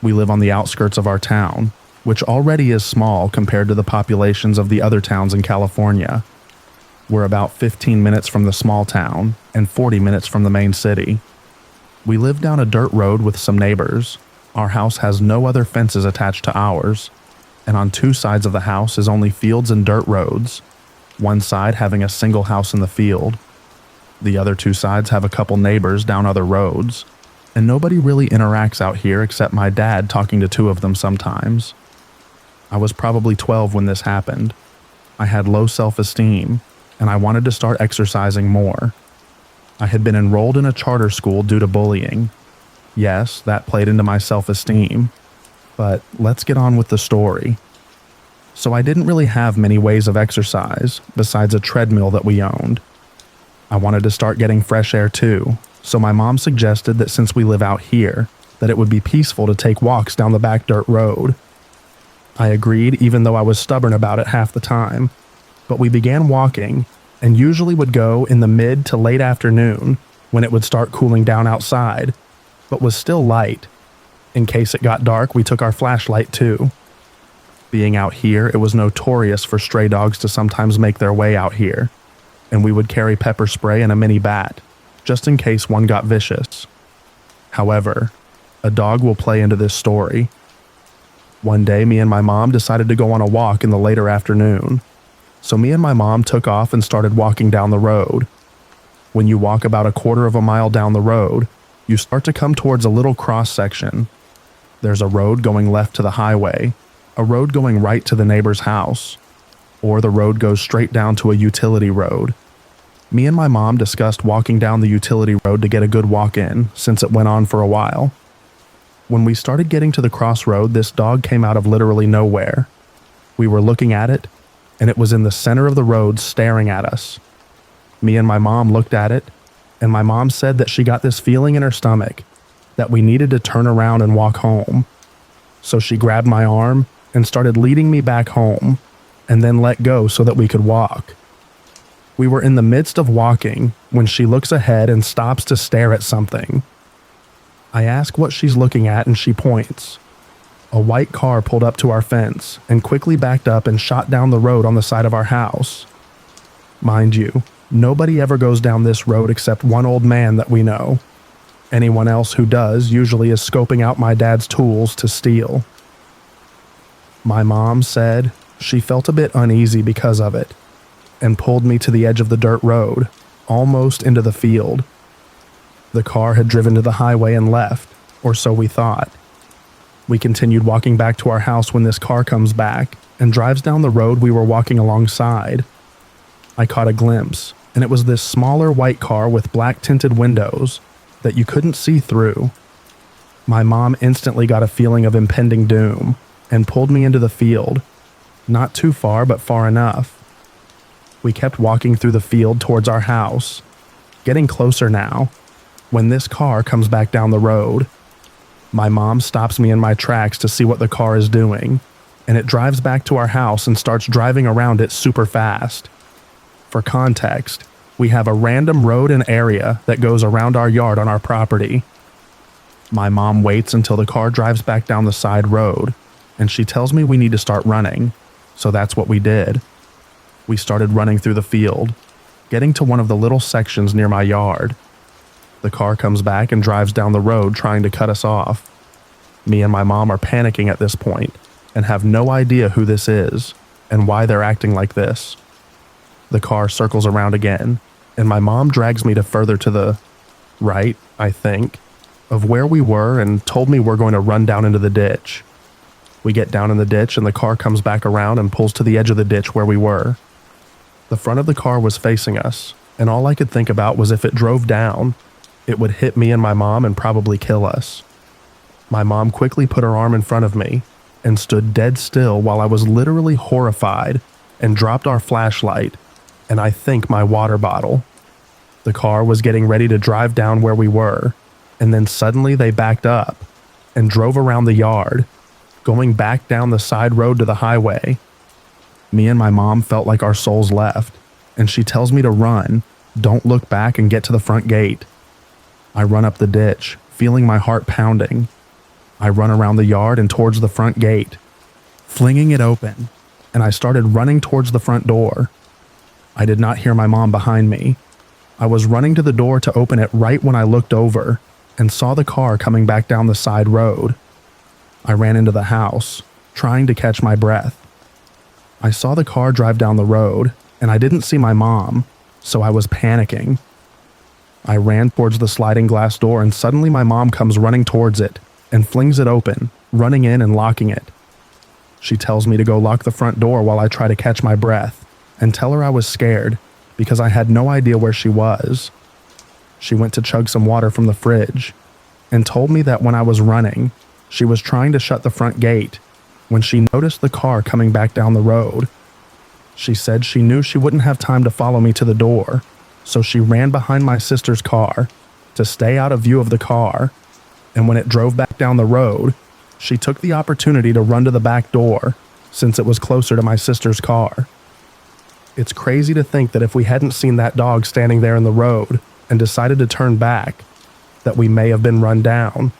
S1: We live on the outskirts of our town, which already is small compared to the populations of the other towns in California. We're about 15 minutes from the small town and 40 minutes from the main city. We live down a dirt road with some neighbors. Our house has no other fences attached to ours, and on two sides of the house is only fields and dirt roads, one side having a single house in the field. The other two sides have a couple neighbors down other roads, and nobody really interacts out here except my dad talking to two of them sometimes. I was probably 12 when this happened. I had low self-esteem, and I wanted to start exercising more. I had been enrolled in a charter school due to bullying. Yes, that played into my self-esteem, but let's get on with the story. So I didn't really have many ways of exercise besides a treadmill that we owned. I wanted to start getting fresh air too, so my mom suggested that since we live out here, that it would be peaceful to take walks down the back dirt road. I agreed even though I was stubborn about it half the time, but we began walking and usually would go in the mid to late afternoon when it would start cooling down outside, but was still light. In case it got dark, we took our flashlight too. Being out here, it was notorious for stray dogs to sometimes make their way out here, and we would carry pepper spray and a mini bat, just in case one got vicious. However, a dog will play into this story. One day, me and my mom decided to go on a walk in the later afternoon, so me and my mom took off and started walking down the road. When you walk about a quarter of a mile down the road, you start to come towards a little cross section. There's a road going left to the highway, a road going right to the neighbor's house, or the road goes straight down to a utility road. Me and my mom discussed walking down the utility road to get a good walk in, since it went on for a while. When we started getting to the crossroad, this dog came out of literally nowhere. We were looking at it, and it was in the center of the road staring at us. Me and my mom looked at it, and my mom said that she got this feeling in her stomach that we needed to turn around and walk home. So she grabbed my arm and started leading me back home, and then let go so that we could walk. We were in the midst of walking when she looks ahead and stops to stare at something. I ask what she's looking at and she points. A white car pulled up to our fence and quickly backed up and shot down the road on the side of our house. Mind you, nobody ever goes down this road except one old man that we know. Anyone else who does usually is scoping out my dad's tools to steal. My mom said she felt a bit uneasy because of it and pulled me to the edge of the dirt road, almost into the field. The car had driven to the highway and left, or so we thought. We continued walking back to our house when this car comes back and drives down the road we were walking alongside. I caught a glimpse, and it was this smaller white car with black tinted windows that you couldn't see through. My mom instantly got a feeling of impending doom and pulled me into the field. Not too far, but far enough. We kept walking through the field towards our house, getting closer now, when this car comes back down the road. My mom stops me in my tracks to see what the car is doing, and it drives back to our house and starts driving around it super fast. For context, we have a random road and area that goes around our yard on our property. My mom waits until the car drives back down the side road, and she tells me we need to start running, so that's what we did. We started running through the field, getting to one of the little sections near my yard. The car comes back and drives down the road trying to cut us off. Me and my mom are panicking at this point and have no idea who this is and why they're acting like this. The car circles around again, and my mom drags me to further to the right, I think, of where we were and told me we're going to run down into the ditch. We get down in the ditch and the car comes back around and pulls to the edge of the ditch where we were. The front of the car was facing us, and all I could think about was if it drove down, it would hit me and my mom and probably kill us. My mom quickly put her arm in front of me and stood dead still while I was literally horrified and dropped our flashlight and I think my water bottle. The car was getting ready to drive down where we were, and then suddenly they backed up and drove around the yard, going back down the side road to the highway. Me and my mom felt like our souls left, and she tells me to run, don't look back, and get to the front gate. I run up the ditch, feeling my heart pounding. I run around the yard and towards the front gate, flinging it open, and I started running towards the front door. I did not hear my mom behind me. I was running to the door to open it right when I looked over and saw the car coming back down the side road. I ran into the house, trying to catch my breath. I saw the car drive down the road, and I didn't see my mom, so I was panicking. I ran towards the sliding glass door, and suddenly my mom comes running towards it and flings it open, running in and locking it. She tells me to go lock the front door while I try to catch my breath and tell her I was scared because I had no idea where she was. She went to chug some water from the fridge and told me that when I was running, she was trying to shut the front gate when she noticed the car coming back down the road. She said she knew she wouldn't have time to follow me to the door, so she ran behind my sister's car to stay out of view of the car, and when it drove back down the road, she took the opportunity to run to the back door since it was closer to my sister's car. It's crazy to think that if we hadn't seen that dog standing there in the road and decided to turn back, that we may have been run down.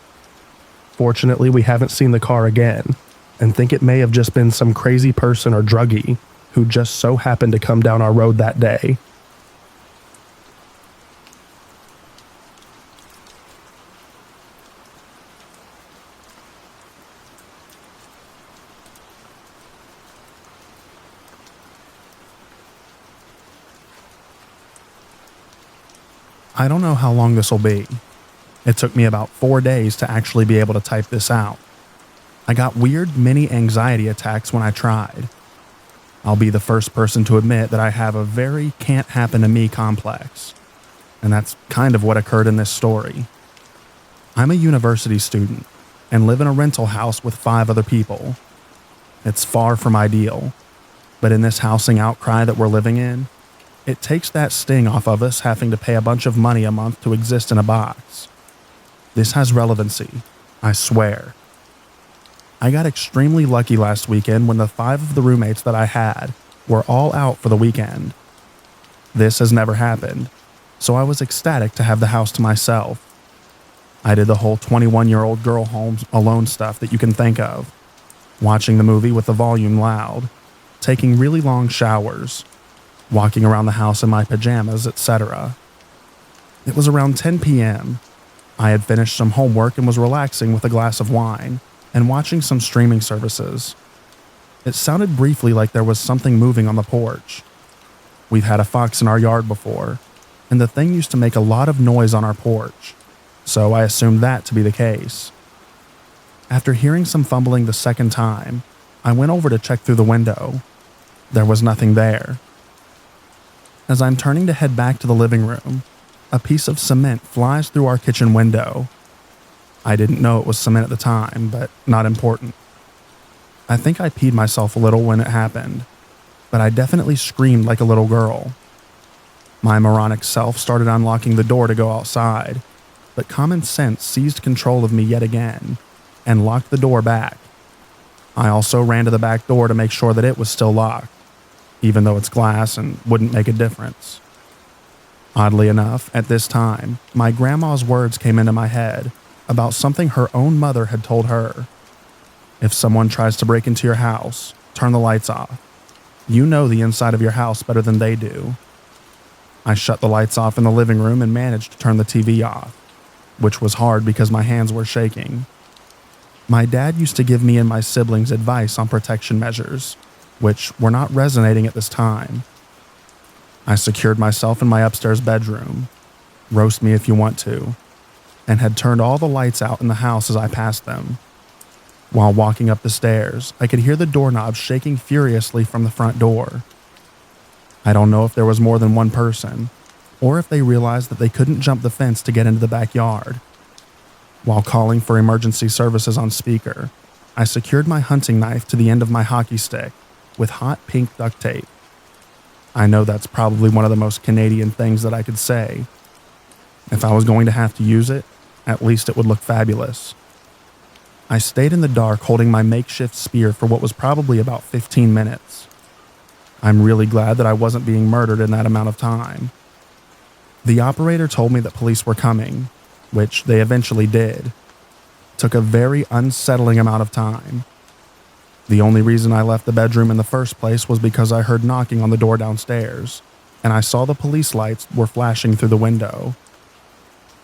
S1: Fortunately, we haven't seen the car again and think it may have just been some crazy person or druggie who just so happened to come down our road that day. I don't know how long this will be. It took me about 4 days to actually be able to type this out. I got weird mini anxiety attacks when I tried. I'll be the first person to admit that I have a very can't happen to me complex. And that's kind of what occurred in this story. I'm a university student and live in a rental house with 5 other people. It's far from ideal, but in this housing outcry that we're living in, it takes that sting off of us having to pay a bunch of money a month to exist in a box. This has relevancy, I swear. I got extremely lucky last weekend when the 5 of the roommates that I had were all out for the weekend. This has never happened, so I was ecstatic to have the house to myself. I did the whole 21-year-old girl home alone stuff that you can think of, watching the movie with the volume loud, taking really long showers, walking around the house in my pajamas, etc. It was around 10 p.m. I had finished some homework and was relaxing with a glass of wine and watching some streaming services. It sounded briefly like there was something moving on the porch. We've had a fox in our yard before, and the thing used to make a lot of noise on our porch, so I assumed that to be the case. After hearing some fumbling the second time, I went over to check through the window. There was nothing there. As I'm turning to head back to the living room, a piece of cement flies through our kitchen window. I didn't know it was cement at the time, but not important. I think I peed myself a little when it happened, but I definitely screamed like a little girl. My moronic self started unlocking the door to go outside, but common sense seized control of me yet again and locked the door back. I also ran to the back door to make sure that it was still locked, even though it's glass and wouldn't make a difference. Oddly enough, at this time, my grandma's words came into my head about something her own mother had told her. If someone tries to break into your house, turn the lights off. You know the inside of your house better than they do. I shut the lights off in the living room and managed to turn the TV off, which was hard because my hands were shaking. My dad used to give me and my siblings advice on protection measures, which were not resonating at this time. I secured myself in my upstairs bedroom, roast me if you want to, and had turned all the lights out in the house as I passed them. While walking up the stairs, I could hear the doorknob shaking furiously from the front door. I don't know if there was more than one person, or if they realized that they couldn't jump the fence to get into the backyard. While calling for emergency services on speaker, I secured my hunting knife to the end of my hockey stick with hot pink duct tape. I know that's probably one of the most Canadian things that I could say. If I was going to have to use it, at least it would look fabulous. I stayed in the dark holding my makeshift spear for what was probably about 15 minutes. I'm really glad that I wasn't being murdered in that amount of time. The operator told me that police were coming, which they eventually did. took a very unsettling amount of time. The only reason I left the bedroom in the first place was because I heard knocking on the door downstairs, and I saw the police lights were flashing through the window.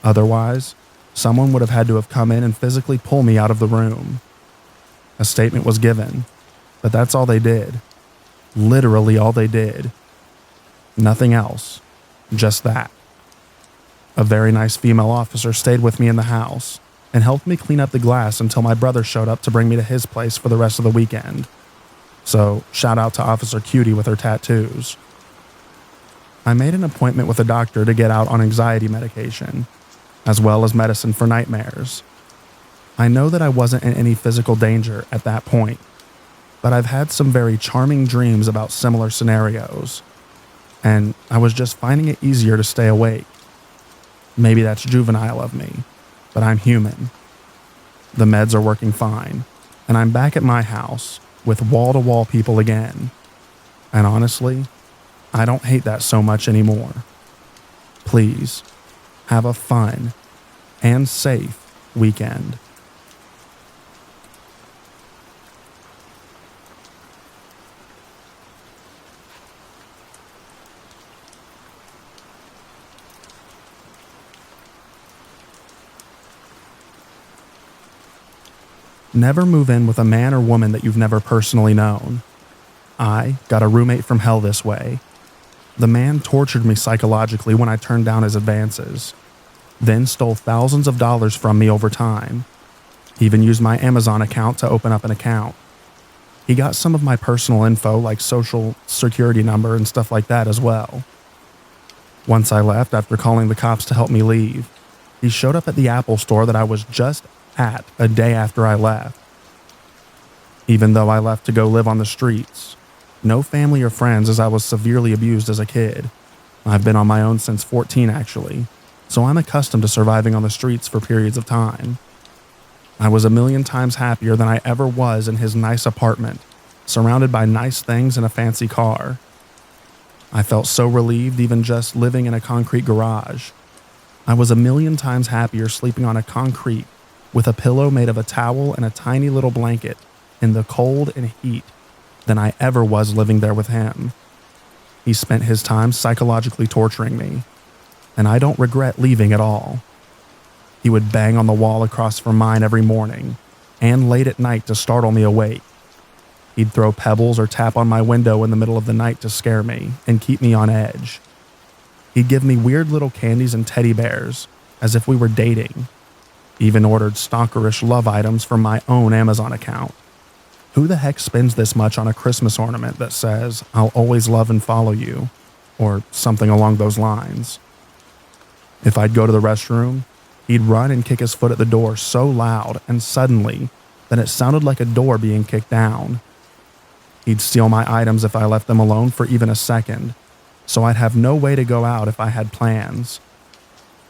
S1: Otherwise, someone would have had to have come in and physically pull me out of the room. A statement was given, but that's all they did. Literally all they did. Nothing else. Just that. A very nice female officer stayed with me in the house and helped me clean up the glass until my brother showed up to bring me to his place for the rest of the weekend. So, shout out to Officer Cutie with her tattoos. I made an appointment with a doctor to get out on anxiety medication, as well as medicine for nightmares. I know that I wasn't in any physical danger at that point, but I've had some very charming dreams about similar scenarios, and I was just finding it easier to stay awake. Maybe that's juvenile of me, but I'm human. The meds are working fine, and I'm back at my house with wall-to-wall people again. And honestly, I don't hate that so much anymore. Please, have a fun and safe weekend. Never move in with a man or woman that you've never personally known. I got a roommate from hell this way. The man tortured me psychologically when I turned down his advances, then stole thousands of dollars from me over time. He even used my Amazon account to open up an account. He got some of my personal info like social security number and stuff like that as well. Once I left after calling the cops to help me leave, he showed up at the Apple store that I was just at a day after I left. Even though I left to go live on the streets, no family or friends as I was severely abused as a kid. I've been on my own since 14 actually, so I'm accustomed to surviving on the streets for periods of time. I was a million times happier than I ever was in his nice apartment, surrounded by nice things and a fancy car. I felt so relieved even just living in a concrete garage. I was a million times happier sleeping on a concrete with a pillow made of a towel and a tiny little blanket in the cold and heat than I ever was living there with him. He spent his time psychologically torturing me, and I don't regret leaving at all. He would bang on the wall across from mine every morning and late at night to startle me awake. He'd throw pebbles or tap on my window in the middle of the night to scare me and keep me on edge. He'd give me weird little candies and teddy bears as if we were dating. Even ordered stalkerish love items from my own Amazon account. Who the heck spends this much on a Christmas ornament that says, "I'll always love and follow you," or something along those lines? If I'd go to the restroom, he'd run and kick his foot at the door so loud and suddenly that it sounded like a door being kicked down. He'd steal my items if I left them alone for even a second, so I'd have no way to go out if I had plans.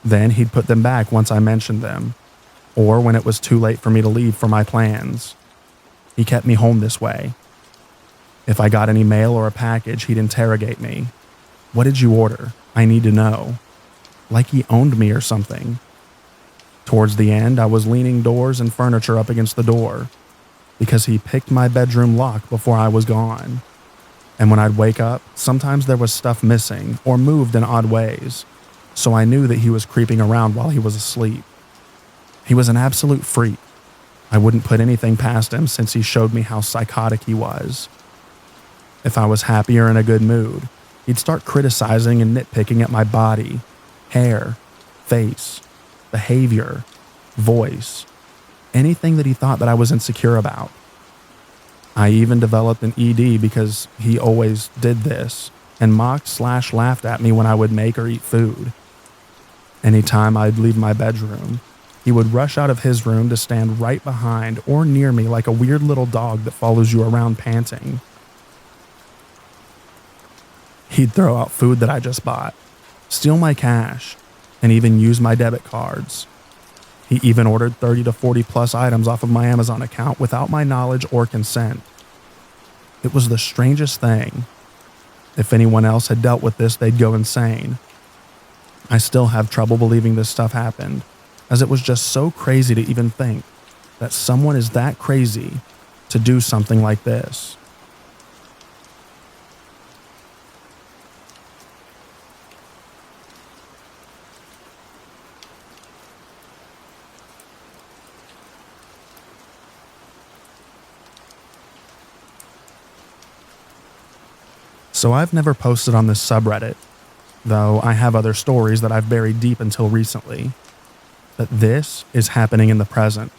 S1: Then he'd put them back once I mentioned them, or when it was too late for me to leave for my plans. He kept me home this way. If I got any mail or a package, he'd interrogate me. "What did you order? I need to know." Like he owned me or something. Towards the end, I was leaning doors and furniture up against the door because he picked my bedroom lock before I was gone. And when I'd wake up, sometimes there was stuff missing or moved in odd ways, so I knew that he was creeping around while he was asleep. He was an absolute freak. I wouldn't put anything past him since he showed me how psychotic he was. If I was happy or in a good mood, he'd start criticizing and nitpicking at my body, hair, face, behavior, voice, anything that he thought that I was insecure about. I even developed an ED because he always did this and mocked/laughed at me when I would make or eat food. Anytime I'd leave my bedroom, he would rush out of his room to stand right behind or near me like a weird little dog that follows you around panting. He'd throw out food that I just bought, steal my cash, and even use my debit cards. He even ordered 30 to 40 plus items off of my Amazon account without my knowledge or consent. It was the strangest thing. If anyone else had dealt with this, they'd go insane. I still have trouble believing this stuff happened, as it was just so crazy to even think that someone is that crazy to do something like this. So I've never posted on this subreddit, though I have other stories that I've buried deep until recently. But this is happening in the present.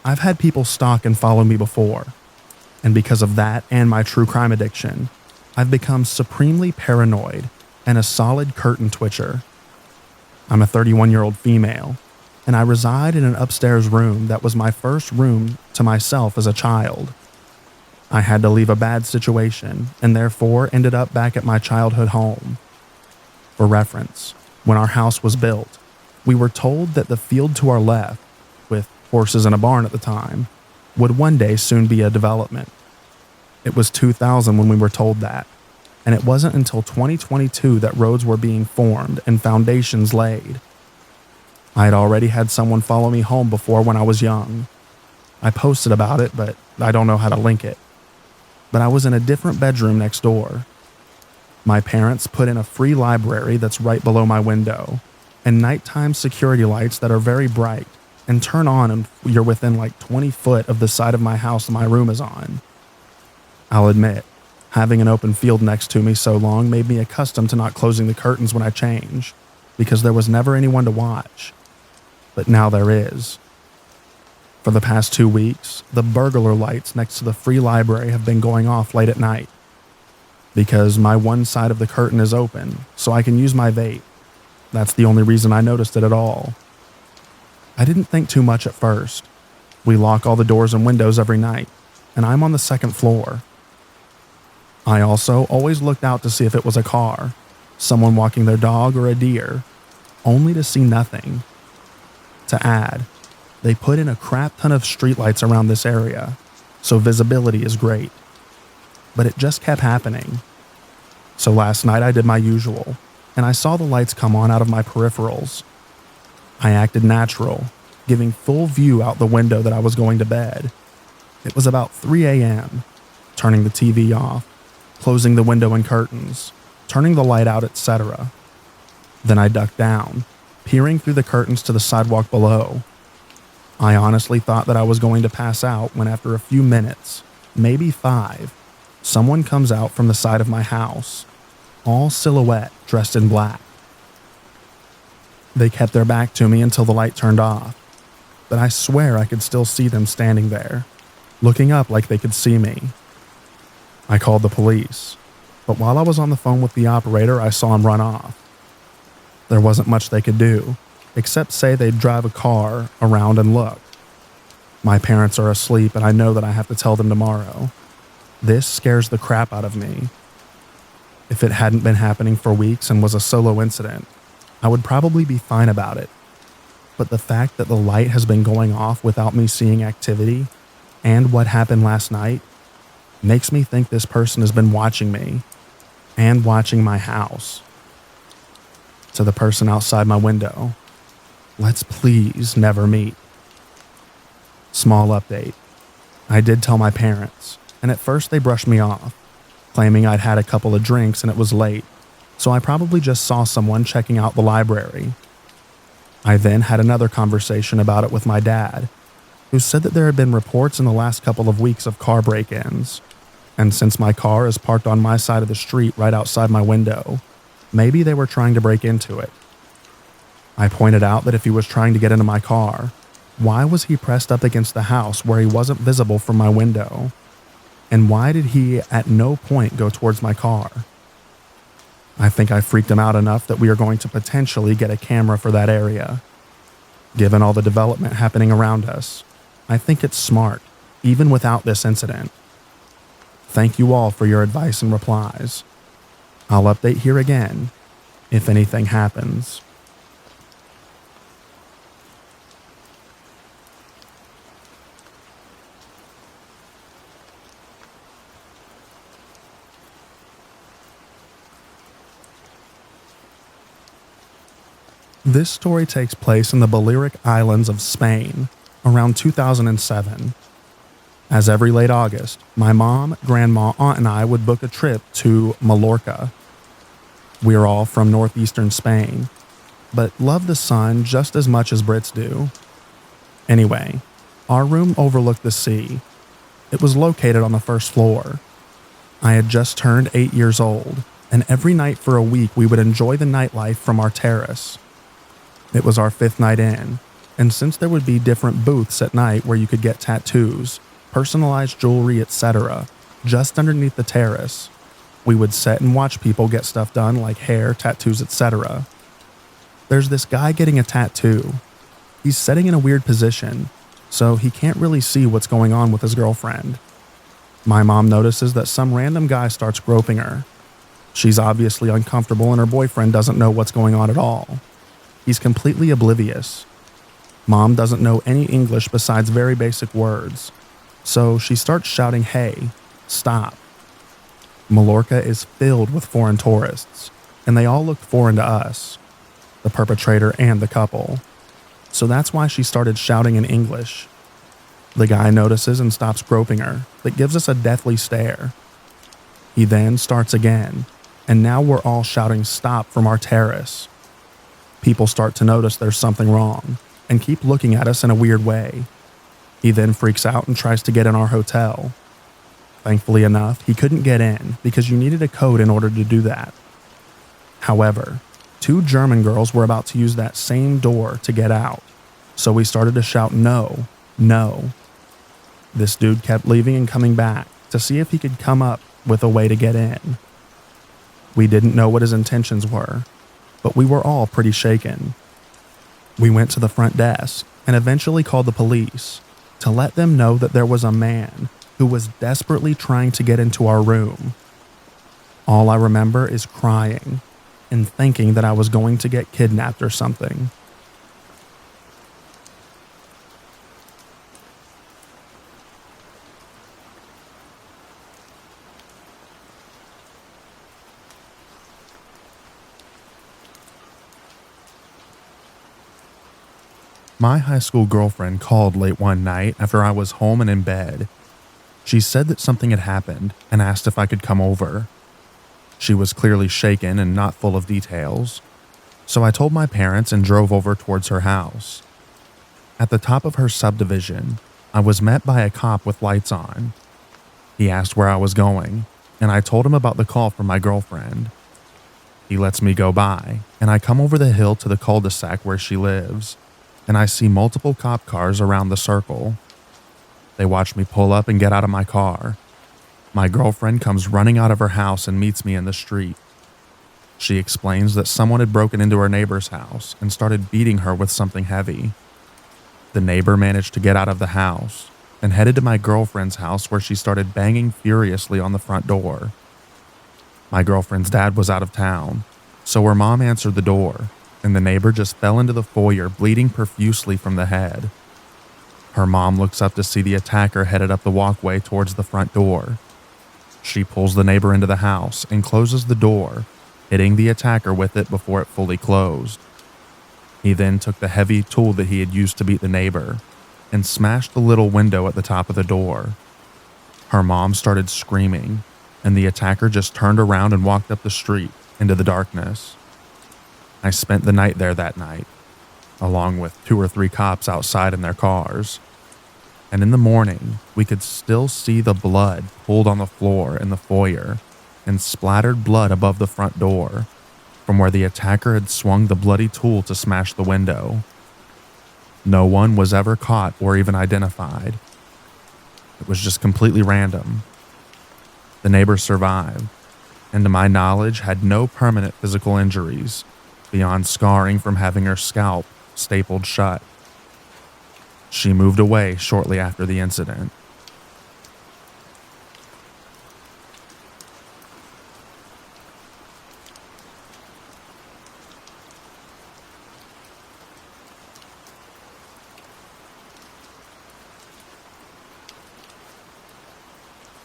S1: I've had people stalk and follow me before, and because of that and my true crime addiction, I've become supremely paranoid and a solid curtain twitcher. I'm a 31-year-old female, and I reside in an upstairs room that was my first room to myself as a child. I had to leave a bad situation and therefore ended up back at my childhood home. For reference, when our house was built, we were told that the field to our left, with horses and a barn at the time, would one day soon be a development. It was 2000 when we were told that, and it wasn't until 2022 that roads were being formed and foundations laid. I had already had someone follow me home before when I was young. I posted about it, but I don't know how to link it. But I was in a different bedroom next door. My parents put in a free library that's right below my window, and nighttime security lights that are very bright and turn on and you're within like 20 foot of the side of my house my room is on. I'll admit, having an open field next to me so long made me accustomed to not closing the curtains when I change, because there was never anyone to watch. But now there is. For the past 2 weeks, the burglar lights next to the free library have been going off late at night. Because my one side of the curtain is open, so I can use my vape. That's the only reason I noticed it at all. I didn't think too much at first. We lock all the doors and windows every night, and I'm on the second floor. I also always looked out to see if it was a car, someone walking their dog or a deer, only to see nothing. To add, they put in a crap ton of streetlights around this area, so visibility is great. But it just kept happening. So last night I did my usual, and I saw the lights come on out of my peripherals. I acted natural, giving full view out the window that I was going to bed. It was about 3 a.m., turning the TV off, closing the window and curtains, turning the light out, etc. Then I ducked down, peering through the curtains to the sidewalk below. I honestly thought that I was going to pass out when after a few minutes, maybe 5, someone comes out from the side of my house, all silhouette dressed in black. They kept their back to me until the light turned off, but I swear I could still see them standing there, looking up like they could see me. I called the police, but while I was on the phone with the operator, I saw him run off. There wasn't much they could do, except say they'd drive a car around and look. My parents are asleep and I know that I have to tell them tomorrow. This scares the crap out of me. If it hadn't been happening for weeks and was a solo incident, I would probably be fine about it. But the fact that the light has been going off without me seeing activity, and what happened last night, makes me think this person has been watching me, and watching my house. To the person outside my window, let's please never meet. Small update. I did tell my parents, and at first they brushed me off, claiming I'd had a couple of drinks and it was late, so I probably just saw someone checking out the library. I then had another conversation about it with my dad, who said that there had been reports in the last couple of weeks of car break-ins, and since my car is parked on my side of the street right outside my window, maybe they were trying to break into it. I pointed out that if he was trying to get into my car, why was he pressed up against the house where he wasn't visible from my window? And why did he at no point go towards my car? I think I freaked him out enough that we are going to potentially get a camera for that area. Given all the development happening around us, I think it's smart, even without this incident. Thank you all for your advice and replies. I'll update here again if anything happens. This story takes place in the Balearic Islands of Spain around 2007. As every late August, my mom, grandma, aunt, and I would book a trip to Mallorca. We are all from northeastern Spain, but love the sun just as much as Brits do. Anyway, our room overlooked the sea. It was located on the first floor. I had just turned 8 years old, and every night for a week we would enjoy the nightlife from our terrace. It was our 5th night in, and since there would be different booths at night where you could get tattoos, personalized jewelry, etc., just underneath the terrace, we would sit and watch people get stuff done like hair, tattoos, etc. There's this guy getting a tattoo. He's sitting in a weird position, so he can't really see what's going on with his girlfriend. My mom notices that some random guy starts groping her. She's obviously uncomfortable and her boyfriend doesn't know what's going on at all. He's completely oblivious. Mom doesn't know any English besides very basic words, so she starts shouting, "Hey, stop." Mallorca is filled with foreign tourists, and they all look foreign to us, the perpetrator and the couple. So that's why she started shouting in English. The guy notices and stops groping her, but gives us a deathly stare. He then starts again, and now we're all shouting stop from our terrace. People start to notice there's something wrong, and keep looking at us in a weird way. He then freaks out and tries to get in our hotel. Thankfully enough, he couldn't get in because you needed a code in order to do that. However, 2 German girls were about to use that same door to get out, so we started to shout no, no. This dude kept leaving and coming back to see if he could come up with a way to get in. We didn't know what his intentions were, but we were all pretty shaken. We went to the front desk and eventually called the police to let them know that there was a man who was desperately trying to get into our room. All I remember is crying and thinking that I was going to get kidnapped or something. My high school girlfriend called late one night after I was home and in bed. She said that something had happened and asked if I could come over. She was clearly shaken and not full of details, so I told my parents and drove over towards her house. At the top of her subdivision, I was met by a cop with lights on. He asked where I was going, and I told him about the call from my girlfriend. He lets me go by, and I come over the hill to the cul-de-sac where she lives, and I see multiple cop cars around the circle. They watch me pull up and get out of my car. My girlfriend comes running out of her house and meets me in the street. She explains that someone had broken into her neighbor's house and started beating her with something heavy. The neighbor managed to get out of the house and headed to my girlfriend's house where she started banging furiously on the front door. My girlfriend's dad was out of town, so her mom answered the door, and the neighbor just fell into the foyer bleeding profusely from the head. Her mom looks up to see the attacker headed up the walkway towards the front door. She pulls the neighbor into the house and closes the door, hitting the attacker with it before it fully closed. He then took the heavy tool that he had used to beat the neighbor and smashed the little window at the top of the door. Her mom started screaming, and the attacker just turned around and walked up the street into the darkness. I spent the night there that night, along with 2 or 3 cops outside in their cars. And in the morning, we could still see the blood pooled on the floor in the foyer and splattered blood above the front door from where the attacker had swung the bloody tool to smash the window. No one was ever caught or even identified. It was just completely random. The neighbor survived, and to my knowledge had no permanent physical injuries beyond scarring from having her scalp stapled shut. She moved away shortly after the incident.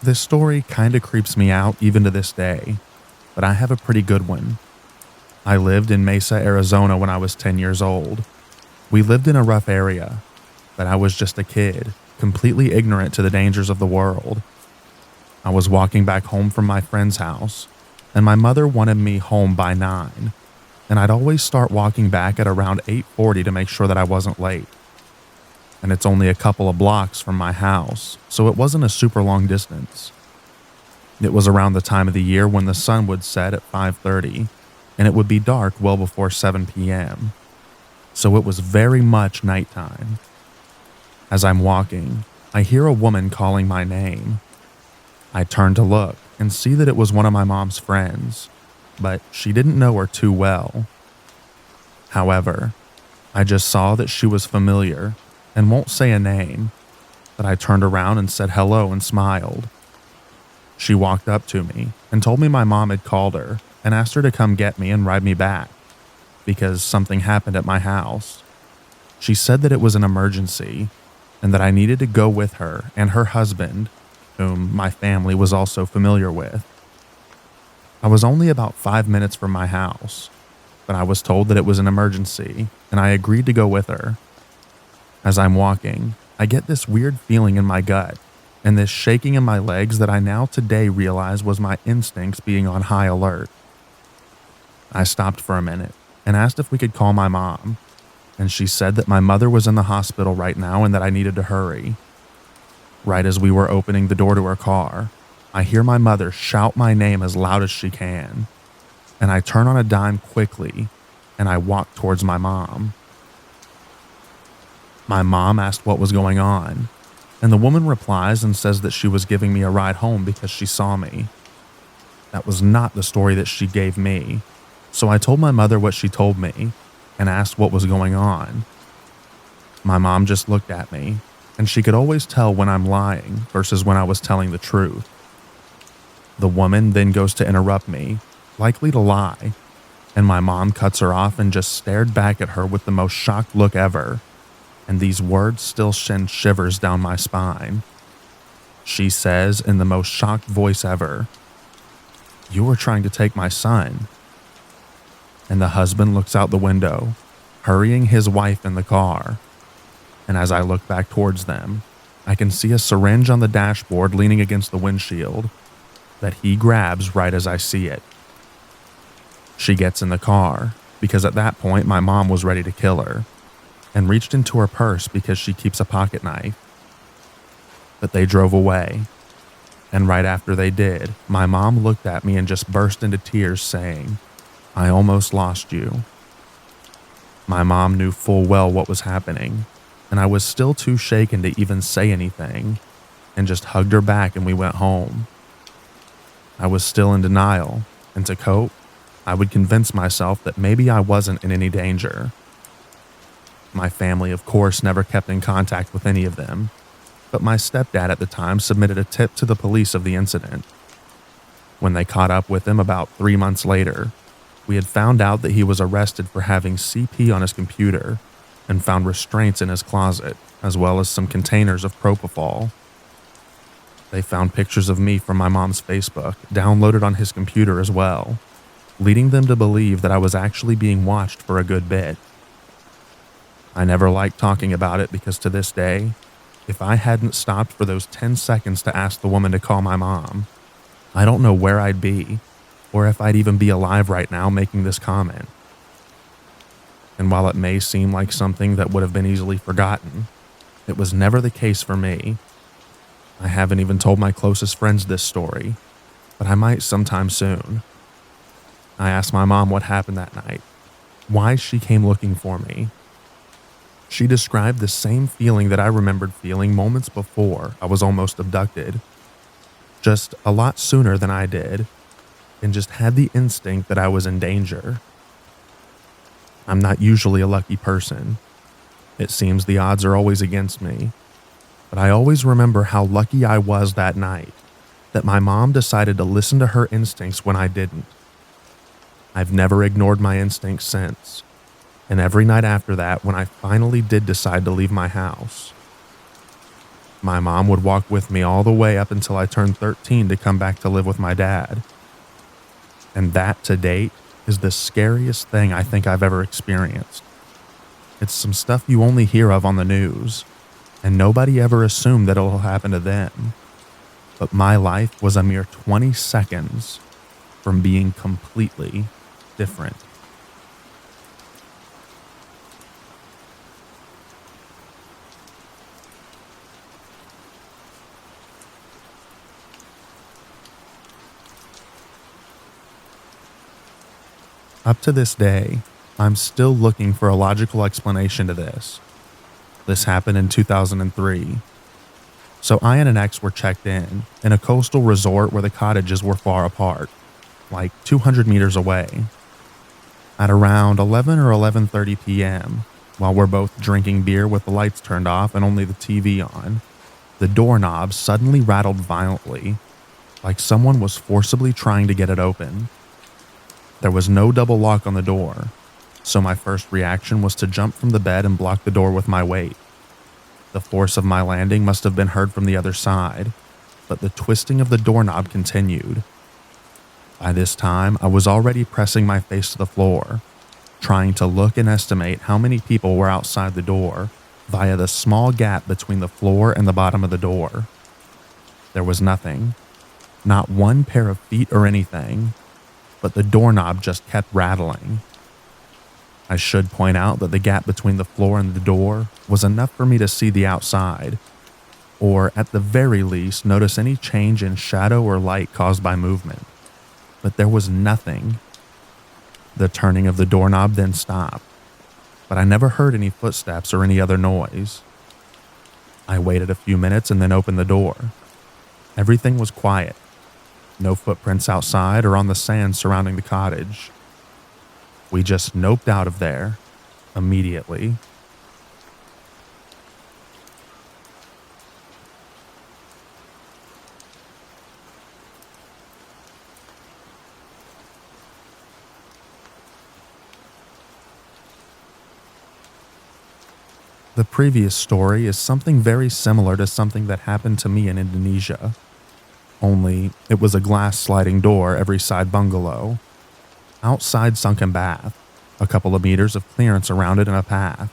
S1: This story kinda creeps me out even to this day, but I have a pretty good one. I lived in Mesa, Arizona when I was 10 years old. We lived in a rough area. that I was just a kid, completely ignorant to the dangers of the world. I was walking back home from my friend's house, and my mother wanted me home by 9, and I'd always start walking back at around 8:40 to make sure that I wasn't late. And it's only a couple of blocks from my house, so it wasn't a super long distance. It was around the time of the year when the sun would set at 5:30, and it would be dark well before 7 p.m. So it was very much nighttime. As I'm walking, I hear a woman calling my name. I turn to look and see that it was one of my mom's friends, but she didn't know her too well. However, I just saw that she was familiar and won't say a name, but I turned around and said hello and smiled. She walked up to me and told me my mom had called her and asked her to come get me and ride me back because something happened at my house. She said that it was an emergency and that I needed to go with her and her husband, whom my family was also familiar with. I was only about 5 minutes from my house, but I was told that it was an emergency and I agreed to go with her. As I'm walking, I get this weird feeling in my gut and this shaking in my legs that I now today realize was my instincts being on high alert. I stopped for a minute and asked if we could call my mom, and she said that my mother was in the hospital right now and that I needed to hurry. Right as we were opening the door to her car, I hear my mother shout my name as loud as she can, and I turn on a dime quickly and I walk towards my mom. My mom asked what was going on, and the woman replies and says that she was giving me a ride home because she saw me. That was not the story that she gave me, so I told my mother what she told me and asked what was going on. My mom just looked at me, and she could always tell when I'm lying versus when I was telling the truth. The woman then goes to interrupt me, likely to lie, and my mom cuts her off and just stared back at her with the most shocked look ever, and these words still send shivers down my spine. She says in the most shocked voice ever, "You were trying to take my son." And the husband looks out the window, hurrying his wife in the car. And as I look back towards them, I can see a syringe on the dashboard leaning against the windshield that he grabs right as I see it. She gets in the car because at that point my mom was ready to kill her and reached into her purse because she keeps a pocket knife. But they drove away, and right after they did, my mom looked at me and just burst into tears saying, "I almost lost you." My mom knew full well what was happening, and I was still too shaken to even say anything, and just hugged her back and we went home. I was still in denial, and to cope, I would convince myself that maybe I wasn't in any danger. My family, of course, never kept in contact with any of them, but my stepdad at the time submitted a tip to the police of the incident. When they caught up with him about 3 months later, we had found out that he was arrested for having CP on his computer and found restraints in his closet, as well as some containers of propofol. They found pictures of me from my mom's Facebook downloaded on his computer as well, leading them to believe that I was actually being watched for a good bit. I never liked talking about it because to this day, if I hadn't stopped for those 10 seconds to ask the woman to call my mom, I don't know where I'd be or if I'd even be alive right now making this comment. And while it may seem like something that would have been easily forgotten, it was never the case for me. I haven't even told my closest friends this story, but I might sometime soon. I asked my mom what happened that night, why she came looking for me. She described the same feeling that I remembered feeling moments before I was almost abducted, just a lot sooner than I did, and just had the instinct that I was in danger. I'm not usually a lucky person. It seems the odds are always against me, but I always remember how lucky I was that night, that my mom decided to listen to her instincts when I didn't. I've never ignored my instincts since. And every night after that, when I finally did decide to leave my house, my mom would walk with me all the way up until I turned 13 to come back to live with my dad. And that, to date, is the scariest thing I think I've ever experienced. It's some stuff you only hear of on the news, and nobody ever assumed that it'll happen to them. But my life was a mere 20 seconds from being completely different. Up to this day, I'm still looking for a logical explanation to this. This happened in 2003. So I and an ex were checked in a coastal resort where the cottages were far apart, like 200 meters away. At around 11 or 11:30 p.m., while we're both drinking beer with the lights turned off and only the TV on, the doorknob suddenly rattled violently, like someone was forcibly trying to get it open. There was no double lock on the door, so my first reaction was to jump from the bed and block the door with my weight. The force of my landing must have been heard from the other side, but the twisting of the doorknob continued. By this time, I was already pressing my face to the floor, trying to look and estimate how many people were outside the door via the small gap between the floor and the bottom of the door. There was nothing, not one pair of feet or anything, but the doorknob just kept rattling. I should point out that the gap between the floor and the door was enough for me to see the outside, or at the very least notice any change in shadow or light caused by movement. But there was nothing. The turning of the doorknob then stopped, but I never heard any footsteps or any other noise. I waited a few minutes and then opened the door. Everything was quiet. No footprints outside or on the sand surrounding the cottage. We just noped out of there immediately. The previous story is something very similar to something that happened to me in Indonesia. Only it was a glass sliding door every side bungalow. Outside sunken bath, a couple of meters of clearance around it and a path.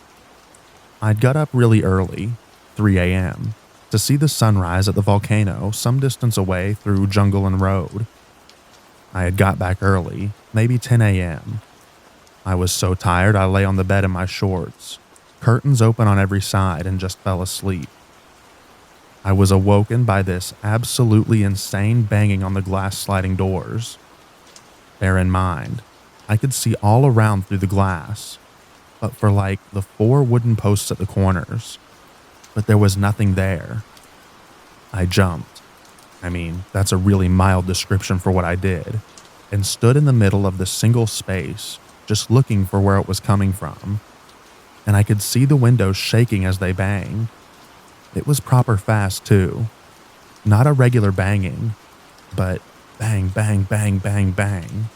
S1: I'd got up really early, 3 a.m., to see the sunrise at the volcano some distance away through jungle and road. I had got back early, maybe 10 a.m. I was so tired I lay on the bed in my shorts, curtains open on every side, and just fell asleep. I was awoken by this absolutely insane banging on the glass sliding doors. Bear in mind, I could see all around through the glass, but for like the 4 wooden posts at the corners. But there was nothing there. I jumped. I mean, that's a really mild description for what I did, and stood in the middle of the single space, just looking for where it was coming from. And I could see the windows shaking as they banged. It was proper fast too. Not a regular banging, but bang, bang, bang, bang, bang.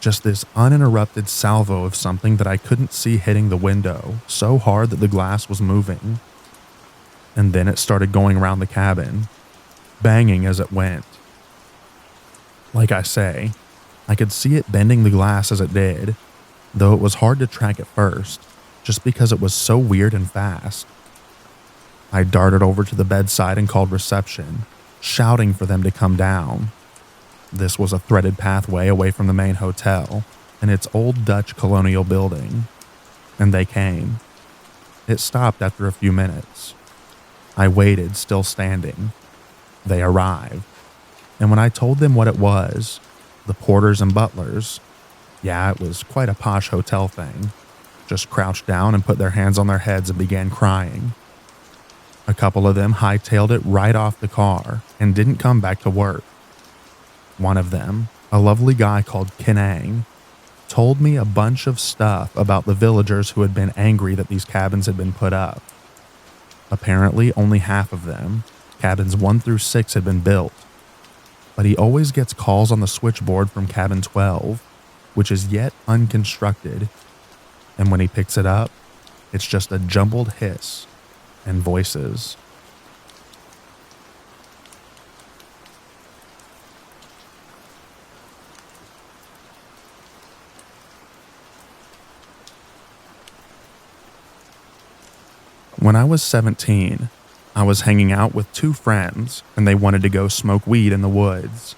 S1: Just this uninterrupted salvo of something that I couldn't see hitting the window so hard that the glass was moving. And then it started going around the cabin, banging as it went. Like I say, I could see it bending the glass as it did, though it was hard to track at first, just because it was so weird and fast. I darted over to the bedside and called reception, shouting for them to come down. This was a threaded pathway away from the main hotel and its old Dutch colonial building, and they came. It stopped after a few minutes. I waited, still standing. They arrived, and when I told them what it was, the porters and butlers, yeah, it was quite a posh hotel thing, just crouched down and put their hands on their heads and began crying. A couple of them hightailed it right off the car and didn't come back to work. One of them, a lovely guy called Kinang, told me a bunch of stuff about the villagers who had been angry that these cabins had been put up. Apparently, only half of them, cabins 1 through 6, had been built. But he always gets calls on the switchboard from cabin 12, which is yet unconstructed. And when he picks it up, it's just a jumbled hiss and voices. When I was 17, I was hanging out with two friends and they wanted to go smoke weed in the woods.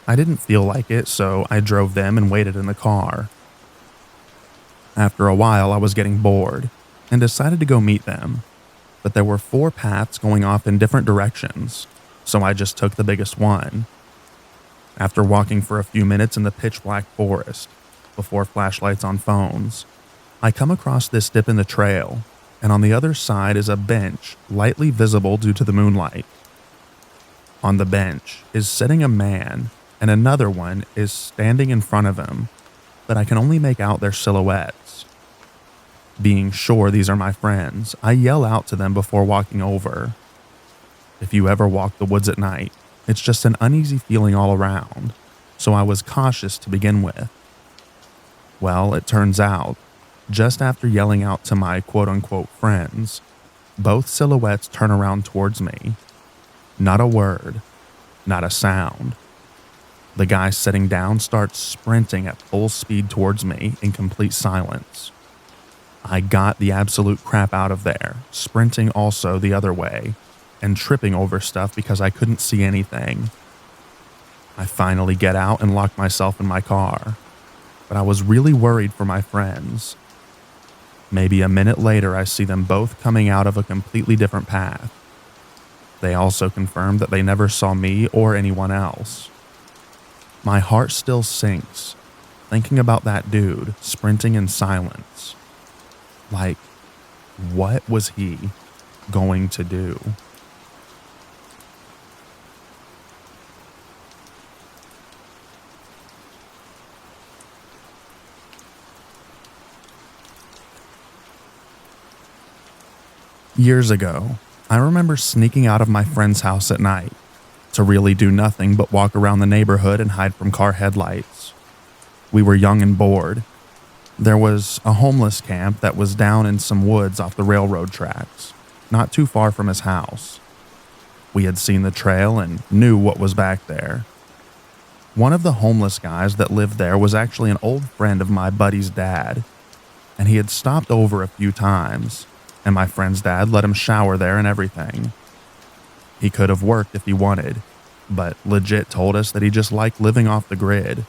S1: I didn't feel like it, so I drove them and waited in the car. After a while, I was getting bored and decided to go meet them, but there were 4 paths going off in different directions, so I just took the biggest one. After walking for a few minutes in the pitch black forest, before flashlights on phones, I come across this dip in the trail, and on the other side is a bench lightly visible due to the moonlight. On the bench is sitting a man, and another one is standing in front of him, but I can only make out their silhouettes. Being sure these are my friends, I yell out to them before walking over. If you ever walk the woods at night, it's just an uneasy feeling all around, so I was cautious to begin with. Well, it turns out, just after yelling out to my quote-unquote friends, both silhouettes turn around towards me. Not a word, not a sound. The guy sitting down starts sprinting at full speed towards me in complete silence. I got the absolute crap out of there, sprinting also the other way, and tripping over stuff because I couldn't see anything. I finally get out and lock myself in my car, but I was really worried for my friends. Maybe a minute later, I see them both coming out of a completely different path. They also confirmed that they never saw me or anyone else. My heart still sinks, thinking about that dude sprinting in silence. Like, what was he going to do? Years ago, I remember sneaking out of my friend's house at night to really do nothing but walk around the neighborhood and hide from car headlights. We were young and bored. There was a homeless camp that was down in some woods off the railroad tracks, not too far from his house. We had seen the trail and knew what was back there. One of the homeless guys that lived there was actually an old friend of my buddy's dad, and he had stopped over a few times, and my friend's dad let him shower there and everything. He could have worked if he wanted, but legit told us that he just liked living off the grid.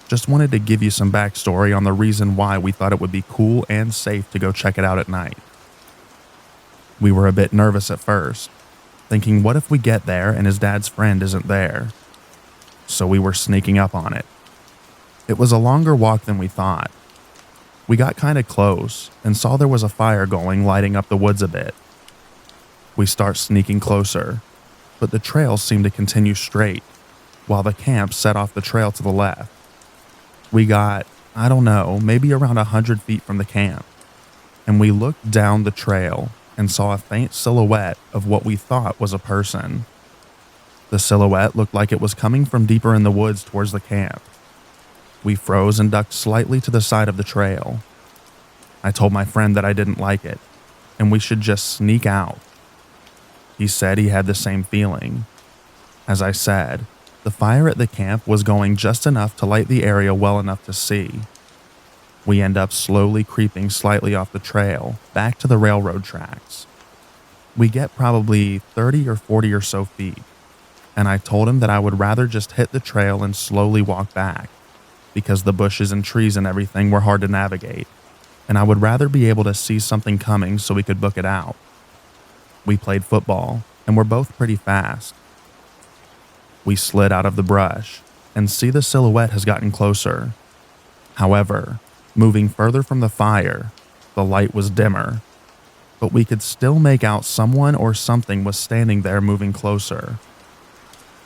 S1: Just wanted to give you some backstory on the reason why we thought it would be cool and safe to go check it out at night. We were a bit nervous at first, thinking what if we get there and his dad's friend isn't there? So we were sneaking up on it. It was a longer walk than we thought. We got kind of close and saw there was a fire going, lighting up the woods a bit. We start sneaking closer, but the trail seemed to continue straight, while the camp set off the trail to the left. We got, I don't know, maybe around 100 feet from the camp, and we looked down the trail and saw a faint silhouette of what we thought was a person. The silhouette looked like it was coming from deeper in the woods towards the camp. We froze and ducked slightly to the side of the trail. I told my friend that I didn't like it, and we should just sneak out. He said he had the same feeling. As I said, the fire at the camp was going just enough to light the area well enough to see. We end up slowly creeping slightly off the trail, back to the railroad tracks. We get probably 30 or 40 or so feet, and I told him that I would rather just hit the trail and slowly walk back, because the bushes and trees and everything were hard to navigate, and I would rather be able to see something coming so we could book it out. We played football, and were both pretty fast. We slid out of the brush, and see the silhouette has gotten closer. However, moving further from the fire, the light was dimmer, but we could still make out someone or something was standing there moving closer.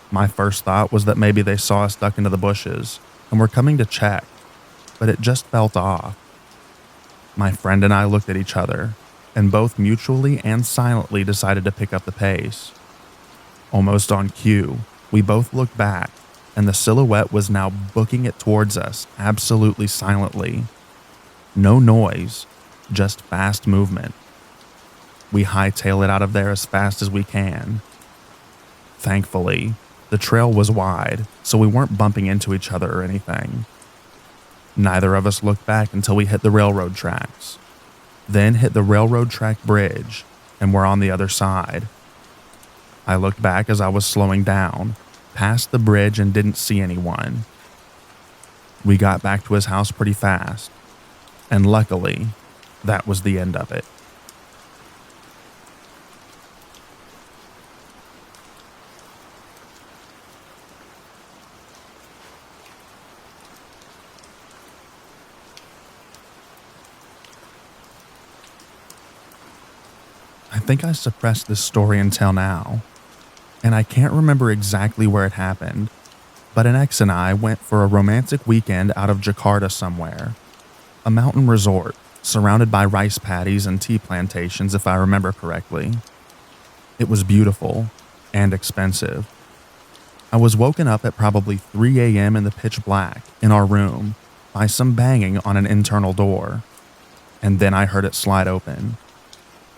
S1: My first thought was that maybe they saw us duck into the bushes and were coming to check, but it just felt off. My friend and I looked at each other, and both mutually and silently decided to pick up the pace. Almost on cue, we both looked back, and the silhouette was now booking it towards us absolutely silently. No noise, just fast movement. We hightail it out of there as fast as we can. Thankfully, the trail was wide, so we weren't bumping into each other or anything. Neither of us looked back until we hit the railroad tracks, then hit the railroad track bridge and we're on the other side. I looked back as I was slowing down, past the bridge, and didn't see anyone. We got back to his house pretty fast, and luckily, that was the end of it. I think I suppressed this story until now, and I can't remember exactly where it happened, but an ex and I went for a romantic weekend out of Jakarta somewhere, a mountain resort surrounded by rice paddies and tea plantations, if I remember correctly. It was beautiful and expensive. I was woken up at probably 3 a.m. in the pitch black in our room by some banging on an internal door, and then I heard it slide open.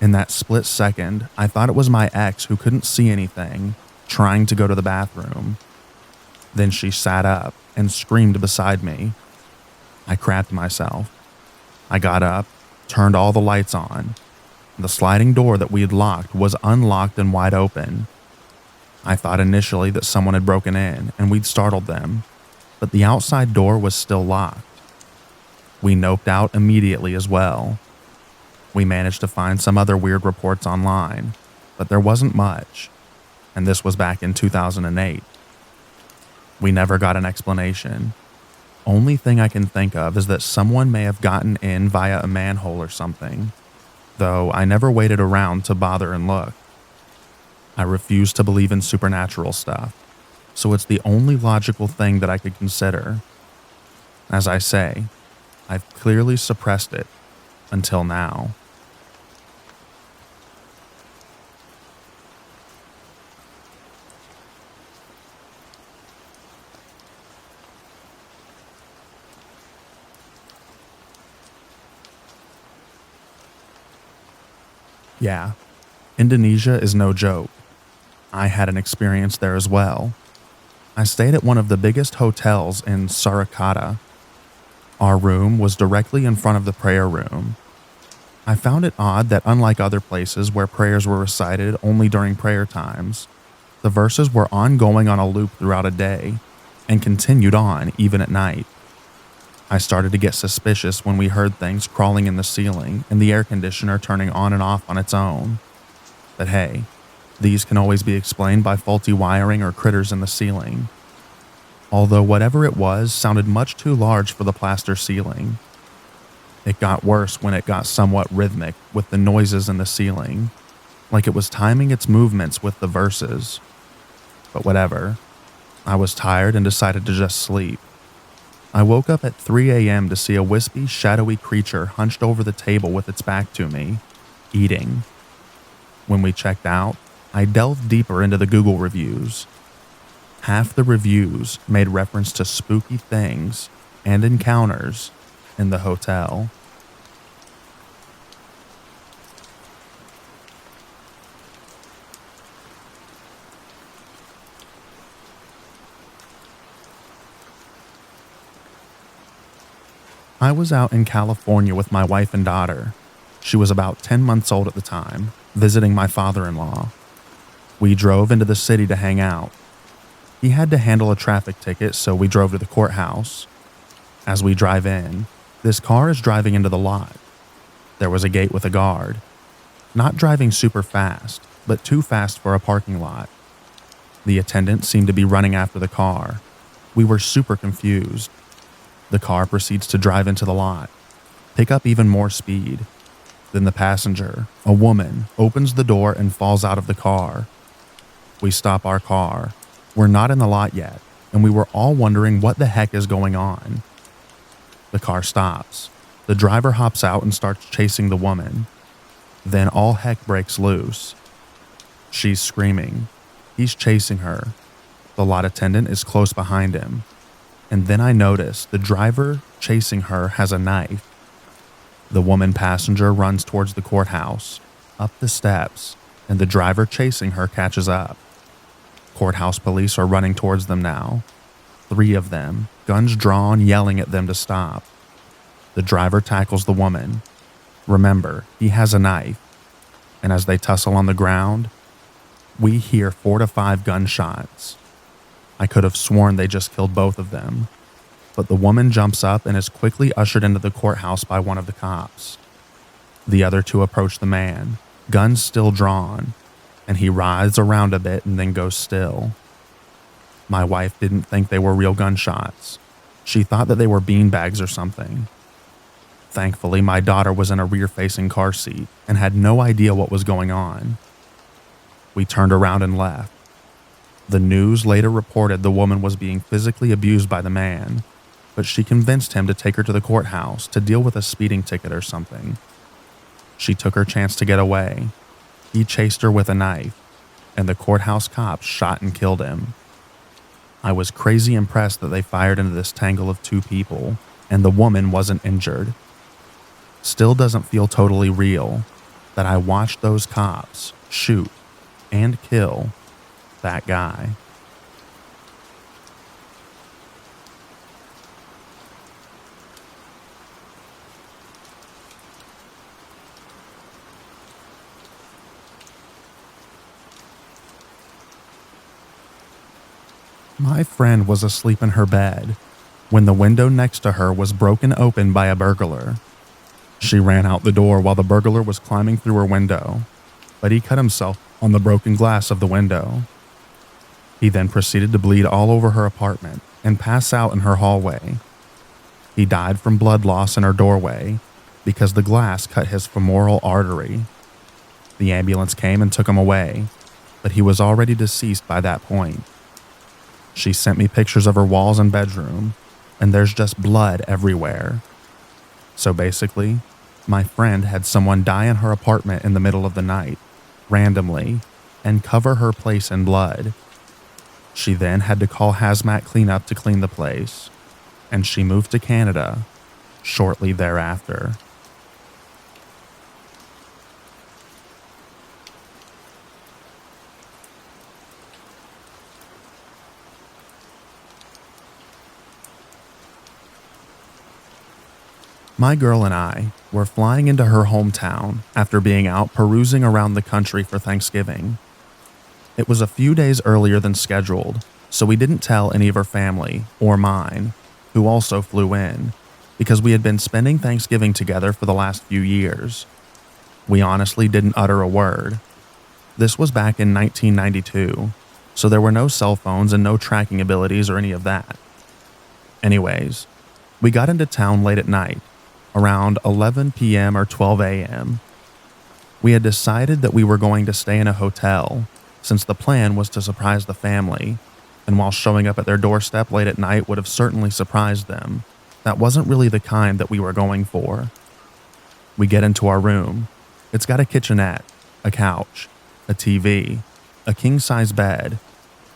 S1: In that split second, I thought it was my ex who couldn't see anything, trying to go to the bathroom. Then she sat up and screamed beside me. I crapped myself. I got up, turned all the lights on. The sliding door that we had locked was unlocked and wide open. I thought initially that someone had broken in and we'd startled them, but the outside door was still locked. We noped out immediately as well. We managed to find some other weird reports online, but there wasn't much, and this was back in 2008. We never got an explanation. Only thing I can think of is that someone may have gotten in via a manhole or something, though I never waited around to bother and look. I refuse to believe in supernatural stuff, so it's the only logical thing that I could consider. As I say, I've clearly suppressed it until now. Yeah, Indonesia is no joke. I had an experience there as well. I stayed at one of the biggest hotels in Surakarta. Our room was directly in front of the prayer room. I found it odd that unlike other places where prayers were recited only during prayer times, the verses were ongoing on a loop throughout a day and continued on even at night. I started to get suspicious when we heard things crawling in the ceiling and the air conditioner turning on and off on its own. But hey, these can always be explained by faulty wiring or critters in the ceiling. Although whatever it was sounded much too large for the plaster ceiling. It got worse when it got somewhat rhythmic with the noises in the ceiling, like it was timing its movements with the verses. But whatever, I was tired and decided to just sleep. I woke up at 3 a.m. to see a wispy, shadowy creature hunched over the table with its back to me, eating. When we checked out, I delved deeper into the Google reviews. Half the reviews made reference to spooky things and encounters in the hotel. I was out in California with my wife and daughter. She was about 10 months old at the time, visiting my father-in-law. We drove into the city to hang out. He had to handle a traffic ticket, so we drove to the courthouse. As we drive in, this car is driving into the lot. There was a gate with a guard. Not driving super fast, but too fast for a parking lot. The attendant seemed to be running after the car. We were super confused. The car proceeds to drive into the lot, pick up even more speed. Then the passenger, a woman, opens the door and falls out of the car. We stop our car. We're not in the lot yet, and we were all wondering what the heck is going on. The car stops. The driver hops out and starts chasing the woman. Then all heck breaks loose. She's screaming. He's chasing her. The lot attendant is close behind him. And then I notice the driver chasing her has a knife. The woman passenger runs towards the courthouse, up the steps, and the driver chasing her catches up. Courthouse police are running towards them now. 3 of them, guns drawn, yelling at them to stop. The driver tackles the woman. Remember, he has a knife. and as they tussle on the ground, we hear 4 to 5 gunshots. I could have sworn they just killed both of them, but the woman jumps up and is quickly ushered into the courthouse by one of the cops. The other two approach the man, guns still drawn, and he writhes around a bit and then goes still. My wife didn't think they were real gunshots. She thought that they were beanbags or something. Thankfully, my daughter was in a rear-facing car seat and had no idea what was going on. We turned around and left. The news later reported the woman was being physically abused by the man, but she convinced him to take her to the courthouse to deal with a speeding ticket or something. She took her chance to get away. He chased her with a knife, and the courthouse cops shot and killed him. I was crazy impressed that they fired into this tangle of 2 people, and the woman wasn't injured. Still doesn't feel totally real that I watched those cops shoot and kill that guy. My friend was asleep in her bed when the window next to her was broken open by a burglar. She ran out the door while the burglar was climbing through her window, but he cut himself on the broken glass of the window. He then proceeded to bleed all over her apartment and pass out in her hallway. He died from blood loss in her doorway because the glass cut his femoral artery. The ambulance came and took him away, but he was already deceased by that point. She sent me pictures of her walls and bedroom, and there's just blood everywhere. So basically, my friend had someone die in her apartment in the middle of the night, randomly, and cover her place in blood. She then had to call hazmat cleanup to clean the place, and she moved to Canada shortly thereafter. My girl and I were flying into her hometown after being out perusing around the country for Thanksgiving. It was a few days earlier than scheduled, so we didn't tell any of her family or mine, who also flew in, because we had been spending Thanksgiving together for the last few years. We honestly didn't utter a word. This was back in 1992, so there were no cell phones and no tracking abilities or any of that. Anyways, we got into town late at night, around 11 p.m. or 12 a.m. We had decided that we were going to stay in a hotel, since the plan was to surprise the family, and while showing up at their doorstep late at night would have certainly surprised them, that wasn't really the kind that we were going for. We get into our room. It's got a kitchenette, a couch, a TV, a king-size bed.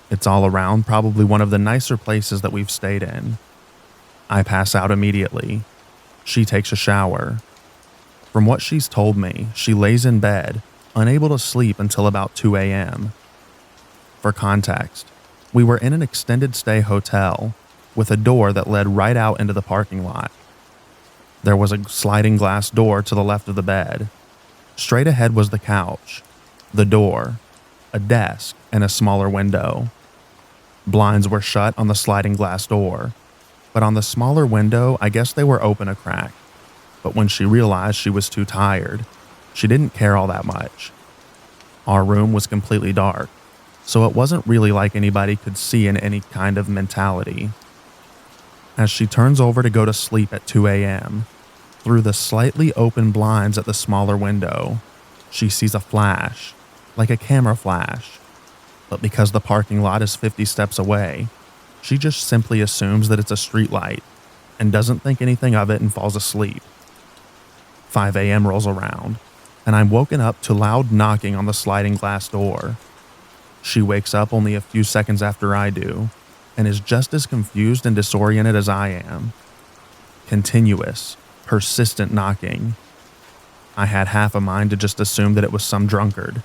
S1: It's all around probably one of the nicer places that we've stayed in. I pass out immediately. She takes a shower. From what she's told me, she lays in bed, unable to sleep until about 2 a.m. For context, we were in an extended stay hotel with a door that led right out into the parking lot. There was a sliding glass door to the left of the bed. Straight ahead was the couch, the door, a desk, and a smaller window. Blinds were shut on the sliding glass door, but on the smaller window, I guess they were open a crack. But when she realized she was too tired, she didn't care all that much. Our room was completely dark, so it wasn't really like anybody could see in any kind of mentality. As she turns over to go to sleep at 2 a.m., through the slightly open blinds at the smaller window, she sees a flash, like a camera flash. But because the parking lot is 50 steps away, she just simply assumes that it's a street light and doesn't think anything of it and falls asleep. 5 a.m. rolls around, and I'm woken up to loud knocking on the sliding glass door. She wakes up only a few seconds after I do, and is just as confused and disoriented as I am. Continuous, persistent knocking. I had half a mind to just assume that it was some drunkard.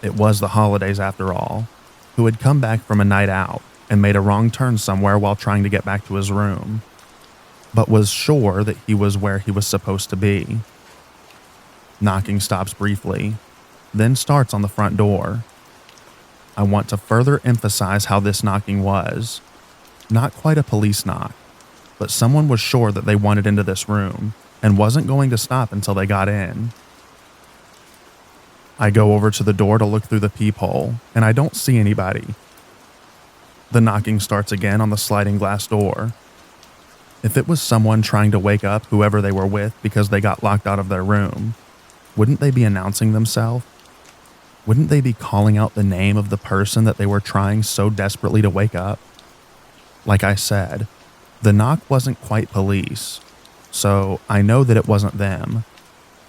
S1: It was the holidays after all, who had come back from a night out and made a wrong turn somewhere while trying to get back to his room, but was sure that he was where he was supposed to be. Knocking stops briefly, then starts on the front door. I want to further emphasize how this knocking was. Not quite a police knock, but someone was sure that they wanted into this room and wasn't going to stop until they got in. I go over to the door to look through the peephole, and I don't see anybody. The knocking starts again on the sliding glass door. If it was someone trying to wake up whoever they were with because they got locked out of their room, wouldn't they be announcing themselves? Wouldn't they be calling out the name of the person that they were trying so desperately to wake up? Like I said, the knock wasn't quite police, so I know that it wasn't them.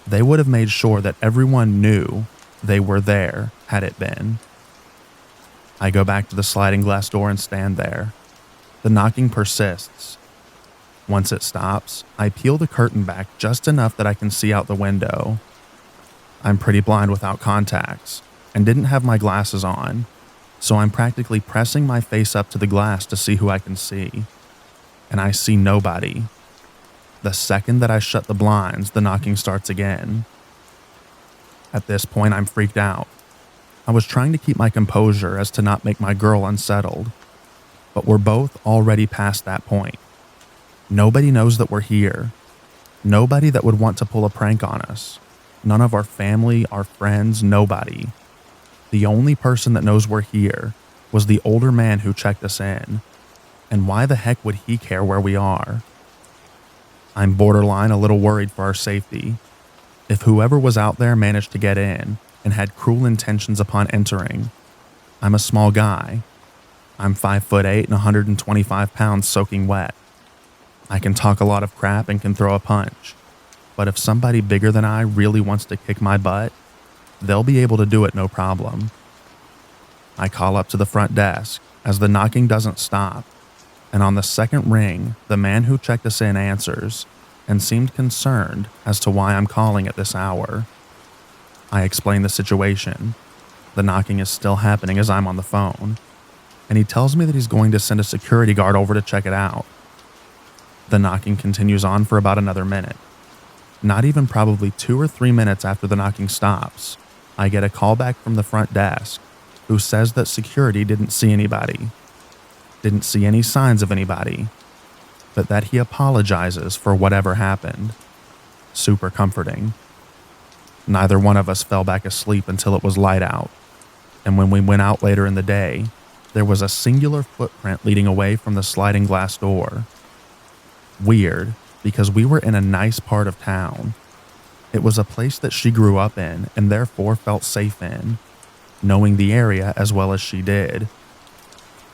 S1: They would have made sure that everyone knew they were there had it been. I go back to the sliding glass door and stand there. The knocking persists. Once it stops, I peel the curtain back just enough that I can see out the window. I'm pretty blind without contacts and didn't have my glasses on, so I'm practically pressing my face up to the glass to see who I can see. And I see nobody. The second that I shut the blinds, the knocking starts again. At this point, I'm freaked out. I was trying to keep my composure as to not make my girl unsettled, but we're both already past that point. Nobody knows that we're here. Nobody that would want to pull a prank on us. None of our family, our friends, nobody. The only person that knows we're here was the older man who checked us in. And why the heck would he care where we are? I'm borderline a little worried for our safety. If whoever was out there managed to get in and had cruel intentions upon entering, I'm a small guy. I'm 5'8" and 125 pounds soaking wet. I can talk a lot of crap and can throw a punch, but if somebody bigger than I really wants to kick my butt, they'll be able to do it no problem. I call up to the front desk as the knocking doesn't stop, and on the second ring, the man who checked us in answers and seemed concerned as to why I'm calling at this hour. I explain the situation. The knocking is still happening as I'm on the phone, and he tells me that he's going to send a security guard over to check it out. The knocking continues on for about another minute. Not even probably 2 or 3 minutes after the knocking stops, I get a call back from the front desk who says that security didn't see anybody, didn't see any signs of anybody, but that he apologizes for whatever happened. Super comforting. Neither one of us fell back asleep until it was light out, and when we went out later in the day, there was a singular footprint leading away from the sliding glass door. Weird, because we were in a nice part of town. It was a place that she grew up in and therefore felt safe in, knowing the area as well as she did.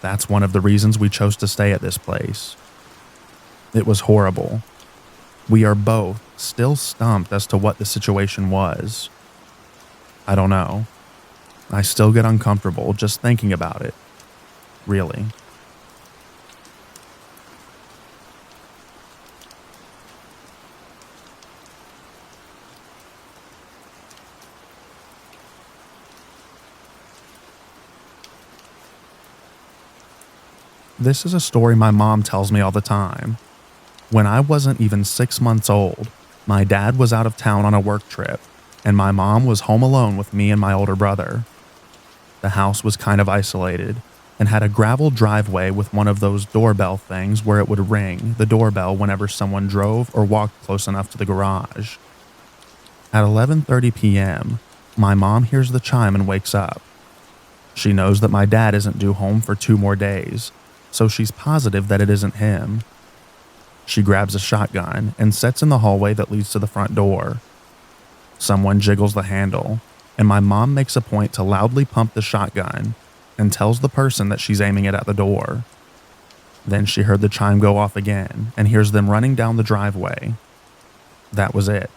S1: That's one of the reasons we chose to stay at this place. It was horrible. We are both still stumped as to what the situation was. I don't know. I still get uncomfortable just thinking about it. Really. This is a story my mom tells me all the time. When I wasn't even 6 months old, my dad was out of town on a work trip, and my mom was home alone with me and my older brother. The house was kind of isolated and had a gravel driveway with one of those doorbell things where it would ring the doorbell whenever someone drove or walked close enough to the garage. At 11:30 p.m., my mom hears the chime and wakes up. She knows that my dad isn't due home for 2 more days, so she's positive that it isn't him. She grabs a shotgun and sets in the hallway that leads to the front door. Someone jiggles the handle, and my mom makes a point to loudly pump the shotgun and tells the person that she's aiming it at the door. Then she heard the chime go off again and hears them running down the driveway. That was it.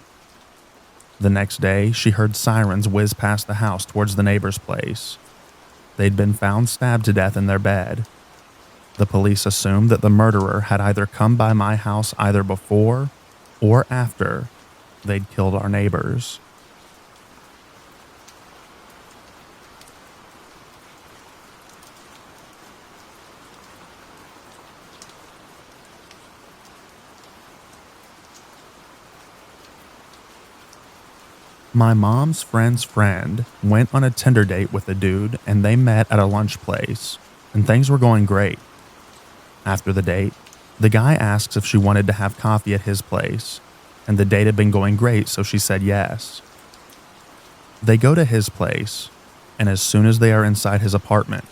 S1: The next day, she heard sirens whiz past the house towards the neighbor's place. They'd been found stabbed to death in their bed. The police assumed that the murderer had either come by my house either before or after they'd killed our neighbors. My mom's friend's friend went on a Tinder date with a dude and they met at a lunch place, and things were going great. After the date, the guy asks if she wanted to have coffee at his place, and the date had been going great, so she said yes. They go to his place, and as soon as they are inside his apartment,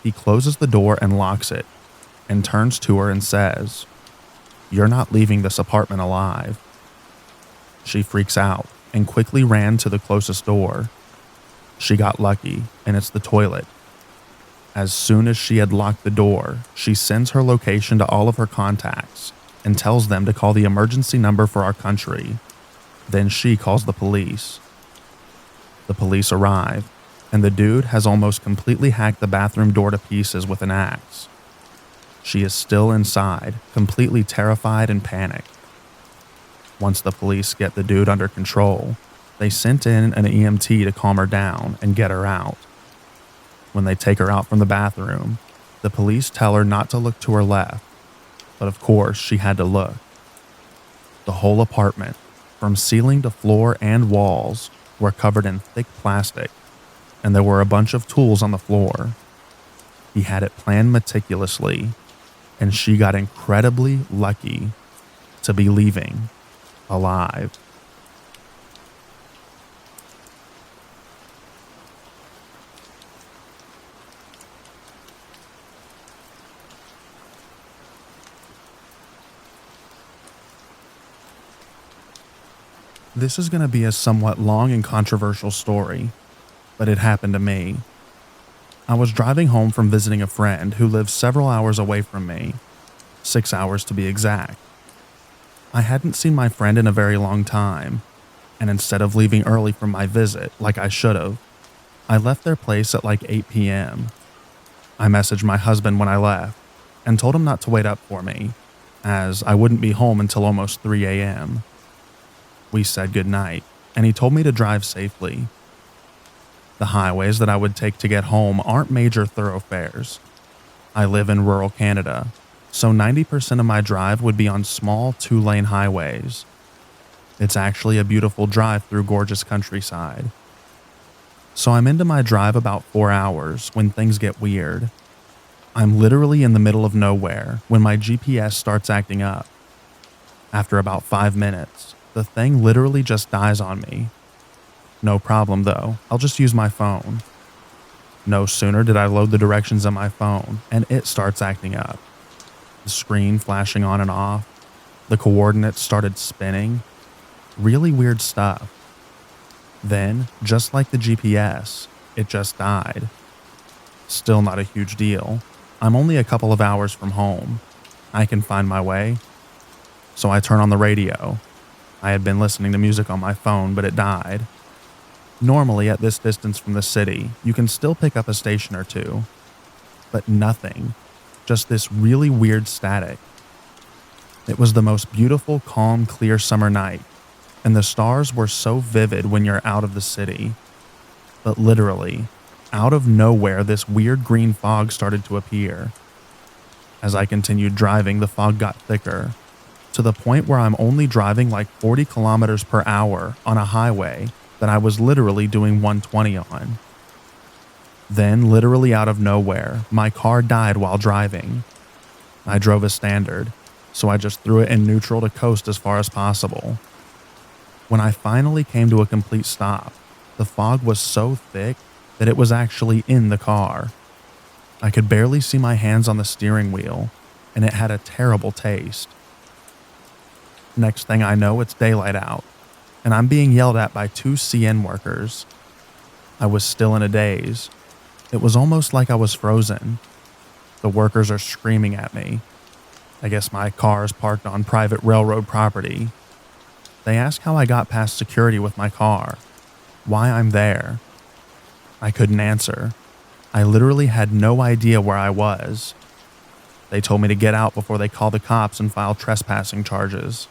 S1: he closes the door and locks it, and turns to her and says, "You're not leaving this apartment alive." She freaks out and quickly ran to the closest door. She got lucky, and it's the toilet. As soon as she had locked the door, she sends her location to all of her contacts and tells them to call the emergency number for our country. Then she calls the police. The police arrive, and the dude has almost completely hacked the bathroom door to pieces with an axe. She is still inside, completely terrified and panicked. Once the police get the dude under control, they sent in an EMT to calm her down and get her out. When they take her out from the bathroom, the police tell her not to look to her left, but of course she had to look. The whole apartment, from ceiling to floor and walls, were covered in thick plastic, and there were a bunch of tools on the floor. He had it planned meticulously, and she got incredibly lucky to be leaving alive. This is going to be a somewhat long and controversial story, but it happened to me. I was driving home from visiting a friend who lives several hours away from me, 6 hours to be exact. I hadn't seen my friend in a very long time, and instead of leaving early from my visit like I should have, I left their place at like 8 p.m. I messaged my husband when I left and told him not to wait up for me, as I wouldn't be home until almost 3 a.m. We said goodnight, and he told me to drive safely. The highways that I would take to get home aren't major thoroughfares. I live in rural Canada, so 90% of my drive would be on small 2-lane highways. It's actually a beautiful drive through gorgeous countryside. So I'm into my drive about 4 hours when things get weird. I'm literally in the middle of nowhere when my GPS starts acting up. After about 5 minutes, the thing literally just dies on me. No problem though, I'll just use my phone. No sooner did I load the directions on my phone, and it starts acting up. The screen flashing on and off, the coordinates started spinning. Really weird stuff. Then, just like the GPS, it just died. Still not a huge deal. I'm only a couple of hours from home. I can find my way. So I turn on the radio. I had been listening to music on my phone, but it died. Normally, at this distance from the city, you can still pick up a station or two. But nothing. Just this really weird static. It was the most beautiful, calm, clear summer night, and the stars were so vivid when you're out of the city. But literally, out of nowhere, this weird green fog started to appear. As I continued driving, the fog got thicker, to the point where I'm only driving like 40 kilometers per hour on a highway that I was literally doing 120 on. Then, literally out of nowhere, my car died while driving. I drove a standard, so I just threw it in neutral to coast as far as possible. When I finally came to a complete stop, the fog was so thick that it was actually in the car. I could barely see my hands on the steering wheel, and it had a terrible taste. Next thing I know, it's daylight out, and I'm being yelled at by 2 CN workers. I was still in a daze. It was almost like I was frozen. The workers are screaming at me. I guess my car is parked on private railroad property. They ask how I got past security with my car, why I'm there. I couldn't answer. I literally had no idea where I was. They told me to get out before they call the cops and file trespassing charges.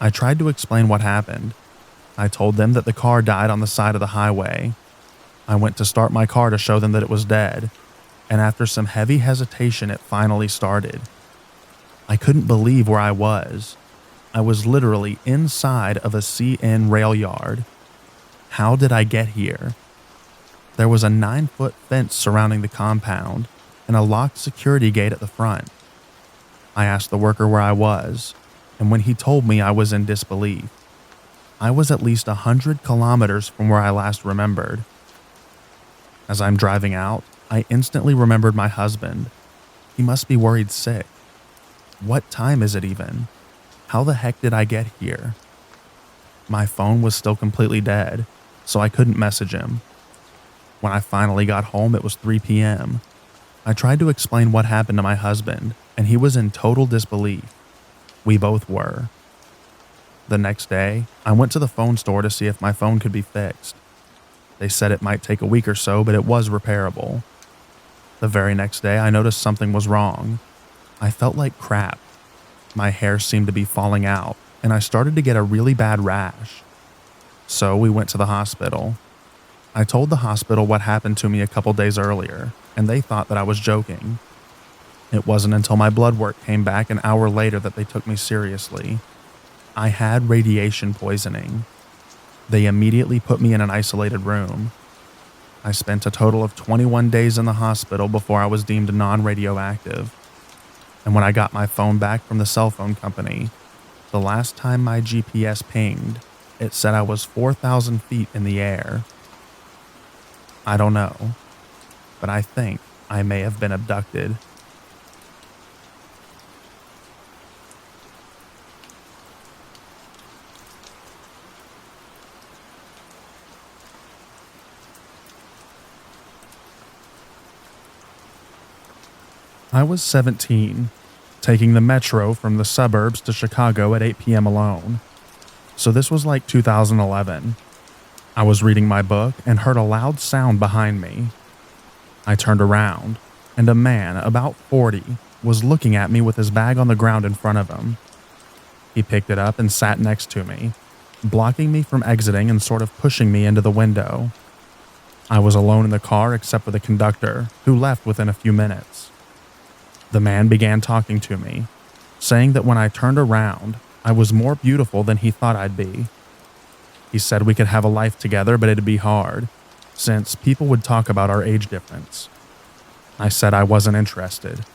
S1: I tried to explain what happened. I told them that the car died on the side of the highway. I went to start my car to show them that it was dead, and after some heavy hesitation, it finally started. I couldn't believe where I was. I was literally inside of a CN rail yard. How did I get here? There was a 9-foot fence surrounding the compound and a locked security gate at the front. I asked the worker where I was, and when he told me, I was in disbelief. I was at least 100 kilometers from where I last remembered. As I'm driving out, I instantly remembered my husband. He must be worried sick. What time is it even? How the heck did I get here? My phone was still completely dead, so I couldn't message him. When I finally got home, it was 3 p.m. I tried to explain what happened to my husband, and he was in total disbelief. We both were. The next day, I went to the phone store to see if my phone could be fixed. They said it might take a week or so, but it was repairable. The very next day, I noticed something was wrong. I felt like crap. My hair seemed to be falling out, and I started to get a really bad rash. So we went to the hospital. I told the hospital what happened to me a couple days earlier, and they thought that I was joking. It wasn't until my blood work came back an hour later that they took me seriously. I had radiation poisoning. They immediately put me in an isolated room. I spent a total of 21 days in the hospital before I was deemed non-radioactive. And when I got my phone back from the cell phone company, the last time my GPS pinged, it said I was 4,000 feet in the air. I don't know, but I think I may have been abducted. I was 17, taking the metro from the suburbs to Chicago at 8 p.m. alone. So this was like 2011. I was reading my book and heard a loud sound behind me. I turned around, and a man about 40 was looking at me with his bag on the ground in front of him. He picked it up and sat next to me, blocking me from exiting and sort of pushing me into the window. I was alone in the car except for the conductor, who left within a few minutes. The man began talking to me, saying that when I turned around, I was more beautiful than he thought I'd be. He said we could have a life together, but it'd be hard, since people would talk about our age difference. I said I wasn't interested.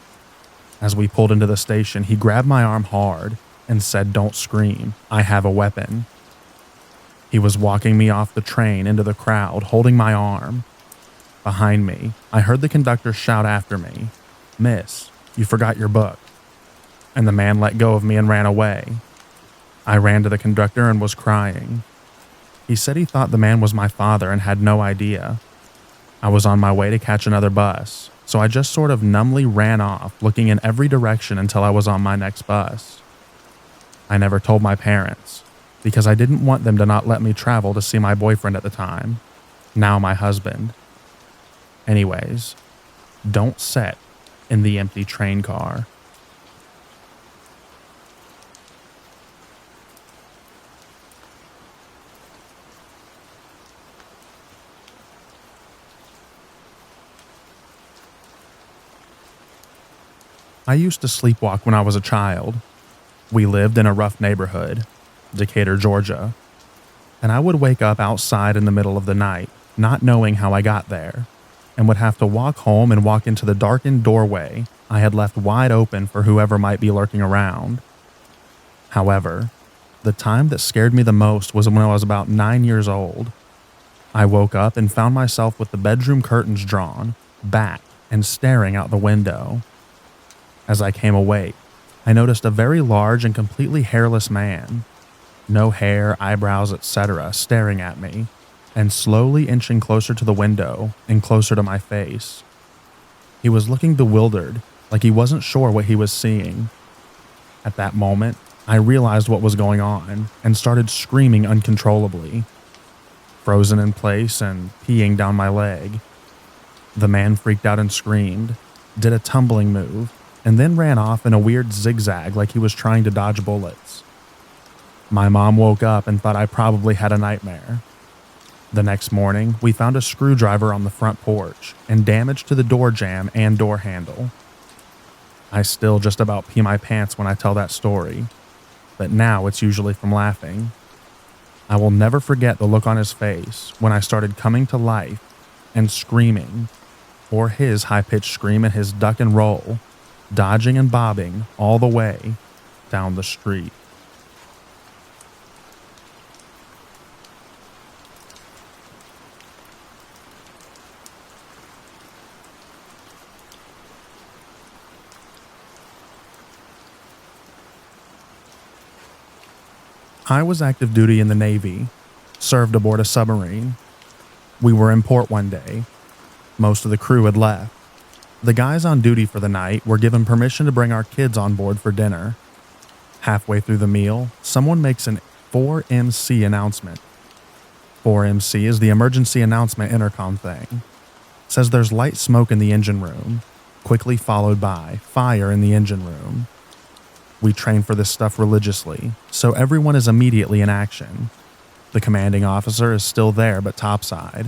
S1: As we pulled into the station, he grabbed my arm hard and said, "Don't scream, I have a weapon." He was walking me off the train into the crowd, holding my arm. Behind me, I heard the conductor shout after me, "Miss, you forgot your book." And the man let go of me and ran away. I ran to the conductor and was crying. He said he thought the man was my father and had no idea. I was on my way to catch another bus, so I just sort of numbly ran off, looking in every direction until I was on my next bus. I never told my parents, because I didn't want them to not let me travel to see my boyfriend at the time, now my husband. Anyways, don't sit in the empty train car. I used to sleepwalk when I was a child. We lived in a rough neighborhood, Decatur, Georgia, and I would wake up outside in the middle of the night, not knowing how I got there, and would have to walk home and walk into the darkened doorway I had left wide open for whoever might be lurking around. However, the time that scared me the most was when I was about 9 years old. I woke up and found myself with the bedroom curtains drawn, back, and staring out the window. As I came awake, I noticed a very large and completely hairless man, no hair, eyebrows, etc., staring at me, and slowly inching closer to the window and closer to my face. He was looking bewildered, like he wasn't sure what he was seeing. At that moment, I realized what was going on and started screaming uncontrollably, frozen in place and peeing down my leg. The man freaked out and screamed, did a tumbling move, and then ran off in a weird zigzag like he was trying to dodge bullets. My mom woke up and thought I probably had a nightmare. The next morning, we found a screwdriver on the front porch and damage to the door jamb and door handle. I still just about pee my pants when I tell that story, but now it's usually from laughing. I will never forget the look on his face when I started coming to life and screaming, or his high-pitched scream and his duck and roll, dodging and bobbing all the way down the street. I was active duty in the Navy, served aboard a submarine. We were in port one day. Most of the crew had left. The guys on duty for the night were given permission to bring our kids on board for dinner. Halfway through the meal, someone makes an 4MC announcement. 4MC is the emergency announcement intercom thing. Says there's light smoke in the engine room, quickly followed by fire in the engine room. We train for this stuff religiously, so everyone is immediately in action. The commanding officer is still there but topside.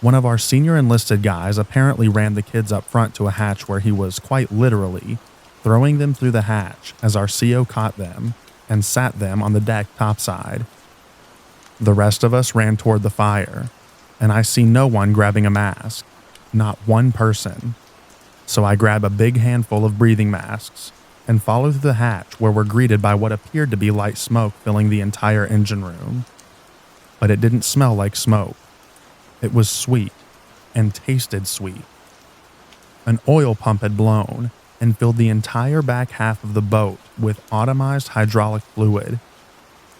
S1: One of our senior enlisted guys apparently ran the kids up front to a hatch where he was quite literally throwing them through the hatch as our CO caught them and sat them on the deck topside. The rest of us ran toward the fire, and I see no one grabbing a mask, not one person. So I grab a big handful of breathing masks and follow through the hatch where we're greeted by what appeared to be light smoke filling the entire engine room. But it didn't smell like smoke. It was sweet and tasted sweet. An oil pump had blown and filled the entire back half of the boat with atomized hydraulic fluid.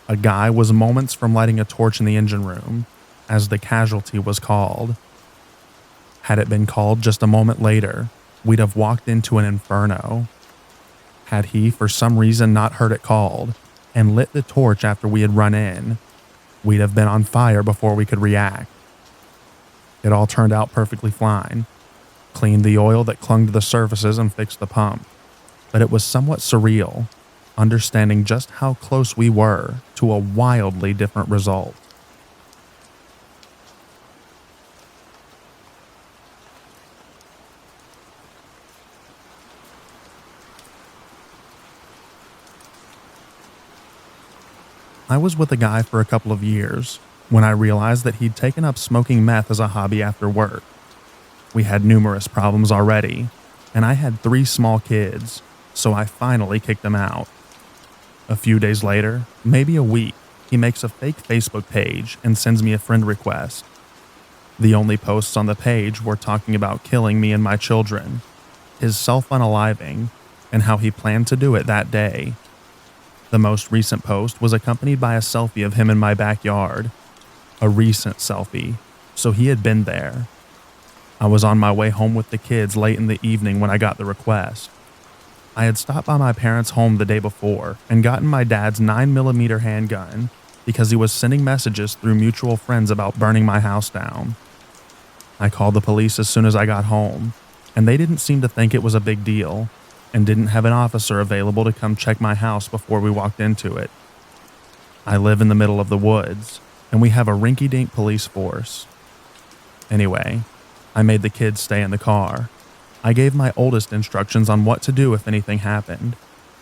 S1: A guy was moments from lighting a torch in the engine room as the casualty was called. Had it been called just a moment later, we'd have walked into an inferno. Had he, for some reason, not heard it called and lit the torch after we had run in, we'd have been on fire before we could react. It all turned out perfectly fine. Cleaned the oil that clung to the surfaces and fixed the pump. But it was somewhat surreal, understanding just how close we were to a wildly different result. I was with a guy for a couple of years when I realized that he'd taken up smoking meth as a hobby after work. We had numerous problems already, and I had 3 small kids, so I finally kicked him out. A few days later, maybe a week, he makes a fake Facebook page and sends me a friend request. The only posts on the page were talking about killing me and my children, his self-unaliving, and how he planned to do it that day. The most recent post was accompanied by a selfie of him in my backyard. A recent selfie, so he had been there. I was on my way home with the kids late in the evening when I got the request. I had stopped by my parents' home the day before and gotten my dad's 9mm handgun because he was sending messages through mutual friends about burning my house down. I called the police as soon as I got home, and they didn't seem to think it was a big deal and didn't have an officer available to come check my house before we walked into it. I live in the middle of the woods, and we have a rinky-dink police force. Anyway, I made the kids stay in the car. I gave my oldest instructions on what to do if anything happened,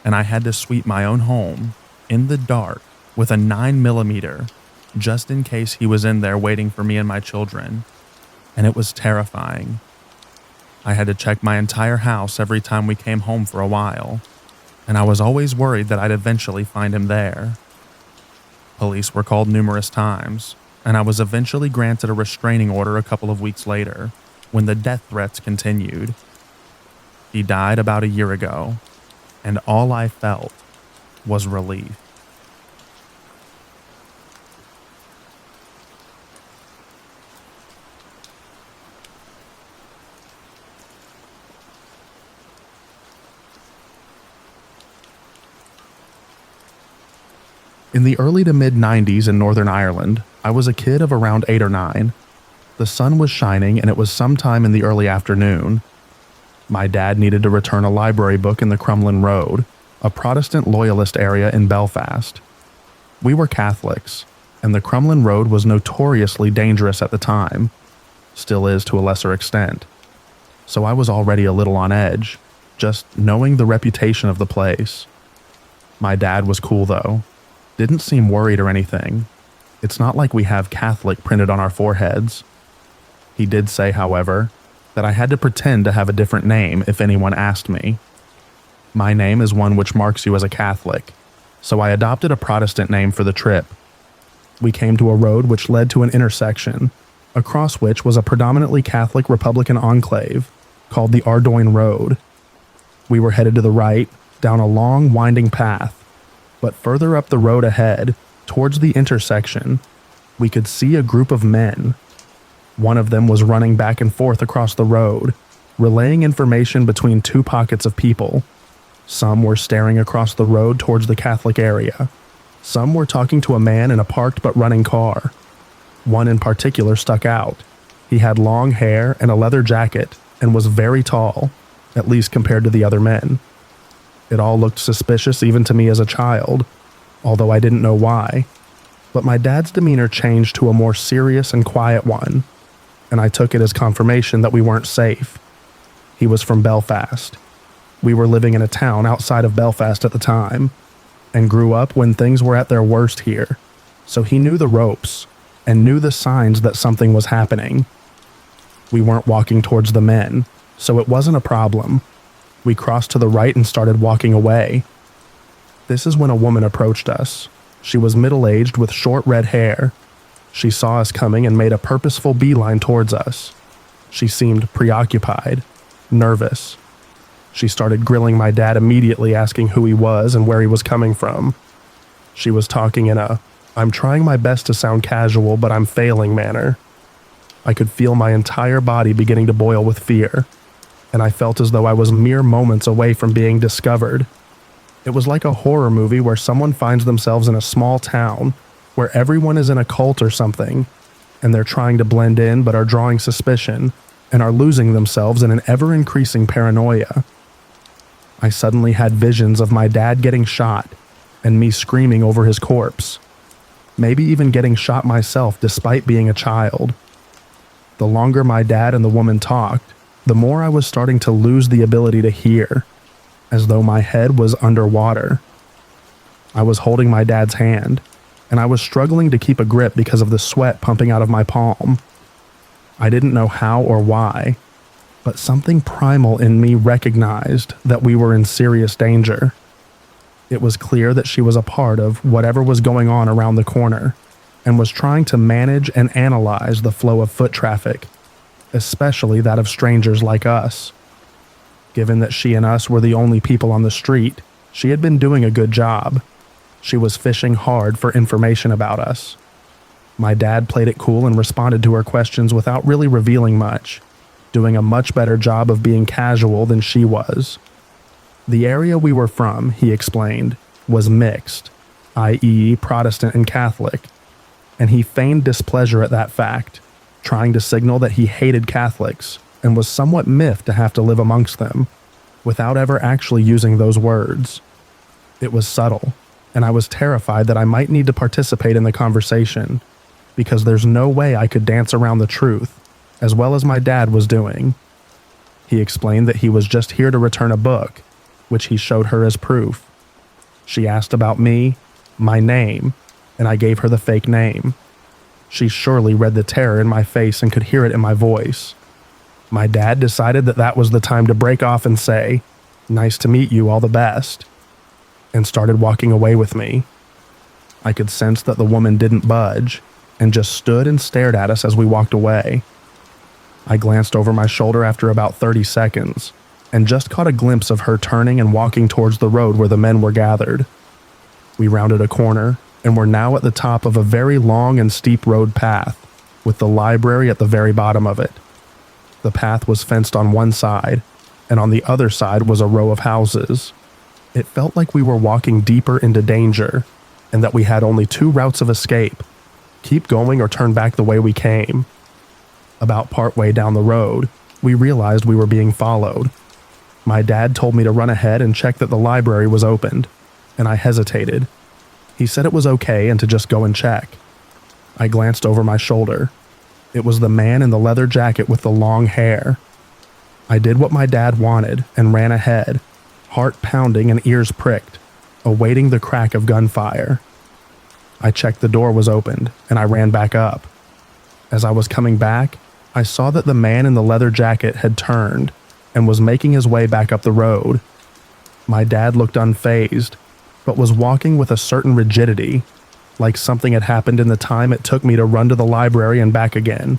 S1: and I had to sweep my own home, in the dark, with a 9mm, just in case he was in there waiting for me and my children. And it was terrifying. I had to check my entire house every time we came home for a while, and I was always worried that I'd eventually find him there. Police were called numerous times, and I was eventually granted a restraining order a couple of weeks later, when the death threats continued. He died about a year ago, and all I felt was relief. In the early to mid-90s in Northern Ireland, I was a kid of around 8 or 9. The sun was shining and it was sometime in the early afternoon. My dad needed to return a library book in the Crumlin Road, a Protestant loyalist area in Belfast. We were Catholics, and the Crumlin Road was notoriously dangerous at the time, still is to a lesser extent. So I was already a little on edge, just knowing the reputation of the place. My dad was cool though. Didn't seem worried or anything. It's not like we have Catholic printed on our foreheads. He did say, however, that I had to pretend to have a different name if anyone asked me. My name is one which marks you as a Catholic, so I adopted a Protestant name for the trip. We came to a road which led to an intersection, across which was a predominantly Catholic Republican enclave called the Ardoyne Road. We were headed to the right, down a long, winding path, but further up the road ahead, towards the intersection, we could see a group of men. One of them was running back and forth across the road, relaying information between two pockets of people. Some were staring across the road towards the Catholic area. Some were talking to a man in a parked but running car. One in particular stuck out. He had long hair and a leather jacket and was very tall, at least compared to the other men. It all looked suspicious even to me as a child, although I didn't know why. But my dad's demeanor changed to a more serious and quiet one, and I took it as confirmation that we weren't safe. He was from Belfast. We were living in a town outside of Belfast at the time, and grew up when things were at their worst here, so he knew the ropes and knew the signs that something was happening. We weren't walking towards the men, so it wasn't a problem. We crossed to the right and started walking away. This is when a woman approached us. She was middle-aged with short red hair. She saw us coming and made a purposeful beeline towards us. She seemed preoccupied, nervous. She started grilling my dad immediately, asking who he was and where he was coming from. She was talking in a, "I'm trying my best to sound casual, but I'm failing" manner. I could feel my entire body beginning to boil with fear, and I felt as though I was mere moments away from being discovered. It was like a horror movie where someone finds themselves in a small town where everyone is in a cult or something, and they're trying to blend in but are drawing suspicion and are losing themselves in an ever-increasing paranoia. I suddenly had visions of my dad getting shot and me screaming over his corpse, maybe even getting shot myself despite being a child. The longer my dad and the woman talked, the more I was starting to lose the ability to hear, as though my head was underwater. I was holding my dad's hand, and I was struggling to keep a grip because of the sweat pumping out of my palm. I didn't know how or why, but something primal in me recognized that we were in serious danger. It was clear that she was a part of whatever was going on around the corner, and was trying to manage and analyze the flow of foot traffic, especially that of strangers like us. Given that she and us were the only people on the street, she had been doing a good job. She was fishing hard for information about us. My dad played it cool and responded to her questions without really revealing much, doing a much better job of being casual than she was. The area we were from, he explained, was mixed, i.e. Protestant and Catholic, and he feigned displeasure at that fact, trying to signal that he hated Catholics and was somewhat miffed to have to live amongst them, without ever actually using those words. It was subtle, and I was terrified that I might need to participate in the conversation, because there's no way I could dance around the truth, as well as my dad was doing. He explained that he was just here to return a book, which he showed her as proof. She asked about me, my name, and I gave her the fake name. She surely read the terror in my face and could hear it in my voice. My dad decided that that was the time to break off and say, "Nice to meet you, all the best," and started walking away with me. I could sense that the woman didn't budge and just stood and stared at us as we walked away. I glanced over my shoulder after about 30 seconds and just caught a glimpse of her turning and walking towards the road where the men were gathered. We rounded a corner and were now at the top of a very long and steep road path, with the library at the very bottom of it. The path was fenced on one side, and on the other side was a row of houses. It felt like we were walking deeper into danger, and that we had only two routes of escape: keep going or turn back the way we came. About partway down the road, we realized we were being followed. My dad told me to run ahead and check that the library was opened, and I hesitated. He said it was okay and to just go and check. I glanced over my shoulder. It was the man in the leather jacket with the long hair. I did what my dad wanted and ran ahead, heart pounding and ears pricked, awaiting the crack of gunfire. I checked the door was opened, and I ran back up. As I was coming back, I saw that the man in the leather jacket had turned and was making his way back up the road. My dad looked unfazed, but was walking with a certain rigidity, like something had happened in the time it took me to run to the library and back again,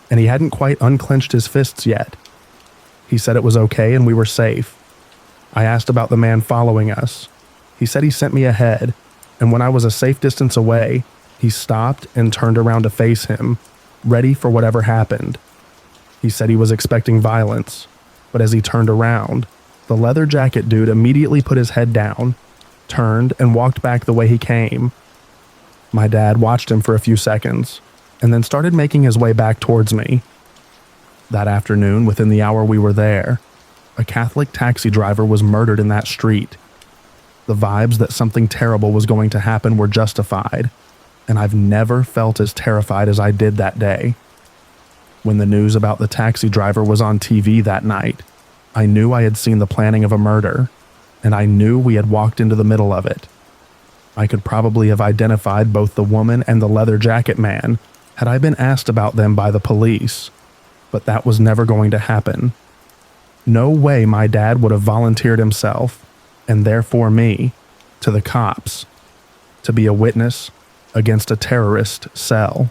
S1: and he hadn't quite unclenched his fists yet. He said it was okay and we were safe. I asked about the man following us. He said he sent me ahead, and when I was a safe distance away, he stopped and turned around to face him, ready for whatever happened. He said he was expecting violence, but as he turned around, the leather jacket dude immediately put his head down, turned, and walked back the way he came. My dad watched him for a few seconds, and then started making his way back towards me. That afternoon, within the hour we were there, a Catholic taxi driver was murdered in that street. The vibes that something terrible was going to happen were justified, and I've never felt as terrified as I did that day. When the news about the taxi driver was on TV that night, I knew I had seen the planning of a murder, and I knew we had walked into the middle of it. I could probably have identified both the woman and the leather jacket man had I been asked about them by the police, but that was never going to happen. No way my dad would have volunteered himself, and therefore me, to the cops, to be a witness against a terrorist cell.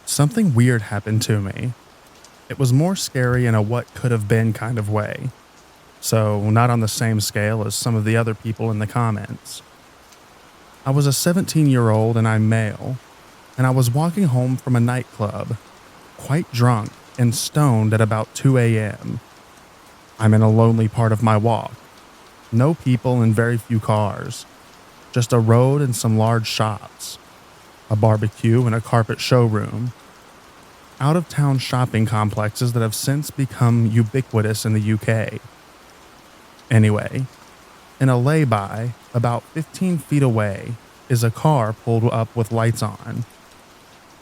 S1: Something weird happened to me. It was more scary in a what could have been kind of way, so not on the same scale as some of the other people in the comments. I was a 17-year-old and I'm male, and I was walking home from a nightclub, quite drunk and stoned at about 2 a.m. I'm in a lonely part of my walk. No people and very few cars. Just a road and some large shops. A barbecue and a carpet showroom. Out-of-town shopping complexes that have since become ubiquitous in the UK. Anyway, in a lay-by, about 15 feet away, is a car pulled up with lights on.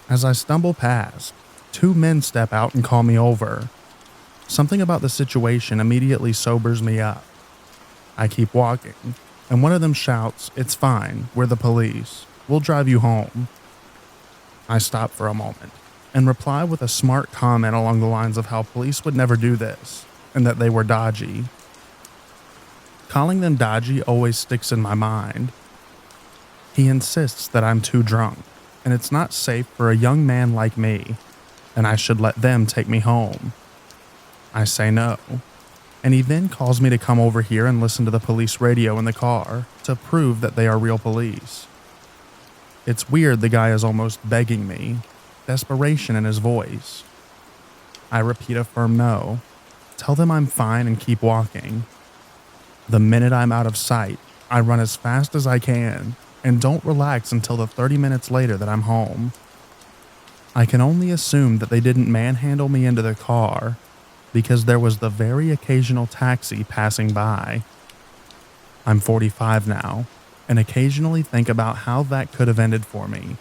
S1: As I stumble past, 2 men step out and call me over. Something about the situation immediately sobers me up. I keep walking, and one of them shouts, "It's fine, we're the police. We'll drive you home." I stop for a moment and reply with a smart comment along the lines of how police would never do this and that they were dodgy. Calling them dodgy always sticks in my mind. He insists that I'm too drunk and it's not safe for a young man like me, and I should let them take me home. I say no, and he then calls me to come over here and listen to the police radio in the car to prove that they are real police. It's weird the guy is almost begging me, desperation in his voice. I repeat a firm no, tell them I'm fine and keep walking. The minute I'm out of sight, I run as fast as I can and don't relax until the 30 minutes later that I'm home. I can only assume that they didn't manhandle me into the car because there was the very occasional taxi passing by. I'm 45 now, and occasionally think about how that could have ended for me.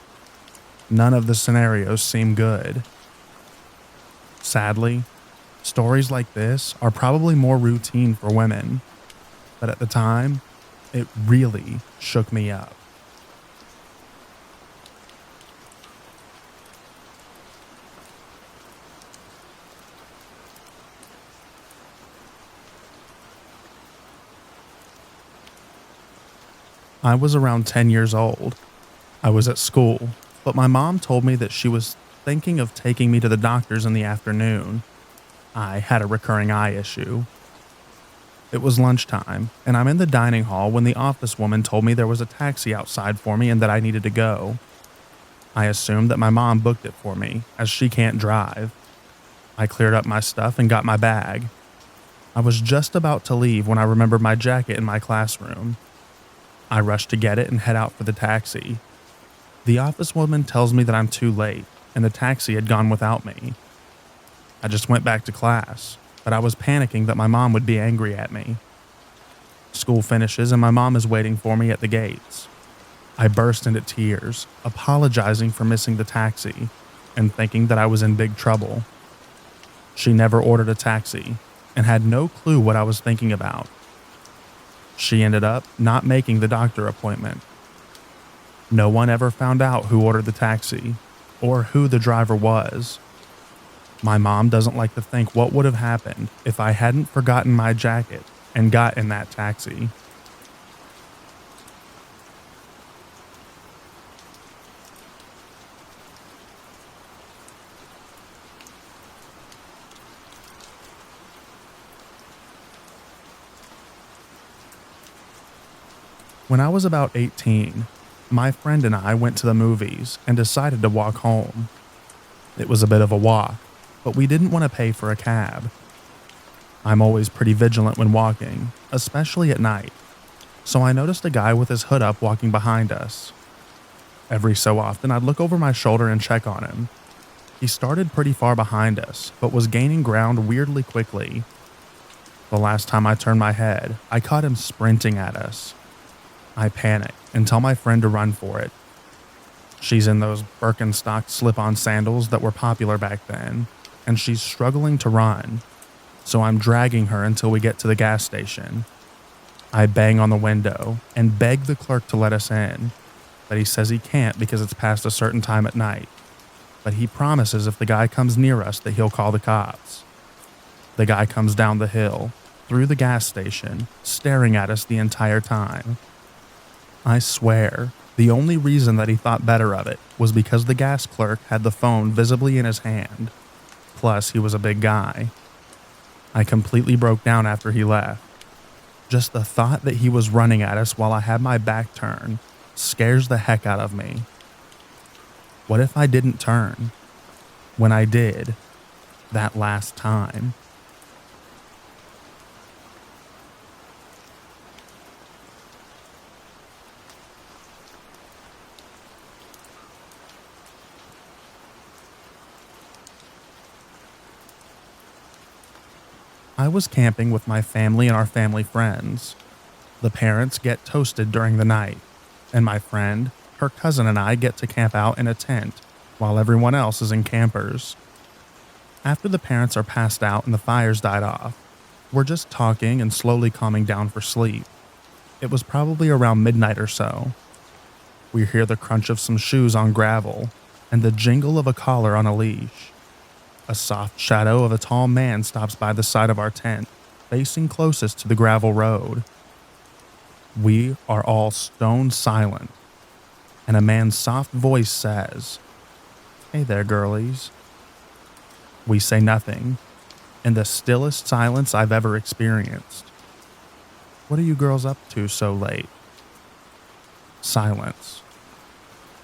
S1: None of the scenarios seem good. Sadly, stories like this are probably more routine for women, but at the time, it really shook me up. I was around 10 years old. I was at school, but my mom told me that she was thinking of taking me to the doctor's in the afternoon. I had a recurring eye issue. It was lunchtime, and I'm in the dining hall when the office woman told me there was a taxi outside for me and that I needed to go. I assumed that my mom booked it for me, as she can't drive. I cleared up my stuff and got my bag. I was just about to leave when I remembered my jacket in my classroom. I rush to get it and head out for the taxi. The office woman tells me that I'm too late and the taxi had gone without me. I just went back to class, but I was panicking that my mom would be angry at me. School finishes and my mom is waiting for me at the gates. I burst into tears, apologizing for missing the taxi and thinking that I was in big trouble. She never ordered a taxi and had no clue what I was thinking about. She ended up not making the doctor appointment. No one ever found out who ordered the taxi or who the driver was. My mom doesn't like to think what would have happened if I hadn't forgotten my jacket and got in that taxi. When I was about 18, my friend and I went to the movies and decided to walk home. It was a bit of a walk, but we didn't want to pay for a cab. I'm always pretty vigilant when walking, especially at night, so I noticed a guy with his hood up walking behind us. Every so often, I'd look over my shoulder and check on him. He started pretty far behind us, but was gaining ground weirdly quickly. The last time I turned my head, I caught him sprinting at us. I panicked and tell my friend to run for it. She's in those Birkenstock slip-on sandals that were popular back then, and she's struggling to run, so I'm dragging her until we get to the gas station. I bang on the window and beg the clerk to let us in, but he says he can't because it's past a certain time at night, but he promises if the guy comes near us that he'll call the cops. The guy comes down the hill, through the gas station, staring at us the entire time. I swear, the only reason that he thought better of it was because the gas clerk had the phone visibly in his hand. Plus, he was a big guy. I completely broke down after he left. Just the thought that he was running at us while I had my back turned scares the heck out of me. What if I didn't turn? When I did, that last time. I was camping with my family and our family friends. The parents get toasted during the night, and my friend, her cousin, and I get to camp out in a tent while everyone else is in campers. After the parents are passed out and the fires died off, we're just talking and slowly calming down for sleep. It was probably around midnight or so. We hear the crunch of some shoes on gravel and the jingle of a collar on a leash. A soft shadow of a tall man stops by the side of our tent, facing closest to the gravel road. We are all stone silent, and a man's soft voice says, "Hey there, girlies." We say nothing, in the stillest silence I've ever experienced. "What are you girls up to so late?" Silence.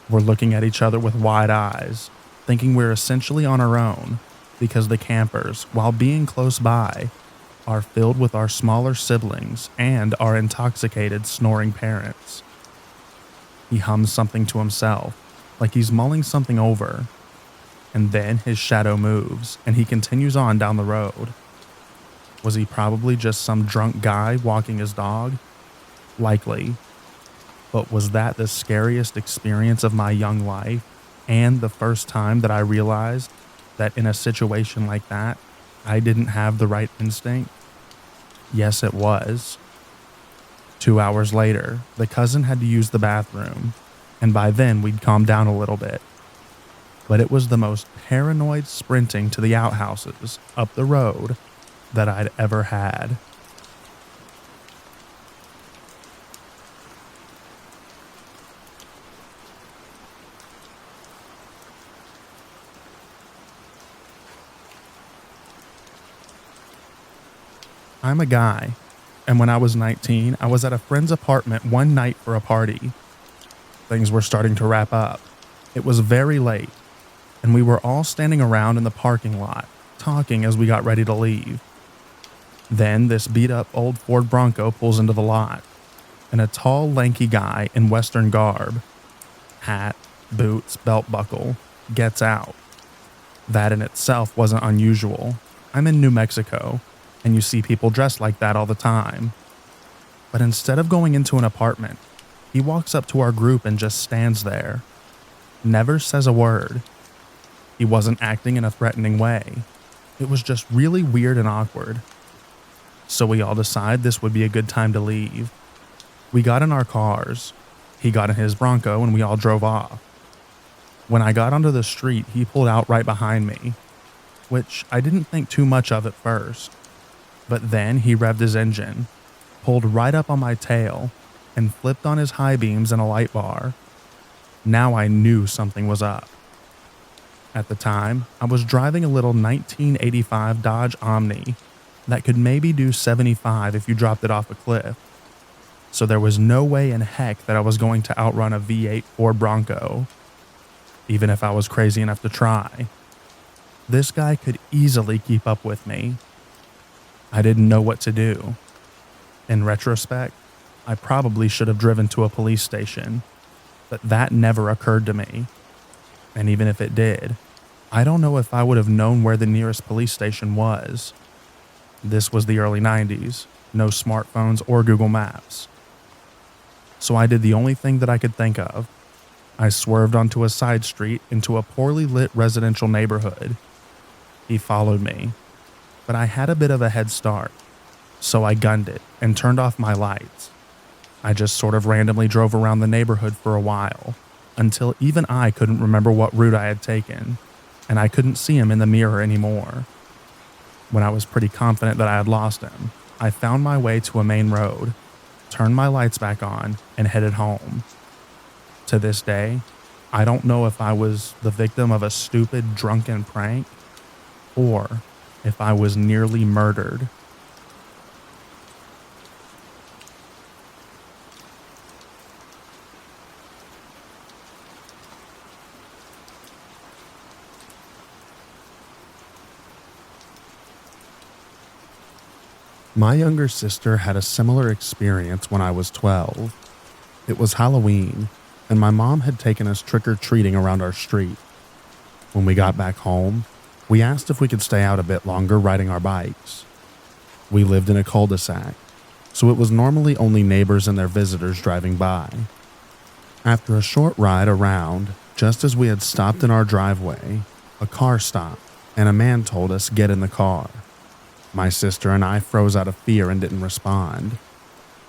S1: We're looking at each other with wide eyes, thinking we're essentially on our own, because the campers, while being close by, are filled with our smaller siblings and our intoxicated, snoring parents. He hums something to himself, like he's mulling something over, and then his shadow moves and he continues on down the road. Was he probably just some drunk guy walking his dog? Likely. But was that the scariest experience of my young life, and the first time that I realized that in a situation like that, I didn't have the right instinct? Yes, it was. 2 hours later, the cousin had to use the bathroom, and by then we'd calmed down a little bit. But it was the most paranoid sprinting to the outhouses up the road that I'd ever had. I'm a guy, and when I was 19, I was at a friend's apartment one night for a party. Things were starting to wrap up. It was very late, and we were all standing around in the parking lot, talking as we got ready to leave. Then this beat-up old Ford Bronco pulls into the lot, and a tall, lanky guy in Western garb, hat, boots, belt buckle, gets out. That in itself wasn't unusual. I'm in New Mexico, and you see people dressed like that all the time. But instead of going into an apartment, He walks up to our group and just stands there, never says a word. He wasn't acting in a threatening way. It was just really weird and awkward. So we all decided this would be a good time to leave. We got in our cars. He got in his Bronco and we all drove off. When I got onto the street, he pulled out right behind me, which I didn't think too much of at first. But then he revved his engine, pulled right up on my tail, and flipped on his high beams and a light bar. Now I knew something was up. At the time, I was driving a little 1985 Dodge Omni that could maybe do 75 if you dropped it off a cliff. So there was no way in heck that I was going to outrun a V8 Ford Bronco, even if I was crazy enough to try. This guy could easily keep up with me. I didn't know what to do. In retrospect, I probably should have driven to a police station, but that never occurred to me. And even if it did, I don't know if I would have known where the nearest police station was. This was the early 90s, no smartphones or Google Maps. So I did the only thing that I could think of. I swerved onto a side street into a poorly lit residential neighborhood. He followed me, but I had a bit of a head start, so I gunned it and turned off my lights. I just sort of randomly drove around the neighborhood for a while, until even I couldn't remember what route I had taken, and I couldn't see him in the mirror anymore. When I was pretty confident that I had lost him, I found my way to a main road, turned my lights back on, and headed home. To this day, I don't know if I was the victim of a stupid drunken prank, or if I was nearly murdered. My younger sister had a similar experience when I was 12. It was Halloween, and my mom had taken us trick-or-treating around our street. When we got back home, we asked if we could stay out a bit longer riding our bikes. We lived in a cul-de-sac, so it was normally only neighbors and their visitors driving by. After a short ride around, just as we had stopped in our driveway, a car stopped, and a man told us, "Get in the car." My sister and I froze out of fear and didn't respond.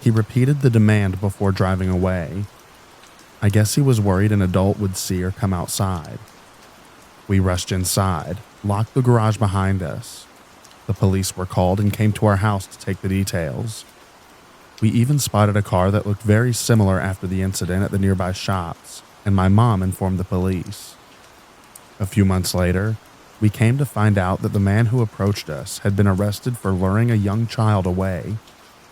S1: He repeated the demand before driving away. I guess he was worried an adult would see or come outside. We rushed inside, locked the garage behind us. The police were called and came to our house to take the details. We even spotted a car that looked very similar after the incident at the nearby shops, and my mom informed the police. A few months later, we came to find out that the man who approached us had been arrested for luring a young child away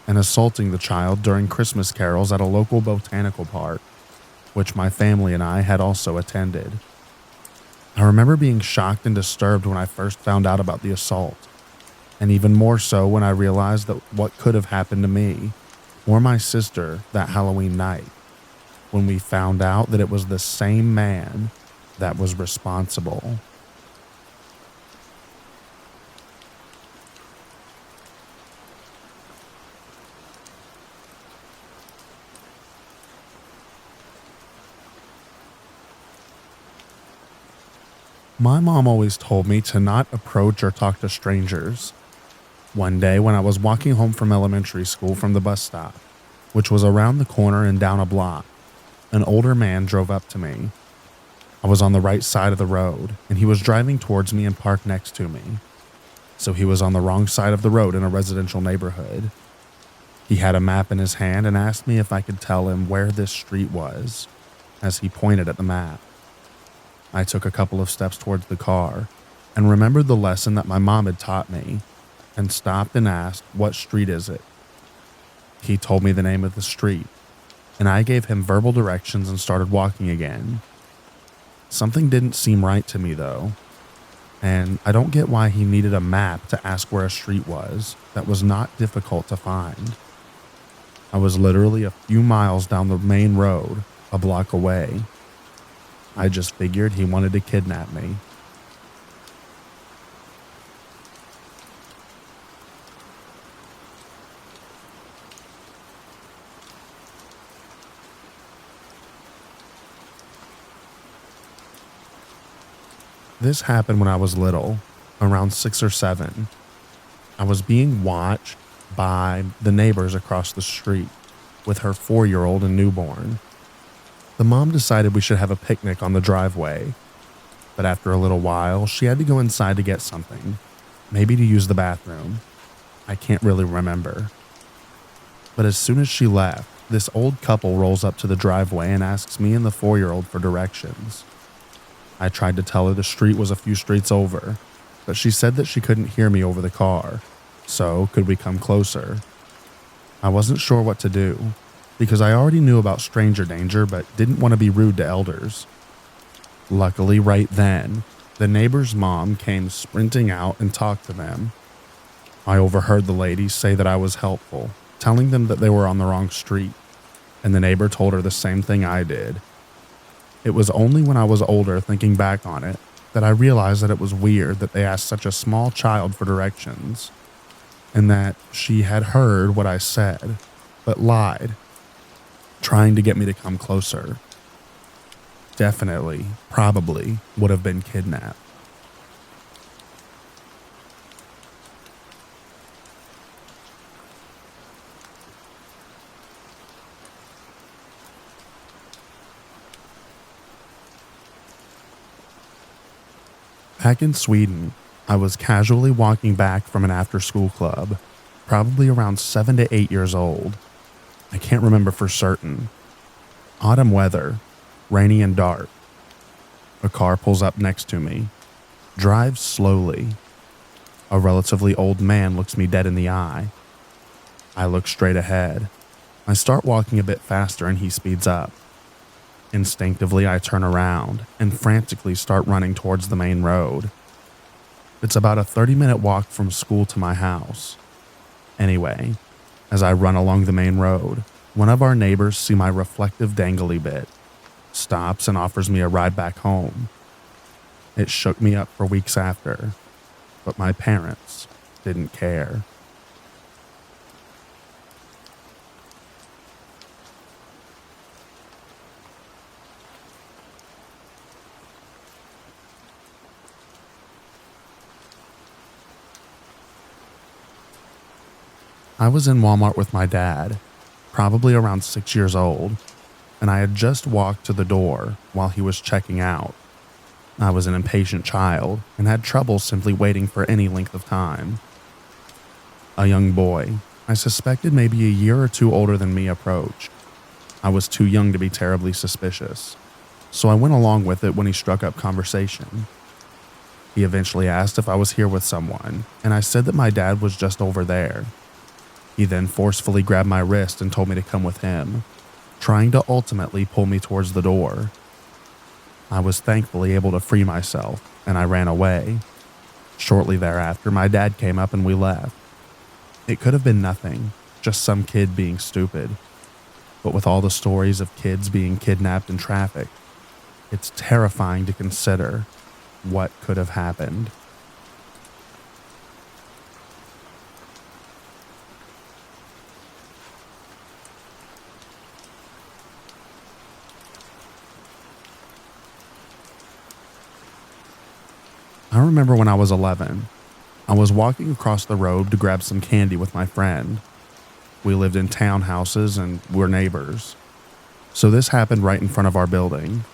S1: and assaulting the child during Christmas carols at a local botanical park, which my family and I had also attended. I remember being shocked and disturbed when I first found out about the assault, and even more so when I realized that what could have happened to me or my sister that Halloween night, when we found out that it was the same man that was responsible. My mom always told me to not approach or talk to strangers. One day when I was walking home from elementary school from the bus stop, which was around the corner and down a block, an older man drove up to me. I was on the right side of the road, and he was driving towards me and parked next to me. So he was on the wrong side of the road in a residential neighborhood. He had a map in his hand and asked me if I could tell him where this street was, as he pointed at the map. I took a couple of steps towards the car and remembered the lesson that my mom had taught me and stopped and asked, "What street is it?" He told me the name of the street, and I gave him verbal directions and started walking again. Something didn't seem right to me though, and I don't get why he needed a map to ask where a street was that was not difficult to find. I was literally a few miles down the main road, a block away. I just figured he wanted to kidnap me. This happened when I was little, around 6 or 7. I was being watched by the neighbors across the street with her 4-year-old and newborn. The mom decided we should have a picnic on the driveway, but after a little while, she had to go inside to get something, maybe to use the bathroom. I can't really remember. But as soon as she left, this old couple rolls up to the driveway and asks me and the 4-year-old for directions. I tried to tell her the street was a few streets over, but she said that she couldn't hear me over the car, so could we come closer? I wasn't sure what to do, because I already knew about stranger danger but didn't want to be rude to elders. Luckily, right then, the neighbor's mom came sprinting out and talked to them. I overheard the ladies say that I was helpful, telling them that they were on the wrong street, and the neighbor told her the same thing I did. It was only when I was older, thinking back on it, that I realized that it was weird that they asked such a small child for directions, and that she had heard what I said, but lied, trying to get me to come closer. Definitely, probably, would have been kidnapped. Back in Sweden, I was casually walking back from an after-school club, probably around 7 to 8 years old. I can't remember for certain. Autumn weather, rainy and dark. A car pulls up next to me, drives slowly. A relatively old man looks me dead in the eye. I look straight ahead. I start walking a bit faster and he speeds up. Instinctively, I turn around and frantically start running towards the main road. It's about a 30-minute walk from school to my house. Anyway, as I run along the main road, one of our neighbors sees my reflective dangly bit, stops and offers me a ride back home. It shook me up for weeks after, but my parents didn't care. I was in Walmart with my dad, probably around 6 years old, and I had just walked to the door while he was checking out. I was an impatient child and had trouble simply waiting for any length of time. A young boy, I suspected maybe a year or two older than me, approached. I was too young to be terribly suspicious, so I went along with it when he struck up conversation. He eventually asked if I was here with someone, and I said that my dad was just over there. He then forcefully grabbed my wrist and told me to come with him, trying to ultimately pull me towards the door. I was thankfully able to free myself, and I ran away. Shortly thereafter, my dad came up and we left. It could have been nothing, just some kid being stupid. But with all the stories of kids being kidnapped and trafficked, it's terrifying to consider what could have happened. I remember when I was 11, I was walking across the road to grab some candy with my friend. We lived in townhouses and were neighbors. So this happened right in front of our building.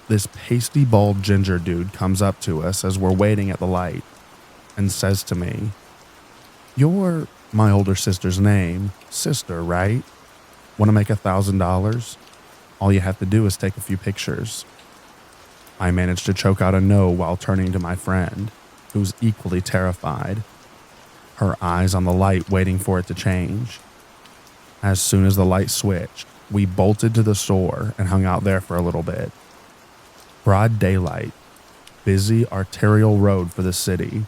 S1: This pasty bald ginger dude comes up to us as we're waiting at the light and says to me, "You're my older sister's name, sister, right? Want to make $1,000? All you have to do is take a few pictures." I managed to choke out a no while turning to my friend, who's equally terrified, her eyes on the light waiting for it to change. As soon as the light switched, we bolted to the store and hung out there for a little bit. Broad daylight, busy arterial road for the city.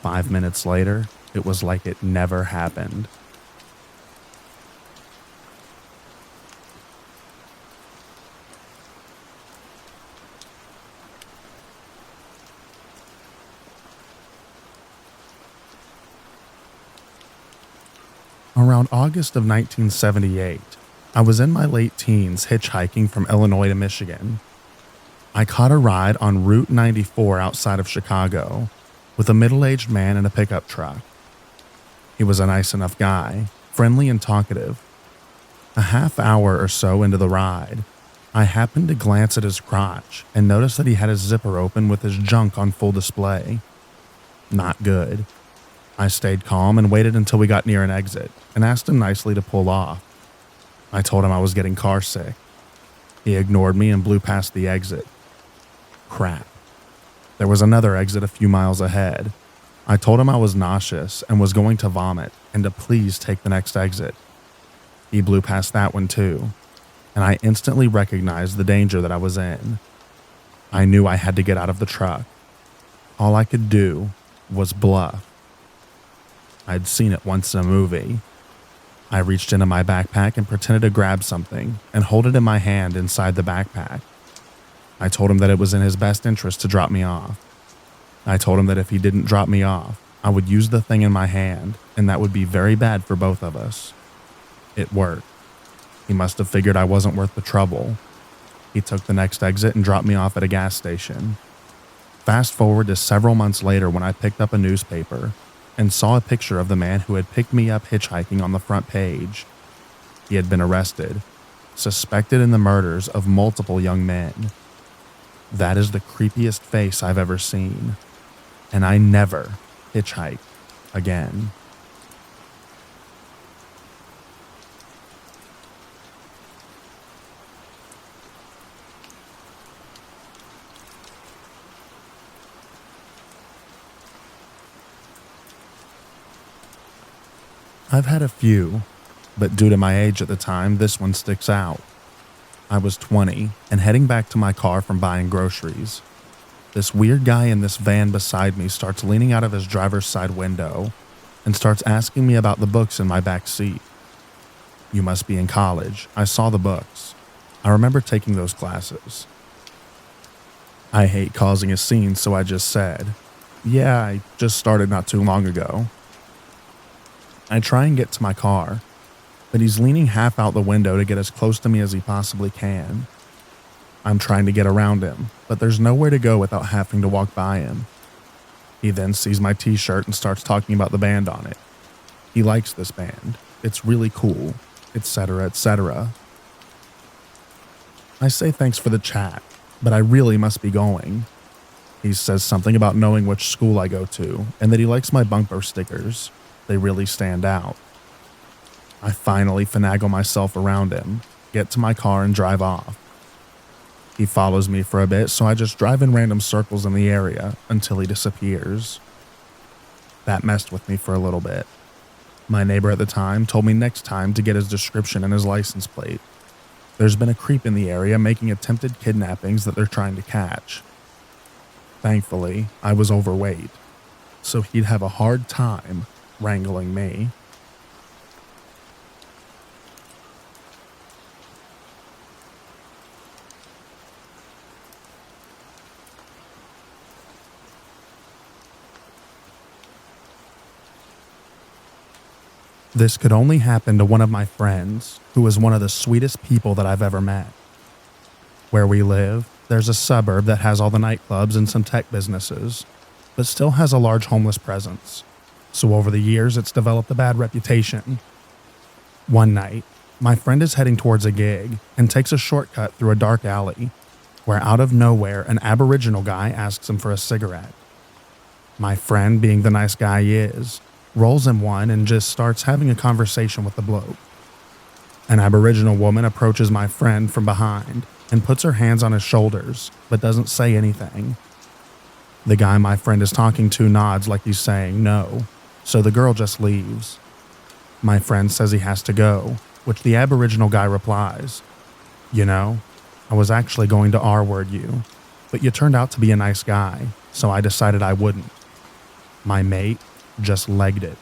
S1: 5 minutes later, it was like it never happened. Around August of 1978, I was in my late teens hitchhiking from Illinois to Michigan. I caught a ride on Route 94 outside of Chicago with a middle-aged man in a pickup truck. He was a nice enough guy, friendly and talkative. A half hour or so into the ride, I happened to glance at his crotch and noticed that he had his zipper open with his junk on full display. Not good. I stayed calm and waited until we got near an exit and asked him nicely to pull off. I told him I was getting car sick. He ignored me and blew past the exit. Crap. There was another exit a few miles ahead. I told him I was nauseous and was going to vomit and to please take the next exit. He blew past that one too, and I instantly recognized the danger that I was in. I knew I had to get out of the truck. All I could do was bluff. I'd seen it once in a movie. I reached into my backpack and pretended to grab something and hold it in my hand inside the backpack. I told him that it was in his best interest to drop me off. I told him that if he didn't drop me off, I would use the thing in my hand, and that would be very bad for both of us. It worked. He must have figured I wasn't worth the trouble. He took the next exit and dropped me off at a gas station. Fast forward to several months later when I picked up a newspaper and saw a picture of the man who had picked me up hitchhiking on the front page. He had been arrested, suspected in the murders of multiple young men. That is the creepiest face I've ever seen, and I never hitchhike again. I've had a few, but due to my age at the time, this one sticks out. I was 20 and heading back to my car from buying groceries. This weird guy in this van beside me starts leaning out of his driver's side window and starts asking me about the books in my back seat. You must be in college. I saw the books. I remember taking those classes. I hate causing a scene, so I just said, "Yeah, I just started not too long ago." I try and get to my car, but he's leaning half out the window to get as close to me as he possibly can. I'm trying to get around him, but there's nowhere to go without having to walk by him. He then sees my t-shirt and starts talking about the band on it. He likes this band. It's really cool, etc., etc. I say thanks for the chat, but I really must be going. He says something about knowing which school I go to and that he likes my bumper stickers. They really stand out. I finally finagle myself around him, get to my car, and drive off. He follows me for a bit, so I just drive in random circles in the area until he disappears. That messed with me for a little bit. My neighbor at the time told me next time to get his description and his license plate. There's been a creep in the area making attempted kidnappings that they're trying to catch. Thankfully, I was overweight, so he'd have a hard time wrangling me. This could only happen to one of my friends, who is one of the sweetest people that I've ever met. Where we live, there's a suburb that has all the nightclubs and some tech businesses, but still has a large homeless presence. So over the years, it's developed a bad reputation. One night, my friend is heading towards a gig and takes a shortcut through a dark alley, where out of nowhere, an Aboriginal guy asks him for a cigarette. My friend, being the nice guy he is, rolls him one and just starts having a conversation with the bloke. An Aboriginal woman approaches my friend from behind and puts her hands on his shoulders, but doesn't say anything. The guy my friend is talking to nods like he's saying no, so the girl just leaves. My friend says he has to go, which the Aboriginal guy replies, "You know, I was actually going to R-word you, but you turned out to be a nice guy, so I decided I wouldn't." My mate just legged it.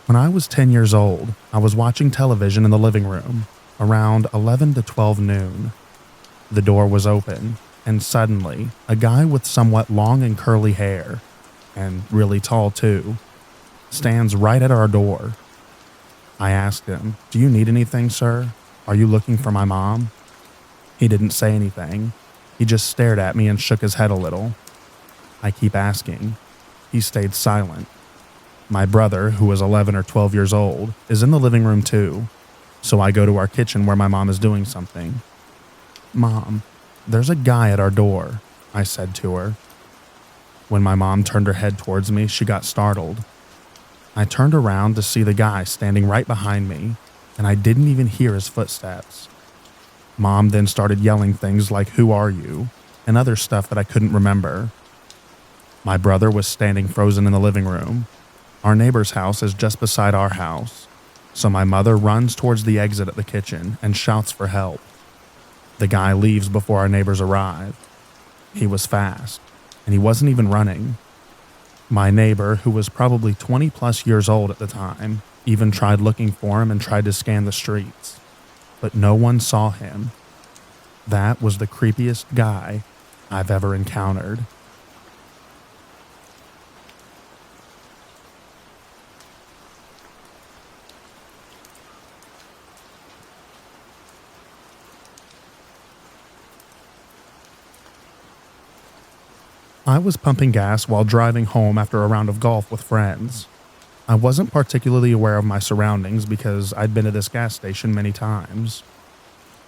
S1: When I was 10 years old, I was watching television in the living room, around 11 to 12 noon. The door was open, and suddenly, a guy with somewhat long and curly hair, and really tall too, stands right at our door. I asked him, "Do you need anything, sir? Are you looking for my mom?" He didn't say anything. He just stared at me and shook his head a little. I keep asking. He stayed silent. My brother, who is 11 or 12 years old, is in the living room too, so I go to our kitchen where my mom is doing something. "Mom, there's a guy at our door," I said to her. When my mom turned her head towards me, she got startled. I turned around to see the guy standing right behind me, and I didn't even hear his footsteps. Mom then started yelling things like, "Who are you?" and other stuff that I couldn't remember. My brother was standing frozen in the living room. Our neighbor's house is just beside our house, so my mother runs towards the exit at the kitchen and shouts for help. The guy leaves before our neighbors arrive. He was fast, and he wasn't even running. My neighbor, who was probably 20 plus years old at the time, even tried looking for him and tried to scan the streets, but no one saw him. That was the creepiest guy I've ever encountered. I was pumping gas while driving home after a round of golf with friends. I wasn't particularly aware of my surroundings because I'd been to this gas station many times.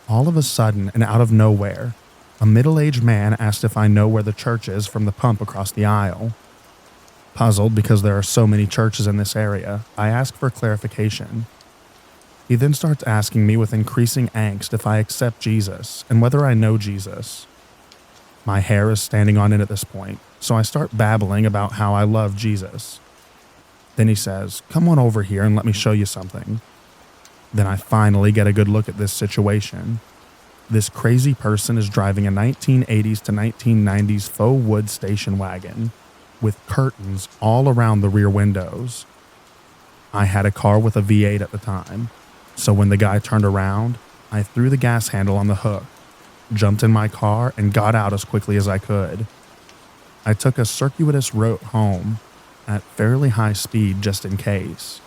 S1: All of a sudden, and out of nowhere, a middle-aged man asked if I know where the church is from the pump across the aisle. Puzzled because there are so many churches in this area, I asked for clarification. He then starts asking me with increasing angst if I accept Jesus and whether I know Jesus. My hair is standing on end at this point, so I start babbling about how I love Jesus. Then he says, "Come on over here and let me show you something." Then I finally get a good look at this situation. This crazy person is driving a 1980s to 1990s faux wood station wagon with curtains all around the rear windows. I had a car with a V8 at the time, so when the guy turned around, I threw the gas handle on the hook, jumped in my car, and got out as quickly as I could. I took a circuitous route home at fairly high speed just in case.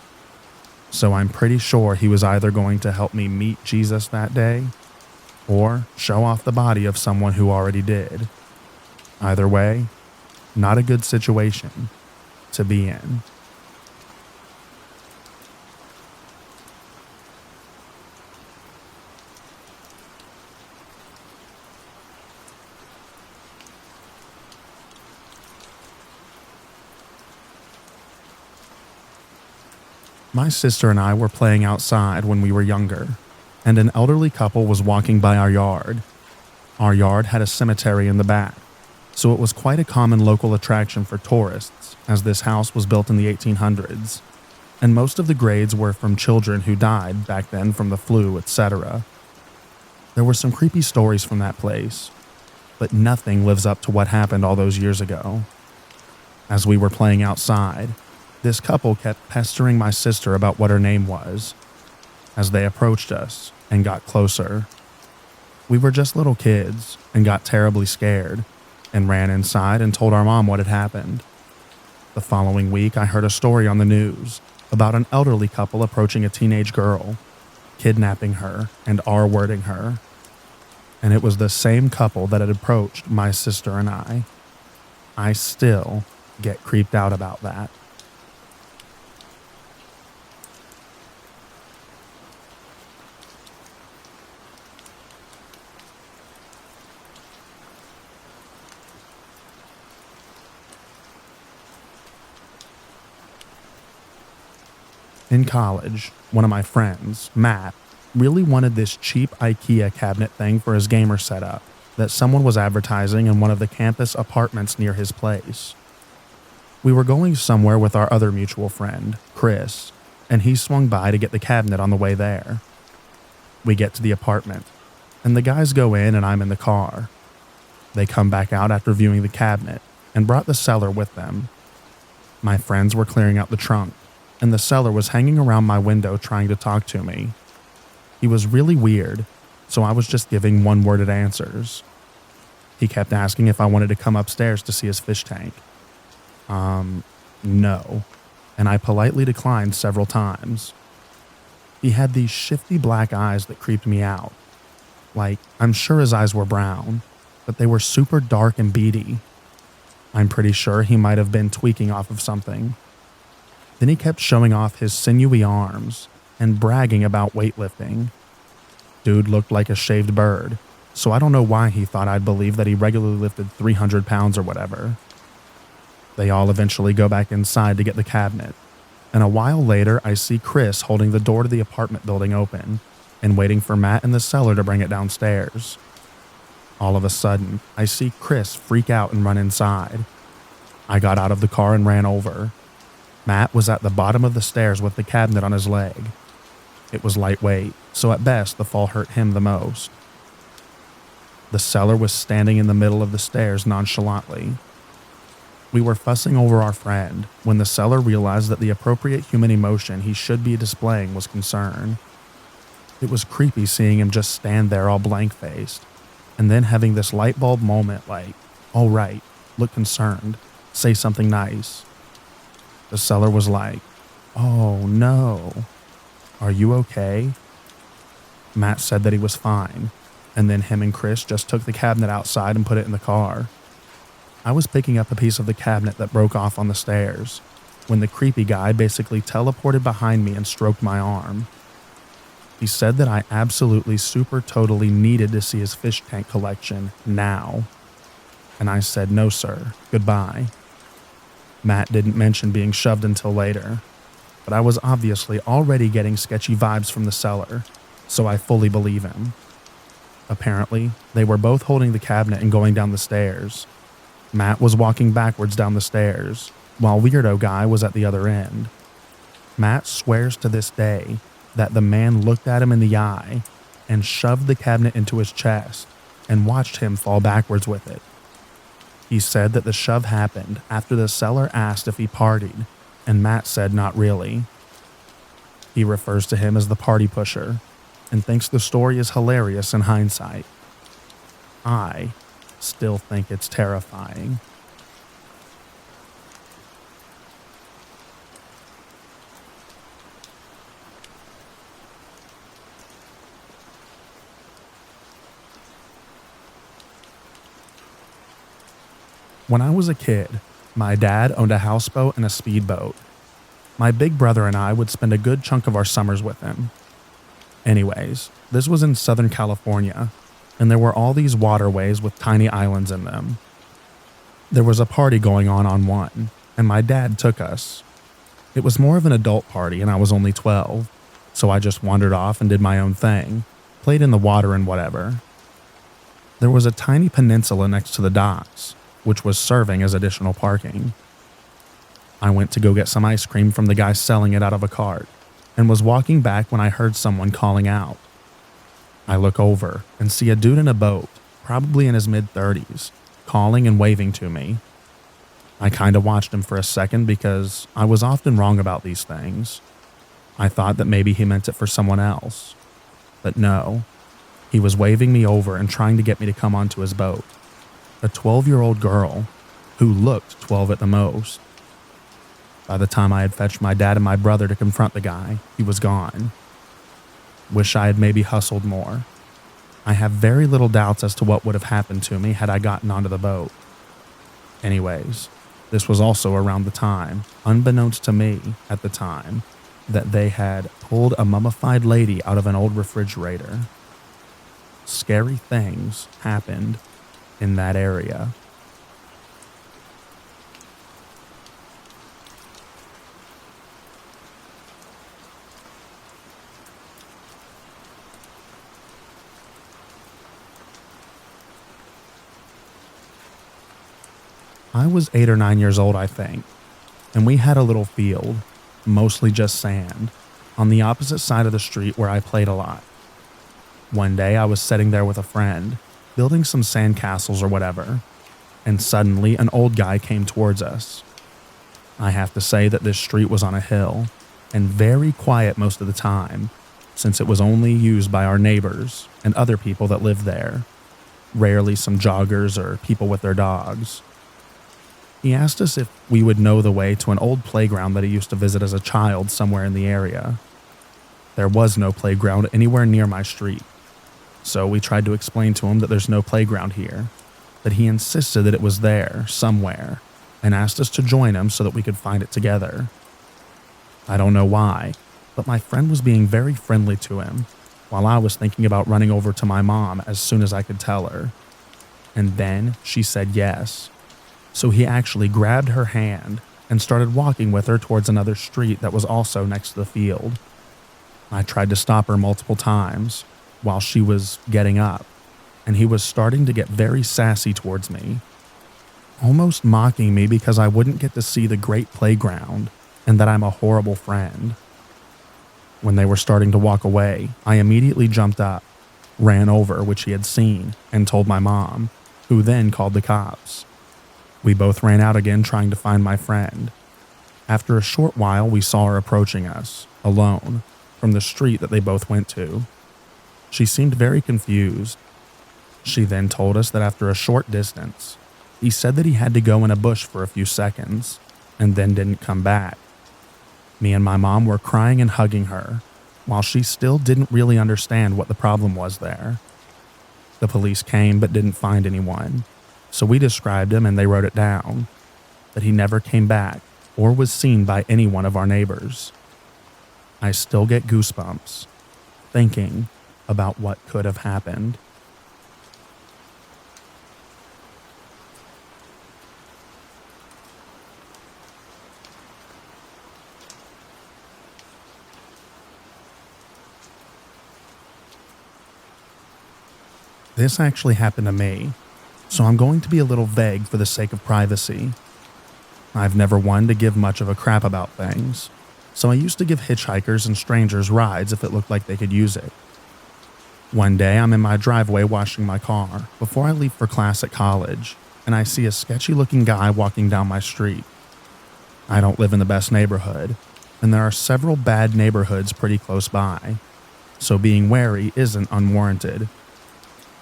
S1: So I'm pretty sure he was either going to help me meet Jesus that day or show off the body of someone who already did. Either way, not a good situation to be in. My sister and I were playing outside when we were younger, and an elderly couple was walking by our yard. Our yard had a cemetery in the back, so it was quite a common local attraction for tourists, as this house was built in the 1800s, and most of the graves were from children who died back then from the flu, etc. There were some creepy stories from that place, but nothing lives up to what happened all those years ago. As we were playing outside, this couple kept pestering my sister about what her name was. As they approached us and got closer, we were just little kids and got terribly scared and ran inside and told our mom what had happened. The following week, I heard a story on the news about an elderly couple approaching a teenage girl, kidnapping her and R-wording her. And it was the same couple that had approached my sister and I. I still get creeped out about that. In college, one of my friends, Matt, really wanted this cheap IKEA cabinet thing for his gamer setup that someone was advertising in one of the campus apartments near his place. We were going somewhere with our other mutual friend, Chris, and he swung by to get the cabinet on the way there. We get to the apartment, and the guys go in and I'm in the car. They come back out after viewing the cabinet and brought the seller with them. My friends were clearing out the trunk, and the seller was hanging around my window trying to talk to me. He was really weird. so I was just giving one-worded answers. He kept asking if I wanted to come upstairs to see his fish tank. No. And I politely declined several times. He had these shifty black eyes that creeped me out. Like, I'm sure his eyes were brown, but they were super dark and beady. I'm pretty sure he might have been tweaking off of something. Then he kept showing off his sinewy arms and bragging about weightlifting. Dude looked like a shaved bird, so I don't know why he thought I'd believe that he regularly lifted 300 pounds or whatever. They all eventually go back inside to get the cabinet, and a while later I see Chris holding the door to the apartment building open and waiting for Matt in the cellar to bring it downstairs. All of a sudden, I see Chris freak out and run inside. I got out of the car and ran over. Matt was at the bottom of the stairs with the cabinet on his leg. It was lightweight, so at best the fall hurt him the most. The seller was standing in the middle of the stairs nonchalantly. We were fussing over our friend when the seller realized that the appropriate human emotion he should be displaying was concern. It was creepy seeing him just stand there all blank-faced, and then having this light bulb moment like, all right, look concerned, say something nice. The seller was like, oh no, are you okay? Matt said that he was fine, and then him and Chris just took the cabinet outside and put it in the car. I was picking up a piece of the cabinet that broke off on the stairs when the creepy guy basically teleported behind me and stroked my arm. He said that I absolutely super totally needed to see his fish tank collection now. And I said, no sir, goodbye. Matt didn't mention being shoved until later, but I was obviously already getting sketchy vibes from the seller, so I fully believe him. Apparently, they were both holding the cabinet and going down the stairs. Matt was walking backwards down the stairs, while Weirdo Guy was at the other end. Matt swears to this day that the man looked at him in the eye and shoved the cabinet into his chest and watched him fall backwards with it. He said that the shove happened after the seller asked if he partied, and Matt said not really. He refers to him as the party pusher and thinks the story is hilarious in hindsight. I still think it's terrifying. When I was a kid, my dad owned a houseboat and a speedboat. My big brother and I would spend a good chunk of our summers with him. Anyways, this was in Southern California, and there were all these waterways with tiny islands in them. There was a party going on one, and my dad took us. It was more of an adult party and I was only 12, so I just wandered off and did my own thing, played in the water and whatever. There was a tiny peninsula next to the docks, which was serving as additional parking. I went to go get some ice cream from the guy selling it out of a cart, and was walking back when I heard someone calling out. I look over and see a dude in a boat, probably in his mid-30s, calling and waving to me. I kinda watched him for a second because I was often wrong about these things. I thought that maybe he meant it for someone else. But no, he was waving me over and trying to get me to come onto his boat. A 12-year-old girl who looked 12 at the most. By the time I had fetched my dad and my brother to confront the guy, he was gone. Wish I had maybe hustled more. I have very little doubts as to what would have happened to me had I gotten onto the boat. Anyways, this was also around the time, unbeknownst to me at the time, that they had pulled a mummified lady out of an old refrigerator. Scary things happened in that area. I was 8 or 9 years old, I think, and we had a little field, mostly just sand, on the opposite side of the street where I played a lot. One day I was sitting there with a friend, building some sand castles or whatever, and suddenly an old guy came towards us. I have to say that this street was on a hill, and very quiet most of the time, since it was only used by our neighbors and other people that lived there, rarely some joggers or people with their dogs. He asked us if we would know the way to an old playground that he used to visit as a child somewhere in the area. There was no playground anywhere near my street, so we tried to explain to him that there's no playground here, but he insisted that it was there somewhere and asked us to join him so that we could find it together. I don't know why, but my friend was being very friendly to him, while I was thinking about running over to my mom as soon as I could tell her. And then she said yes. So he actually grabbed her hand and started walking with her towards another street that was also next to the field. I tried to stop her multiple times while she was getting up, and he was starting to get very sassy towards me, almost mocking me because I wouldn't get to see the great playground and that I'm a horrible friend. When they were starting to walk away, I immediately jumped up, ran over which he had seen, and told my mom, who then called the cops. We both ran out again trying to find my friend. After a short while, we saw her approaching us, alone, from the street that they both went to. She seemed very confused. She then told us that after a short distance, he said that he had to go in a bush for a few seconds, and then didn't come back. Me and my mom were crying and hugging her, while she still didn't really understand what the problem was there. The police came but didn't find anyone, so we described him and they wrote it down, that he never came back or was seen by any one of our neighbors. I still get goosebumps, thinking about what could have happened. This actually happened to me, so I'm going to be a little vague for the sake of privacy. I've never wanted to give much of a crap about things, so I used to give hitchhikers and strangers rides if it looked like they could use it. One day I'm in my driveway washing my car before I leave for class at college, and I see a sketchy-looking guy walking down my street. I don't live in the best neighborhood, and there are several bad neighborhoods pretty close by, so being wary isn't unwarranted.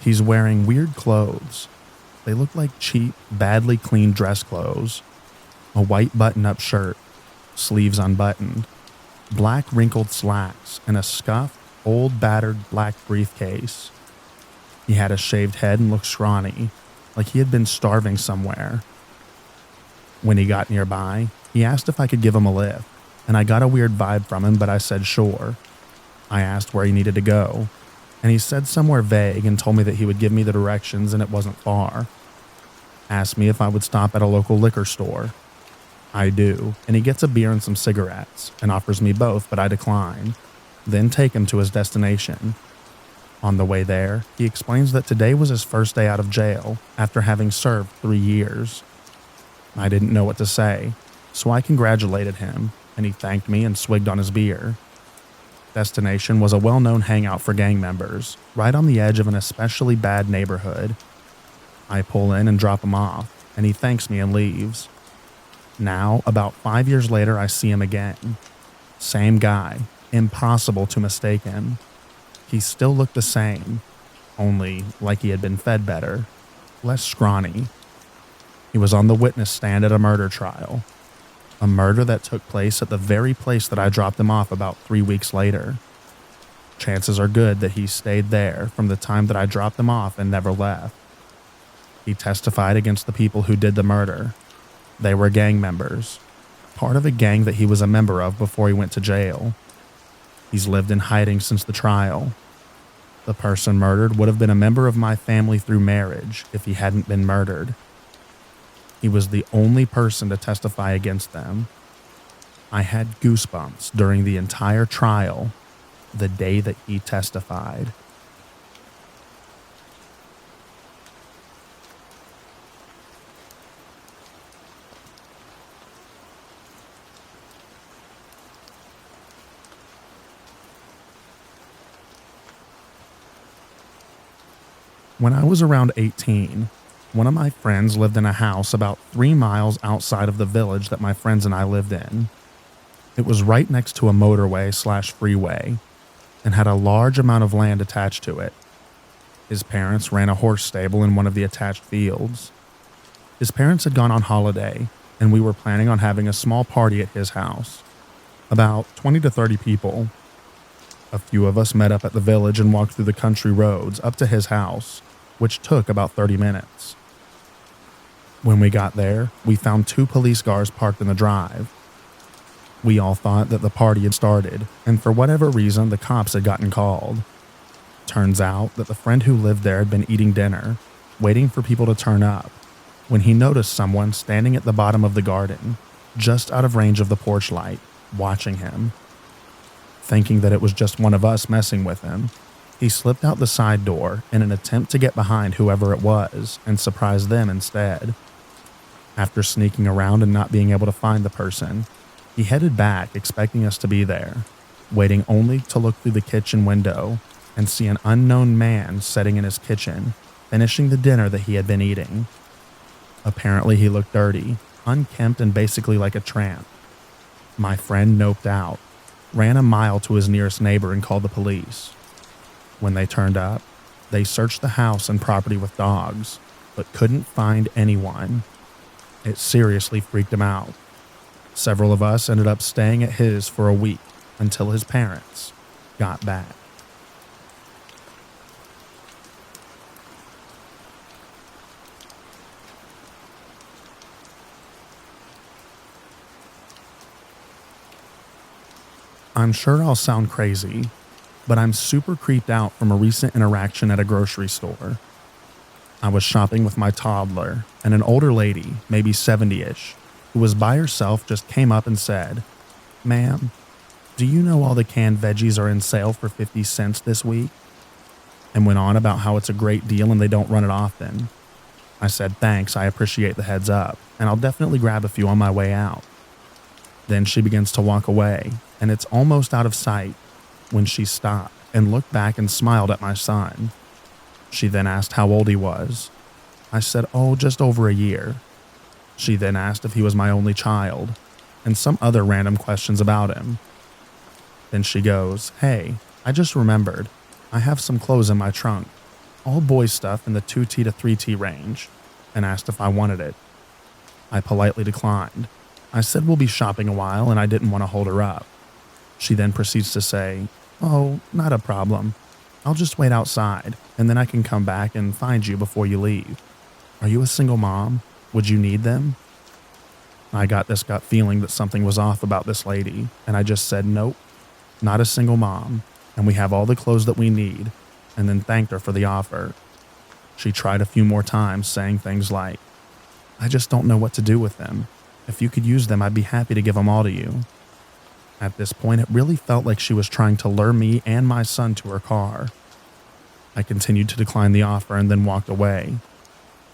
S1: He's wearing weird clothes. They look like cheap, badly cleaned dress clothes. A white button-up shirt, sleeves unbuttoned, black wrinkled slacks, and a scuffed, old battered black briefcase. He had a shaved head and looked scrawny, like he had been starving somewhere. When he got nearby, he asked if I could give him a lift, and I got a weird vibe from him, but I said sure. I asked where he needed to go, and he said somewhere vague and told me that he would give me the directions and it wasn't far. Asked me if I would stop at a local liquor store. I do, and he gets a beer and some cigarettes and offers me both, but I decline, then take him to his destination. On the way there, he explains that today was his first day out of jail after having served 3 years. I didn't know what to say, so I congratulated him, and he thanked me and swigged on his beer. Destination was a well-known hangout for gang members, right on the edge of an especially bad neighborhood. I pull in and drop him off, and he thanks me and leaves. Now, about 5 years later, I see him again. Same guy, impossible to mistake him. He still looked the same, only like he had been fed better, less scrawny. He was on the witness stand at a murder trial. A murder that took place at the very place that I dropped him off about 3 weeks later. Chances are good that he stayed there from the time that I dropped him off and never left. He testified against the people who did the murder. They were gang members, part of a gang that he was a member of before he went to jail. He's lived in hiding since the trial. The person murdered would have been a member of my family through marriage if he hadn't been murdered. He was the only person to testify against them. I had goosebumps during the entire trial, the day that he testified. When I was around 18, one of my friends lived in a house about 3 miles outside of the village that my friends and I lived in. It was right next to a motorway/freeway. and had a large amount of land attached to it. His parents ran a horse stable in one of the attached fields. His parents had gone on holiday, and we were planning on having a small party at his house. About 20 to 30 people. A few of us met up at the village and walked through the country roads up to his house, which took about 30 minutes. When we got there, we found 2 police cars parked in the drive. We all thought that the party had started, and for whatever reason, the cops had gotten called. Turns out that the friend who lived there had been eating dinner, waiting for people to turn up, when he noticed someone standing at the bottom of the garden, just out of range of the porch light, watching him. Thinking that it was just one of us messing with him, he slipped out the side door in an attempt to get behind whoever it was and surprise them instead. After sneaking around and not being able to find the person, he headed back expecting us to be there, waiting only to look through the kitchen window and see an unknown man sitting in his kitchen, finishing the dinner that he had been eating. Apparently he looked dirty, unkempt, and basically like a tramp. My friend noped out, ran a mile to his nearest neighbor and called the police. When they turned up, they searched the house and property with dogs, but couldn't find anyone. It seriously freaked him out. Several of us ended up staying at his for a week until his parents got back. I'm sure I'll sound crazy, but I'm super creeped out from a recent interaction at a grocery store. I was shopping with my toddler, and an older lady, maybe 70-ish, who was by herself just came up and said, "Ma'am, do you know all the canned veggies are in sale for 50 cents this week?" And went on about how it's a great deal and they don't run it often. I said, "Thanks, I appreciate the heads up, and I'll definitely grab a few on my way out." Then she begins to walk away, and it's almost out of sight when she stopped and looked back and smiled at my son. She then asked how old he was. I said, "Oh, just over a year." She then asked if he was my only child, and some other random questions about him. Then she goes, "Hey, I just remembered, I have some clothes in my trunk, all boy stuff in the 2T to 3T range," and asked if I wanted it. I politely declined. I said we'll be shopping a while and I didn't want to hold her up. She then proceeds to say, "Oh, not a problem. I'll just wait outside and then I can come back and find you before you leave. Are you a single mom? Would you need them?" I got this gut feeling that something was off about this lady, and I just said, "Nope, not a single mom, and we have all the clothes that we need," and then thanked her for the offer. She tried a few more times, saying things like, "I just don't know what to do with them. If you could use them, I'd be happy to give them all to you." At this point, it really felt like she was trying to lure me and my son to her car. I continued to decline the offer and then walked away.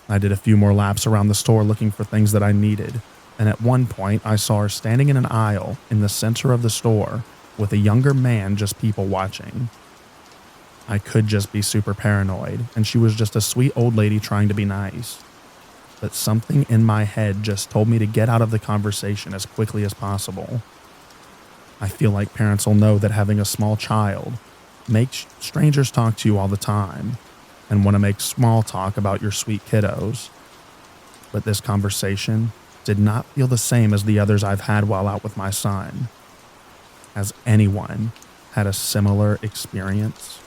S1: I did a few more laps around the store looking for things that I needed, and at one point I saw her standing in an aisle in the center of the store with a younger man just people watching. I could just be super paranoid, and she was just a sweet old lady trying to be nice. But something in my head just told me to get out of the conversation as quickly as possible. I feel like parents will know that having a small child makes strangers talk to you all the time and want to make small talk about your sweet kiddos. But this conversation did not feel the same as the others I've had while out with my son. Has anyone had a similar experience?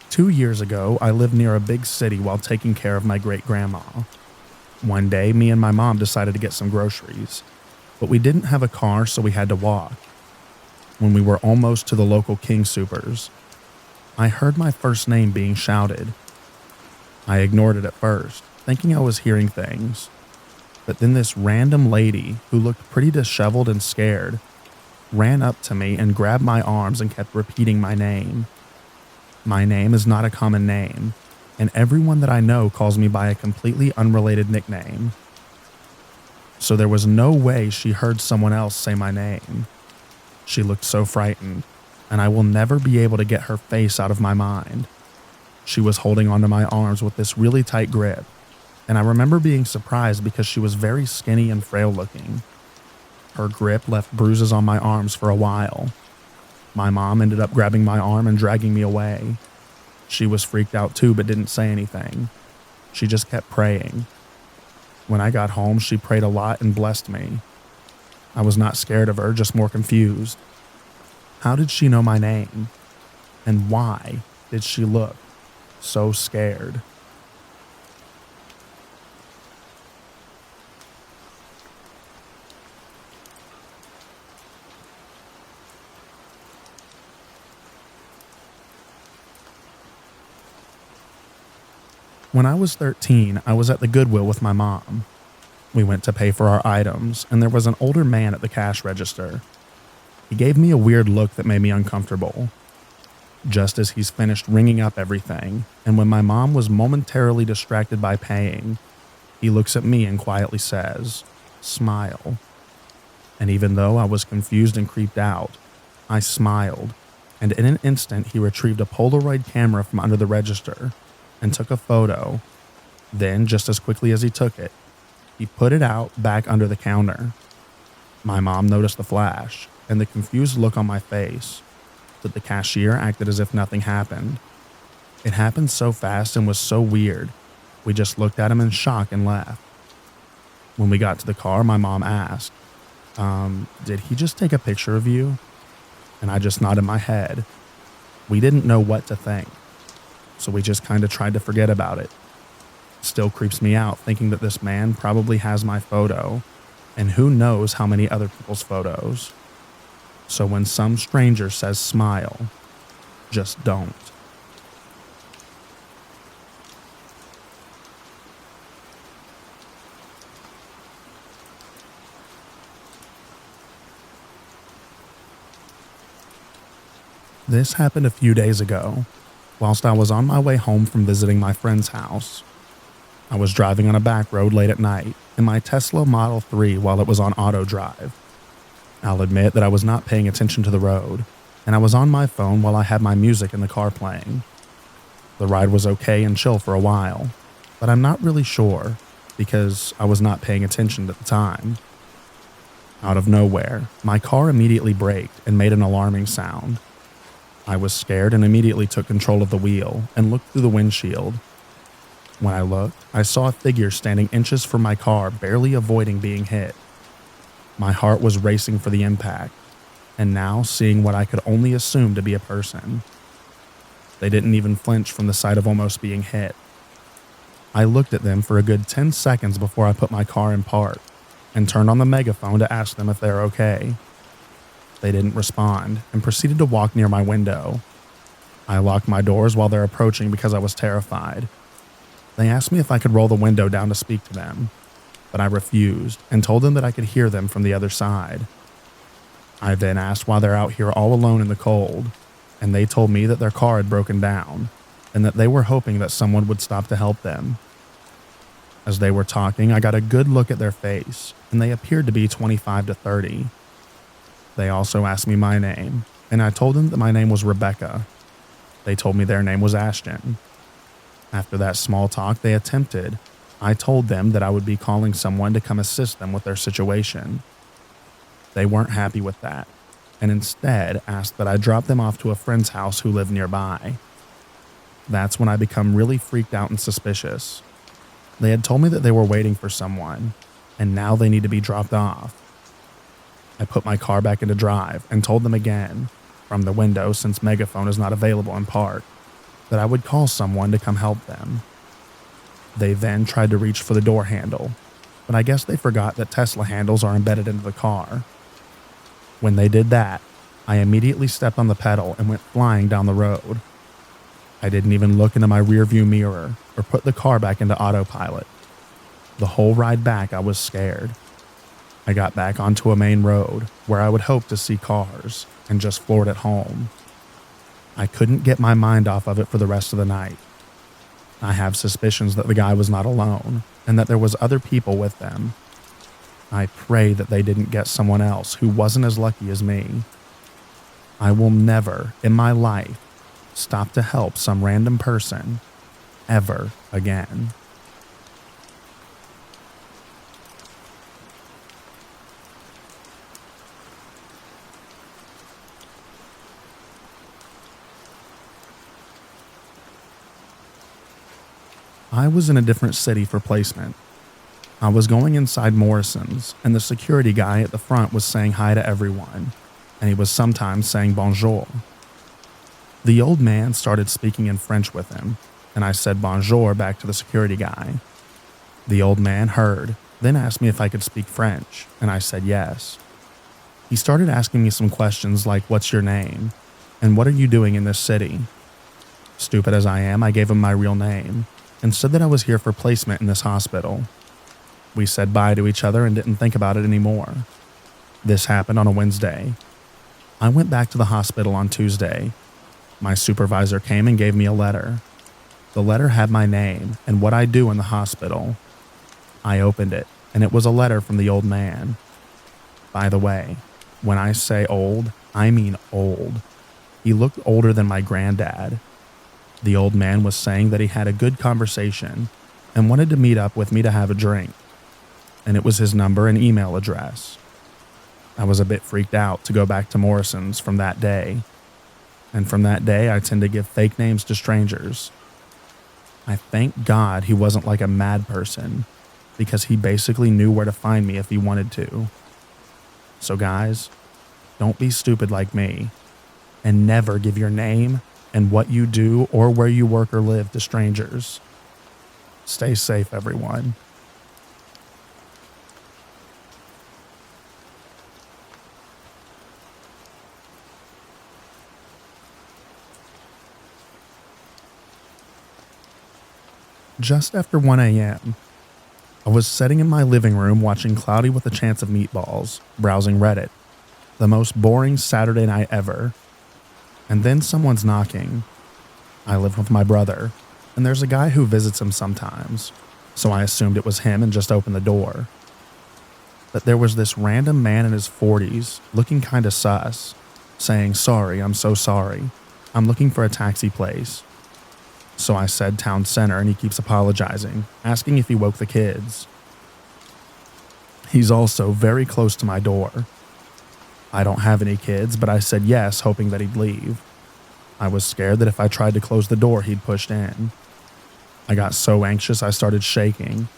S1: Two years ago, I lived near a big city while taking care of my great-grandma. One day, me and my mom decided to get some groceries, but we didn't have a car, so we had to walk. When we were almost to the local King Soopers, I heard my first name being shouted. I ignored it at first, thinking I was hearing things, but then this random lady, who looked pretty disheveled and scared, ran up to me and grabbed my arms and kept repeating my name. My name is not a common name, and everyone that I know calls me by a completely unrelated nickname. So there was no way she heard someone else say my name. She looked so frightened, and I will never be able to get her face out of my mind. She was holding onto my arms with this really tight grip, and I remember being surprised because she was very skinny and frail looking. Her grip left bruises on my arms for a while. My mom ended up grabbing my arm and dragging me away. She was freaked out too, but didn't say anything. She just kept praying. When I got home, she prayed a lot and blessed me. I was not scared of her, just more confused. How did she know my name? And why did she look so scared? When I was 13, I was at the Goodwill with my mom. We went to pay for our items, and there was an older man at the cash register. He gave me a weird look that made me uncomfortable. Just as he's finished ringing up everything, and when my mom was momentarily distracted by paying, he looks at me and quietly says, "Smile." And even though I was confused and creeped out, I smiled, and in an instant he retrieved a Polaroid camera from under the register and took a photo. Then, just as quickly as he took it, he put it out back under the counter. My mom noticed the flash and the confused look on my face, but the cashier acted as if nothing happened. It happened so fast and was so weird, we just looked at him in shock and left. When we got to the car, my mom asked, did he just take a picture of you? And I just nodded my head. We didn't know what to think, so we just kind of tried to forget about it. Still creeps me out thinking that this man probably has my photo, and who knows how many other people's photos. So when some stranger says smile, just don't. This happened a few days ago, whilst I was on my way home from visiting my friend's house. I was driving on a back road late at night in my Tesla Model 3 while it was on auto drive. I'll admit that I was not paying attention to the road, and I was on my phone while I had my music in the car playing. The ride was okay and chill for a while, but I'm not really sure because I was not paying attention at the time. Out of nowhere, my car immediately braked and made an alarming sound. I was scared and immediately took control of the wheel and looked through the windshield. When I looked, I saw a figure standing inches from my car, barely avoiding being hit. My heart was racing for the impact, and now seeing what I could only assume to be a person. They didn't even flinch from the sight of almost being hit. I looked at them for a good 10 seconds before I put my car in park and turned on the megaphone to ask them if they're okay. They didn't respond and proceeded to walk near my window. I locked my doors while they're approaching because I was terrified. They asked me if I could roll the window down to speak to them, but I refused and told them that I could hear them from the other side. I then asked why they're out here all alone in the cold, and they told me that their car had broken down and that they were hoping that someone would stop to help them. As they were talking, I got a good look at their face, and they appeared to be 25 to 30. They also asked me my name, and I told them that my name was Rebecca. They told me their name was Ashton. After that small talk they attempted, I told them that I would be calling someone to come assist them with their situation. They weren't happy with that, and instead asked that I drop them off to a friend's house who lived nearby. That's when I become really freaked out and suspicious. They had told me that they were waiting for someone, and now they need to be dropped off. I put my car back into drive and told them again, from the window since megaphone is not available in park, that I would call someone to come help them. They then tried to reach for the door handle, but I guess they forgot that Tesla handles are embedded into the car. When they did that, I immediately stepped on the pedal and went flying down the road. I didn't even look into my rearview mirror or put the car back into autopilot. The whole ride back I was scared. I got back onto a main road where I would hope to see cars and just floored at home. I couldn't get my mind off of it for the rest of the night. I have suspicions that the guy was not alone and that there was other people with them. I pray that they didn't get someone else who wasn't as lucky as me. I will never in my life stop to help some random person ever again. I was in a different city for placement. I was going inside Morrison's, and the security guy at the front was saying hi to everyone, and he was sometimes saying bonjour. The old man started speaking in French with him, and I said bonjour back to the security guy. The old man heard, then asked me if I could speak French, and I said yes. He started asking me some questions like, "What's your name? And what are you doing in this city?" Stupid as I am, I gave him my real name and said that I was here for placement in this hospital. We said bye to each other and didn't think about it anymore. This happened on a Wednesday. I went back to the hospital on Tuesday. My supervisor came and gave me a letter. The letter had my name and what I do in the hospital. I opened it, and it was a letter from the old man. By the way, when I say old, I mean old. He looked older than my granddad. The old man was saying that he had a good conversation and wanted to meet up with me to have a drink, and it was his number and email address. I was a bit freaked out to go back to Morrison's from that day, and from that day I tend to give fake names to strangers. I thank God he wasn't like a mad person, because he basically knew where to find me if he wanted to. So guys, don't be stupid like me, and never give your name and what you do or where you work or live to strangers. Stay safe, everyone. Just after 1 a.m., I was sitting in my living room watching Cloudy with a Chance of Meatballs, browsing Reddit. The most boring Saturday night ever. And then someone's knocking. I live with my brother, and there's a guy who visits him sometimes, so I assumed it was him and just opened the door. But there was this random man in his 40s, looking kinda sus, saying, "Sorry, I'm so sorry. I'm looking for a taxi place." So I said town center, and he keeps apologizing, asking if he woke the kids. He's also very close to my door. I don't have any kids, but I said yes, hoping that he'd leave. I was scared that if I tried to close the door, he'd push in. I got so anxious I started shaking,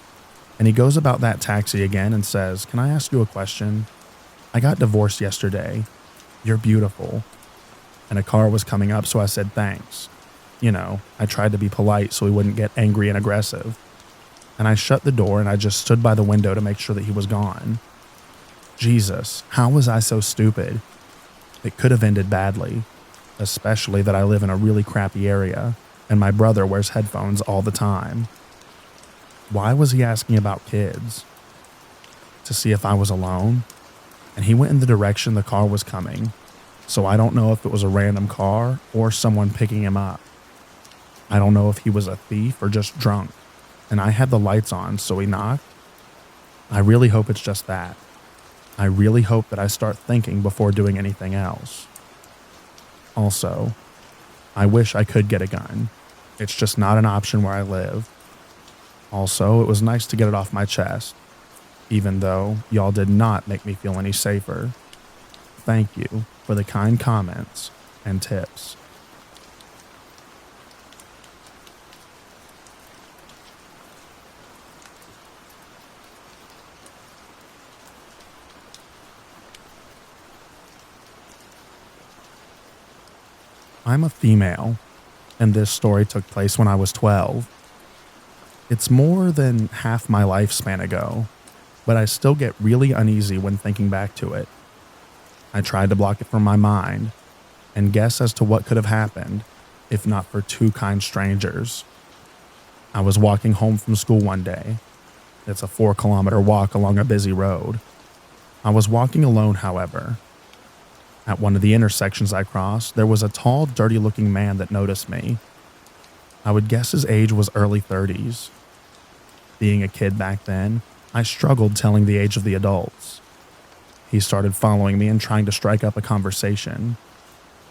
S1: and he goes about that taxi again and says, "Can I ask you a question? I got divorced yesterday. You're beautiful." And a car was coming up, so I said thanks. You know, I tried to be polite so he wouldn't get angry and aggressive. And I shut the door and I just stood by the window to make sure that he was gone. Jesus, how was I so stupid? It could have ended badly, especially that I live in a really crappy area and my brother wears headphones all the time. Why was he asking about kids? To see if I was alone? And he went in the direction the car was coming, so I don't know if it was a random car or someone picking him up. I don't know if he was a thief or just drunk, and I had the lights on, so he knocked. I really hope it's just that. I really hope that I start thinking before doing anything else. Also, I wish I could get a gun. It's just not an option where I live. Also, it was nice to get it off my chest, even though y'all did not make me feel any safer. Thank you for the kind comments and tips. I'm a female, and this story took place when I was 12. It's more than half my lifespan ago, but I still get really uneasy when thinking back to it. I tried to block it from my mind and guess as to what could have happened if not for two kind strangers. I was walking home from school one day. It's a 4-kilometer walk along a busy road. I was walking alone, however. At one of the intersections I crossed, there was a tall, dirty-looking man that noticed me. I would guess his age was early 30s. Being a kid back then, I struggled telling the age of the adults. He started following me and trying to strike up a conversation.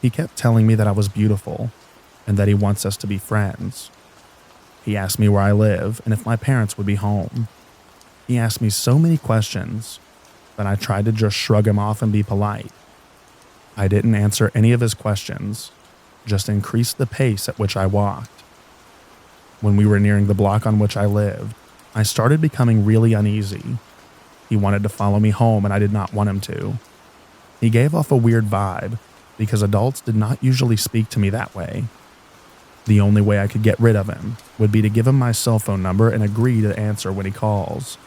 S1: He kept telling me that I was beautiful and that he wants us to be friends. He asked me where I live and if my parents would be home. He asked me so many questions that I tried to just shrug him off and be polite. I didn't answer any of his questions, just increased the pace at which I walked. When we were nearing the block on which I lived, I started becoming really uneasy. He wanted to follow me home and I did not want him to. He gave off a weird vibe because adults did not usually speak to me that way. The only way I could get rid of him would be to give him my cell phone number and agree to answer when he calls.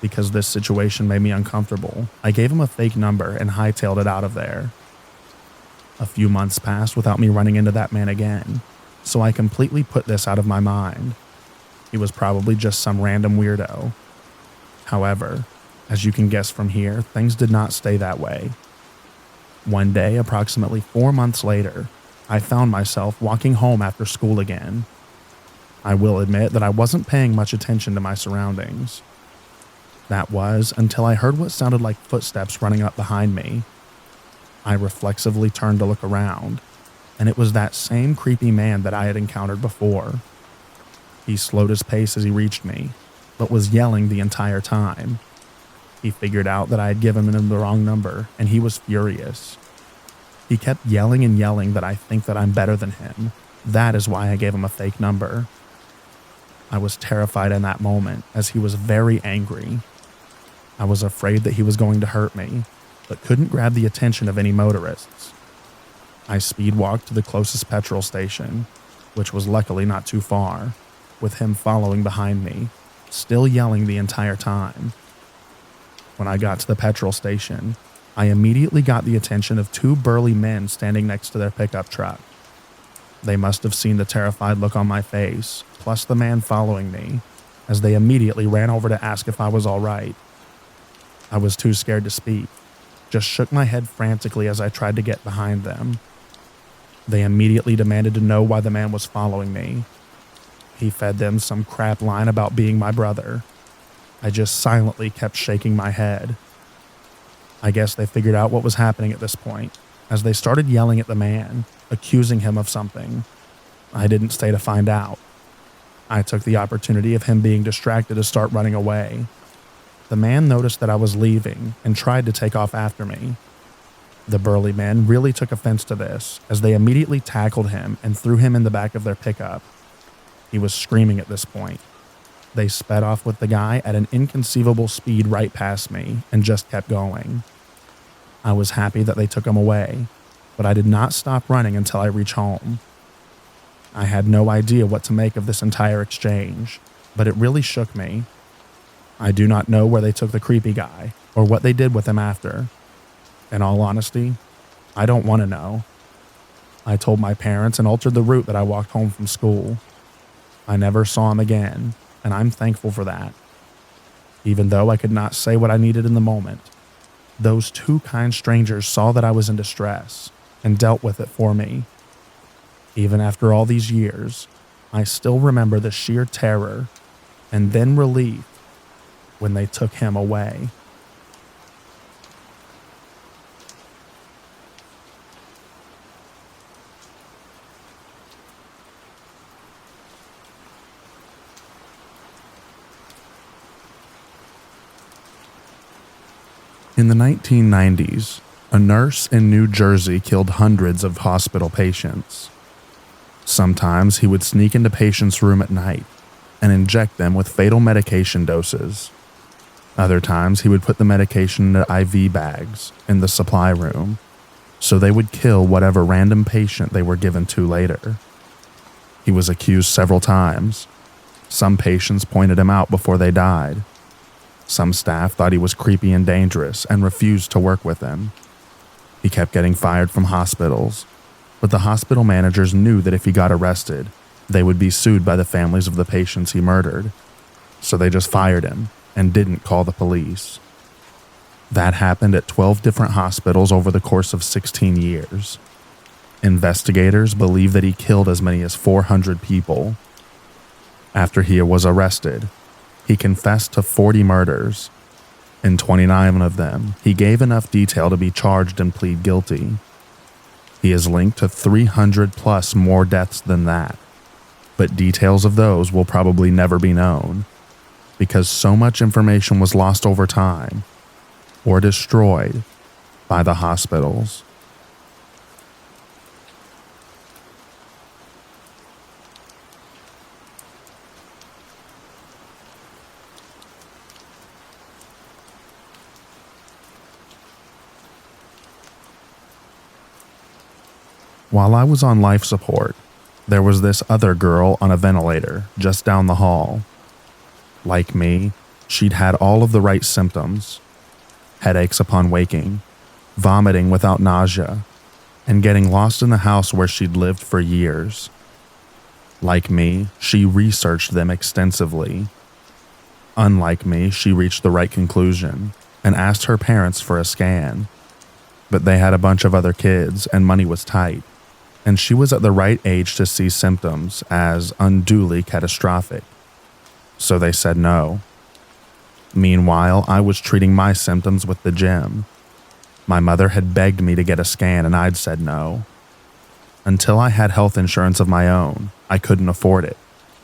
S1: Because this situation made me uncomfortable, I gave him a fake number and hightailed it out of there. A few months passed without me running into that man again, so I completely put this out of my mind. He was probably just some random weirdo. However, as you can guess from here, things did not stay that way. One day, approximately 4 months later, I found myself walking home after school again. I will admit that I wasn't paying much attention to my surroundings. That was until I heard what sounded like footsteps running up behind me. I reflexively turned to look around, and it was that same creepy man that I had encountered before. He slowed his pace as he reached me, but was yelling the entire time. He figured out that I had given him the wrong number, and he was furious. He kept yelling and yelling that I think that I'm better than him. That is why I gave him a fake number. I was terrified in that moment, as he was very angry. I was afraid that he was going to hurt me, but couldn't grab the attention of any motorists. I speed walked to the closest petrol station, which was luckily not too far, with him following behind me, still yelling the entire time. When I got to the petrol station, I immediately got the attention of two burly men standing next to their pickup truck. They must have seen the terrified look on my face, plus the man following me, as they immediately ran over to ask if I was all right. I was too scared to speak, just shook my head frantically as I tried to get behind them. They immediately demanded to know why the man was following me. He fed them some crap line about being my brother. I just silently kept shaking my head. I guess they figured out what was happening at this point, as they started yelling at the man, accusing him of something. I didn't stay to find out. I took the opportunity of him being distracted to start running away. The man noticed that I was leaving and tried to take off after me. The burly men really took offense to this, as they immediately tackled him and threw him in the back of their pickup. He was screaming at this point. They sped off with the guy at an inconceivable speed right past me and just kept going. I was happy that they took him away, but I did not stop running until I reached home. I had no idea what to make of this entire exchange, but it really shook me. I do not know where they took the creepy guy or what they did with him after. In all honesty, I don't want to know. I told my parents and altered the route that I walked home from school. I never saw him again, and I'm thankful for that. Even though I could not say what I needed in the moment, those two kind strangers saw that I was in distress and dealt with it for me. Even after all these years, I still remember the sheer terror and then relief when they took him away. In the 1990s, a nurse in New Jersey killed hundreds of hospital patients. Sometimes he would sneak into patients' room at night and inject them with fatal medication doses. Other times, he would put the medication into IV bags in the supply room, so they would kill whatever random patient they were given to later. He was accused several times. Some patients pointed him out before they died. Some staff thought he was creepy and dangerous and refused to work with him. He kept getting fired from hospitals, but the hospital managers knew that if he got arrested, they would be sued by the families of the patients he murdered. So they just fired him and didn't call the police. That happened at 12 different hospitals over the course of 16 years. Investigators believe that he killed as many as 400 people. After he was arrested, he confessed to 40 murders. In 29 of them, he gave enough detail to be charged and plead guilty. He is linked to 300 plus more deaths than that, but details of those will probably never be known because so much information was lost over time or destroyed by the hospitals. While I was on life support, there was this other girl on a ventilator just down the hall. Like me, she'd had all of the right symptoms: headaches upon waking, vomiting without nausea, and getting lost in the house where she'd lived for years. Like me, she researched them extensively. Unlike me, she reached the right conclusion and asked her parents for a scan. But they had a bunch of other kids and money was tight, and she was at the right age to see symptoms as unduly catastrophic. So they said no. Meanwhile, I was treating my symptoms with the gym. My mother had begged me to get a scan and I'd said no. Until I had health insurance of my own, I couldn't afford it,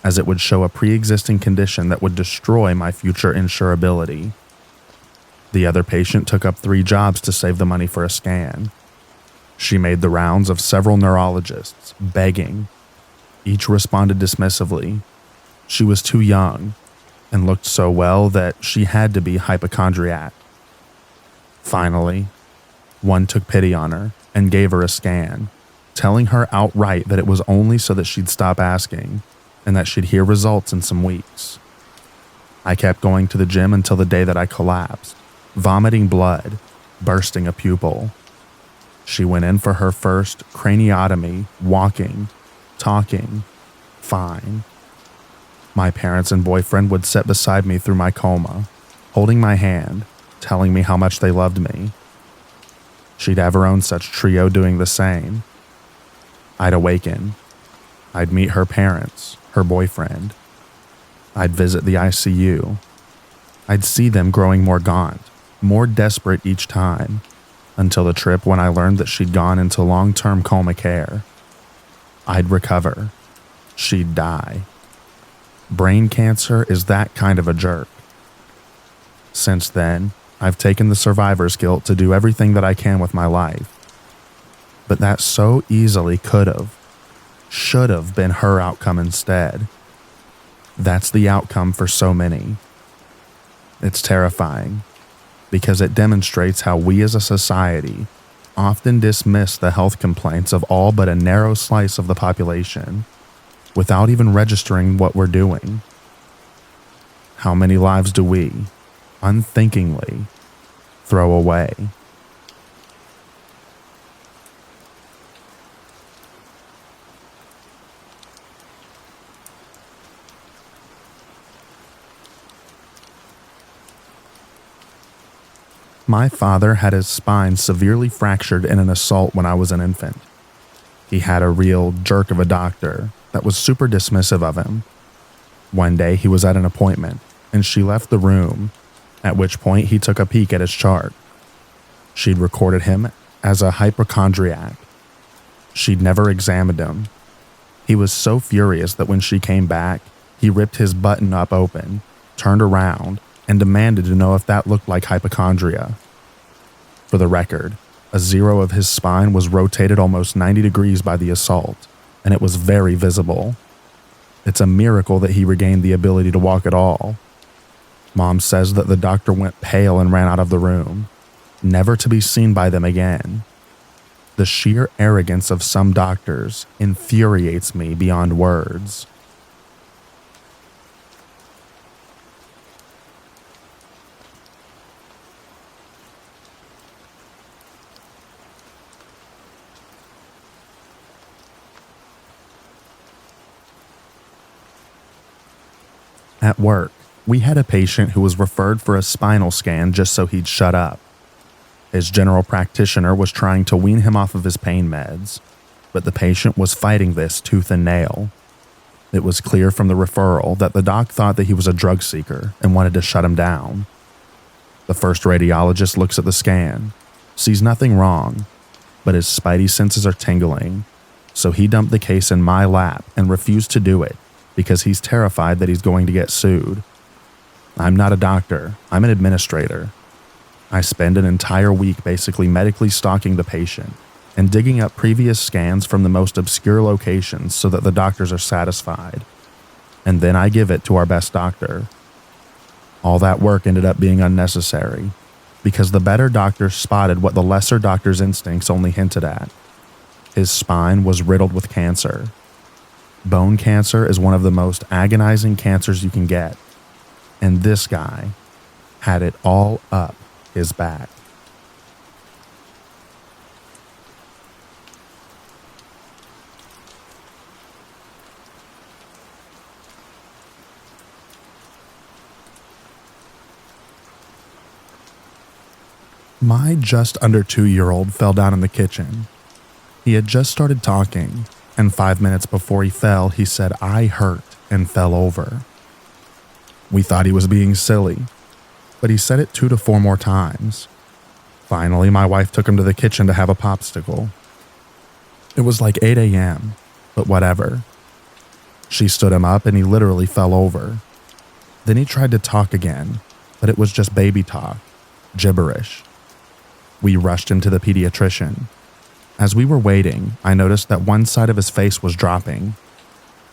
S1: as it would show a pre-existing condition that would destroy my future insurability. The other patient took up 3 jobs to save the money for a scan. She made the rounds of several neurologists, begging. Each responded dismissively. She was too young and looked so well that she had to be hypochondriac. Finally, one took pity on her and gave her a scan, telling her outright that it was only so that she'd stop asking and that she'd hear results in some weeks. I kept going to the gym until the day that I collapsed, vomiting blood, bursting a pupil. She went in for her first craniotomy, walking, talking, fine. My parents and boyfriend would sit beside me through my coma, holding my hand, telling me how much they loved me. She'd have her own such trio doing the same. I'd awaken. I'd meet her parents, her boyfriend. I'd visit the ICU. I'd see them growing more gaunt, more desperate each time, until the trip when I learned that she'd gone into long-term coma care. I'd recover. She'd die. Brain cancer is that kind of a jerk. Since then, I've taken the survivor's guilt to do everything that I can with my life. But that so easily should have been her outcome instead. That's the outcome for so many. It's terrifying, because it demonstrates how we as a society often dismiss the health complaints of all but a narrow slice of the population, without even registering what we're doing. How many lives do we, unthinkingly, throw away? My father had his spine severely fractured in an assault when I was an infant. He had a real jerk of a doctor that was super dismissive of him. One day he was at an appointment and she left the room, at which point he took a peek at his chart. She'd recorded him as a hypochondriac. She'd never examined him. He was so furious that when she came back, he ripped his button up open, turned around, and demanded to know if that looked like hypochondria. For the record, a 0 of his spine was rotated almost 90 degrees by the assault, and it was very visible. It's a miracle that he regained the ability to walk at all. Mom says that the doctor went pale and ran out of the room, never to be seen by them again. The sheer arrogance of some doctors infuriates me beyond words. At work, we had a patient who was referred for a spinal scan just so he'd shut up. His general practitioner was trying to wean him off of his pain meds, but the patient was fighting this tooth and nail. It was clear from the referral that the doc thought that he was a drug seeker and wanted to shut him down. The first radiologist looks at the scan, sees nothing wrong, but his spidey senses are tingling, so he dumped the case in my lap and refused to do it because he's terrified that he's going to get sued. I'm not a doctor, I'm an administrator. I spend an entire week basically medically stalking the patient and digging up previous scans from the most obscure locations so that the doctors are satisfied. And then I give it to our best doctor. All that work ended up being unnecessary because the better doctor spotted what the lesser doctor's instincts only hinted at. His spine was riddled with cancer. Bone cancer is one of the most agonizing cancers you can get, and this guy had it all up his back. My just under 2-year-old fell down in the kitchen. He had just started talking, and 5 minutes before he fell, he said, "I hurt," and fell over. We thought he was being silly, but he said it 2 to 4 more times. Finally, my wife took him to the kitchen to have a popsicle. It was like 8 a.m., but whatever. She stood him up and he literally fell over. Then he tried to talk again, but it was just baby talk, gibberish. We rushed him to the pediatrician. As we were waiting, I noticed that one side of his face was dropping.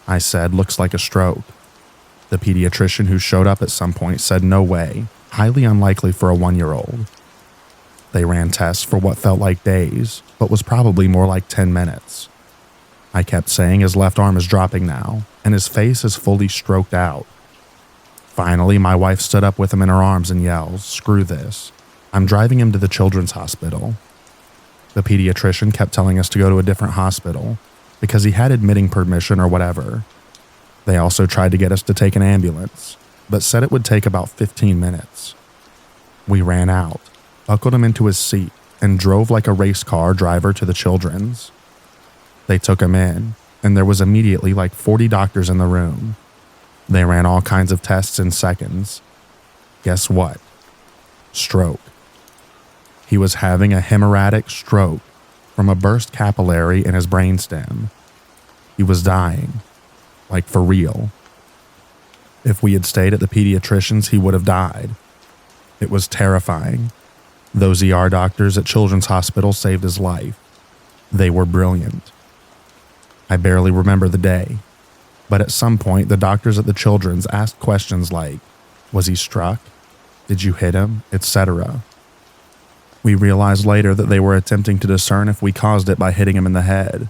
S1: I said, "Looks like a stroke." The pediatrician who showed up at some point said, "No way, highly unlikely for a 1-year-old." They ran tests for what felt like days, but was probably more like 10 minutes. I kept saying his left arm is dropping now, and his face is fully stroked out. Finally, my wife stood up with him in her arms and yells, "Screw this. I'm driving him to the children's hospital." The pediatrician kept telling us to go to a different hospital because he had admitting permission or whatever. They also tried to get us to take an ambulance, but said it would take about 15 minutes. We ran out, buckled him into his seat, and drove like a race car driver to the children's. They took him in, and there was immediately like 40 doctors in the room. They ran all kinds of tests in seconds. Guess what? Stroke. He was having a hemorrhagic stroke from a burst capillary in his brainstem. He was dying, like for real. If we had stayed at the pediatrician's, he would have died. It was terrifying. Those ER doctors at Children's Hospital saved his life. They were brilliant. I barely remember the day, but at some point the doctors at the Children's asked questions like, "Was he struck? Did you hit him?" etc. We realized later that they were attempting to discern if we caused it by hitting him in the head.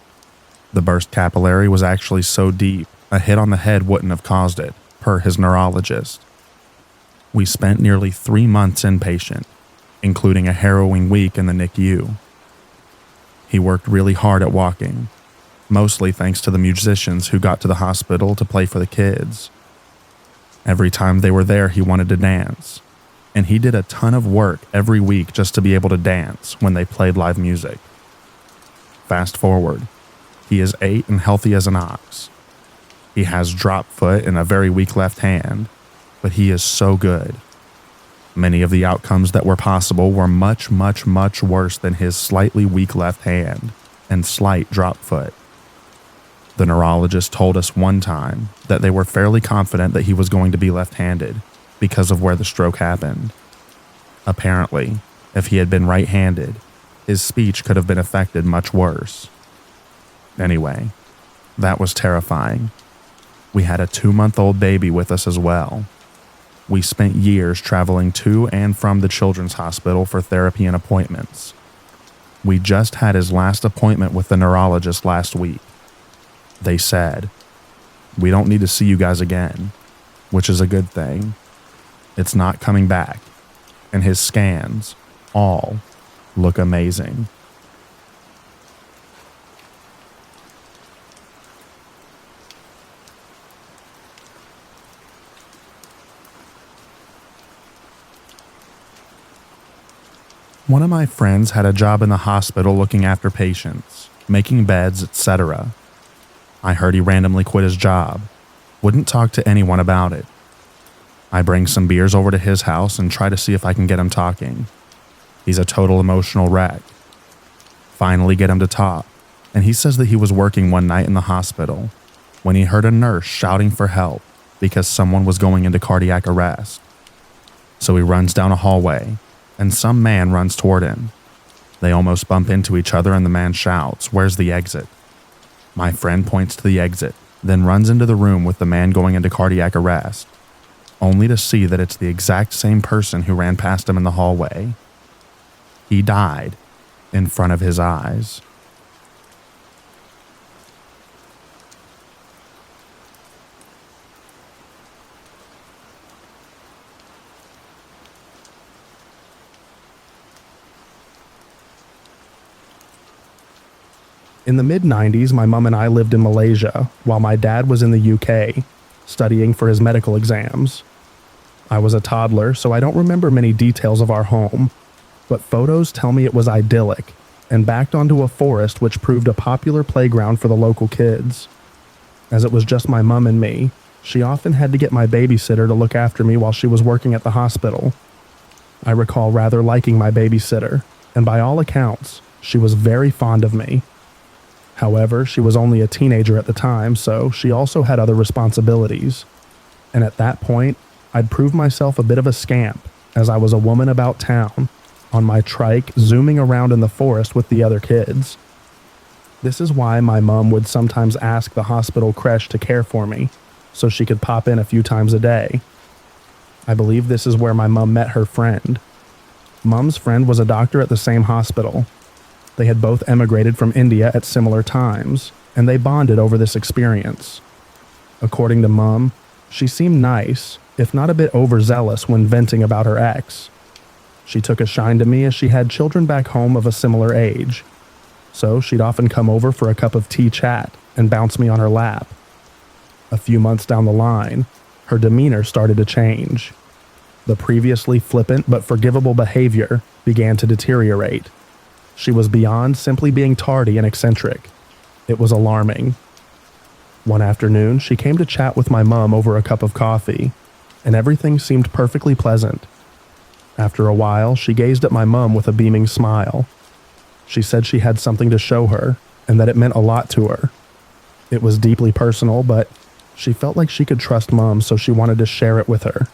S1: The burst capillary was actually so deep, a hit on the head wouldn't have caused it, per his neurologist. We spent nearly 3 months inpatient, including a harrowing week in the NICU. He worked really hard at walking, mostly thanks to the musicians who got to the hospital to play for the kids. Every time they were there, he wanted to dance, and he did a ton of work every week just to be able to dance when they played live music. Fast forward, he is 8 and healthy as an ox. He has drop foot and a very weak left hand, but he is so good. Many of the outcomes that were possible were much, much, much worse than his slightly weak left hand and slight drop foot. The neurologist told us one time that they were fairly confident that he was going to be left-handed because of where the stroke happened. Apparently, if he had been right-handed, his speech could have been affected much worse. Anyway, that was terrifying. We had a 2-month-old baby with us as well. We spent years traveling to and from the Children's Hospital for therapy and appointments. We just had his last appointment with the neurologist last week. They said, "We don't need to see you guys again," which is a good thing. It's not coming back, and his scans all look amazing. One of my friends had a job in the hospital looking after patients, making beds, etc. I heard he randomly quit his job, wouldn't talk to anyone about it. I bring some beers over to his house and try to see if I can get him talking. He's a total emotional wreck. finally get him to talk, and he says that he was working one night in the hospital when he heard a nurse shouting for help because someone was going into cardiac arrest. So he runs down a hallway, and some man runs toward him. They almost bump into each other, and the man shouts, "Where's the exit?" My friend points to the exit, then runs into the room with the man going into cardiac arrest, only to see that it's the exact same person who ran past him in the hallway. He died in front of his eyes. In the mid-90s, my mom and I lived in Malaysia while my dad was in the UK studying for his medical exams. I was a toddler, so I don't remember many details of our home, but photos tell me it was idyllic and backed onto a forest which proved a popular playground for the local kids. As it was just my mom and me, she often had to get my babysitter to look after me while she was working at the hospital. I recall rather liking my babysitter, and by all accounts, she was very fond of me. However, she was only a teenager at the time, so she also had other responsibilities. And at that point, I'd proved myself a bit of a scamp, as I was a woman about town, on my trike zooming around in the forest with the other kids. This is why my mom would sometimes ask the hospital creche to care for me, so she could pop in a few times a day. I believe this is where my mom met her friend. Mom's friend was a doctor at the same hospital. They had both emigrated from India at similar times, and they bonded over this experience. According to Mom, she seemed nice, if not a bit overzealous when venting about her ex. She took a shine to me as she had children back home of a similar age, so she'd often come over for a cup of tea chat and bounce me on her lap. A few months down the line, her demeanor started to change. The previously flippant but forgivable behavior began to deteriorate. She was beyond simply being tardy and eccentric. It was alarming. One afternoon, she came to chat with my mom over a cup of coffee, and everything seemed perfectly pleasant. After a while, she gazed at my mom with a beaming smile. She said she had something to show her, and that it meant a lot to her. It was deeply personal, but she felt like she could trust Mom, so she wanted to share it with her.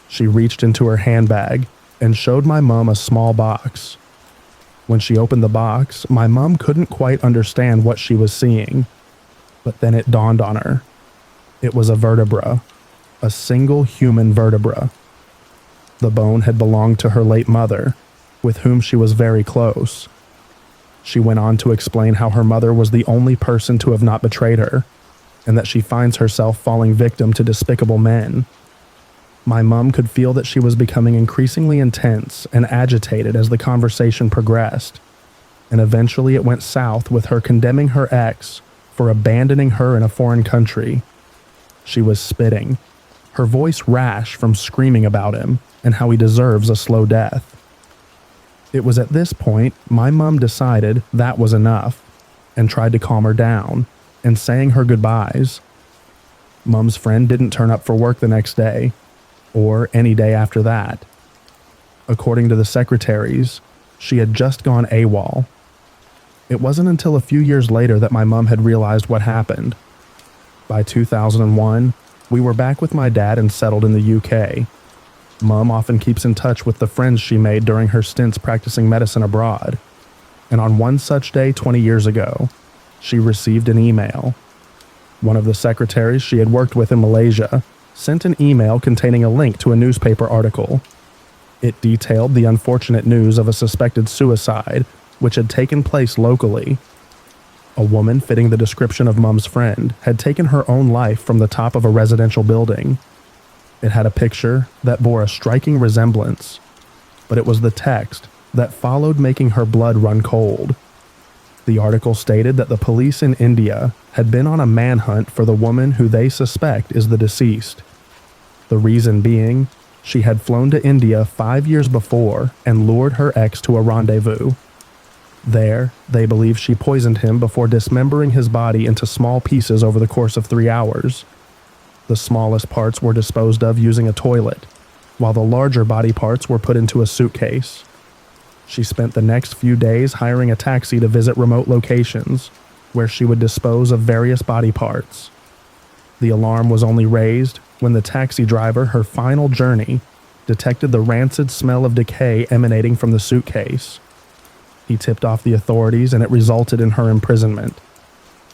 S1: She reached into her handbag and showed my mom a small box. When she opened the box, my mom couldn't quite understand what she was seeing, but then it dawned on her. It was a vertebra, a single human vertebra. The bone had belonged to her late mother, with whom she was very close. She went on to explain how her mother was the only person to have not betrayed her, and that she finds herself falling victim to despicable men. My mom could feel that she was becoming increasingly intense and agitated as the conversation progressed, and eventually it went south with her condemning her ex for abandoning her in a foreign country. She was spitting, her voice rash from screaming about him and how he deserves a slow death. It was at this point my mom decided that was enough and tried to calm her down and saying her goodbyes. Mom's friend didn't turn up for work the next day, or any day after that. According to the secretaries, she had just gone AWOL. It wasn't until a few years later that my mom had realized what happened. By 2001, we were back with my dad and settled in the UK. Mom often keeps in touch with the friends she made during her stints practicing medicine abroad. And on one such day 20 years ago, she received an email. One of the secretaries she had worked with in Malaysia sent an email containing a link to a newspaper article. It detailed the unfortunate news of a suspected suicide which had taken place locally. A woman fitting the description of Mom's friend had taken her own life from the top of a residential building. It had a picture that bore a striking resemblance, but it was the text that followed making her blood run cold. The article stated that the police in India had been on a manhunt for the woman who they suspect is the deceased. The reason being, she had flown to India 5 years before and lured her ex to a rendezvous. There, they believe she poisoned him before dismembering his body into small pieces over the course of 3 hours. The smallest parts were disposed of using a toilet, while the larger body parts were put into a suitcase. She spent the next few days hiring a taxi to visit remote locations, where she would dispose of various body parts. The alarm was only raised when the taxi driver, her final journey, detected the rancid smell of decay emanating from the suitcase. He tipped off the authorities and it resulted in her imprisonment.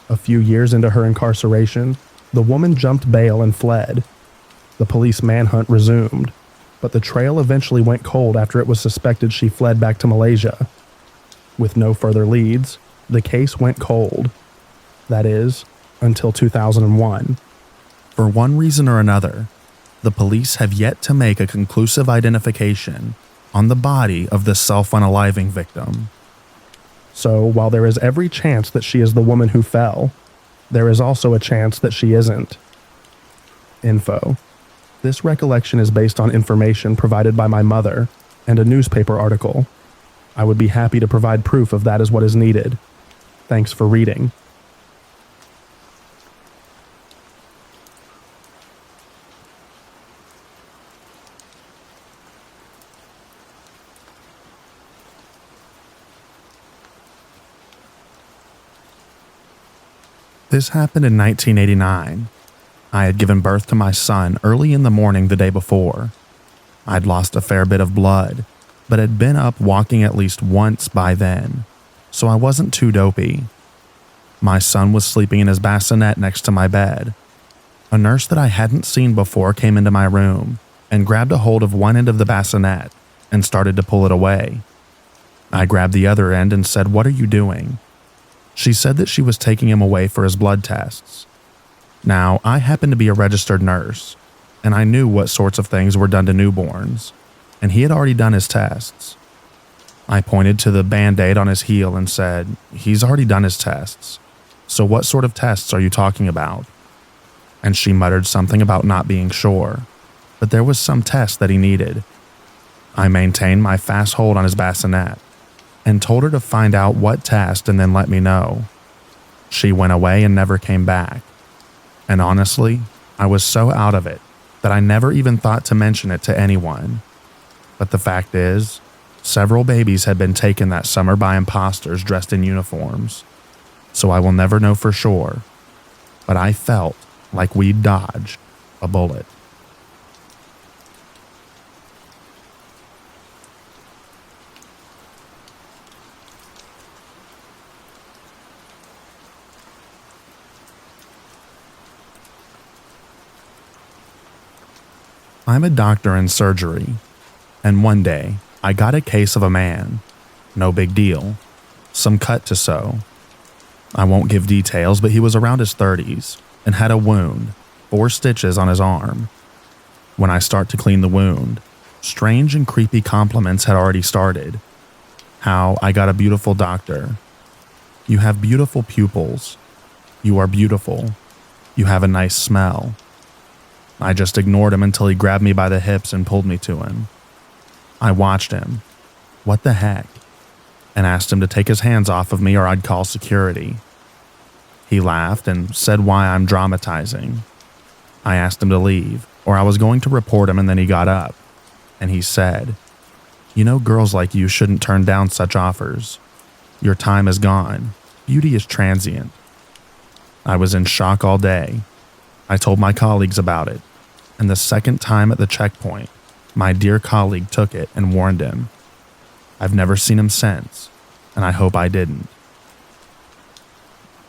S1: A few years into her incarceration, the woman jumped bail and fled. The police manhunt resumed, but the trail eventually went cold after it was suspected she fled back to Malaysia. With no further leads, the case went cold. That is, until 2001. For one reason or another, the police have yet to make a conclusive identification on the body of the self-unaliving victim. So, while there is every chance that she is the woman who fell, there is also a chance that she isn't. Info. This recollection is based on information provided by my mother and a newspaper article. I would be happy to provide proof if that is what is needed. Thanks for reading. This happened in 1989. I had given birth to my son early in the morning the day before. I'd lost a fair bit of blood, but had been up walking at least once by then, so I wasn't too dopey. My son was sleeping in his bassinet next to my bed. A nurse that I hadn't seen before came into my room and grabbed a hold of one end of the bassinet and started to pull it away. I grabbed the other end and said, "What are you doing?" She said that she was taking him away for his blood tests. Now, I happen to be a registered nurse, and I knew what sorts of things were done to newborns, and he had already done his tests. I pointed to the Band-Aid on his heel and said, "He's already done his tests. So what sort of tests are you talking about?" And she muttered something about not being sure, but there was some test that he needed. I maintained my fast hold on his bassinet and told her to find out what test and then let me know. She went away and never came back. And honestly, I was so out of it that I never even thought to mention it to anyone. But the fact is, several babies had been taken that summer by imposters dressed in uniforms. So I will never know for sure, but I felt like we'd dodged a bullet. I'm a doctor in surgery, and one day I got a case of a man. No big deal. Some cut to sew. I won't give details, but he was around his 30s and had a wound, 4 stitches on his arm. When I start to clean the wound, strange and creepy compliments had already started. How I got a beautiful doctor. You have beautiful pupils. You are beautiful. You have a nice smell. I just ignored him until he grabbed me by the hips and pulled me to him. I watched him. What the heck? And asked him to take his hands off of me or I'd call security. He laughed and said why I'm dramatizing. I asked him to leave, or I was going to report him, and then he got up. And he said, "You know, girls like you shouldn't turn down such offers. Your time is gone. Beauty is transient." I was in shock all day. I told my colleagues about it, and the second time at the checkpoint, my dear colleague took it and warned him. I've never seen him since, and I hope I didn't.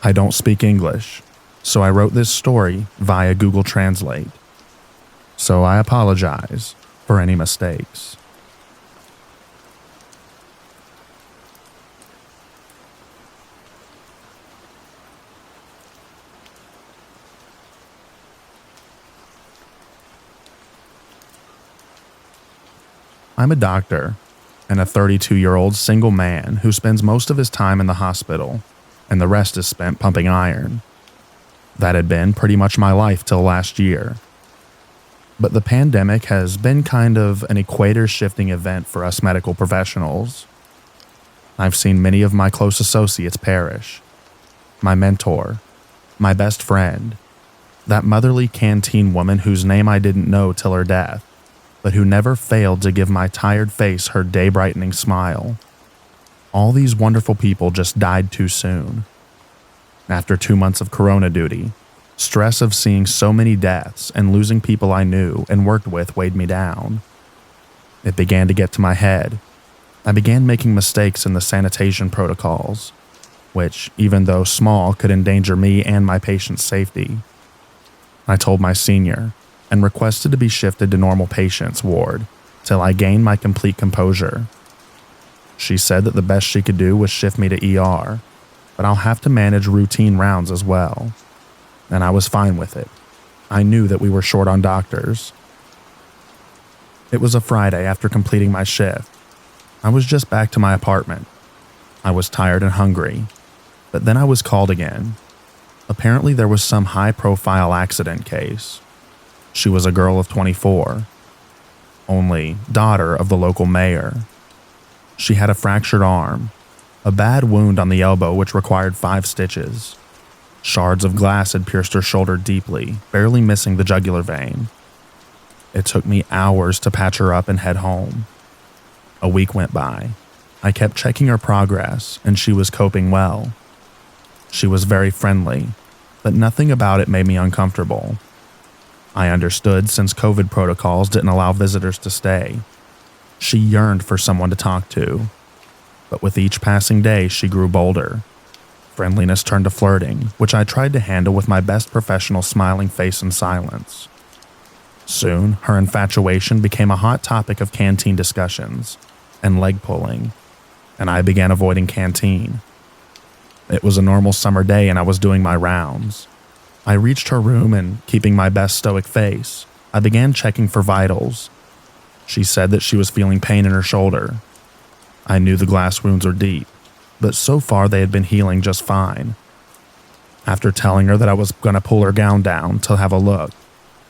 S1: I don't speak English, so I wrote this story via Google Translate. So I apologize for any mistakes. I'm a doctor and a 32-year-old single man who spends most of his time in the hospital, and the rest is spent pumping iron. That had been pretty much my life till last year. But the pandemic has been kind of an equator-shifting event for us medical professionals. I've seen many of my close associates perish. My mentor, my best friend, that motherly canteen woman whose name I didn't know till her death, but who never failed to give my tired face her day-brightening smile. All these wonderful people just died too soon. After 2 months of corona duty, stress of seeing so many deaths and losing people I knew and worked with weighed me down. It began to get to my head. I began making mistakes in the sanitation protocols, which, even though small, could endanger me and my patient's safety. I told my senior and requested to be shifted to normal patients ward till I gained my complete composure. She said that the best she could do was shift me to ER, but I'll have to manage routine rounds as well. And I was fine with it. I knew that we were short on doctors. It was a Friday after completing my shift. I was just back to my apartment. I was tired and hungry, but then I was called again. Apparently there was some high-profile accident case. She was a girl of 24, only daughter of the local mayor. She had a fractured arm, a bad wound on the elbow which required 5 stitches. Shards of glass had pierced her shoulder deeply, barely missing the jugular vein. It took me hours to patch her up and head home. A week went by. I kept checking her progress, and she was coping well. She was very friendly, but nothing about it made me uncomfortable. I understood since COVID protocols didn't allow visitors to stay. She yearned for someone to talk to, but with each passing day, she grew bolder. Friendliness turned to flirting, which I tried to handle with my best professional smiling face and silence. Soon, her infatuation became a hot topic of canteen discussions and leg pulling, and I began avoiding canteen. It was a normal summer day and I was doing my rounds. I reached her room and, keeping my best stoic face, I began checking for vitals. She said that she was feeling pain in her shoulder. I knew the glass wounds were deep, but so far they had been healing just fine. After telling her that I was going to pull her gown down to have a look,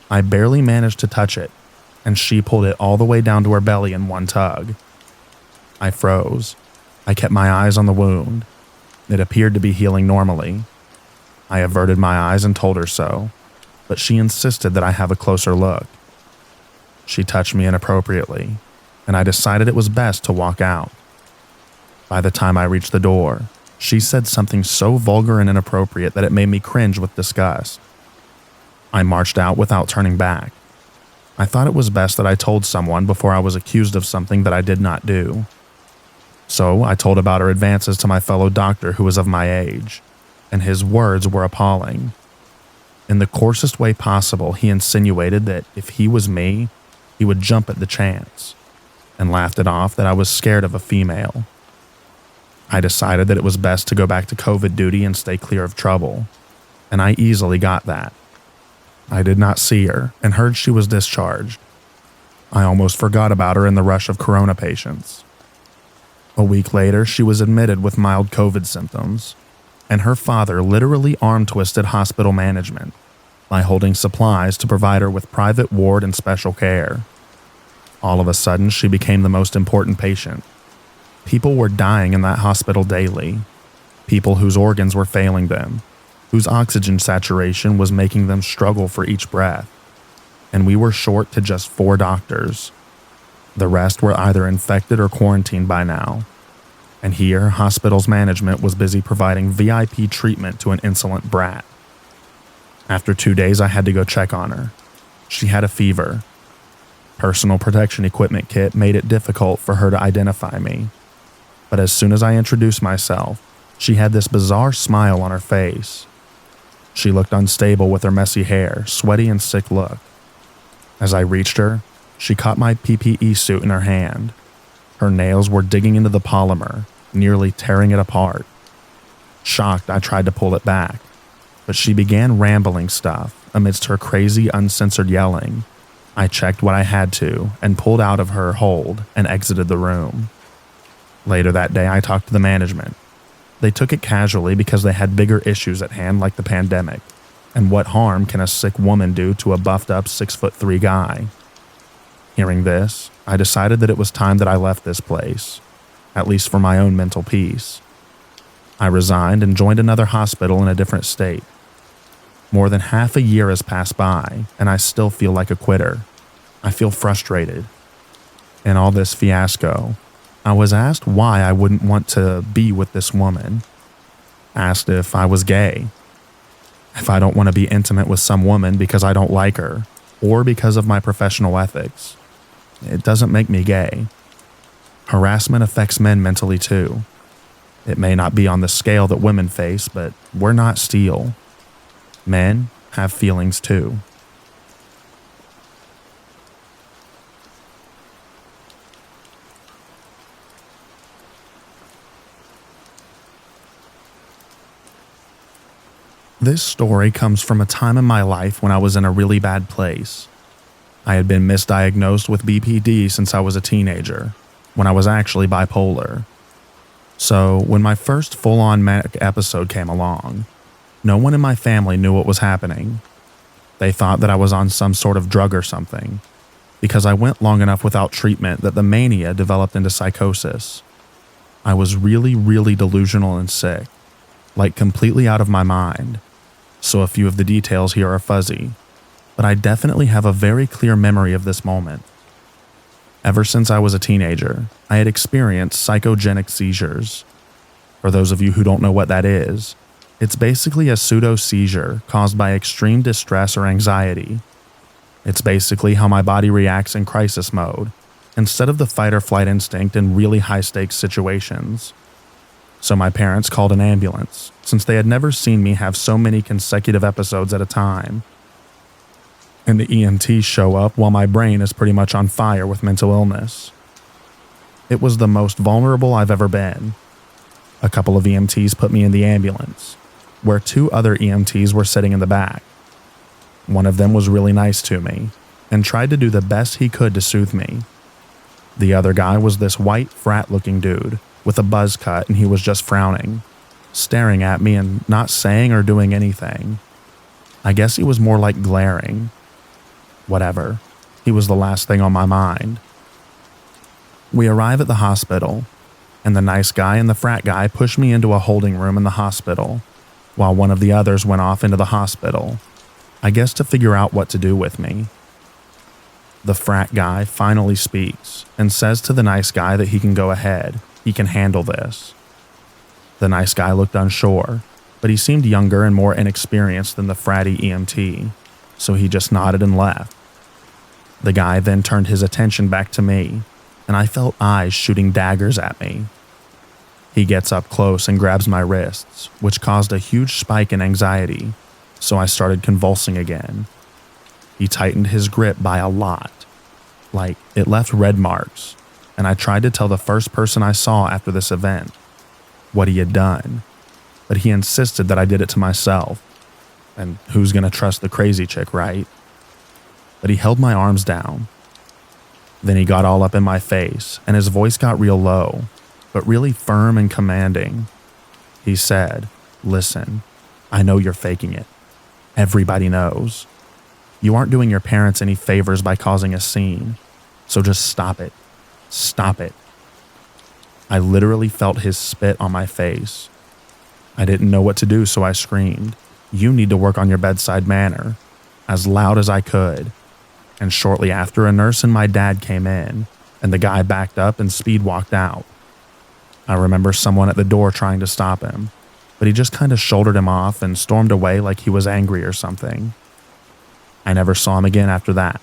S1: I barely managed to touch it, and she pulled it all the way down to her belly in one tug. I froze. I kept my eyes on the wound. It appeared to be healing normally. I averted my eyes and told her so, but she insisted that I have a closer look. She touched me inappropriately, and I decided it was best to walk out. By the time I reached the door, she said something so vulgar and inappropriate that it made me cringe with disgust. I marched out without turning back. I thought it was best that I told someone before I was accused of something that I did not do. So I told about her advances to my fellow doctor who was of my age, and his words were appalling. In the coarsest way possible, he insinuated that if he was me, he would jump at the chance, and laughed it off that I was scared of a female. I decided that it was best to go back to COVID duty and stay clear of trouble, and I easily got that. I did not see her and heard she was discharged. I almost forgot about her in the rush of corona patients. A week later, she was admitted with mild COVID symptoms, and her father literally arm-twisted hospital management by holding supplies to provide her with private ward and special care. All of a sudden, she became the most important patient. People were dying in that hospital daily, people whose organs were failing them, whose oxygen saturation was making them struggle for each breath, and we were short to just 4 doctors. The rest were either infected or quarantined by now. And here, hospital's management was busy providing VIP treatment to an insolent brat. After 2 days, I had to go check on her. She had a fever. Personal protection equipment kit made it difficult for her to identify me. But as soon as I introduced myself, she had this bizarre smile on her face. She looked unstable with her messy hair, sweaty and sick look. As I reached her, she caught my PPE suit in her hand. Her nails were digging into the polymer, nearly tearing it apart. Shocked, I tried to pull it back, but she began rambling stuff amidst her crazy, uncensored yelling. I checked what I had to and pulled out of her hold and exited the room. Later that day, I talked to the management. They took it casually because they had bigger issues at hand like the pandemic, and what harm can a sick woman do to a buffed-up 6'3" guy? Hearing this, I decided that it was time that I left this place, at least for my own mental peace. I resigned and joined another hospital in a different state. More than half a year has passed by, and I still feel like a quitter. I feel frustrated. In all this fiasco, I was asked why I wouldn't want to be with this woman, asked if I was gay, if I don't want to be intimate with some woman because I don't like her or because of my professional ethics. It doesn't make me gay. Harassment affects men mentally too. It may not be on the scale that women face, but we're not steel. Men have feelings too. This story comes from a time in my life when I was in a really bad place. I had been misdiagnosed with BPD since I was a teenager, when I was actually bipolar. So, when my first full-on manic episode came along, no one in my family knew what was happening. They thought that I was on some sort of drug or something, because I went long enough without treatment that the mania developed into psychosis. I was really, really delusional and sick, like completely out of my mind. So a few of the details here are fuzzy, but I definitely have a very clear memory of this moment. Ever since I was a teenager, I had experienced psychogenic seizures. For those of you who don't know what that is, it's basically a pseudo-seizure caused by extreme distress or anxiety. It's basically how my body reacts in crisis mode, instead of the fight or flight instinct in really high-stakes situations. So my parents called an ambulance, since they had never seen me have so many consecutive episodes at a time. And the EMTs show up while my brain is pretty much on fire with mental illness. It was the most vulnerable I've ever been. A couple of EMTs put me in the ambulance, where 2 other EMTs were sitting in the back. One of them was really nice to me, and tried to do the best he could to soothe me. The other guy was this white, frat-looking dude, with a buzz cut, and he was just frowning, staring at me and not saying or doing anything. I guess he was more like glaring. Whatever. He was the last thing on my mind. We arrive at the hospital, and the nice guy and the frat guy pushed me into a holding room in the hospital, while one of the others went off into the hospital, I guess to figure out what to do with me. The frat guy finally speaks and says to the nice guy that he can go ahead. He can handle this. The nice guy looked unsure, but he seemed younger and more inexperienced than the fratty EMT, so he just nodded and left. The guy then turned his attention back to me, and I felt eyes shooting daggers at me. He gets up close and grabs my wrists, which caused a huge spike in anxiety, so I started convulsing again. He tightened his grip by a lot. Like, it left red marks, and I tried to tell the first person I saw after this event what he had done, but he insisted that I did it to myself. And who's gonna trust the crazy chick, right? But he held my arms down. Then he got all up in my face, and his voice got real low, but really firm and commanding. He said, "Listen, I know you're faking it. Everybody knows. You aren't doing your parents any favors by causing a scene, so just stop it. Stop it." I literally felt his spit on my face. I didn't know what to do, so I screamed, "You need to work on your bedside manner," as loud as I could. And shortly after, a nurse and my dad came in, and the guy backed up and speed walked out. I remember someone at the door trying to stop him, but he just kind of shouldered him off and stormed away like he was angry or something. I never saw him again after that.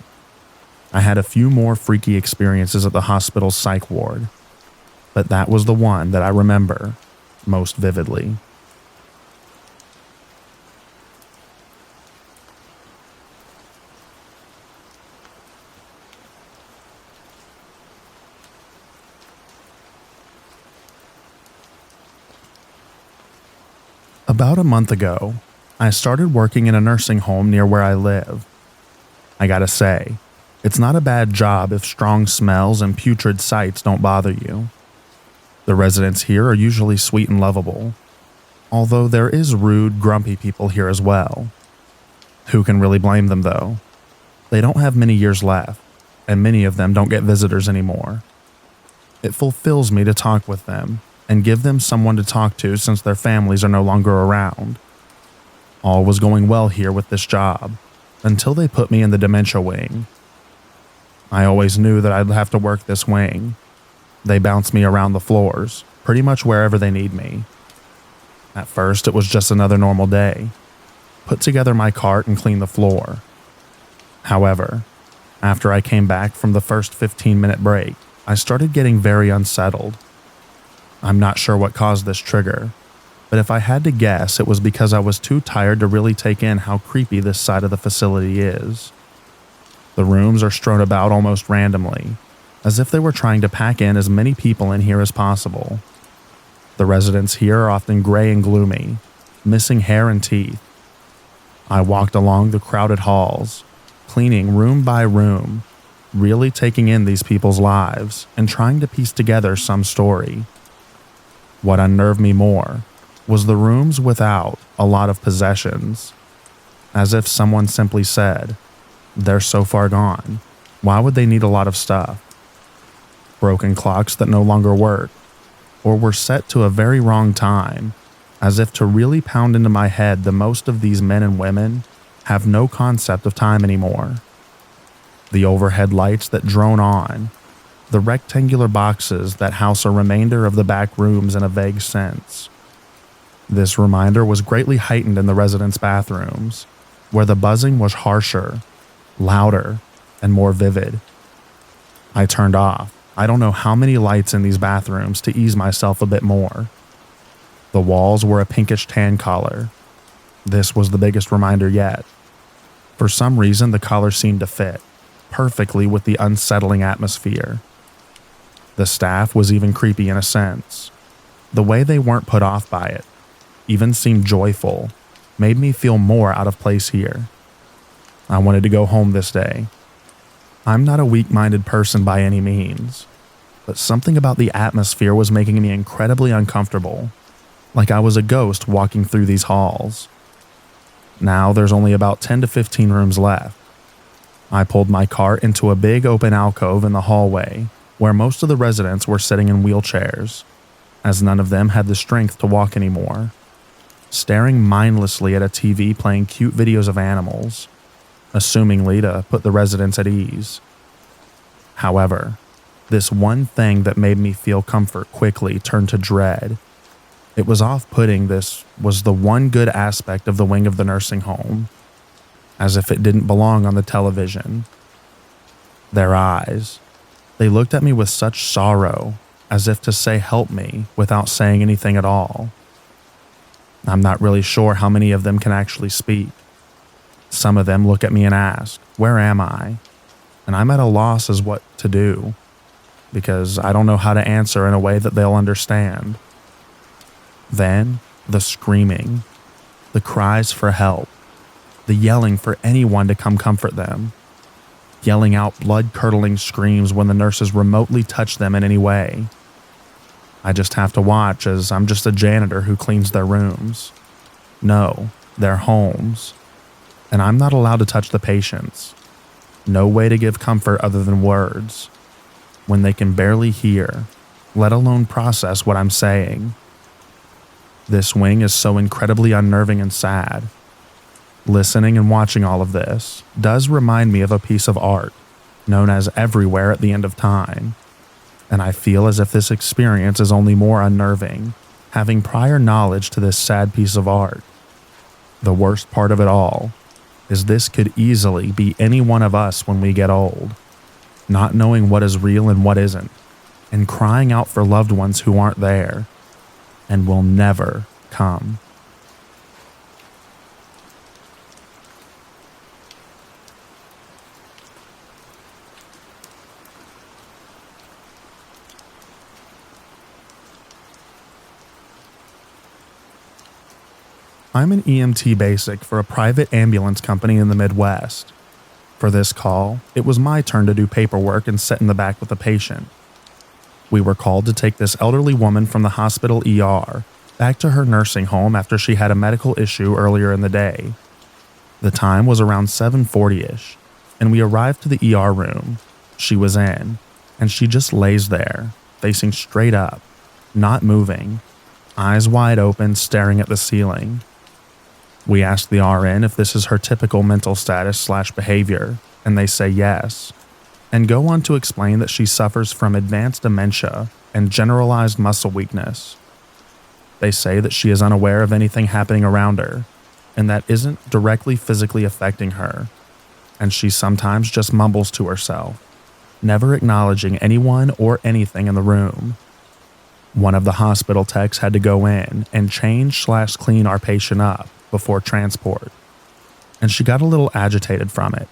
S1: I had a few more freaky experiences at the hospital's psych ward, but that was the one that I remember most vividly. About a month ago, I started working in a nursing home near where I live. I gotta say, it's not a bad job if strong smells and putrid sights don't bother you. The residents here are usually sweet and lovable, although there is rude, grumpy people here as well. Who can really blame them though? They don't have many years left, and many of them don't get visitors anymore. It fulfills me to talk with them and give them someone to talk to since their families are no longer around. All was going well here with this job, until they put me in the dementia wing. I always knew that I'd have to work this wing. They bounce me around the floors, pretty much wherever they need me. At first, it was just another normal day. Put together my cart and clean the floor. However, after I came back from the first 15-minute break, I started getting very unsettled. I'm not sure what caused this trigger, but if I had to guess, it was because I was too tired to really take in how creepy this side of the facility is. The rooms are strewn about almost randomly, as if they were trying to pack in as many people in here as possible. The residents here are often gray and gloomy, missing hair and teeth. I walked along the crowded halls, cleaning room by room, really taking in these people's lives and trying to piece together some story. What unnerved me more was the rooms without a lot of possessions, as if someone simply said, "They're so far gone, why would they need a lot of stuff?" Broken clocks that no longer work, or were set to a very wrong time, as if to really pound into my head the most of these men and women have no concept of time anymore. The overhead lights that drone on, the rectangular boxes that house a remainder of the back rooms in a vague sense. This reminder was greatly heightened in the residents' bathrooms, where the buzzing was harsher, louder, and more vivid. I turned off I don't know how many lights in these bathrooms to ease myself a bit more. The walls were a pinkish tan color. This was the biggest reminder yet. For some reason, the color seemed to fit perfectly with the unsettling atmosphere. The staff was even creepy in a sense. The way they weren't put off by it, even seemed joyful, made me feel more out of place here. I wanted to go home this day. I'm not a weak-minded person by any means, but something about the atmosphere was making me incredibly uncomfortable, like I was a ghost walking through these halls. Now there's only about 10 to 15 rooms left. I pulled my cart into a big open alcove in the hallway where most of the residents were sitting in wheelchairs, as none of them had the strength to walk anymore, staring mindlessly at a TV playing cute videos of animals, assumingly to put the residents at ease. However, this one thing that made me feel comfort quickly turned to dread. It was off-putting. This was the one good aspect of the wing of the nursing home, as if it didn't belong on the television. Their eyes. They looked at me with such sorrow, as if to say help me without saying anything at all. I'm not really sure how many of them can actually speak. Some of them look at me and ask, "Where am I?" And I'm at a loss as what to do, because I don't know how to answer in a way that they'll understand. Then, the screaming, the cries for help, the yelling for anyone to come comfort them, yelling out blood-curdling screams when the nurses remotely touch them in any way. I just have to watch as I'm just a janitor who cleans their rooms. No, their homes. And I'm not allowed to touch the patients. No way to give comfort other than words, when they can barely hear, let alone process what I'm saying. This wing is so incredibly unnerving and sad. Listening and watching all of this does remind me of a piece of art known as Everywhere at the End of Time, and I feel as if this experience is only more unnerving, having prior knowledge to this sad piece of art. The worst part of it all is this could easily be any one of us when we get old, not knowing what is real and what isn't, and crying out for loved ones who aren't there and will never come. I'm an EMT basic for a private ambulance company in the Midwest. For this call, it was my turn to do paperwork and sit in the back with the patient. We were called to take this elderly woman from the hospital ER back to her nursing home after she had a medical issue earlier in the day. The time was around 7:40-ish, and we arrived to the ER room she was in, and she just lays there, facing straight up, not moving, eyes wide open, staring at the ceiling. We asked the RN if this is her typical mental status/behavior, and they say yes. and go on to explain that she suffers from advanced dementia and generalized muscle weakness. They say that she is unaware of anything happening around her, and that isn't directly physically affecting her, and she sometimes just mumbles to herself, never acknowledging anyone or anything in the room. One of the hospital techs had to go in and change/clean our patient up before transport, and she got a little agitated from it,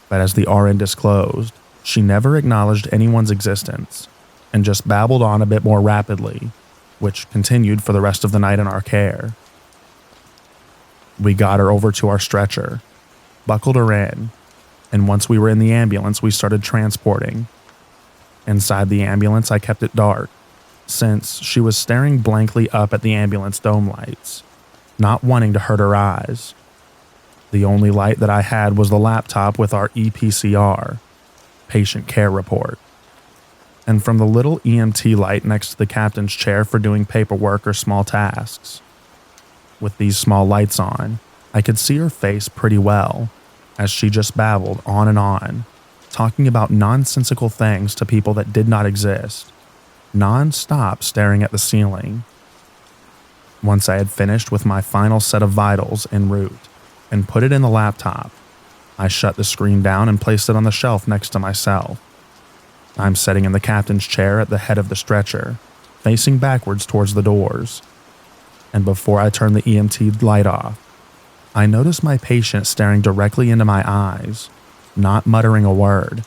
S1: but as the RN disclosed, she never acknowledged anyone's existence and just babbled on a bit more rapidly, which continued for the rest of the night in our care. We got her over to our stretcher, buckled her in, and once we were in the ambulance, we started transporting. Inside the ambulance, I kept it dark, since she was staring blankly up at the ambulance dome lights, not wanting to hurt her eyes. The only light that I had was the laptop with our EPCR, patient care report, and from the little EMT light next to the captain's chair for doing paperwork or small tasks. With these small lights on, I could see her face pretty well, as she just babbled on and on, talking about nonsensical things to people that did not exist, non-stop staring at the ceiling. Once I had finished with my final set of vitals en route and put it in the laptop, I shut the screen down and placed it on the shelf next to myself. I'm sitting in the captain's chair at the head of the stretcher, facing backwards towards the doors. And before I turn the EMT light off, I notice my patient staring directly into my eyes, not muttering a word.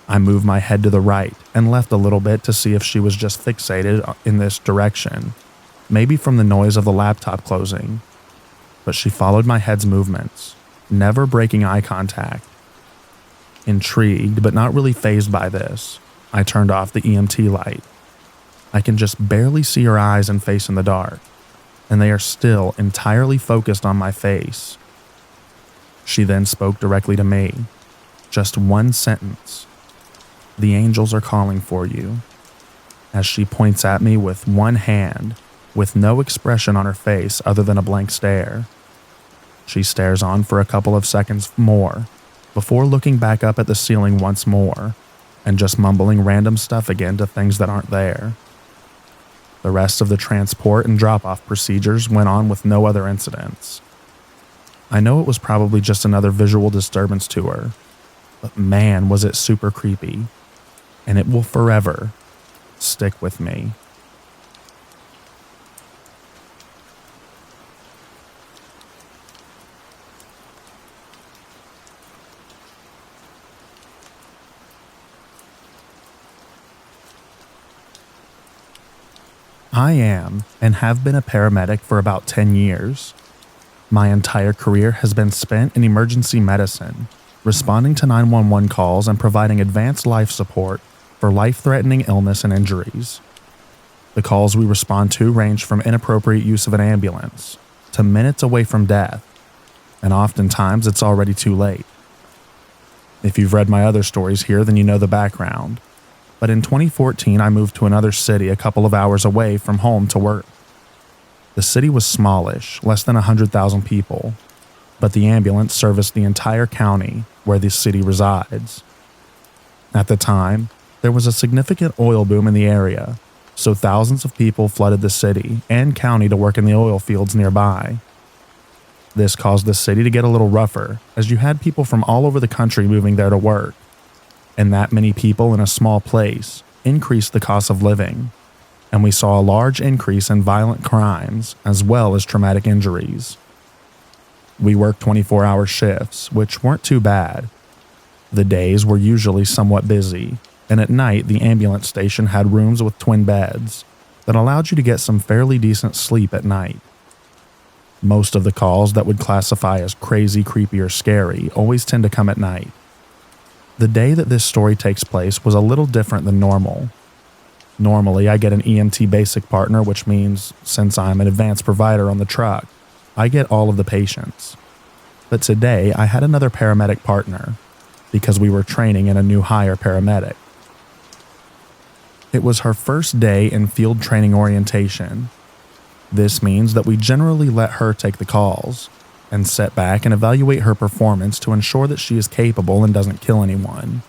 S1: I moved my head to the right and left a little bit to see if she was just fixated in this direction, maybe from the noise of the laptop closing. But she followed my head's movements, never breaking eye contact. Intrigued, but not really fazed by this, I turned off the EMT light. I can just barely see her eyes and face in the dark, and they are still entirely focused on my face. She then spoke directly to me. Just one sentence. "The angels are calling for you," as she points at me with one hand, with no expression on her face other than a blank stare. She stares on for a couple of seconds more, before looking back up at the ceiling once more, and just mumbling random stuff again to things that aren't there. The rest of the transport and drop-off procedures went on with no other incidents. I know it was probably just another visual disturbance to her, but man, was it super creepy, and it will forever stick with me. I am and have been a paramedic for about 10 years. My entire career has been spent in emergency medicine, responding to 911 calls and providing advanced life support for life-threatening illness and injuries. The calls we respond to range from inappropriate use of an ambulance to minutes away from death, and oftentimes it's already too late. If you've read my other stories here, then you know the background. But in 2014, I moved to another city a couple of hours away from home to work. The city was smallish, less than 100,000 people, but the ambulance serviced the entire county where the city resides. At the time, there was a significant oil boom in the area, so thousands of people flooded the city and county to work in the oil fields nearby. This caused the city to get a little rougher, as you had people from all over the country moving there to work. And that many people in a small place increased the cost of living, and we saw a large increase in violent crimes as well as traumatic injuries. We worked 24-hour shifts, which weren't too bad. The days were usually somewhat busy, and at night the ambulance station had rooms with twin beds that allowed you to get some fairly decent sleep at night. Most of the calls that would classify as crazy, creepy, or scary always tend to come at night. The day that this story takes place was a little different than normal. Normally, I get an EMT basic partner, which means since I'm an advanced provider on the truck, I get all of the patients. But today, I had another paramedic partner because we were training in a new hire paramedic. It was her first day in field training orientation. This means that we generally let her take the calls and sit back and evaluate her performance to ensure that she is capable and doesn't kill anyone.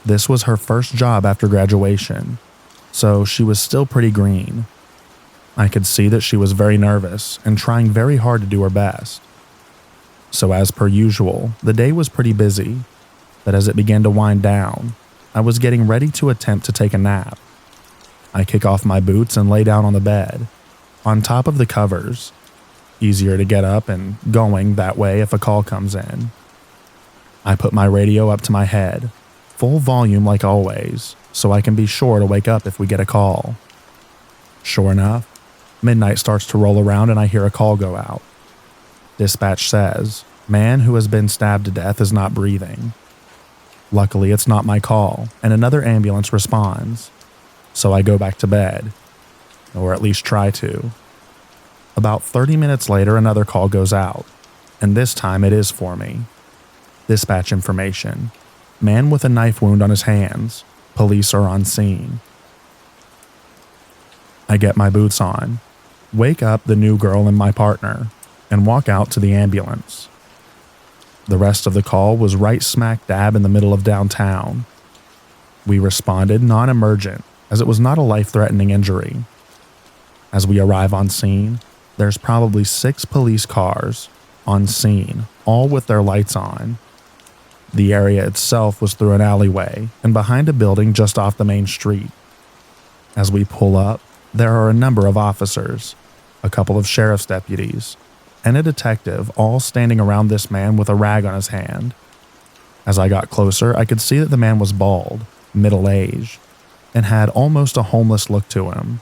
S1: This was her first job after graduation, so she was still pretty green. I could see that she was very nervous and trying very hard to do her best. So as per usual, the day was pretty busy, but as it began to wind down, I was getting ready to attempt to take a nap. I kick off my boots and lay down on the bed, on top of the covers. Easier to get up and going that way if a call comes in. I put my radio up to my head, full volume like always, so I can be sure to wake up if we get a call. Sure enough, midnight starts to roll around and I hear a call go out. Dispatch says, "Man who has been stabbed to death is not breathing." Luckily, it's not my call, and another ambulance responds. So I go back to bed, or at least try to. About 30 minutes later, another call goes out, and this time it is for me. Dispatch information: man with a knife wound on his hands. Police are on scene. I get my boots on, wake up the new girl and my partner, and walk out to the ambulance. The rest of the call was right smack dab in the middle of downtown. We responded non-emergent, as it was not a life-threatening injury. As we arrive on scene, there's probably 6 police cars on scene, all with their lights on. The area itself was through an alleyway and behind a building just off the main street. As we pull up, there are a number of officers, a couple of sheriff's deputies, and a detective all standing around this man with a rag on his hand. As I got closer, I could see that the man was bald, middle-aged, and had almost a homeless look to him.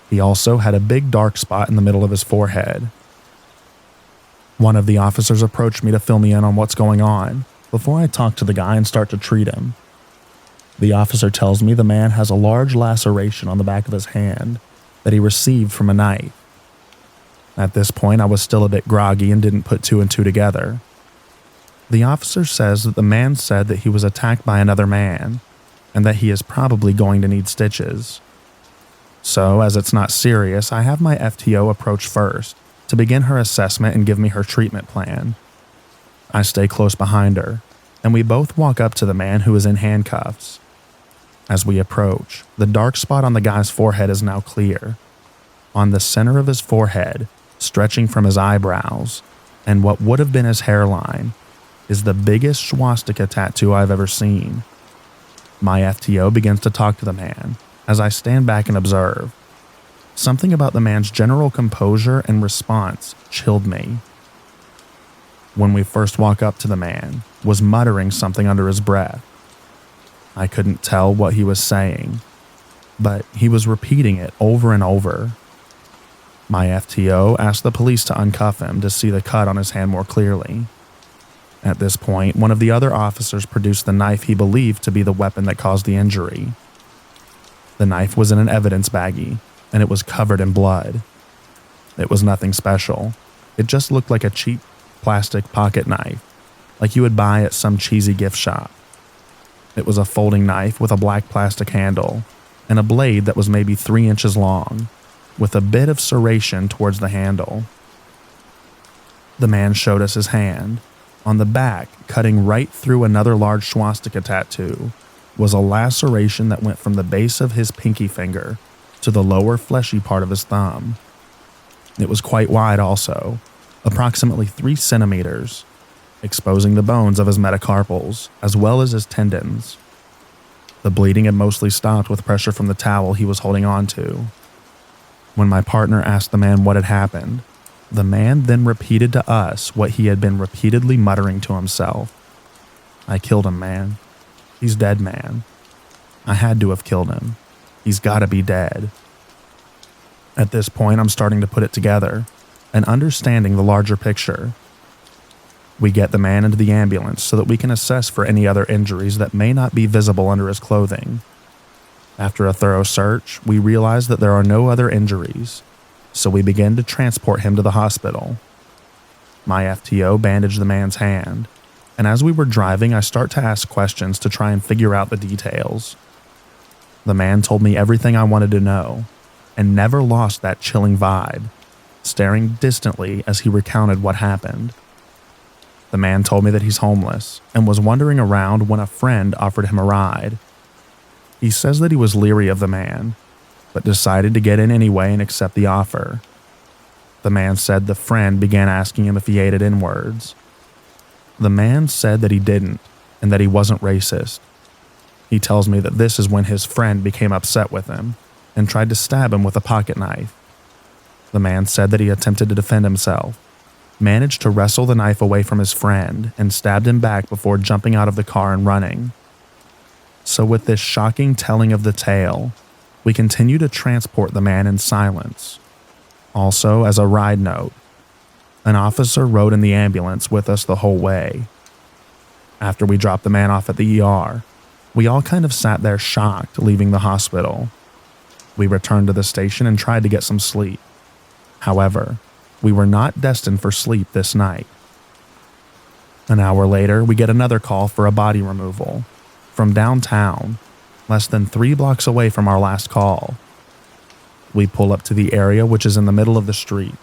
S1: He also had a big dark spot in the middle of his forehead. One of the officers approached me to fill me in on what's going on before I talk to the guy and start to treat him. The officer tells me the man has a large laceration on the back of his hand that he received from a knife. At this point, I was still a bit groggy and didn't put 2 and 2 together. The officer says that the man said that he was attacked by another man and that he is probably going to need stitches. So, as it's not serious, I have my FTO approach first to begin her assessment and give me her treatment plan. I stay close behind her, and we both walk up to the man who is in handcuffs. As we approach, the dark spot on the guy's forehead is now clear. On the center of his forehead, stretching from his eyebrows, and what would have been his hairline, is the biggest swastika tattoo I've ever seen. My FTO begins to talk to the man as I stand back and observe. Something about the man's general composure and response chilled me. When we first walk up to the man, was muttering something under his breath. I couldn't tell what he was saying, but he was repeating it over and over. My FTO asked the police to uncuff him to see the cut on his hand more clearly. At this point, one of the other officers produced the knife he believed to be the weapon that caused the injury. The knife was in an evidence baggie, and it was covered in blood. It was nothing special. It just looked like a cheap plastic pocket knife, like you would buy at some cheesy gift shop. It was a folding knife with a black plastic handle and a blade that was maybe 3 inches long, with a bit of serration towards the handle. The man showed us his hand. On the back, cutting right through another large swastika tattoo, was a laceration that went from the base of his pinky finger to the lower fleshy part of his thumb. It was quite wide also, approximately 3 centimeters, exposing the bones of his metacarpals as well as his tendons. The bleeding had mostly stopped with pressure from the towel he was holding on to. When my partner asked the man what had happened, the man then repeated to us what he had been repeatedly muttering to himself. "I killed him, man. He's dead, man. I had to have killed him. He's gotta be dead." At this point, I'm starting to put it together and understanding the larger picture. We get the man into the ambulance so that we can assess for any other injuries that may not be visible under his clothing. After a thorough search, we realize that there are no other injuries, so we begin to transport him to the hospital. My FTO bandaged the man's hand, and as we were driving, I start to ask questions to try and figure out the details. The man told me everything I wanted to know, and never lost that chilling vibe, staring distantly as he recounted what happened. The The man told me that he's homeless and was wandering around when a friend offered him a ride. He says that he was leery of the man, but decided to get in anyway and accept the offer. The man said the friend began asking him if he ate it N-words. The man said that he didn't and that he wasn't racist. He tells me that this is when his friend became upset with him and tried to stab him with a pocket knife. The man said that he attempted to defend himself, managed to wrestle the knife away from his friend, and stabbed him back before jumping out of the car and running. So with this shocking telling of the tale, we continue to transport the man in silence. Also, as a ride note, an officer rode in the ambulance with us the whole way. After we dropped the man off at the ER, we all kind of sat there shocked, leaving the hospital. We returned to the station and tried to get some sleep. However, we were not destined for sleep this night. An hour later, we get another call for a body removal from downtown, less than 3 blocks away from our last call. We pull up to the area, which is in the middle of the street.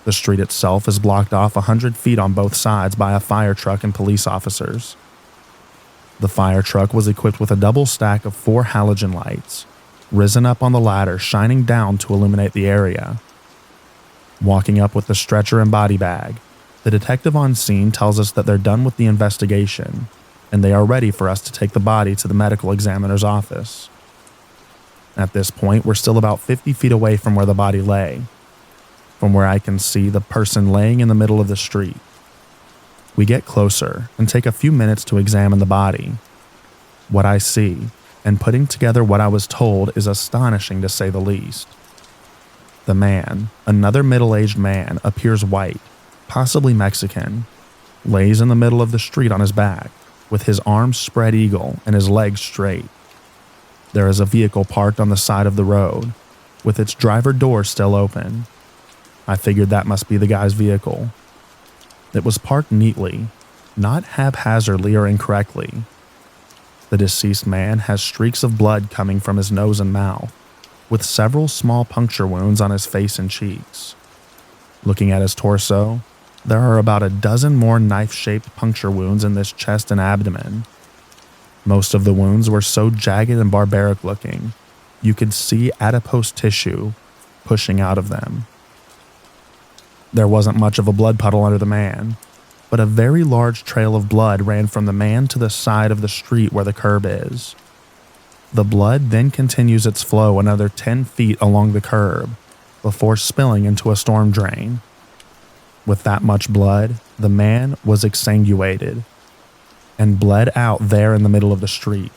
S1: The street itself is blocked off 100 feet on both sides by a fire truck and police officers. The fire truck was equipped with a double stack of 4 halogen lights, risen up on the ladder, shining down to illuminate the area. Walking up with the stretcher and body bag, the detective on scene tells us that they're done with the investigation and they are ready for us to take the body to the medical examiner's office. At this point, we're still about 50 feet away from where the body lay, from where I can see the person laying in the middle of the street. We get closer and take a few minutes to examine the body. What I see, and putting together what I was told, is astonishing to say the least. The man, another middle-aged man, appears white, possibly Mexican, lays in the middle of the street on his back, with his arms spread eagle and his legs straight. There is a vehicle parked on the side of the road, with its driver door still open. I figured that must be the guy's vehicle. It was parked neatly, not haphazardly or incorrectly. The deceased man has streaks of blood coming from his nose and mouth, with several small puncture wounds on his face and cheeks. Looking at his torso, there are about a dozen more knife-shaped puncture wounds in this chest and abdomen. Most of the wounds were so jagged and barbaric looking, you could see adipose tissue pushing out of them. There wasn't much of a blood puddle under the man, but a very large trail of blood ran from the man to the side of the street where the curb is. The blood then continues its flow another 10 feet along the curb before spilling into a storm drain. With that much blood, the man was exsanguinated and bled out there in the middle of the street.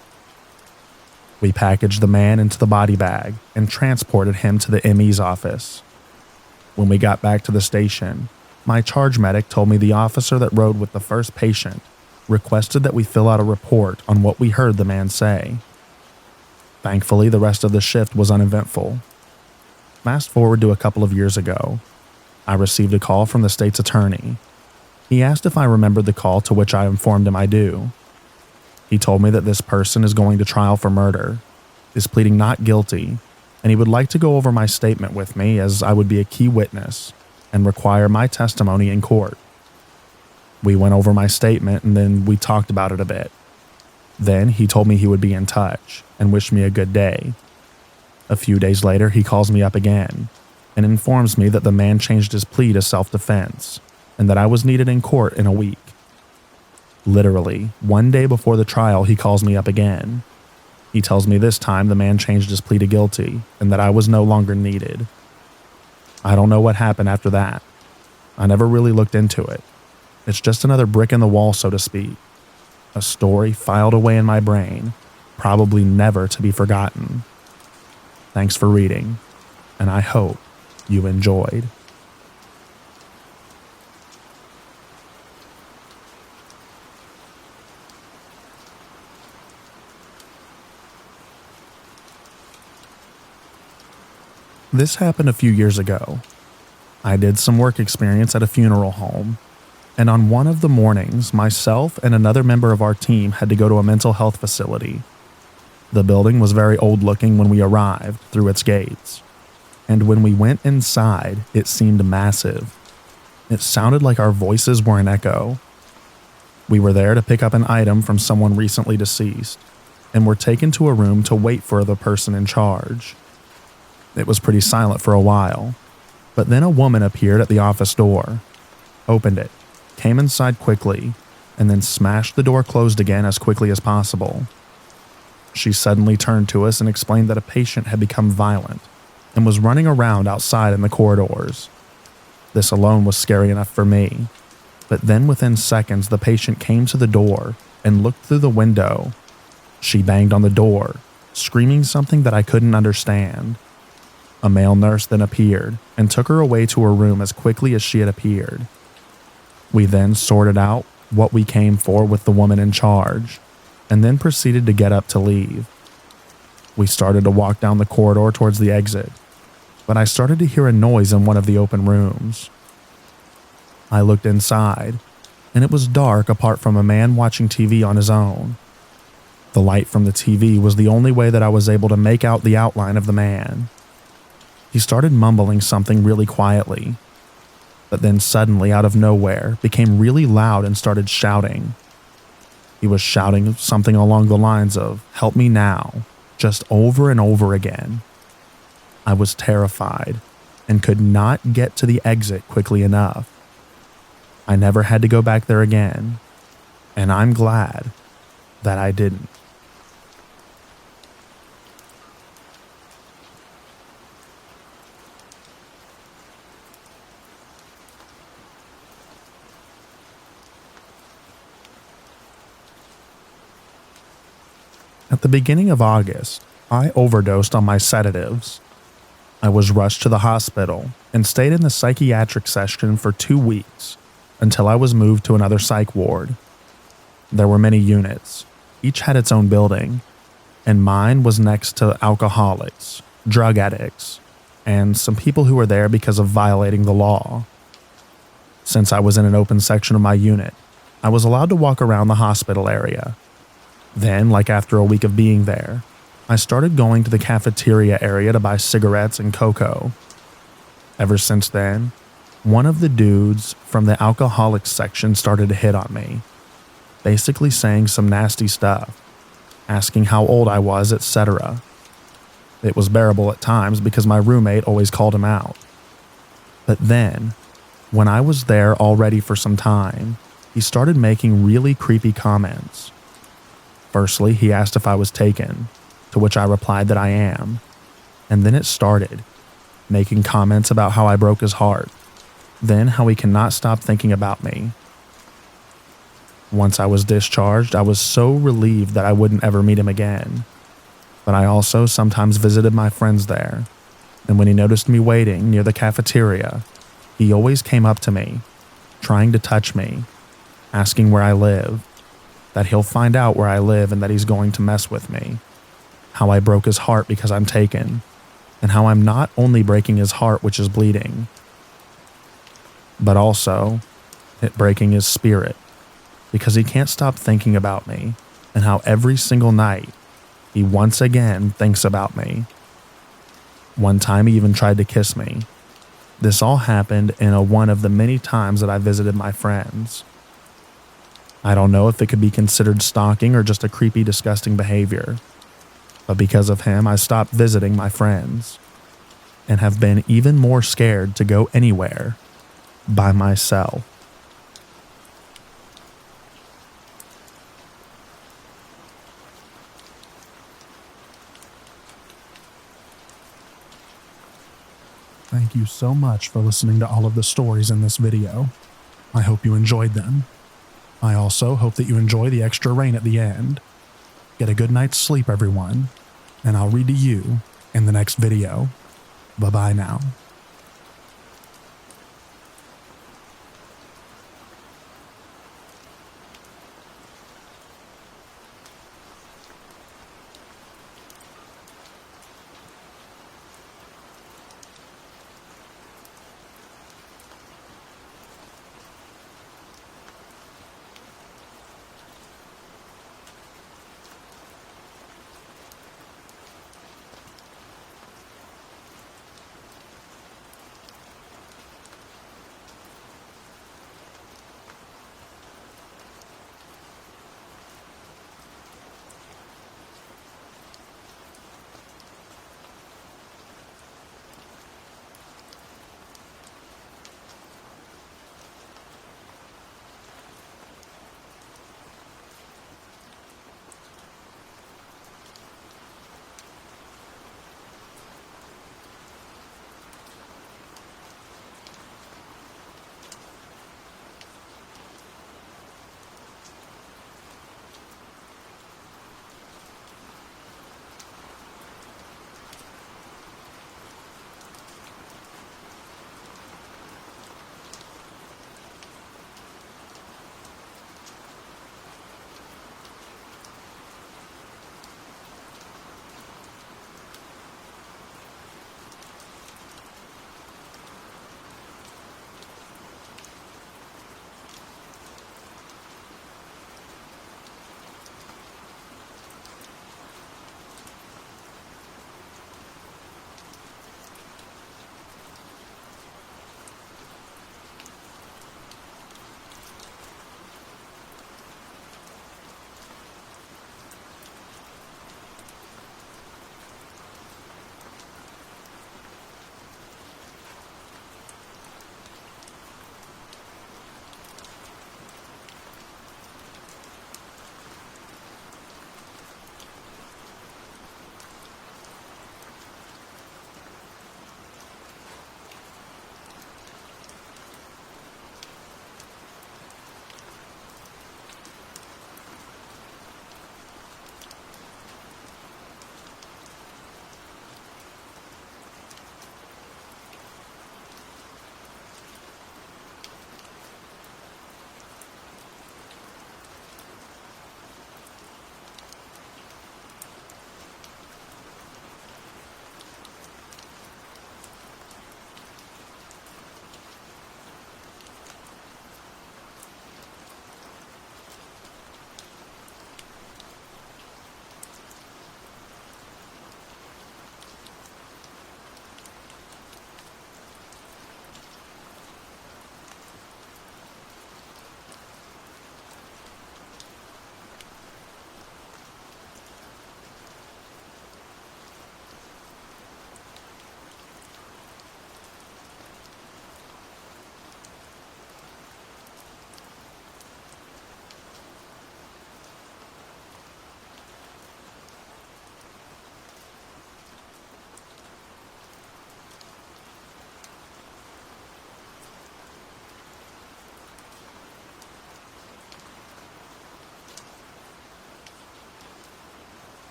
S1: We packaged the man into the body bag and transported him to the ME's office. When we got back to the station, my charge medic told me the officer that rode with the first patient requested that we fill out a report on what we heard the man say. Thankfully, the rest of the shift was uneventful. Fast forward to a couple of years ago, I received a call from the state's attorney. He asked if I remembered the call, to which I informed him I do. He told me that this person is going to trial for murder, is pleading not guilty, and he would like to go over my statement with me as I would be a key witness and require my testimony in court. We went over my statement and then we talked about it a bit. Then he told me he would be in touch and wished me a good day. A few days later, he calls me up again and informs me that the man changed his plea to self-defense and that I was needed in court in a week. Literally, one day before the trial, he calls me up again. He tells me this time the man changed his plea to guilty and that I was no longer needed. I don't know what happened after that. I never really looked into it. It's just another brick in the wall, so to speak. A story filed away in my brain, probably never to be forgotten. Thanks for reading, and I hope you enjoyed. This happened a few years ago. I did some work experience at a funeral home, and on one of the mornings, myself and another member of our team had to go to a mental health facility. The building was very old looking when we arrived through its gates, and when we went inside, it seemed massive. It sounded like our voices were an echo. We were there to pick up an item from someone recently deceased and were taken to a room to wait for the person in charge. It was pretty silent for a while, but then a woman appeared at the office door, opened it, came inside quickly, and then smashed the door closed again as quickly as possible. She suddenly turned to us and explained that a patient had become violent and was running around outside in the corridors. This alone was scary enough for me, but then within seconds the patient came to the door and looked through the window. She banged on the door, screaming something that I couldn't understand. A male nurse then appeared and took her away to her room as quickly as she had appeared. We then sorted out what we came for with the woman in charge, and then proceeded to get up to leave. We started to walk down the corridor towards the exit, but I started to hear a noise in one of the open rooms. I looked inside, and it was dark apart from a man watching TV on his own. The light from the TV was the only way that I was able to make out the outline of the man. He started mumbling something really quietly, but then suddenly out of nowhere became really loud and started shouting. He was shouting something along the lines of, "Help me now," just over and over again. I was terrified and could not get to the exit quickly enough. I never had to go back there again, and I'm glad that I didn't. At the beginning of August, I overdosed on my sedatives. I was rushed to the hospital and stayed in the psychiatric section for 2 weeks until I was moved to another psych ward. There were many units, each had its own building, and mine was next to alcoholics, drug addicts, and some people who were there because of violating the law. Since I was in an open section of my unit, I was allowed to walk around the hospital area. Then, like after a week of being there, I started going to the cafeteria area to buy cigarettes and cocoa. Ever since then, one of the dudes from the alcoholics section started to hit on me, basically saying some nasty stuff, asking how old I was, etc. It was bearable at times because my roommate always called him out. But then, when I was there already for some time, he started making really creepy comments. Firstly, he asked if I was taken, to which I replied that I am. And then it started, making comments about how I broke his heart, then how he cannot stop thinking about me. Once I was discharged, I was so relieved that I wouldn't ever meet him again. But I also sometimes visited my friends there, and when he noticed me waiting near the cafeteria, he always came up to me, trying to touch me, asking where I live, that he'll find out where I live and that he's going to mess with me, how I broke his heart because I'm taken, and how I'm not only breaking his heart, which is bleeding, but also it breaking his spirit, because he can't stop thinking about me, and how every single night he once again thinks about me. One time he even tried to kiss me. This all happened in one of the many times that I visited my friends. I don't know if it could be considered stalking or just a creepy, disgusting behavior, but because of him, I stopped visiting my friends and have been even more scared to go anywhere by myself. Thank you so much for listening to all of the stories in this video. I hope you enjoyed them. I also hope that you enjoy the extra rain at the end. Get a good night's sleep, everyone, and I'll read to you in the next video. Bye-bye now.